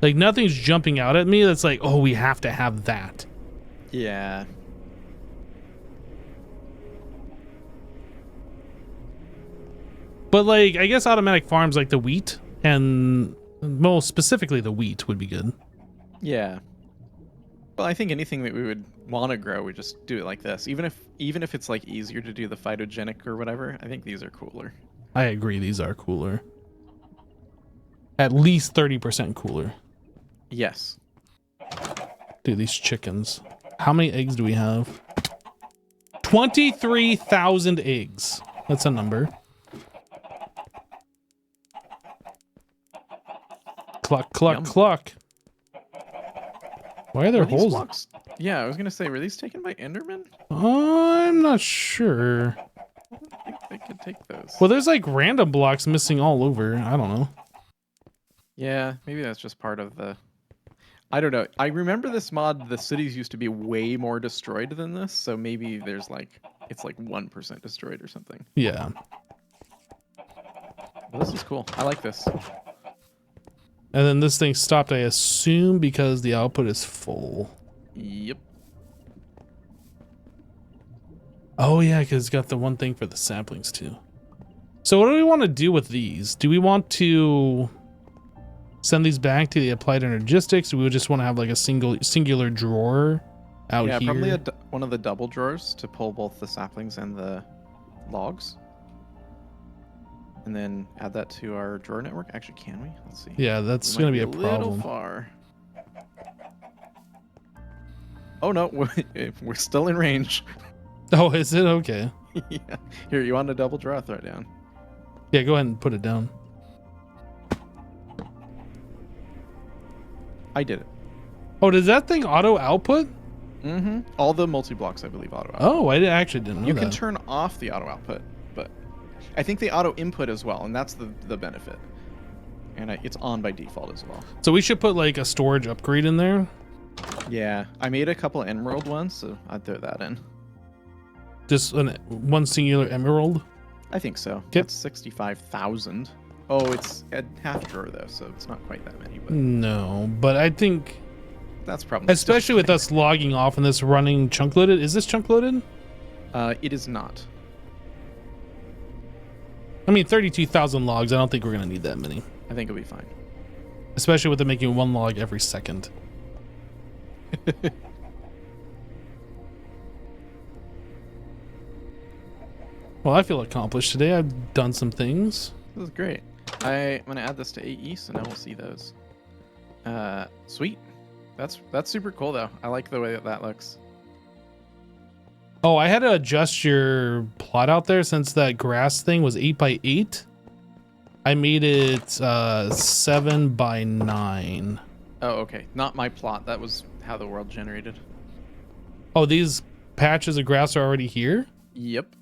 Like nothing's jumping out at me that's like, oh, we have to have that. Yeah. But like, I guess automatic farms like the wheat and most specifically the wheat would be good. Yeah. Well, I think anything that we would want to grow, we just do it like this. Even if it's like easier to do the phytogenic or whatever, I think these are cooler. I agree, these are cooler. At least 30% cooler. Yes. Dude, these chickens. How many eggs do we have? 23,000 eggs. That's a number. Cluck, cluck, Yum. cluck. Why are there Were these holes? blocks? Yeah, I was gonna say, were these taken by Enderman? I'm not sure. I don't think they could take those. Well, there's like random blocks missing all over. I don't know. Yeah, maybe that's just part of the... I don't know. I remember this mod, the cities used to be way more destroyed than this, so maybe there's like, it's like 1% destroyed or something. Yeah. Well, this is cool. I like this. And then this thing stopped, I assume, because the output is full. Yep. Oh, yeah, because it's got the one thing for the saplings, too. So what do we want to do with these? Do we want to send these back to the applied energistics? Do we just want to have like a singular drawer out here? Yeah, probably one of the double drawers to pull both the saplings and the logs. And then add that to our drawer network. Actually, can we? Let's see. Yeah, that's We going might to be a little problem. far. Oh no, we're still in range. Oh, is it? Okay. Yeah. Here, you want a double drawer? Throw it down. Yeah, go ahead and put it down. I did it. Oh, does that thing auto output? Mm-hmm. All the multi-blocks, I believe, auto output. Oh, I actually didn't know You that. can turn off the auto output, but I think they auto input as well, and that's the benefit. And it's on by default as well. So we should put like a storage upgrade in there. Yeah, I made a couple emerald ones, so I'd throw that in. Just one singular emerald. I think so. Yep. That's 65,000. Oh, it's a half drawer though, so it's not quite that many. But No, but I think, that's probably especially with us logging off and this running chunk loaded. Is this chunk loaded? It is not. I mean, 32,000 logs. I don't think we're gonna need that many, I think it'll be fine. especially with them making one log every second. Well, I feel accomplished today. I've done some things. This is great. I'm gonna add this to AE, so now we'll see those. Sweet. That's super cool though. I like the way that looks. Oh, I had to adjust your plot out there since that grass thing was 8 by 8. I made it 7 by 9. Oh, okay. Not my plot. That was how the world generated. Oh, these patches of grass are already here? Yep.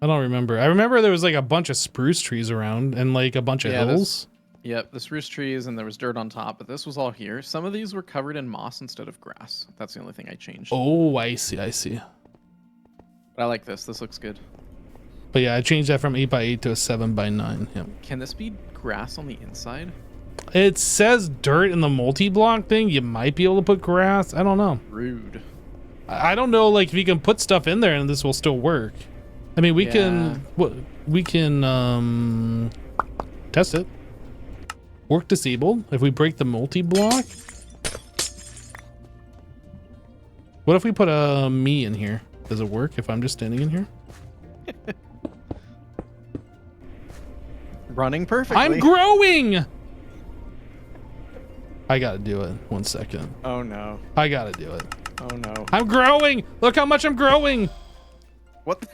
I don't remember. I remember there was like a bunch of spruce trees around and like a bunch of hills. Yep, the spruce trees and there was dirt on top, but this was all here. Some of these were covered in moss instead of grass. That's the only thing I changed. Oh, I see. But I like this. This looks good. But yeah, I changed that from 8 by 8 to a 7 by 9. Yep. Can this be grass on the inside? It says dirt in the multi-block thing. You might be able to put grass. I don't know. Rude. I don't know, like, if you can put stuff in there and this will still work. I mean, we can test it. Work disabled. If we break the multi-block. What if we put a me in here? Does it work if I'm just standing in here? Running perfectly. I'm growing! I gotta do it. 1 second. Oh no. I gotta do it. Oh no. I'm growing! Look how much I'm growing! What?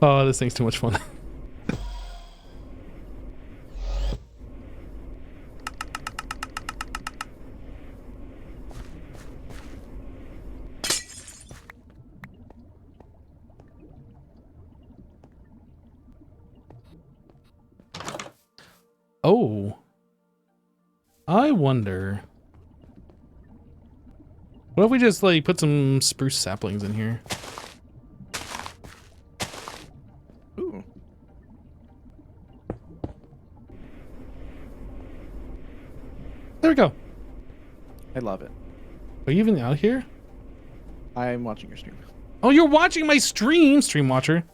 Oh, this thing's too much fun. Oh. I wonder. What if we just like put some spruce saplings in here? Ooh. There we go. I love it. Are you even out here? I'm watching your stream. Oh, you're watching my stream, stream watcher.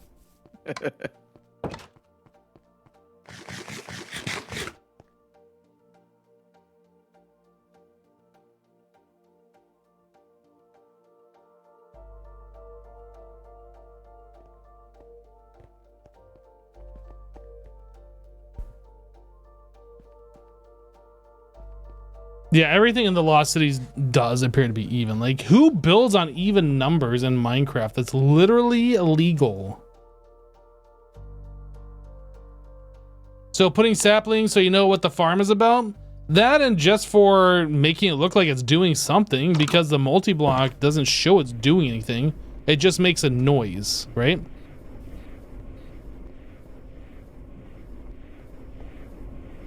Yeah, everything in the Lost Cities does appear to be even. Like, who builds on even numbers in Minecraft? That's literally illegal. So putting saplings so you know what the farm is about? That, and just for making it look like it's doing something, because the multi-block doesn't show it's doing anything. It just makes a noise, right?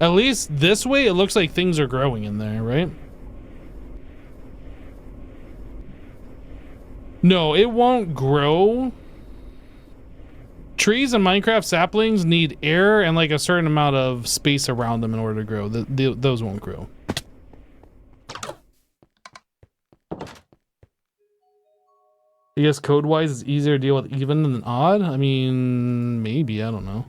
At least this way, it looks like things are growing in there, right? No, it won't grow. Trees and Minecraft saplings need air and like a certain amount of space around them in order to grow. Those won't grow. I guess code-wise, it's easier to deal with even than odd. I mean, maybe, I don't know.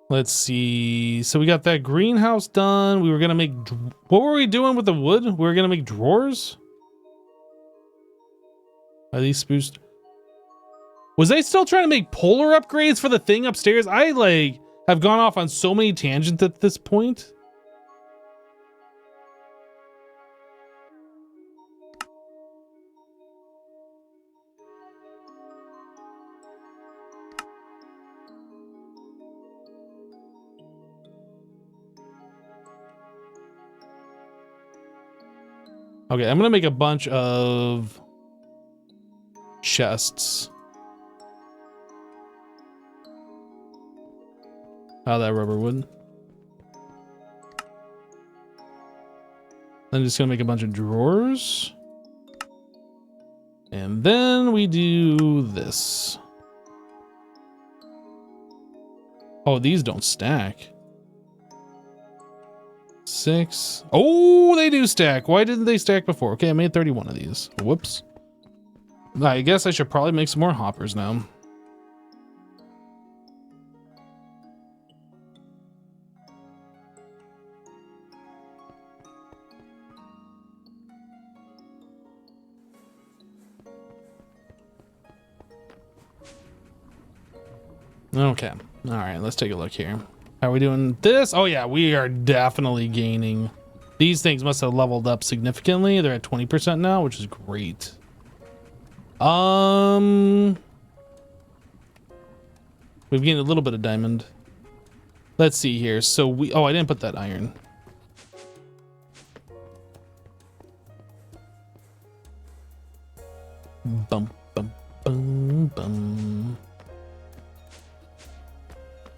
Let's see. So we got that greenhouse done. We were gonna make. What were we doing with the wood? We were gonna make drawers. Are these spruce? Was I still trying to make polar upgrades for the thing upstairs? I like have gone off on so many tangents at this point. Okay, I'm gonna make a bunch of chests. Out of that rubber wood. I'm just gonna make a bunch of drawers. And then we do this. Oh, these don't stack. 6. Oh, they do stack. Why didn't they stack before? Okay, I made 31 of these. Whoops. I guess I should probably make some more hoppers now. Okay. All right, let's take a look here. How are we doing this? Oh yeah, we are definitely gaining. These things must have leveled up significantly. They're at 20% now, which is great. We've gained a little bit of diamond. Let's see here. So we, oh, I didn't put that iron. Bum, bum, bum, bum.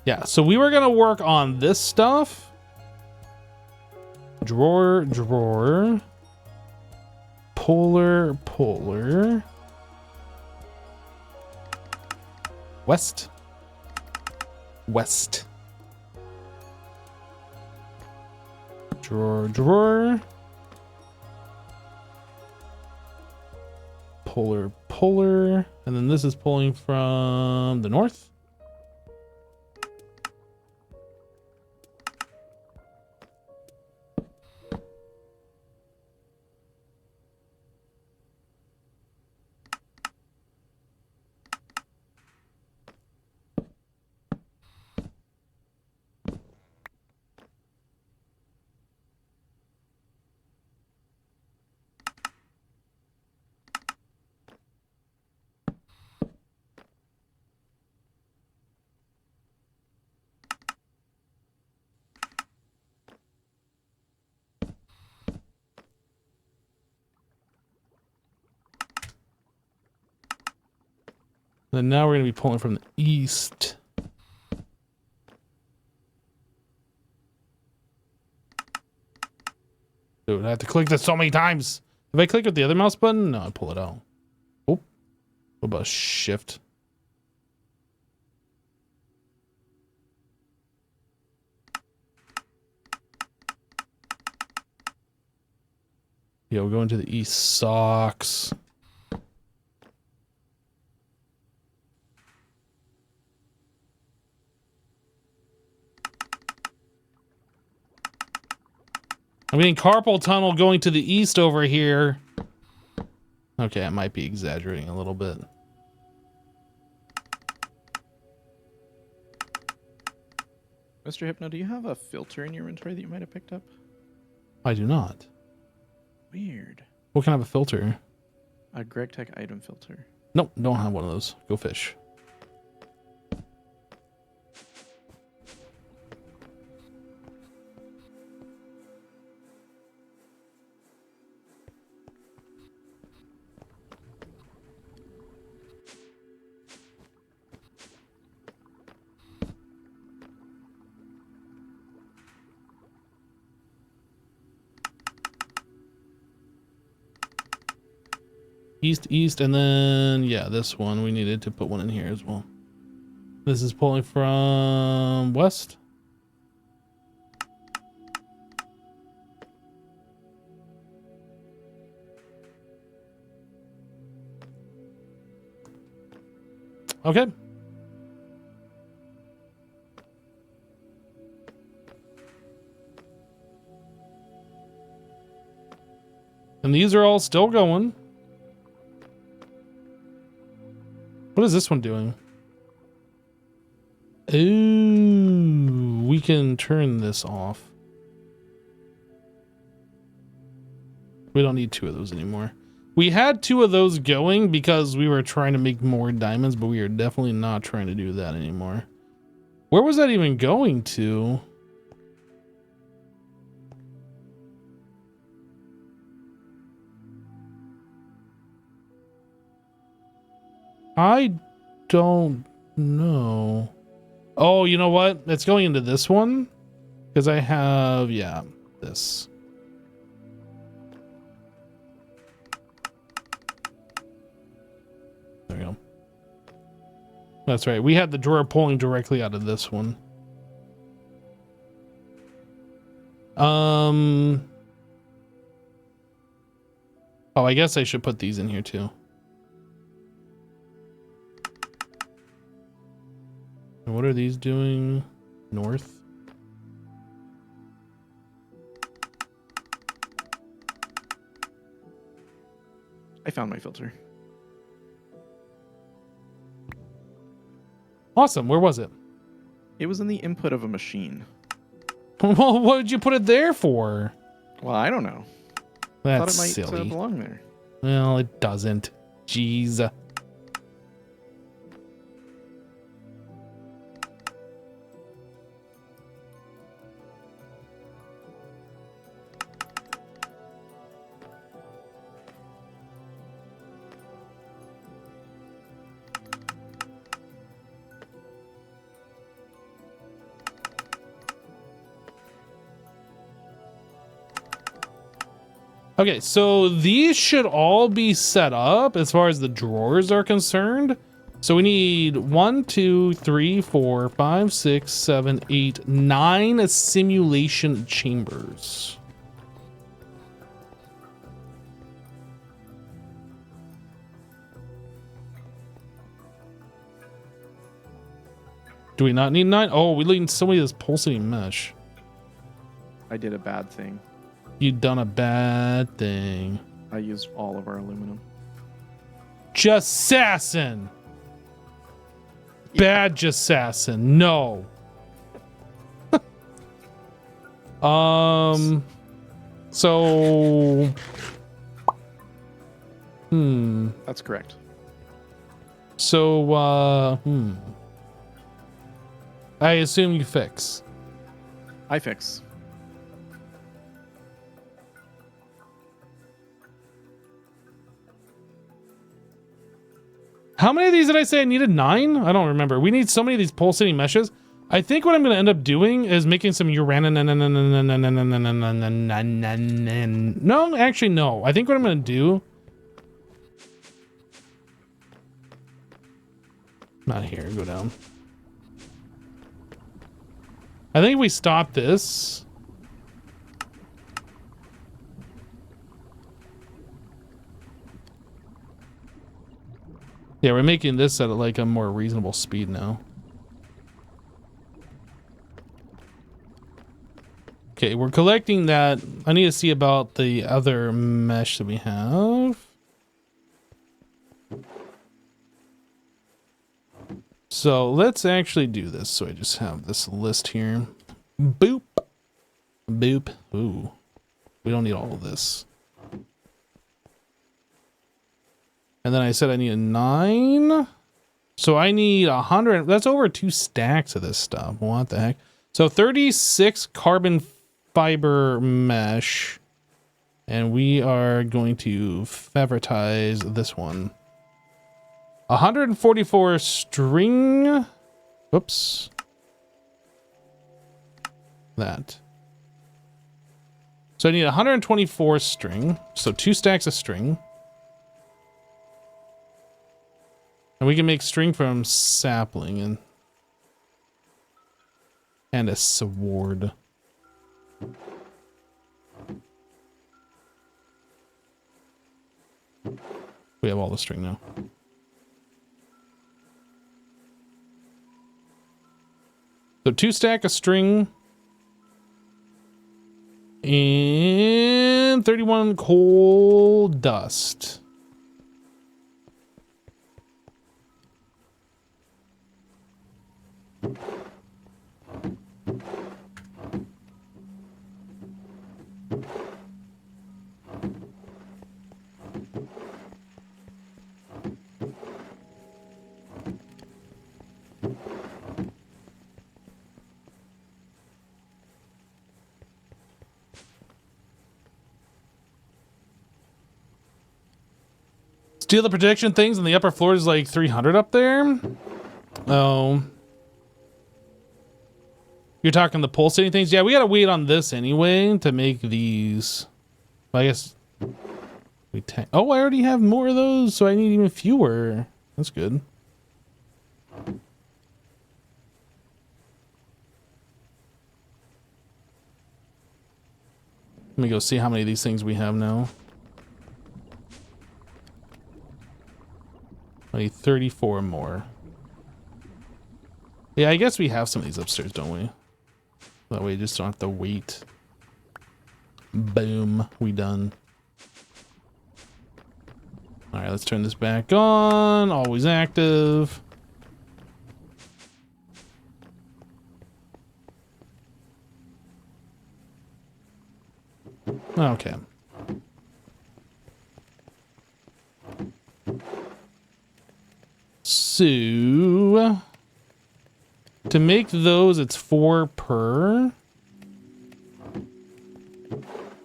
Yeah, so we were gonna work on this stuff. Drawer, drawer. Polar, polar. West. West. Drawer, drawer. Polar, polar. And then this is pulling from the north. Then now we're going to be pulling from the east. Dude, I have to click this so many times. If I click with the other mouse button, no, I pull it out. Oh, what about shift? Yeah, we'll go into the east socks. I mean, carpal tunnel going to the east over here. Okay, I might be exaggerating a little bit. Mr. Hypno, do you have a filter in your inventory that you might have picked up? I do not. Weird. What kind of a filter? A Greg Tech item filter. Nope, don't have one of those. Go fish. East, east, and then, yeah, this one. We needed to put one in here as well. This is pulling from west. Okay. And these are all still going. What is this one doing? Ooh, we can turn this off. We don't need two of those anymore. We had two of those going because we were trying to make more diamonds, but we are definitely not trying to do that anymore. Where was that even going to? I don't know. Oh, you know what? It's going into this one because I have, yeah, this. There we go. That's right. We had the drawer pulling directly out of this one. Oh, I guess I should put these in here too. And what are these doing? North? I found my filter. Awesome. Where was it? It was in the input of a machine. Well, what would you put it there for? Well, I don't know. That's Thought it might silly. belong there. Well, it doesn't. Jeez. Okay, so these should all be set up as far as the drawers are concerned. So we need 1, 2, 3, 4, 5, 6, 7, 8, 9 simulation chambers. Do we not need 9? Oh, we need so many of this pulsating mesh. I did a bad thing. You done a bad thing. I used all of our aluminum. Just Sassin. Bad just Sassin. No. So That's correct. So I assume you fix. I fix. How many of these did I say I needed? 9? I don't remember. We need so many of these pulsating meshes. I think what I'm going to end up doing is making some uranium. No, actually, no. I think what I'm going to do. Not here. Go down. I think we stop this. Yeah, we're making this at like a more reasonable speed now. Okay, we're collecting that. I need to see about the other mesh that we have. So let's actually do this. So I just have this list here. Boop. Boop. Ooh. We don't need all of this. And then I said I need a 9. So I need 100. That's over 2 stacks of this stuff. What the heck? So 36 carbon fiber mesh. And we are going to favoritize this one. 144 string. Whoops. That. So I need 124 string. So 2 stacks of string. And we can make string from sapling and a sword. We have all the string now. So 2 stack of string and 31 coal dust. Steal the protection things on the upper floor is like 300 up there. Oh. You're talking the pulsating things? Yeah, we gotta wait on this anyway to make these. I guess we oh, I already have more of those, so I need even fewer. That's good. Let me go see how many of these things we have now. I need 34 more. Yeah, I guess we have some of these upstairs, don't we? That way you just don't have to wait. Boom. We done. Alright, let's turn this back on. Always active. So to make those, it's 4 per.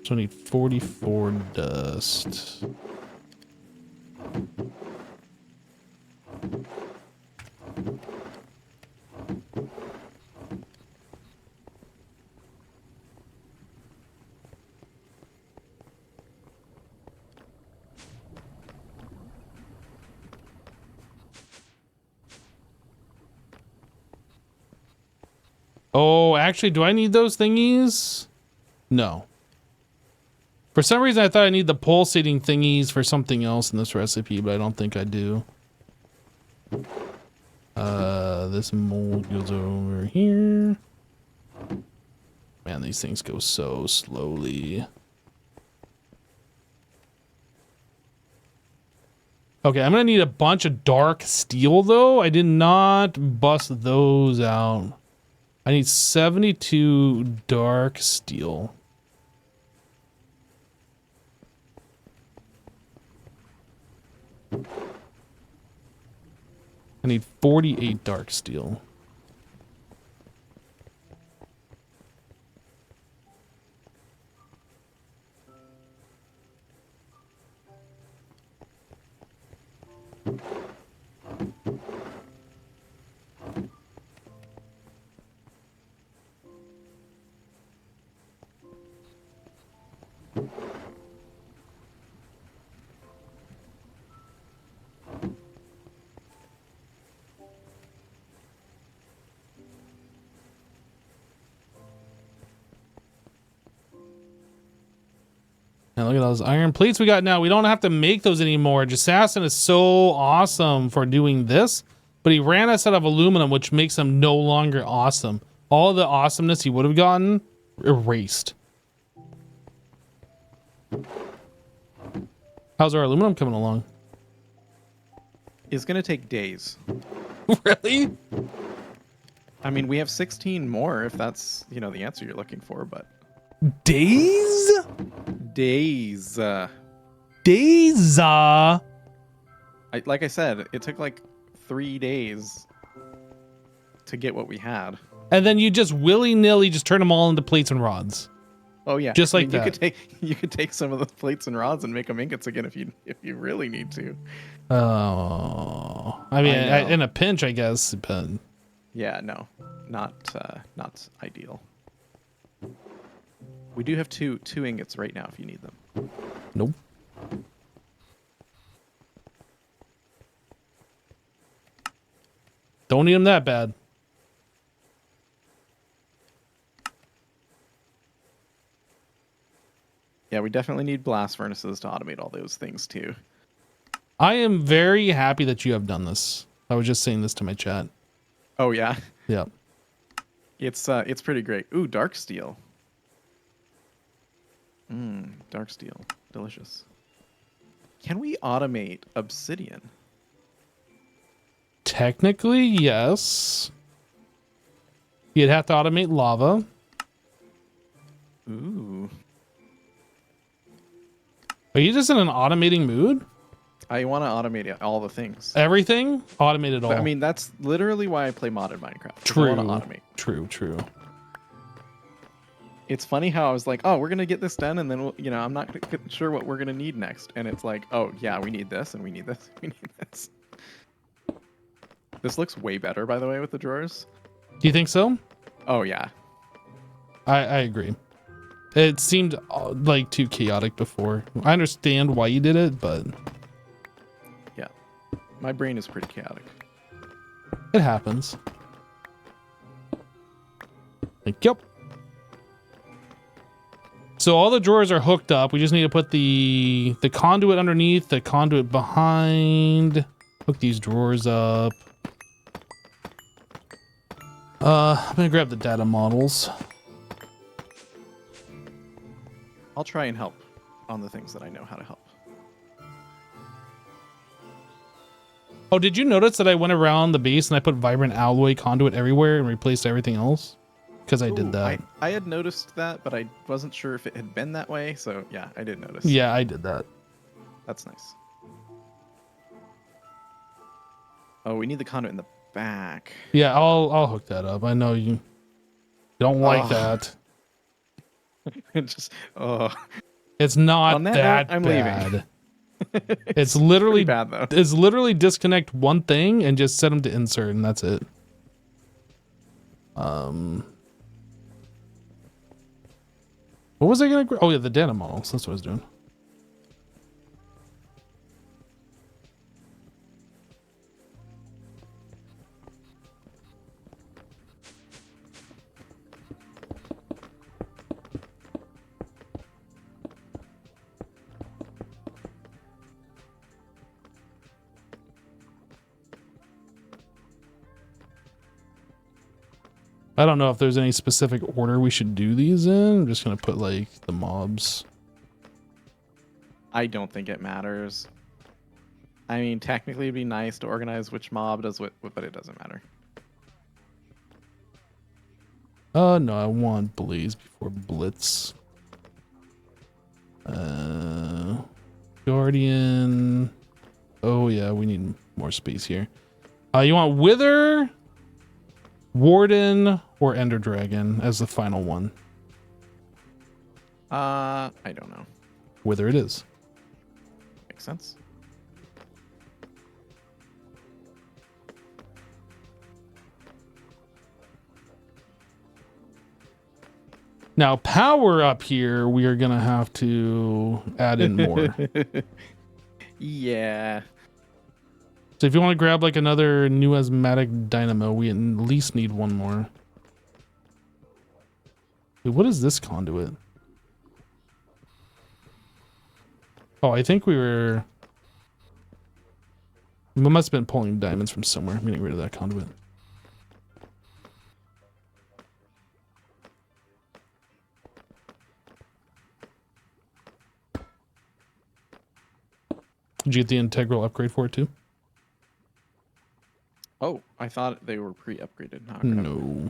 So I need 44 dust. Oh, actually, do I need those thingies? No. For some reason, I thought I need the pulsating thingies for something else in this recipe, but I don't think I do. This mold goes over here. Man, these things go so slowly. Okay, I'm gonna need a bunch of dark steel, though. I did not bust those out. I need 72 dark steel. I need 48 dark steel. Now look at those iron plates we got now. We don't have to make those anymore. Jassassin is so awesome for doing this, but he ran us out of aluminum, which makes him no longer awesome. All the awesomeness he would have gotten, erased. How's our aluminum coming along? It's gonna take days. Really? I mean, we have 16 more if that's, you know, the answer you're looking for, but Days? days. Days? Like I said, it took like 3 days to get what we had. And then you just willy-nilly just turn them all into plates and rods. Oh yeah, Just like you that. you could take some of the plates and rods and make them ingots again if you really need to. Oh, I mean, I know. in a pinch, I guess. But Yeah, no, not ideal. We do have two ingots right now if you need them. nope. Don't need them that bad. Yeah, we definitely need blast furnaces to automate all those things too. I am very happy that you have done this. I was just saying this to my chat. Oh yeah, Yeah. it's pretty great. Ooh, dark steel. Dark steel, delicious. Can we automate obsidian? Technically, yes. You'd have to automate lava. Ooh. Are you just in an automating mood? I want to automate all the things. Everything? Automate it all. But, I mean, that's literally why I play modded Minecraft. 'Cause true. I want to automate. True. It's funny how I was like, oh, we're going to get this done, and then, I'm not sure what we're going to need next. And it's like, oh, yeah, we need this, and we need this, we need this. This looks way better, by the way, with the drawers. Do you think so? Oh, yeah. I agree. It seemed like too chaotic before. I understand why you did it, but Yeah. My brain is pretty chaotic. it happens. Like, yep. So all the drawers are hooked up. We just need to put the conduit underneath, the conduit behind. Hook these drawers up. I'm gonna grab the data models. I'll try and help on the things that I know how to help. Oh, did you notice that I went around the base and I put vibrant alloy conduit everywhere and replaced everything else? Because I did that. I had noticed that, but I wasn't sure if it had been that way. So yeah, I did notice. Yeah, I did that. That's nice. Oh, we need the conduit in the back. Yeah, I'll hook that up. I know you don't like Oh. that. Just oh. It's not On that that note, I'm bad. leaving. It's literally pretty bad though. It's literally disconnect one thing and just set them to insert, and that's it. What was I gonna? Oh yeah, the data models. That's what I was doing. I don't know if there's any specific order we should do these in. I'm just gonna put like the mobs. I don't think it matters. I mean, technically it'd be nice to organize which mob does what, but it doesn't matter. No, I want Blaze before Blitz. Guardian. Oh yeah, we need more space here. You want Wither, Warden, or Ender Dragon as the final one? I don't know. Wither it is. Makes sense. Now, power up here, we are gonna have to add in more. Yeah. So if you want to grab like another new asthmatic dynamo, we at least need one more. Wait, what is this conduit? Oh, I think we must have been pulling diamonds from somewhere. I'm getting rid of that conduit. Did you get the integral upgrade for it too? Oh, I thought they were pre-upgraded. Not No.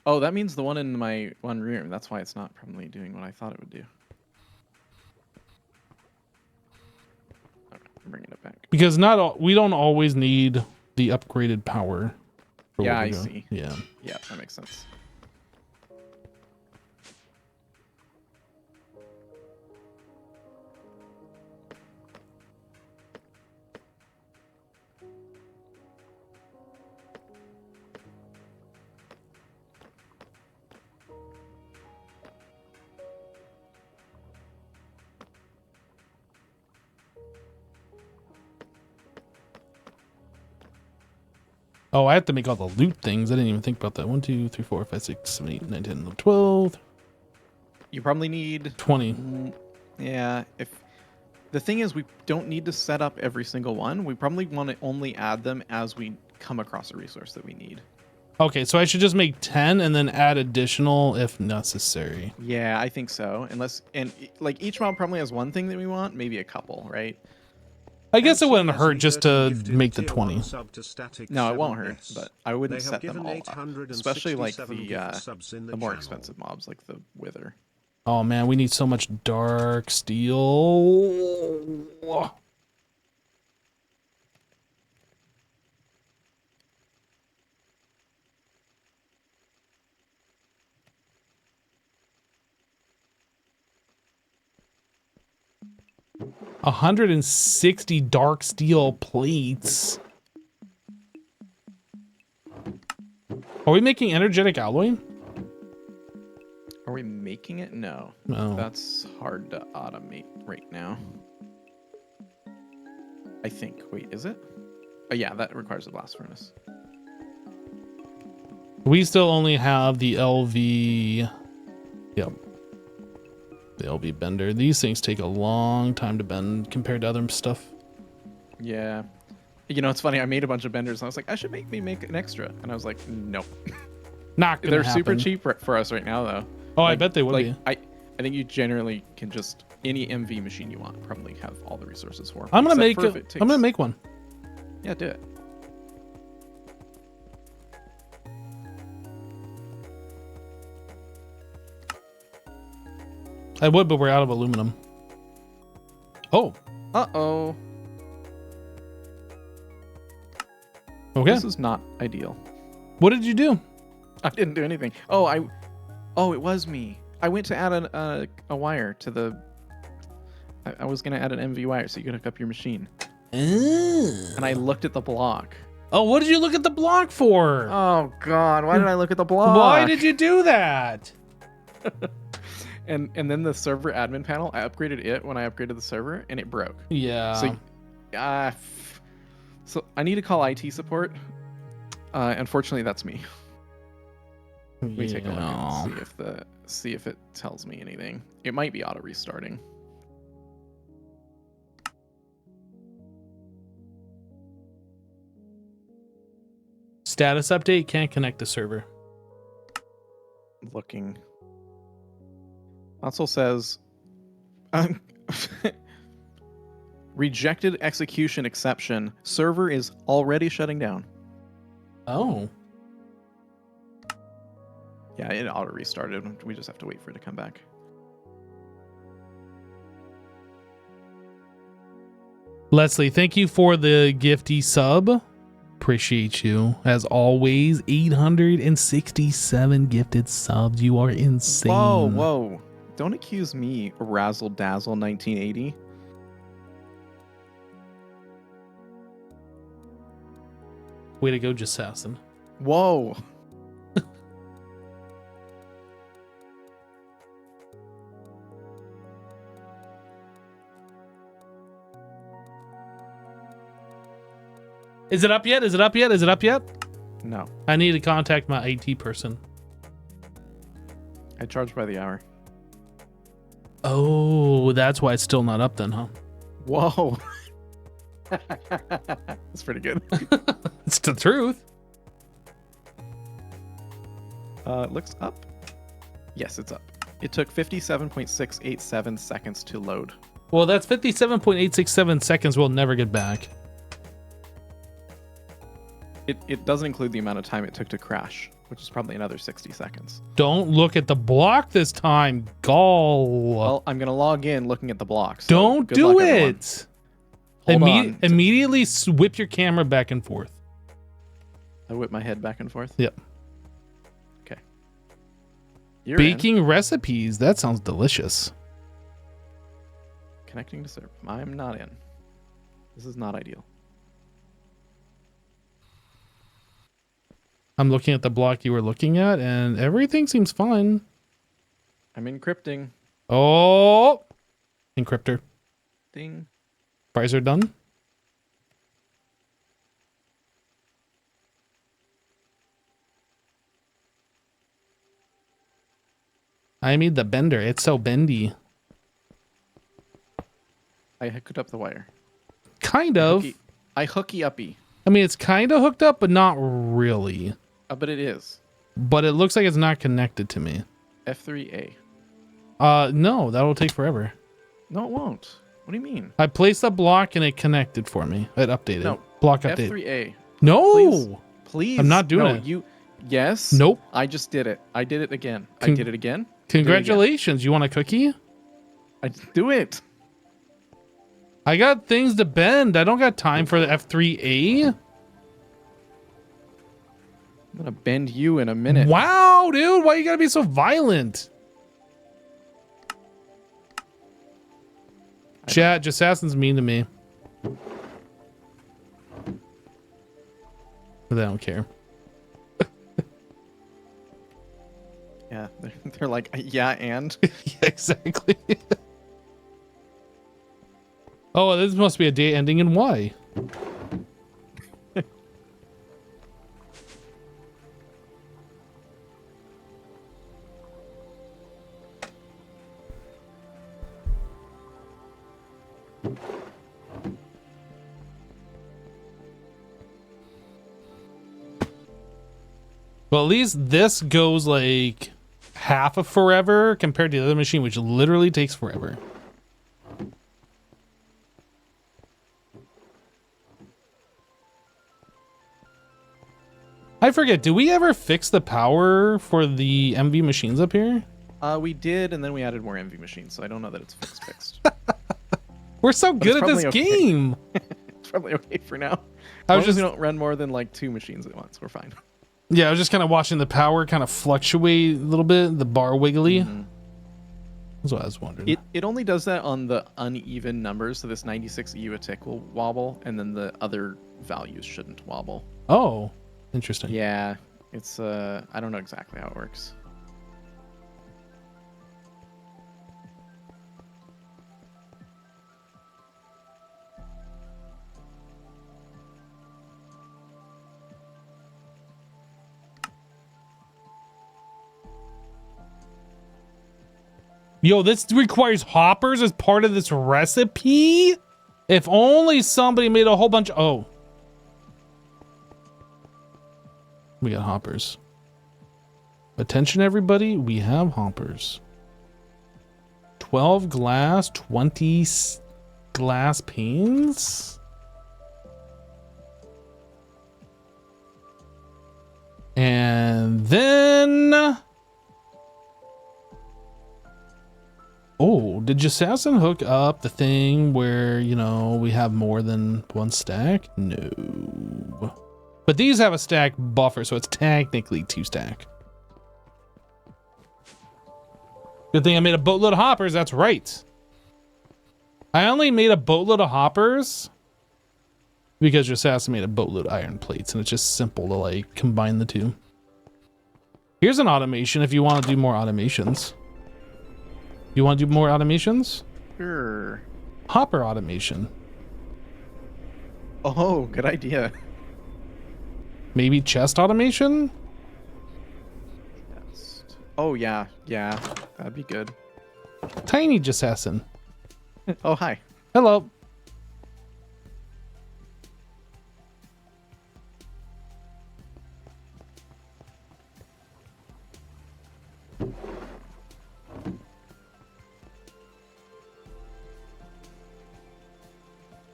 Oh, that means the one in my one room. That's why it's not probably doing what I thought it would do. Okay, I'm bringing it back. Because we don't always need the upgraded power. Yeah, I see. Yeah. Yeah, that makes sense. Oh, I have to make all the loot things. I didn't even think about that. 1, 2, 3, 4, 5, 6, 7, 8, 9, 10, 11, 12. You probably need 20. Yeah, if the thing is we don't need to set up every single one. We probably want to only add them as we come across a resource that we need. Okay, so I should just make 10 and then add additional if necessary. Yeah, I think so. Like each mob probably has one thing that we want, maybe a couple, right? I guess it wouldn't hurt just to make the 20. No, it won't hurt, but I wouldn't set them all up, especially like the more expensive mobs like the Wither. Oh man, we need so much dark steel. 160 dark steel plates. Are we making energetic alloy? Are we making it? No. No. That's hard to automate right now. I think. Wait, is it? Oh yeah, that requires a blast furnace. We still only have the LV. Yep. The LV bender. These things take a long time to bend compared to other stuff. Yeah. You know, it's funny. I made a bunch of benders and I was like, I should make an extra. And I was like, nope. Not gonna They're happen. super cheap for us right now, though. Oh, like, I bet they would be. I think you generally can just any MV machine you want probably have all the resources for. I'm gonna make one. Yeah, do it. I would, but we're out of aluminum. Oh. Uh-oh. Okay. This is not ideal. What did you do? I didn't do anything. Oh, it was me. I went to add a wire to the. I was gonna add an MV wire so you could hook up your machine. And I looked at the block. Oh, what did you look at the block for? Oh God, why did I look at the block? Why did you do that? And then the server admin panel, I upgraded it when I upgraded the server, and it broke. Yeah. So I need to call IT support. Unfortunately, that's me. Let me take a look and see if it tells me anything. It might be auto restarting. Status update, can't connect to server. Looking. Console says rejected execution exception. Server is already shutting down. Oh. Yeah, it auto restarted. We just have to wait for it to come back. Leslie, thank you for the gifty sub. Appreciate you. As always, 867 gifted subs. You are insane. Whoa. Don't accuse me, Razzle Dazzle 1980. Way to go, Jassassin. Whoa. Is it up yet? Is it up yet? Is it up yet? No. I need to contact my IT person. I charge by the hour. Oh, that's why it's still not up then, huh? Whoa. That's pretty good. It's the truth. It looks up. Yes, it's up. It took 57.687 seconds to load. Well, that's 57.867 seconds we'll never get back. It doesn't include the amount of time it took to crash, which is probably another 60 seconds. Don't look at the block this time, Gall. Well, I'm going to log in looking at the block. So don't good do luck, everyone. it. Hold on. Immediately whip your camera back and forth. I whip my head back and forth? Yep. Okay. You're Baking recipes. That sounds delicious. Connecting to server. I'm not in. This is not ideal. I'm looking at the block you were looking at, and everything seems fine. I'm encrypting. Oh! Encryptor. Ding. Fries are done. I need the bender. It's so bendy. I hooked up the wire. Kind of. I hooky uppy. I mean, it's kind of hooked up, but not really. But it is. But it looks like it's not connected to me. F3A. No, that'll take forever. No, it won't. What do you mean? I placed a block and it connected for me. It updated. No. Block update. F3A. No. Please. I'm not doing it. Yes. Nope. I just did it. I did it again. I did it again. Congratulations. You want a cookie? I do it. I got things to bend. I don't got time for the F3A. I'm gonna bend you in a minute. Wow, dude. Why you gotta be so violent? Chat, Jassassin's mean to me. But I don't care. Yeah, they're like, yeah, and? Yeah, exactly. Oh, this must be a day ending in Y. Well, at least this goes like half of forever compared to the other machine, which literally takes forever. I forget, do we ever fix the power for the MV machines up here? We did, and then we added more MV machines, so I don't know that it's fixed. We're so good at this game. It's probably okay for now. I As was long as just we don't run more than like 2 machines at once, we're fine. Yeah, I was just kind of watching the power kind of fluctuate a little bit, the bar wiggly. That's what I was wondering. It only does that on the uneven numbers, so this 96 EU a tick will wobble, and then the other values shouldn't wobble. Oh, interesting. Yeah, it's I don't know exactly how it works. Yo, this requires hoppers as part of this recipe? If only somebody made a whole bunch. Oh. We got hoppers. Attention, everybody. We have hoppers. 12 glass, 20 glass panes. And then... Oh, did Jassassin hook up the thing where, you know, we have more than one stack? No. But these have a stack buffer, so it's technically 2 stack. Good thing I made a boatload of hoppers, that's right. I only made a boatload of hoppers because Jassassin made a boatload of iron plates, and it's just simple to, like, combine the two. Here's an automation if you want to do more automations. You want to do more automations? Sure. Hopper automation. Oh, good idea. Maybe chest automation? Oh, yeah. Yeah, that'd be good. Tiny Jassassin. Oh, hi. Hello.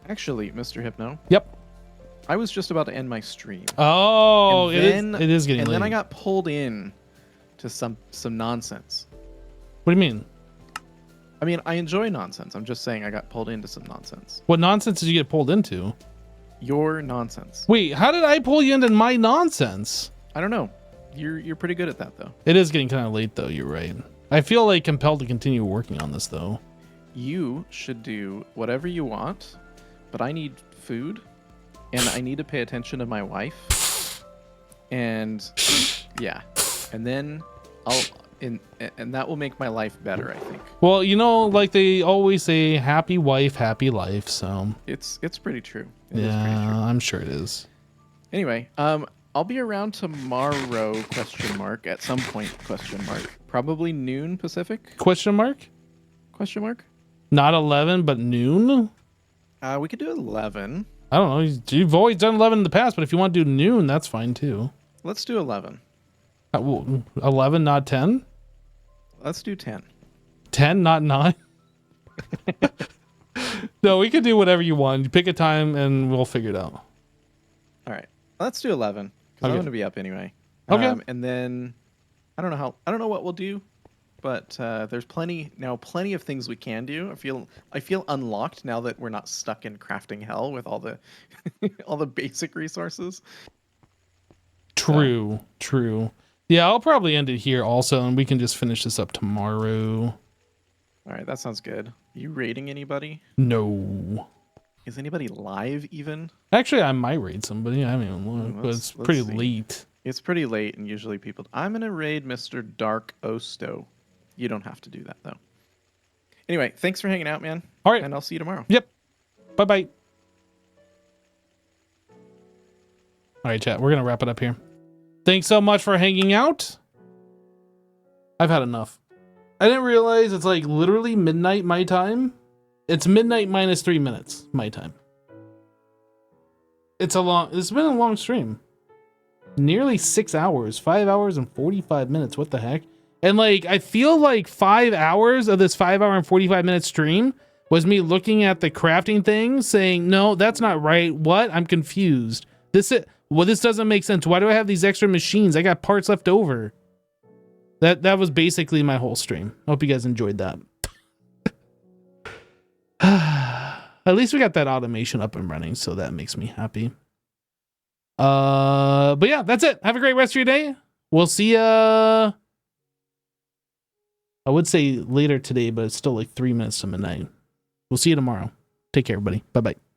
Actually, Mr. Hypno. Yep. I was just about to end my stream. Oh, And it then- is getting And late. then I got pulled in to some nonsense. What do you mean? I mean, I enjoy nonsense. I'm just saying I got pulled into some nonsense. What nonsense did you get pulled into? Your nonsense. Wait, how did I pull you into my nonsense? I don't know. You're pretty good at that, though. It is getting kind of late, though. You're right. I feel like compelled to continue working on this, though. You should do whatever you want, but I need food, and I need to pay attention to my wife. And yeah, and then and that will make my life better, I think. Well, you know, like they always say, happy wife, happy life. So It's pretty true. It is yeah, pretty true. I'm sure it is. Anyway, I'll be around tomorrow, question mark, at some point, question mark. Probably noon Pacific, Question mark? question mark. Not 11, but noon? We could do 11. I don't know. You've always done 11 in the past, but if you want to do noon, that's fine too. Let's do 11. 11, not 10? Let's do 10. 10, not 9? No, we could do whatever you want. You pick a time and we'll figure it out. All right, let's do 11 because Okay. I'm going to be up anyway. Okay. And then I don't know what we'll do, but there's plenty of things we can do. I feel unlocked now that we're not stuck in crafting hell with all the all the basic resources. True. Yeah, I'll probably end it here also, and we can just finish this up tomorrow. All right, that sounds good. You raiding anybody? No. Is anybody live even? Actually, I might raid somebody. I haven't even looked, but it's let's pretty see. late. It's pretty late, and usually people. I'm gonna raid Mr. Dark Osto. You don't have to do that though. Anyway, thanks for hanging out, man. All right. And I'll see you tomorrow. Yep. Bye-bye. All right, chat. We're going to wrap it up here. Thanks so much for hanging out. I've had enough. I didn't realize it's like literally midnight my time. It's midnight minus 3 minutes my time. It's been a long stream. Nearly 6 hours, 5 hours and 45 minutes. What the heck? And like, I feel like 5 hours of this 5 hour and 45 minute stream was me looking at the crafting thing saying, no, that's not right. What? I'm confused. This doesn't make sense. Why do I have these extra machines? I got parts left over. That was basically my whole stream. I hope you guys enjoyed that. at least we got that automation up and running, so that makes me happy. But yeah, that's it. Have a great rest of your day. We'll see ya. I would say later today, but it's still like 3 minutes to midnight. We'll see you tomorrow. Take care, everybody. Bye-bye.